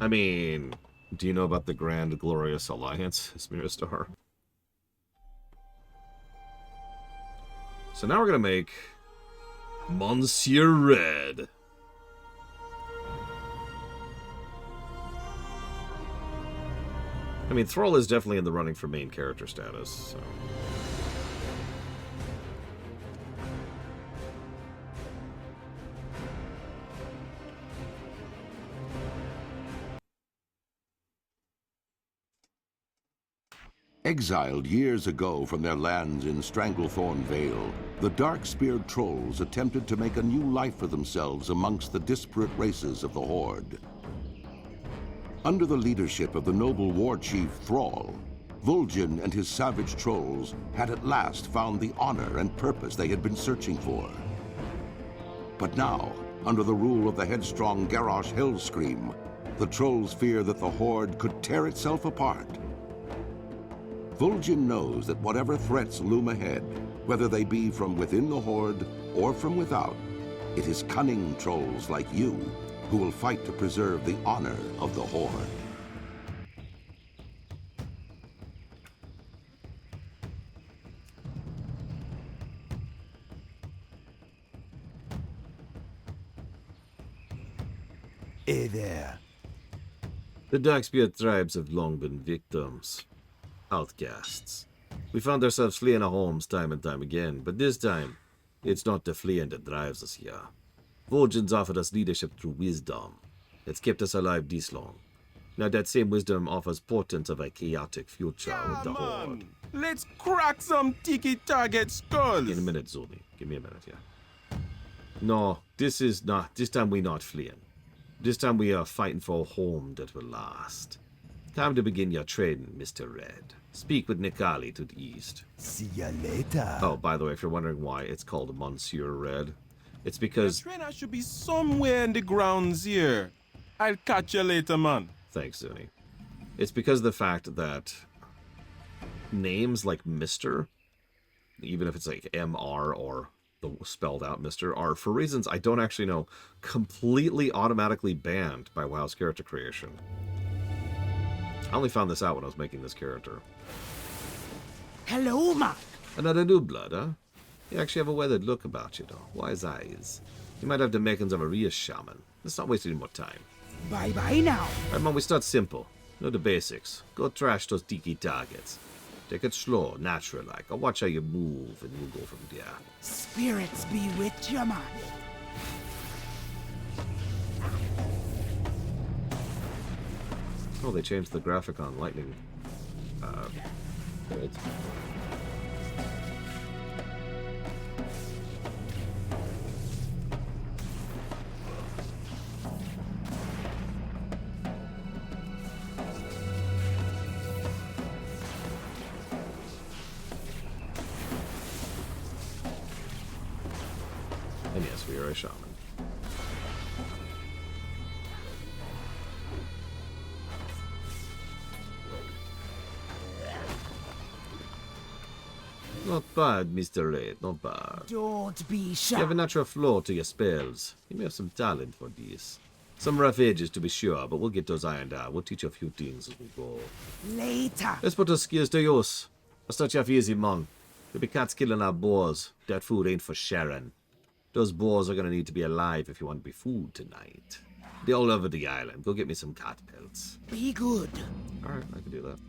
I mean, do you know about the Grand Glorious Alliance, Smiristar? So now we're gonna make Monsieur Red. I mean, Thrall is definitely in the running for main character status, so... Exiled years ago from their lands in Stranglethorn Vale, the dark-speared trolls attempted to make a new life for themselves amongst the disparate races of the Horde. Under the leadership of the noble war chief Thrall, Vol'jin and his savage trolls had at last found the honor and purpose they had been searching for. But now, under the rule of the headstrong Garrosh Hellscream, the trolls fear that the Horde could tear itself apart. Vol'jin knows that whatever threats loom ahead, whether they be from within the Horde or from without, it is cunning trolls like you who will fight to preserve the honor of the Horde. Hey there. The Darkspear tribes have long been victims. Outcasts. We found ourselves fleeing our homes time and time again, but this time, it's not the fleeing that drives us here. Vol'jin's offered us leadership through wisdom. It's kept us alive this long. Now that same wisdom offers portents of a chaotic future with the Horde. Let's crack some tiki target skulls! In a minute, Zuni. Give me a minute here. No, this time we're not fleeing. This time we are fighting for a home that will last. Time to begin your trading, Mr. Red. Speak with Nikali to the east. See ya later. Oh, by the way, if you're wondering why it's called Monsieur Red, it's because... The trainer should be somewhere in the grounds here. I'll catch you later, man. Thanks, Zuni. It's because of the fact that names like Mr., even if it's like MR or the spelled out Mr., are, for reasons I don't actually know, completely automatically banned by WoW's character creation. I only found this out when I was making this character. Hello, man. Another new blood, huh? You actually have a weathered look about you, though. Wise eyes. You might have the makings of a real shaman. Let's not waste any more time. Bye-bye now. Alright, Mom, we start simple. Know the basics. Go trash those tiki targets. Take it slow, natural-like. I'll watch how you move, and we'll go from there. Spirits be with you, man. Oh, they changed the graphic on Lightning Bolt. And yes, we are a shaman. Not bad, Mr. Red, not bad. Don't be shy. You have a natural flow to your spells. You may have some talent for this. Some rough edges to be sure, but we'll get those ironed out. We'll teach you a few things as we go. Later. Let's put those skills to use. I'll start you off easy, man. There'll be cats killing our boars. That food ain't for sharing. Those boars are gonna need to be alive if you want to be food tonight. They're all over the island. Go get me some cat pelts. Be good. Alright, I can do that.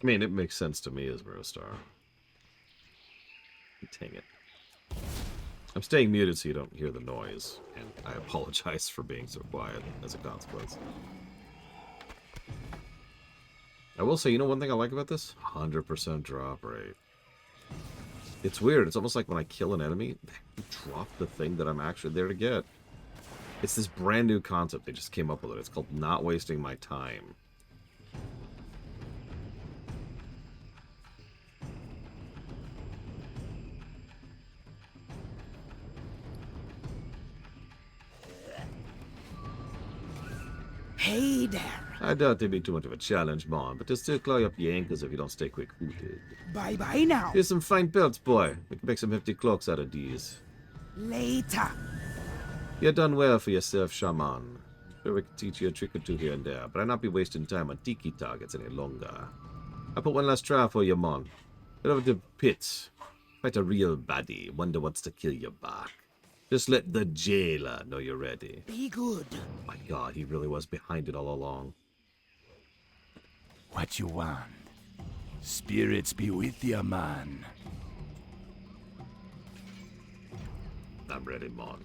mean, it makes sense to me as Rostar. Dang it. I'm staying muted so you don't hear the noise, and I apologize for being so quiet as a consequence. I will say, you know one thing I like about this? 100% drop rate. It's weird. It's almost like when I kill an enemy, they drop the thing that I'm actually there to get. It's this brand new concept. They just came up with it. It's called not wasting my time. Hey there. I doubt there'd be too much of a challenge, Mon, but they'll still claw you up your ankles if you don't stay quick-footed. Bye-bye now. Here's some fine belts, boy. We can make some hefty cloaks out of these. Later. You've done well for yourself, Shaman. Sure we can teach you a trick or two here and there, but I'd not be wasting time on tiki targets any longer. I'll put one last trial for you, Mon. Head over to pits. Fight a real baddie. Wonder what's to kill you back. Just let the jailer know you're ready. Be good. My God, he really was behind it all along. What you want? Spirits be with ya, man. I'm ready, Mon.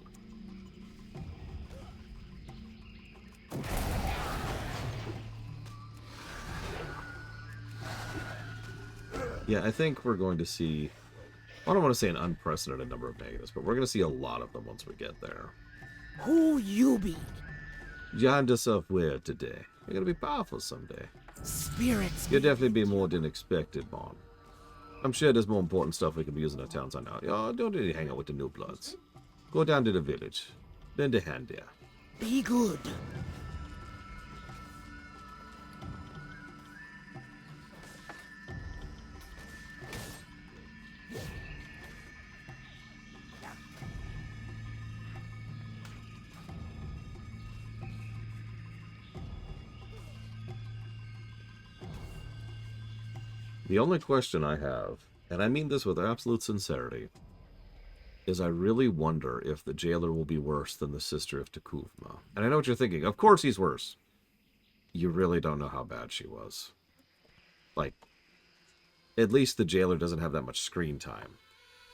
Yeah, I think we're going to see... I don't want to say an unprecedented number of negatives, but we're going to see a lot of them once we get there. Who you be? You find yourself where today? You're going to be powerful someday. Spirits. You'll definitely be more than expected, Mon. I'm sure there's more important stuff we can be using our towns on now. Oh, don't really hang out with the new bloods. Go down to the village. Lend a hand there. Be good. The only question I have, and I mean this with absolute sincerity, is I really wonder if the jailer will be worse than the sister of Takuvma. And I know what you're thinking. Of course he's worse. You really don't know how bad she was. Like, at least the jailer doesn't have that much screen time.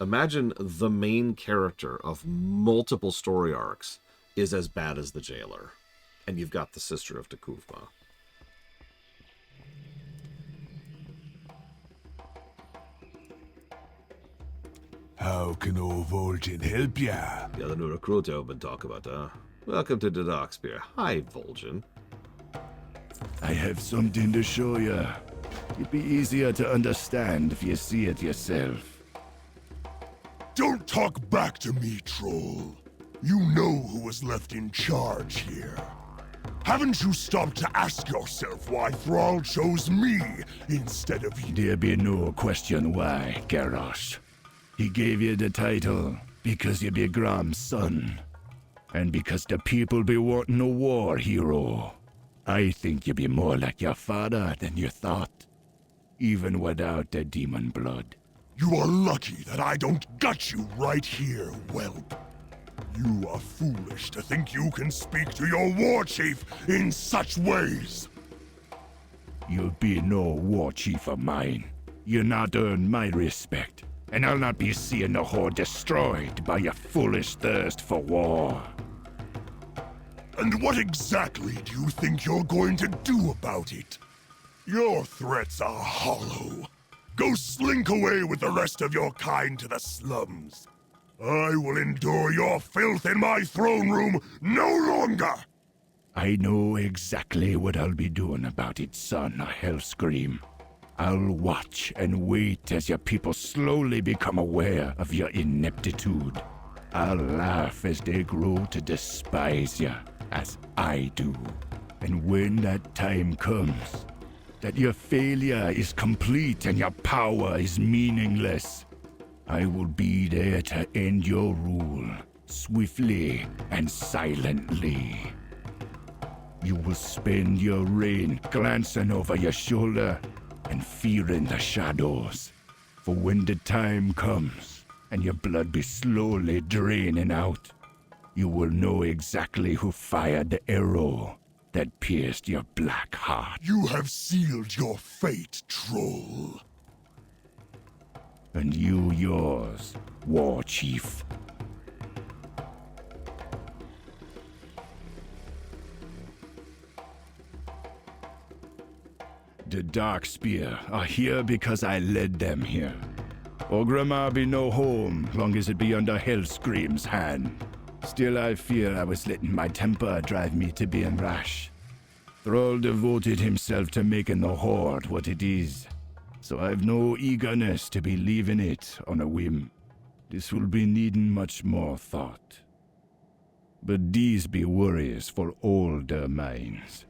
Imagine the main character of multiple story arcs is as bad as the jailer. And you've got the sister of Takuvma. How can old Vol'jin help ya? Yeah, the new recruit I've been talking about, huh? Welcome to the Darkspear. Hi, Vol'jin. I have something to show ya. It'd be easier to understand if you see it yourself. Don't talk back to me, troll. You know who was left in charge here. Haven't you stopped to ask yourself why Thrall chose me instead of you? There be no question why, Garrosh. He gave you the title because you be Grom's son. And because the people be wanting a war hero. I think you be more like your father than you thought. Even without the demon blood. You are lucky that I don't gut you right here, whelp. You are foolish to think you can speak to your war chief in such ways. You'll be no war chief of mine. You not earn my respect. And I'll not be seeing the Horde destroyed by your foolish thirst for war. And what exactly do you think you're going to do about it? Your threats are hollow. Go slink away with the rest of your kind to the slums. I will endure your filth in my throne room no longer! I know exactly what I'll be doing about it, son of Hellscream. I'll watch and wait as your people slowly become aware of your ineptitude. I'll laugh as they grow to despise you, as I do. And when that time comes, that your failure is complete and your power is meaningless, I will be there to end your rule, swiftly and silently. You will spend your reign glancing over your shoulder and fearing the shadows. For when the time comes, and your blood be slowly draining out, you will know exactly who fired the arrow that pierced your black heart. You have sealed your fate, troll. And you yours, War Chief. The Dark Spear are here because I led them here. Orgrimmar be no home, long as it be under Hellscream's hand. Still I fear I was letting my temper drive me to being rash. Thrall devoted himself to making the Horde what it is, so I've no eagerness to be leaving it on a whim. This will be needing much more thought. But these be worries for older minds.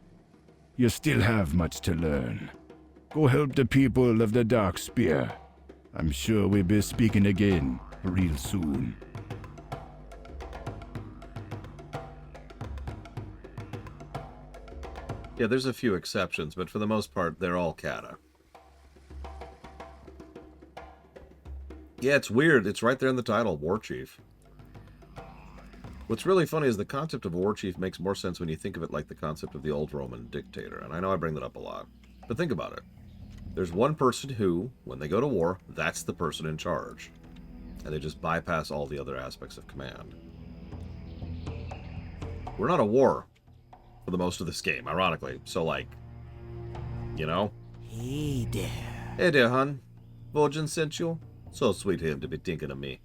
You still have much to learn. Go help the people of the Dark Spear. I'm sure we'll be speaking again real soon. Yeah, there's a few exceptions, but for the most part, they're all Kata. Yeah, it's weird. It's right there in the title, War Chief. What's really funny is the concept of War Chief makes more sense when you think of it like the concept of the old Roman dictator. And I know I bring that up a lot, but think about it. There's one person who, when they go to war, that's the person in charge. And they just bypass all the other aspects of command. We're not at war for the most of this game, ironically. So, like, you know? Hey there. Hey there, hon. Virgin sent you? So sweet of him to be thinking of me.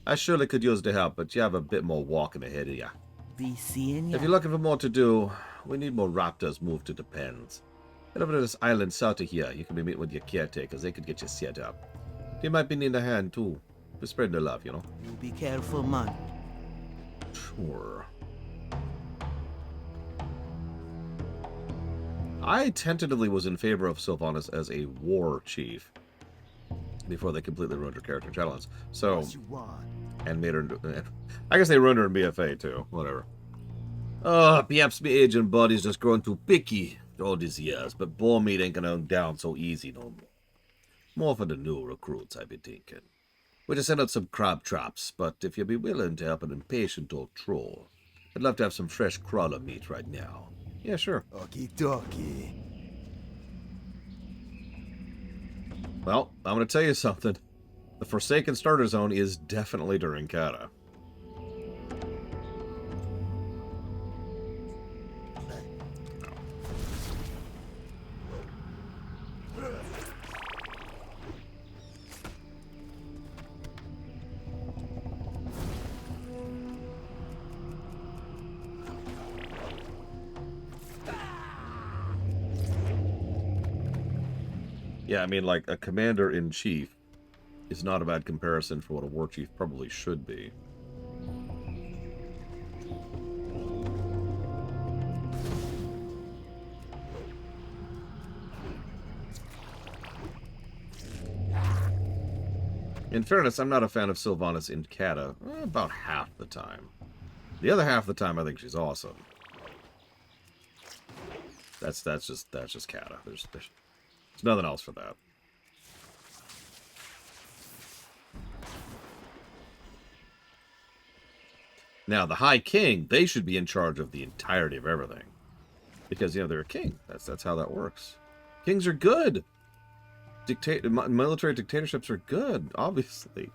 I surely could use the help, but you have a bit more walking ahead of ya. Be seeing ya. If you're looking for more to do, we need more Raptors moved to the pens. Head over to this island south of here. You can be meeting with your caretakers. They could get you set up. They might be needing a hand, too. We're spreading the love, you know? You be careful, man. Sure. I tentatively was in favor of Sylvanas as a war chief before they completely ruined her character in Shadowlands. So, and made her into, I guess they ruined her in BFA too. Whatever. Perhaps my aging body's just grown too picky all these years, but boar meat ain't gonna down so easy no more. More for the new recruits, I be thinking. We just send out some crab traps, but if you'd be willing to help an impatient old troll, I'd love to have some fresh crawler meat right now. Yeah, sure. Okie dokie. Well, I'm going to tell you something. The Forsaken Starter Zone is definitely during Kata. Yeah, I mean, like, a commander-in-chief is not a bad comparison for what a war chief probably should be. In fairness, I'm not a fan of Sylvanas in Kata about half the time. The other half of the time, I think she's awesome. That's just Kata. There's nothing else for that. Now, the High King, they should be in charge of the entirety of everything. Because, you know, they're a king. That's how that works. Kings are good. Military dictatorships are good, obviously.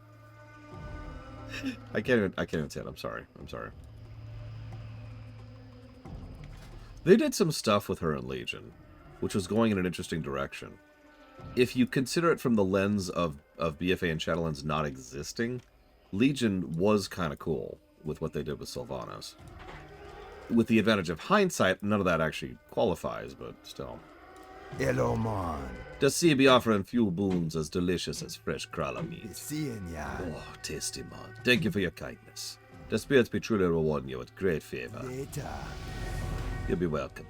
I can't even say it. I'm sorry. They did some stuff with her in Legion, which was going in an interesting direction. If you consider it from the lens of BFA and Shadowlands not existing, Legion was kind of cool with what they did with Sylvanas. With the advantage of hindsight, none of that actually qualifies, but still. Hello, man. Does she be offering few boons as delicious as fresh crawler meat? Seeing ya. Oh, tasty, man. Thank you for your kindness. The spirits be truly rewarding you with great favor. Later. You'll be welcome.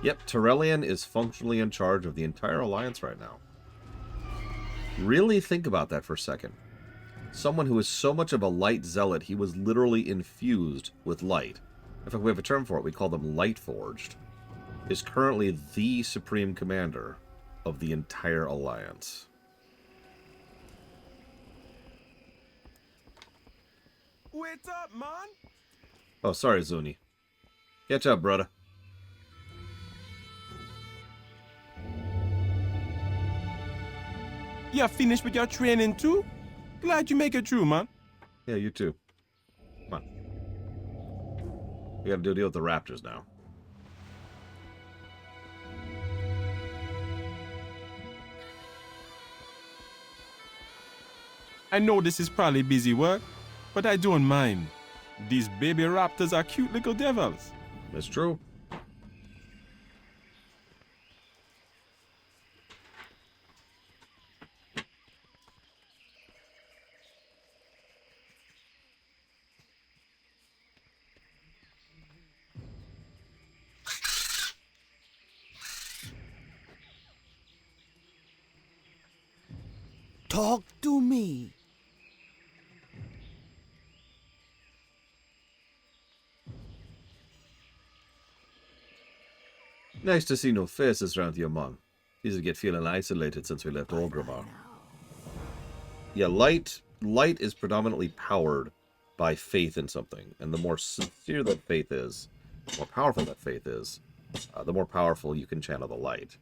Yep, Tyrellian is functionally in charge of the entire Alliance right now. Really think about that for a second. Someone who is so much of a light zealot, he was literally infused with light. In fact, we have a term for it. We call them light forged. Is currently the supreme commander of the entire Alliance. Wait up, man. Oh, sorry, Zuni. Catch up, brother. You finished with your training too? Glad you make it through, man. Yeah, you too. Come on. We gotta do a deal with the Raptors now. I know this is probably busy work, but I don't mind. These baby raptors are cute little devils. That's true. Talk to me. Nice to see no faces around here, man. Easy to get feeling isolated since we left Agra. Yeah, light is predominantly powered by faith in something. And the more sincere that faith is, the more powerful that faith is, the more powerful you can channel the light.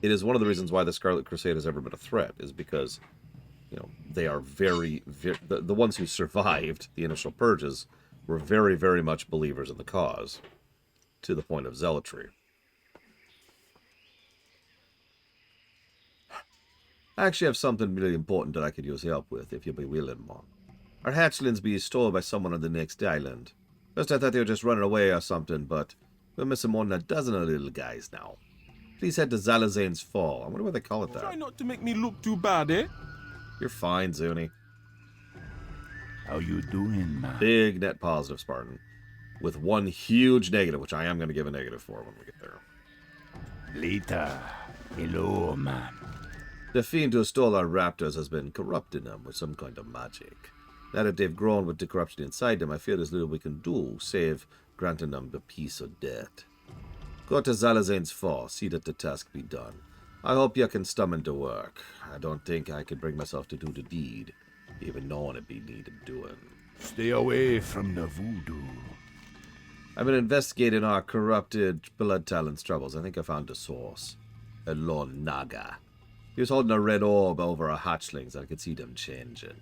It is one of the reasons why the Scarlet Crusade has ever been a threat, is because, you know, they are very the ones who survived the initial purges were very, very much believers in the cause, to the point of zealotry. I actually have something really important that I could use help with, if you'll be willing, Mom. Our hatchlings be stolen by someone on the next island. First I thought they were just running away or something, but we're missing more than a dozen of little guys now. Please head to Zalazane's Fall. I wonder what they call it that. Try not to make me look too bad, eh? You're fine, Zuni. How you doing, man? Big net positive, Spartan. With one huge negative, which I am going to give a negative for when we get there. Later. Hello, man. The fiend who stole our raptors has been corrupting them with some kind of magic. Now that they've grown with the corruption inside them, I fear there's little we can do, save granting them the peace of death. Go to Zalazane's Fall, see that the task be done. I hope you can stomach the work. I don't think I could bring myself to do the deed, even knowing it be needed doing. Stay away from the voodoo. I've been investigating our corrupted blood talent's troubles. I think I found the source. A Lord Naga. He was holding a red orb over our hatchlings, and I could see them changing.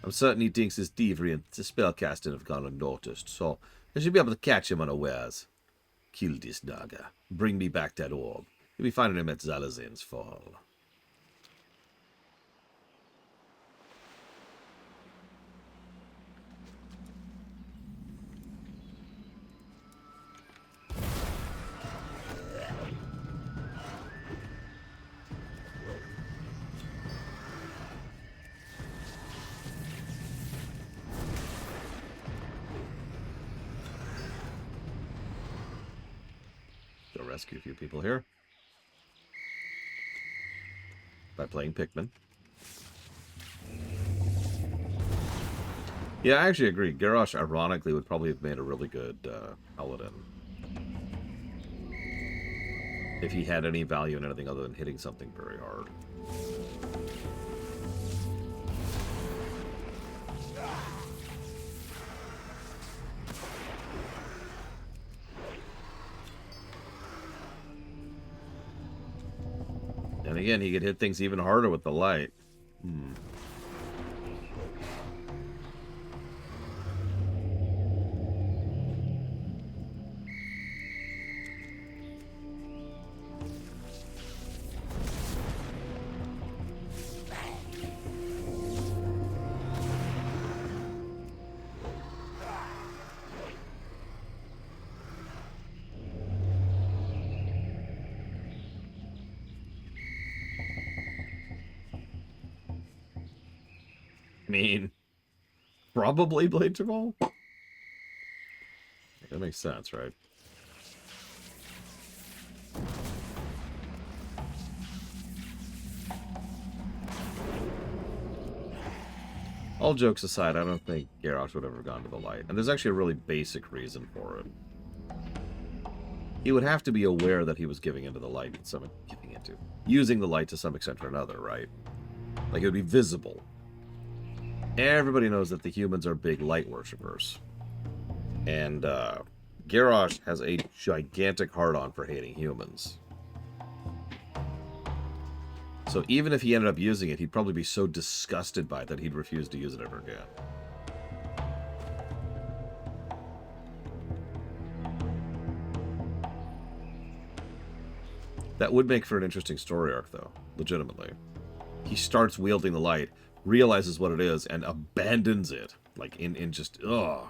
I'm certain he thinks his thievery and spellcasting have gone unnoticed, so I should be able to catch him unawares. Kill this Naga. Bring me back that orb. You'll be finding him at Zalazane's Fall. Go rescue a few people here. By playing Pikmin. Yeah, I actually agree. Garrosh, ironically, would probably have made a really good paladin. If he had any value in anything other than hitting something very hard. And again, he could hit things even harder with the light. I mean, probably Blade to Ball? That makes sense, right? All jokes aside, I don't think Garrosh would have ever gone to the light. And there's actually a really basic reason for it. He would have to be aware that he was giving into the light, using the light to some extent or another, right? Like, it would be visible. everybody knows that the humans are big light worshippers. And Garrosh has a gigantic hard-on for hating humans. So even if he ended up using it, he'd probably be so disgusted by it that he'd refuse to use it ever again. That would make for an interesting story arc, though, legitimately. He starts wielding the light, realizes what it is, and abandons it. Like, in just, ugh.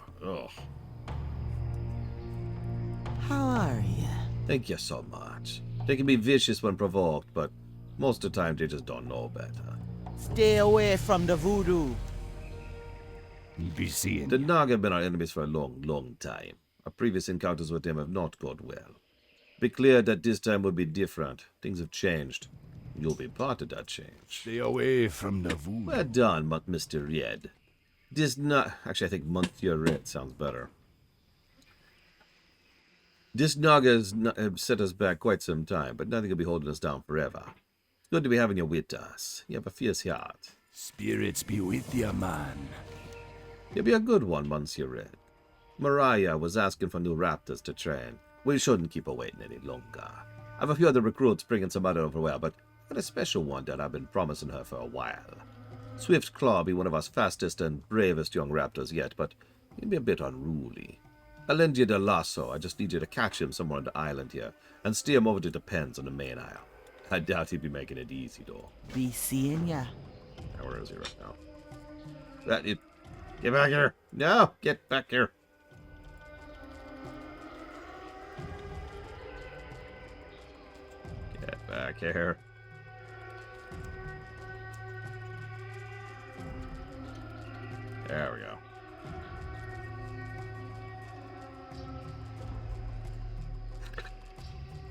How are you? Thank you so much. They can be vicious when provoked, but most of the time they just don't know better. Stay away from the voodoo. Be seeing The Nog have been our enemies for a long, long time. Our previous encounters with them have not gone well. Be clear that this time will be different. Things have changed. You'll be part of that change. Stay away from the voodoo. Well done, Mr. Red. This not actually, I think Monsieur Red sounds better. This Nog has set us back quite some time, but nothing will be holding us down forever. It's good to be having you with us. You have a fierce heart. Spirits be with you, man. You'll be a good one, Monsieur Red. Mariah was asking for new Raptors to train. We shouldn't keep her waiting any longer. I have a few other recruits bringing some other over well, but I've got a special one that I've been promising her for a while. Swift Claw be one of our fastest and bravest young Raptors yet, but he'll be a bit unruly. I'll lend you the lasso. I just need you to catch him somewhere on the island here and steer him over to the pens on the main isle. I doubt he'd be making it easy, though. Be seeing ya. Now, where is he right now? Get back here! No! Get back here! Get back here. There we go.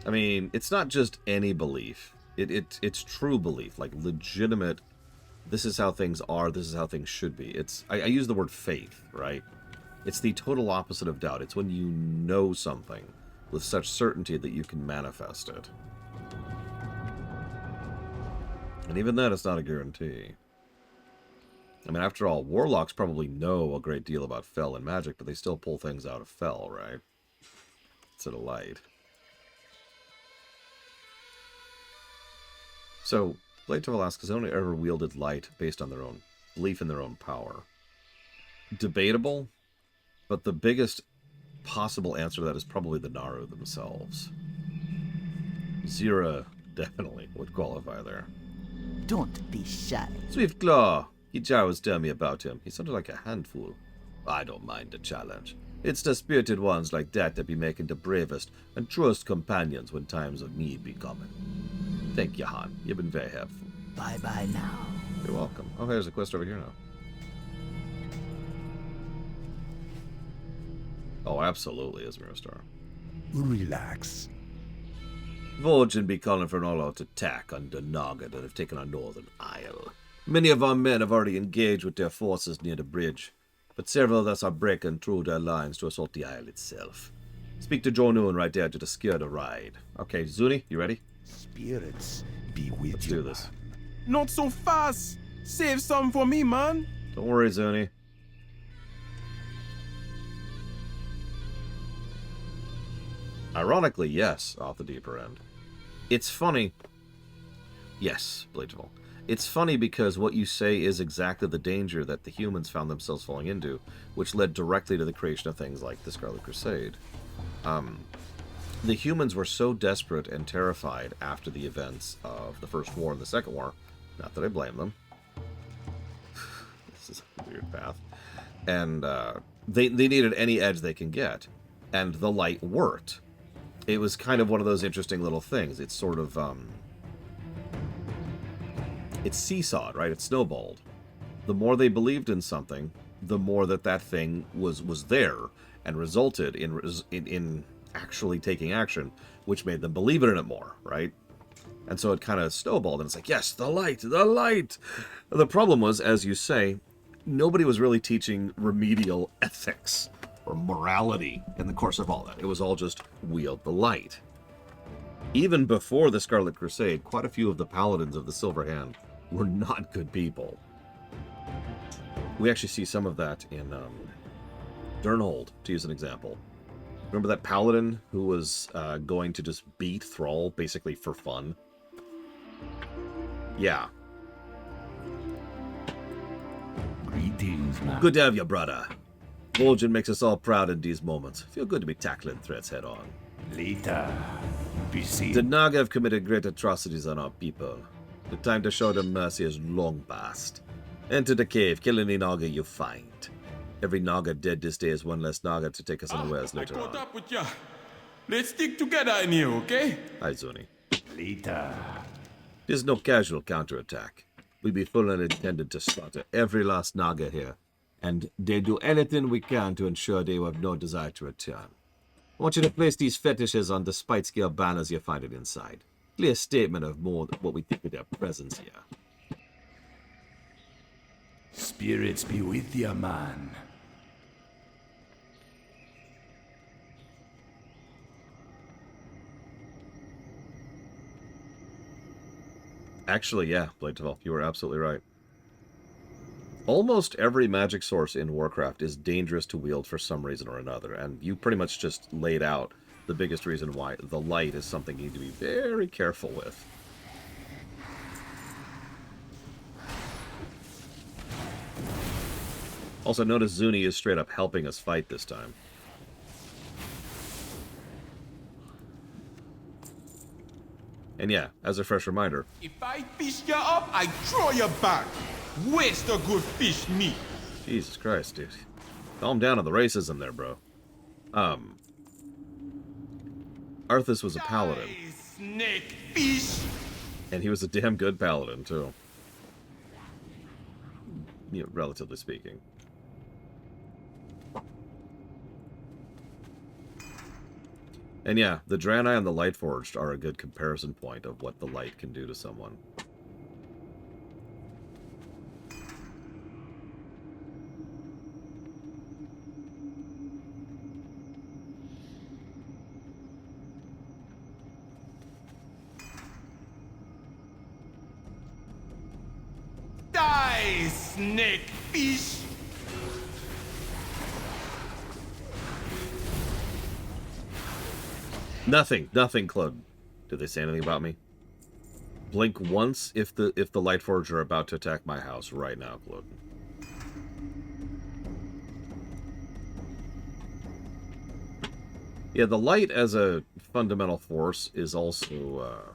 I mean, it's not just any belief. It's true belief, like legitimate, this is how things are, this is how things should be. I use the word faith, right? It's the total opposite of doubt. It's when you know something with such certainty that you can manifest it. And even then, it's not a guarantee. I mean, after all, warlocks probably know a great deal about Fel and magic, but they still pull things out of Fel, right? Instead of light. So, Betrayal asks, has anyone ever wielded light based on their own belief in their own power? Debatable, but the biggest possible answer to that is probably the Naru themselves. Zira definitely would qualify there. Don't be shy. Swift Claw! Hijar was telling me about him. He sounded like a handful. I don't mind the challenge. It's the spirited ones like that be making the bravest and truest companions when times of need be coming. Thank you, Han. You've been very helpful. Bye-bye now. You're welcome. Oh, there's a quest over here now. Oh, absolutely, Ismir Star. Relax. Vol'jin be calling for an all-out attack on the Naga that have taken our northern isle. Many of our men have already engaged with their forces near the bridge, but several of us are breaking through their lines to assault the isle itself. Speak to Jornoon right there to secure the ride. Okay, Zuni, you ready? Spirits be with Let's you. do this. Not so fast. Save some for me, man. Don't worry, Zuni. Ironically, yes, off the deeper end. It's funny. Yes, Betrayal. It's funny because what you say is exactly the danger that the humans found themselves falling into, which led directly to the creation of things like the Scarlet Crusade. The humans were so desperate and terrified after the events of the First War and the Second War, not that I blame them. This is a weird path. And they needed any edge they can get. And the light worked. It was kind of one of those interesting little things. It's sort of, it's seesawed, right? It snowballed. The more they believed in something, the more that thing was there and resulted in actually taking action, which made them believe in it more, right? And so it kind of snowballed, and it's like, yes, the light, the light! The problem was, as you say, nobody was really teaching remedial ethics or morality in the course of all that. It was all just wield the light. Even before the Scarlet Crusade, quite a few of the paladins of the Silver Hand were not good people. We actually see some of that in Durnhold, to use an example. Remember that paladin who was going to just beat Thrall, basically for fun? Yeah. Greetings, man. Good to have you, brother. Vol'jin makes us all proud in these moments. Feel good to be tackling threats head on. Later. Be seen. The Naga have committed great atrocities on our people. The time to show them mercy is long past. Enter the cave, kill any Naga you find. Every Naga dead this day is one less Naga to take us unawares later on. Up with ya. Let's stick together in here, okay? Hi, Zuni. Later. There's no casual counterattack. We be full and intended to slaughter every last Naga here, and they do anything we can to ensure they have no desire to return. I want you to place these fetishes on the spite scale banners you find it inside. Clear statement of more what we think of their presence here. Spirits be with ya, man. Actually, yeah, Bladeval, you were absolutely right. Almost every magic source in Warcraft is dangerous to wield for some reason or another, and you pretty much just laid out the biggest reason why the light is something you need to be very careful with. Also, notice Zuni is straight up helping us fight this time. And yeah, as a fresh reminder, If I fish you up, I throw you back. Waste a good fish meat. Jesus Christ, dude. Calm down on the racism there, bro. Arthas was a paladin. Snake fish. And he was a damn good paladin, too. You know, relatively speaking. And yeah, the Draenei and the Lightforged are a good comparison point of what the light can do to someone. Die, snake fish. Nothing, Claude. Did they say anything about me? Blink once if the Lightforged are about to attack my house right now, Claude. Yeah, the light as a fundamental force is also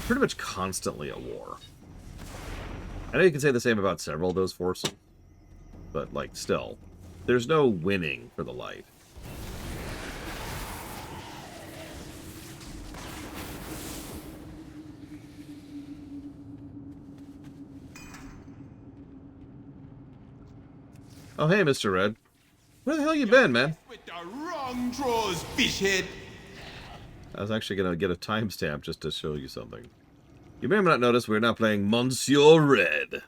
pretty much constantly at war. I know you can say the same about several of those forces, but like still, there's no winning for the light. Oh, hey, Mr. Red. Where the hell you been, man? With the wrong draws, fish head. I was actually going to get a timestamp just to show you something. You may have not noticed we're now playing Monsieur Red.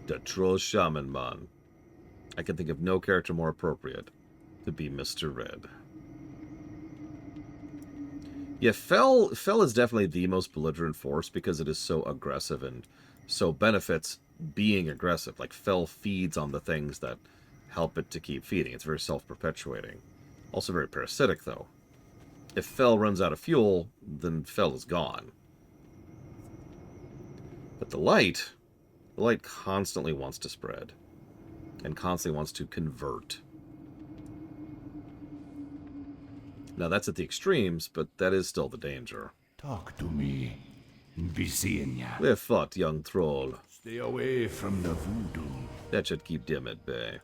The Troll Shaman Man. I can think of no character more appropriate to be Mr. Red. Yeah, Fel is definitely the most belligerent force because it is so aggressive and so benefits being aggressive. Like, Fel feeds on the things that help it to keep feeding. It's very self-perpetuating. Also very parasitic, though. If Fel runs out of fuel, then Fel is gone. But the light constantly wants to spread. And constantly wants to convert. Now, that's at the extremes, but that is still the danger. Talk to me. Be seeing ya. We're fought, young troll. Stay away from the voodoo. That should keep them at bay.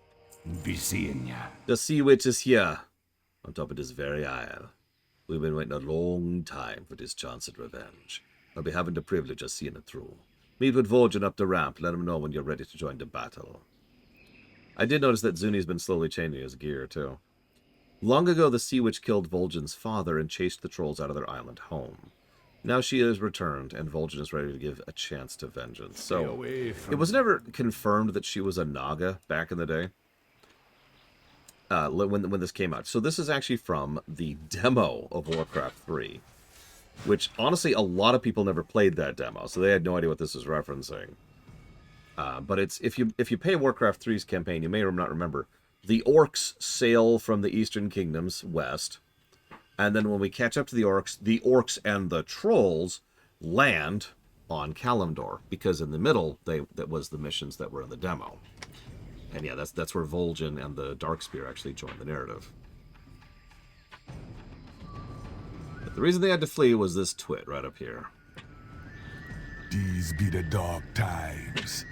Be seeing ya. The sea witch is here, on top of this very isle. We've been waiting a long time for this chance at revenge. I'll be having the privilege of seeing it through. Meet with Vol'jin up the ramp. Let him know when you're ready to join the battle. I did notice that Zuni's been slowly changing his gear, too. Long ago, the sea witch killed Vol'jin's father and chased the trolls out of their island home. Now she has returned, and Vol'jin is ready to give a chance to vengeance. So, it was never confirmed that she was a Naga back in the day. When this came out. So this is actually from the demo of Warcraft 3. which honestly a lot of people never played that demo, so they had no idea what this was referencing. But it's if you pay Warcraft 3's campaign, you may or not remember, the orcs sail from the Eastern Kingdoms west, and then when we catch up to the orcs and the trolls land on Kalimdor, because in the middle that was the missions that were in the demo. And yeah, that's where Vol'jin and the Darkspear actually joined the narrative. But the reason they had to flee was this twit right up here. These be the dark times.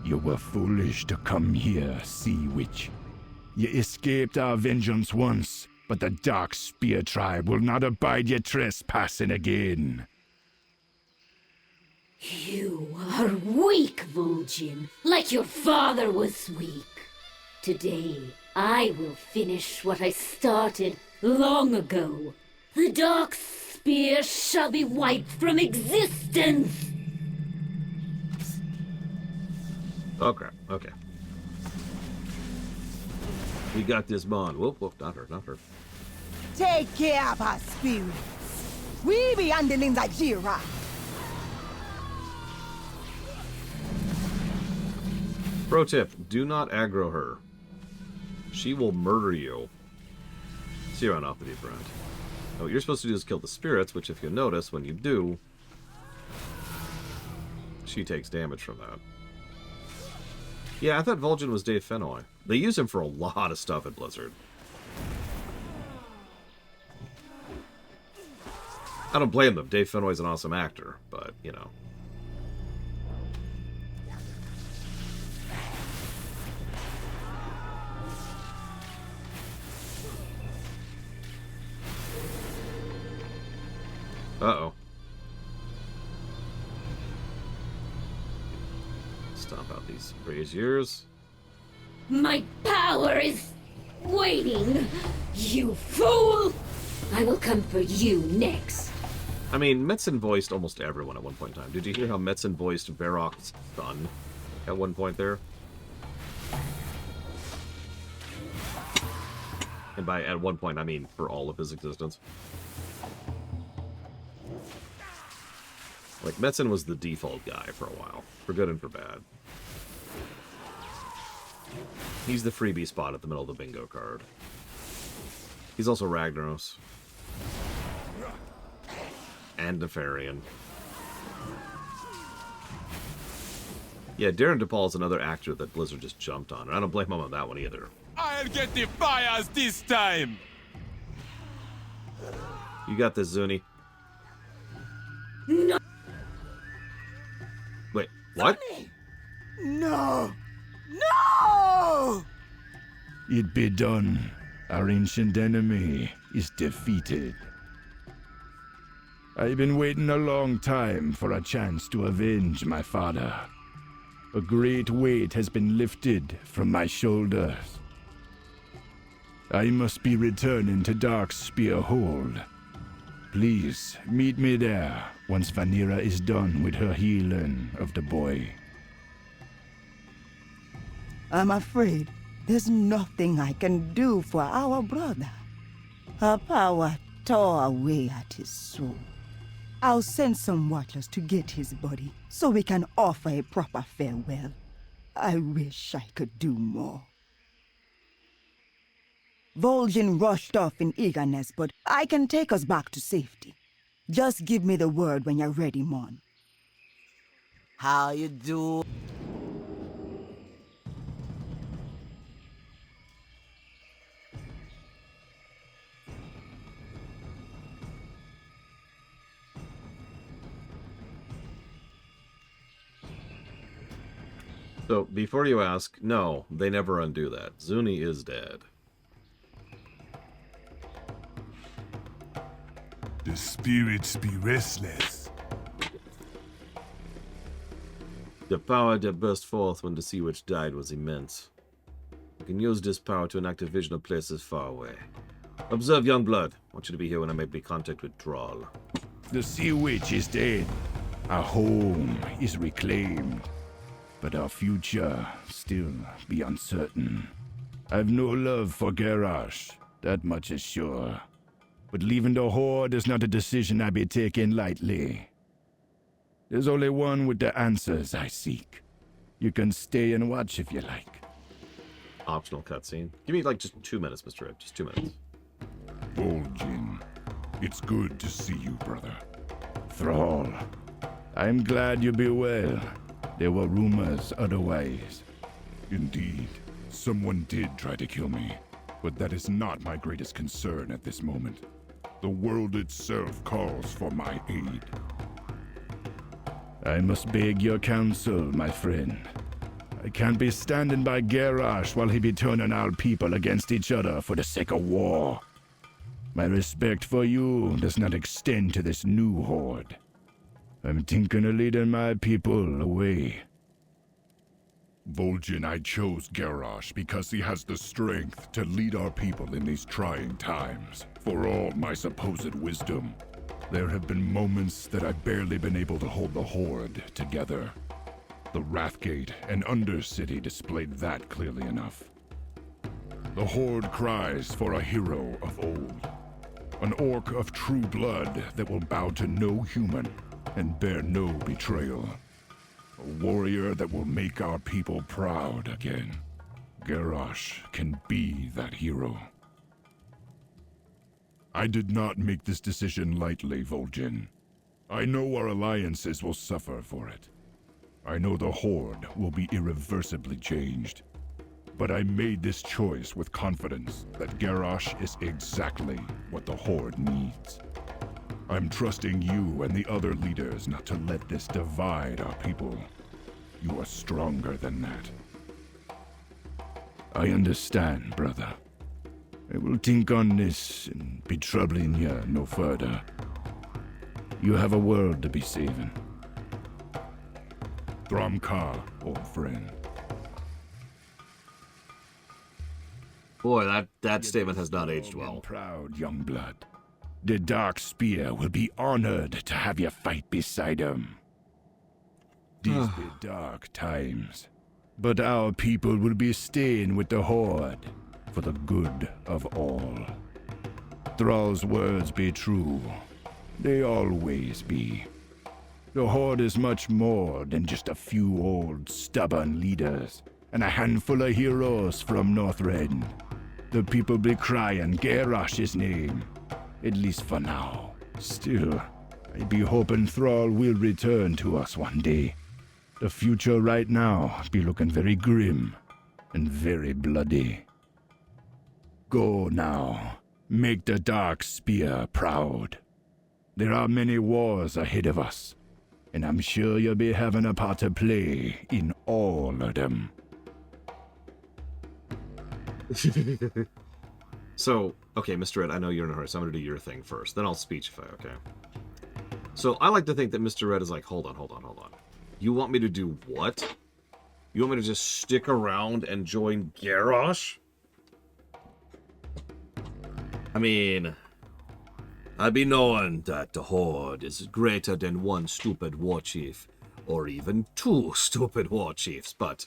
You were foolish to come here, Sea Witch. You escaped our vengeance once, but the Dark Spear tribe will not abide your trespassing again. You are weak, Vol'jin, like your father was weak. Today, I will finish what I started long ago. The Dark Spear shall be wiped from existence! Okay, okay. We got this bond. Whoop, whoop, not her, not her. Take care of our spirits. We be handling that Jira. Pro tip, do not aggro her. She will murder you. See you around off with you, friend. Now, what you're supposed to do is kill the spirits, which if you notice, when you do, she takes damage from that. Yeah, I thought Vol'jin was Dave Fennoy. They use him for a lot of stuff at Blizzard. I don't blame them. Dave Fennoy's an awesome actor, but, you know. Uh-oh. Stomp out these braziers. My power is waiting, you fool! I will come for you next. I mean, Metzen voiced almost everyone at one point in time. Did you hear how Metzen voiced Varrock's son at one point there? And by at one point, I mean for all of his existence. Like, Metzen was the default guy for a while, for good and for bad. He's the freebie spot at the middle of the bingo card. He's also Ragnaros. And Nefarian. Yeah, Darren DePaul is another actor that Blizzard just jumped on, and I don't blame him on that one either. I'll get the fires this time! You got this, Zuni. No. Wait, what? No! No! It be done. Our ancient enemy is defeated. I've been waiting a long time for a chance to avenge my father. A great weight has been lifted from my shoulders. I must be returning to Darkspear Hold. Please, meet me there once Vanira is done with her healing of the boy. I'm afraid there's nothing I can do for our brother. Her power tore away at his soul. I'll send some watchers to get his body so we can offer a proper farewell. I wish I could do more. Vol'jin rushed off in eagerness, but I can take us back to safety. Just give me the word when you're ready, Mon. How you do? So, before you ask, no, they never undo that. Zuni is dead. The spirits be restless. The power that burst forth when the Sea Witch died was immense. You can use this power to enact a vision of places far away. Observe Youngblood. I want you to be here when I make contact with Thrall. The Sea Witch is dead. Our home is reclaimed, but our future still be uncertain. I've no love for Garrosh, that much is sure. But leaving the Horde is not a decision I be taking lightly. There's only one with the answers I seek. You can stay and watch if you like. Optional cutscene. Give me like just 2 minutes, Mr. Ed. Just 2 minutes. Vol'jin, it's good to see you, brother. Thrall, I'm glad you be well. There were rumors otherwise. Indeed, someone did try to kill me, but that is not my greatest concern at this moment. The world itself calls for my aid. I must beg your counsel, my friend. I can't be standing by Garrosh while he be turning our people against each other for the sake of war. My respect for you does not extend to this new Horde. I'm thinking of leading my people away. Vol'jin, I chose Garrosh because he has the strength to lead our people in these trying times. For all my supposed wisdom, there have been moments that I've barely been able to hold the Horde together. The Wrathgate and Undercity displayed that clearly enough. The Horde cries for a hero of old. An orc of true blood that will bow to no human and bear no betrayal. A warrior that will make our people proud again. Garrosh can be that hero. I did not make this decision lightly, Vol'jin. I know our alliances will suffer for it. I know the Horde will be irreversibly changed. But I made this choice with confidence that Garrosh is exactly what the Horde needs. I'm trusting you and the other leaders not to let this divide our people. You are stronger than that. I understand, brother. I will think on this and be troubling you no further. You have a world to be saving. Thramka, old friend. Boy, that statement has not aged well. Proud, young blood. The Dark Spear will be honored to have you fight beside him. These be dark times, but our people will be staying with the Horde for the good of all. Thrall's words be true. They always be. The Horde is much more than just a few old, stubborn leaders and a handful of heroes from Northrend. The people be crying Garrosh's name, at least for now. Still, I be hoping Thrall will return to us one day. The future right now be looking very grim and very bloody. Go now, make the Dark Spear proud. There are many wars ahead of us, and I'm sure you'll be having a part to play in all of them. So, okay, Mr. Ed, I know you're in a hurry, so I'm going to do your thing first. Then I'll speechify, okay? So, I like to think that Mr. Ed is like, hold on. You want me to do what? You want me to just stick around and join Garrosh? I mean, I be knowing that the Horde is greater than one stupid war chief, or even two stupid war chiefs, but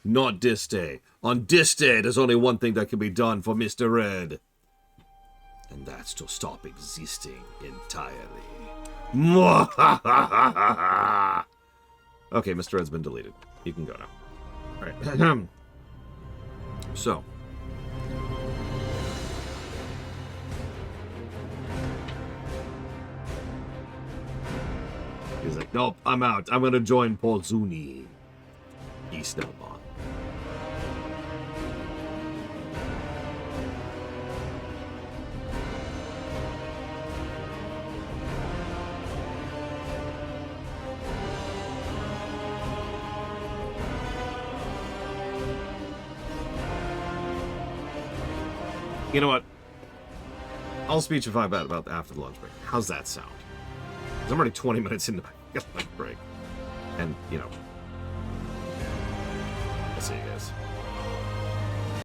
not this day. On this day, there's only one thing that can be done for Mr. Red. And that's to stop existing entirely. Okay, Mr. Red's been deleted. You can go now. Alright. So. He's like, nope, I'm out. I'm gonna join Polzuni. East Nelbon. You know what? I'll speechify about after the lunch break. How's that sound? 'Cause I'm already 20 minutes into my lunch break. And, you know. I'll see you guys.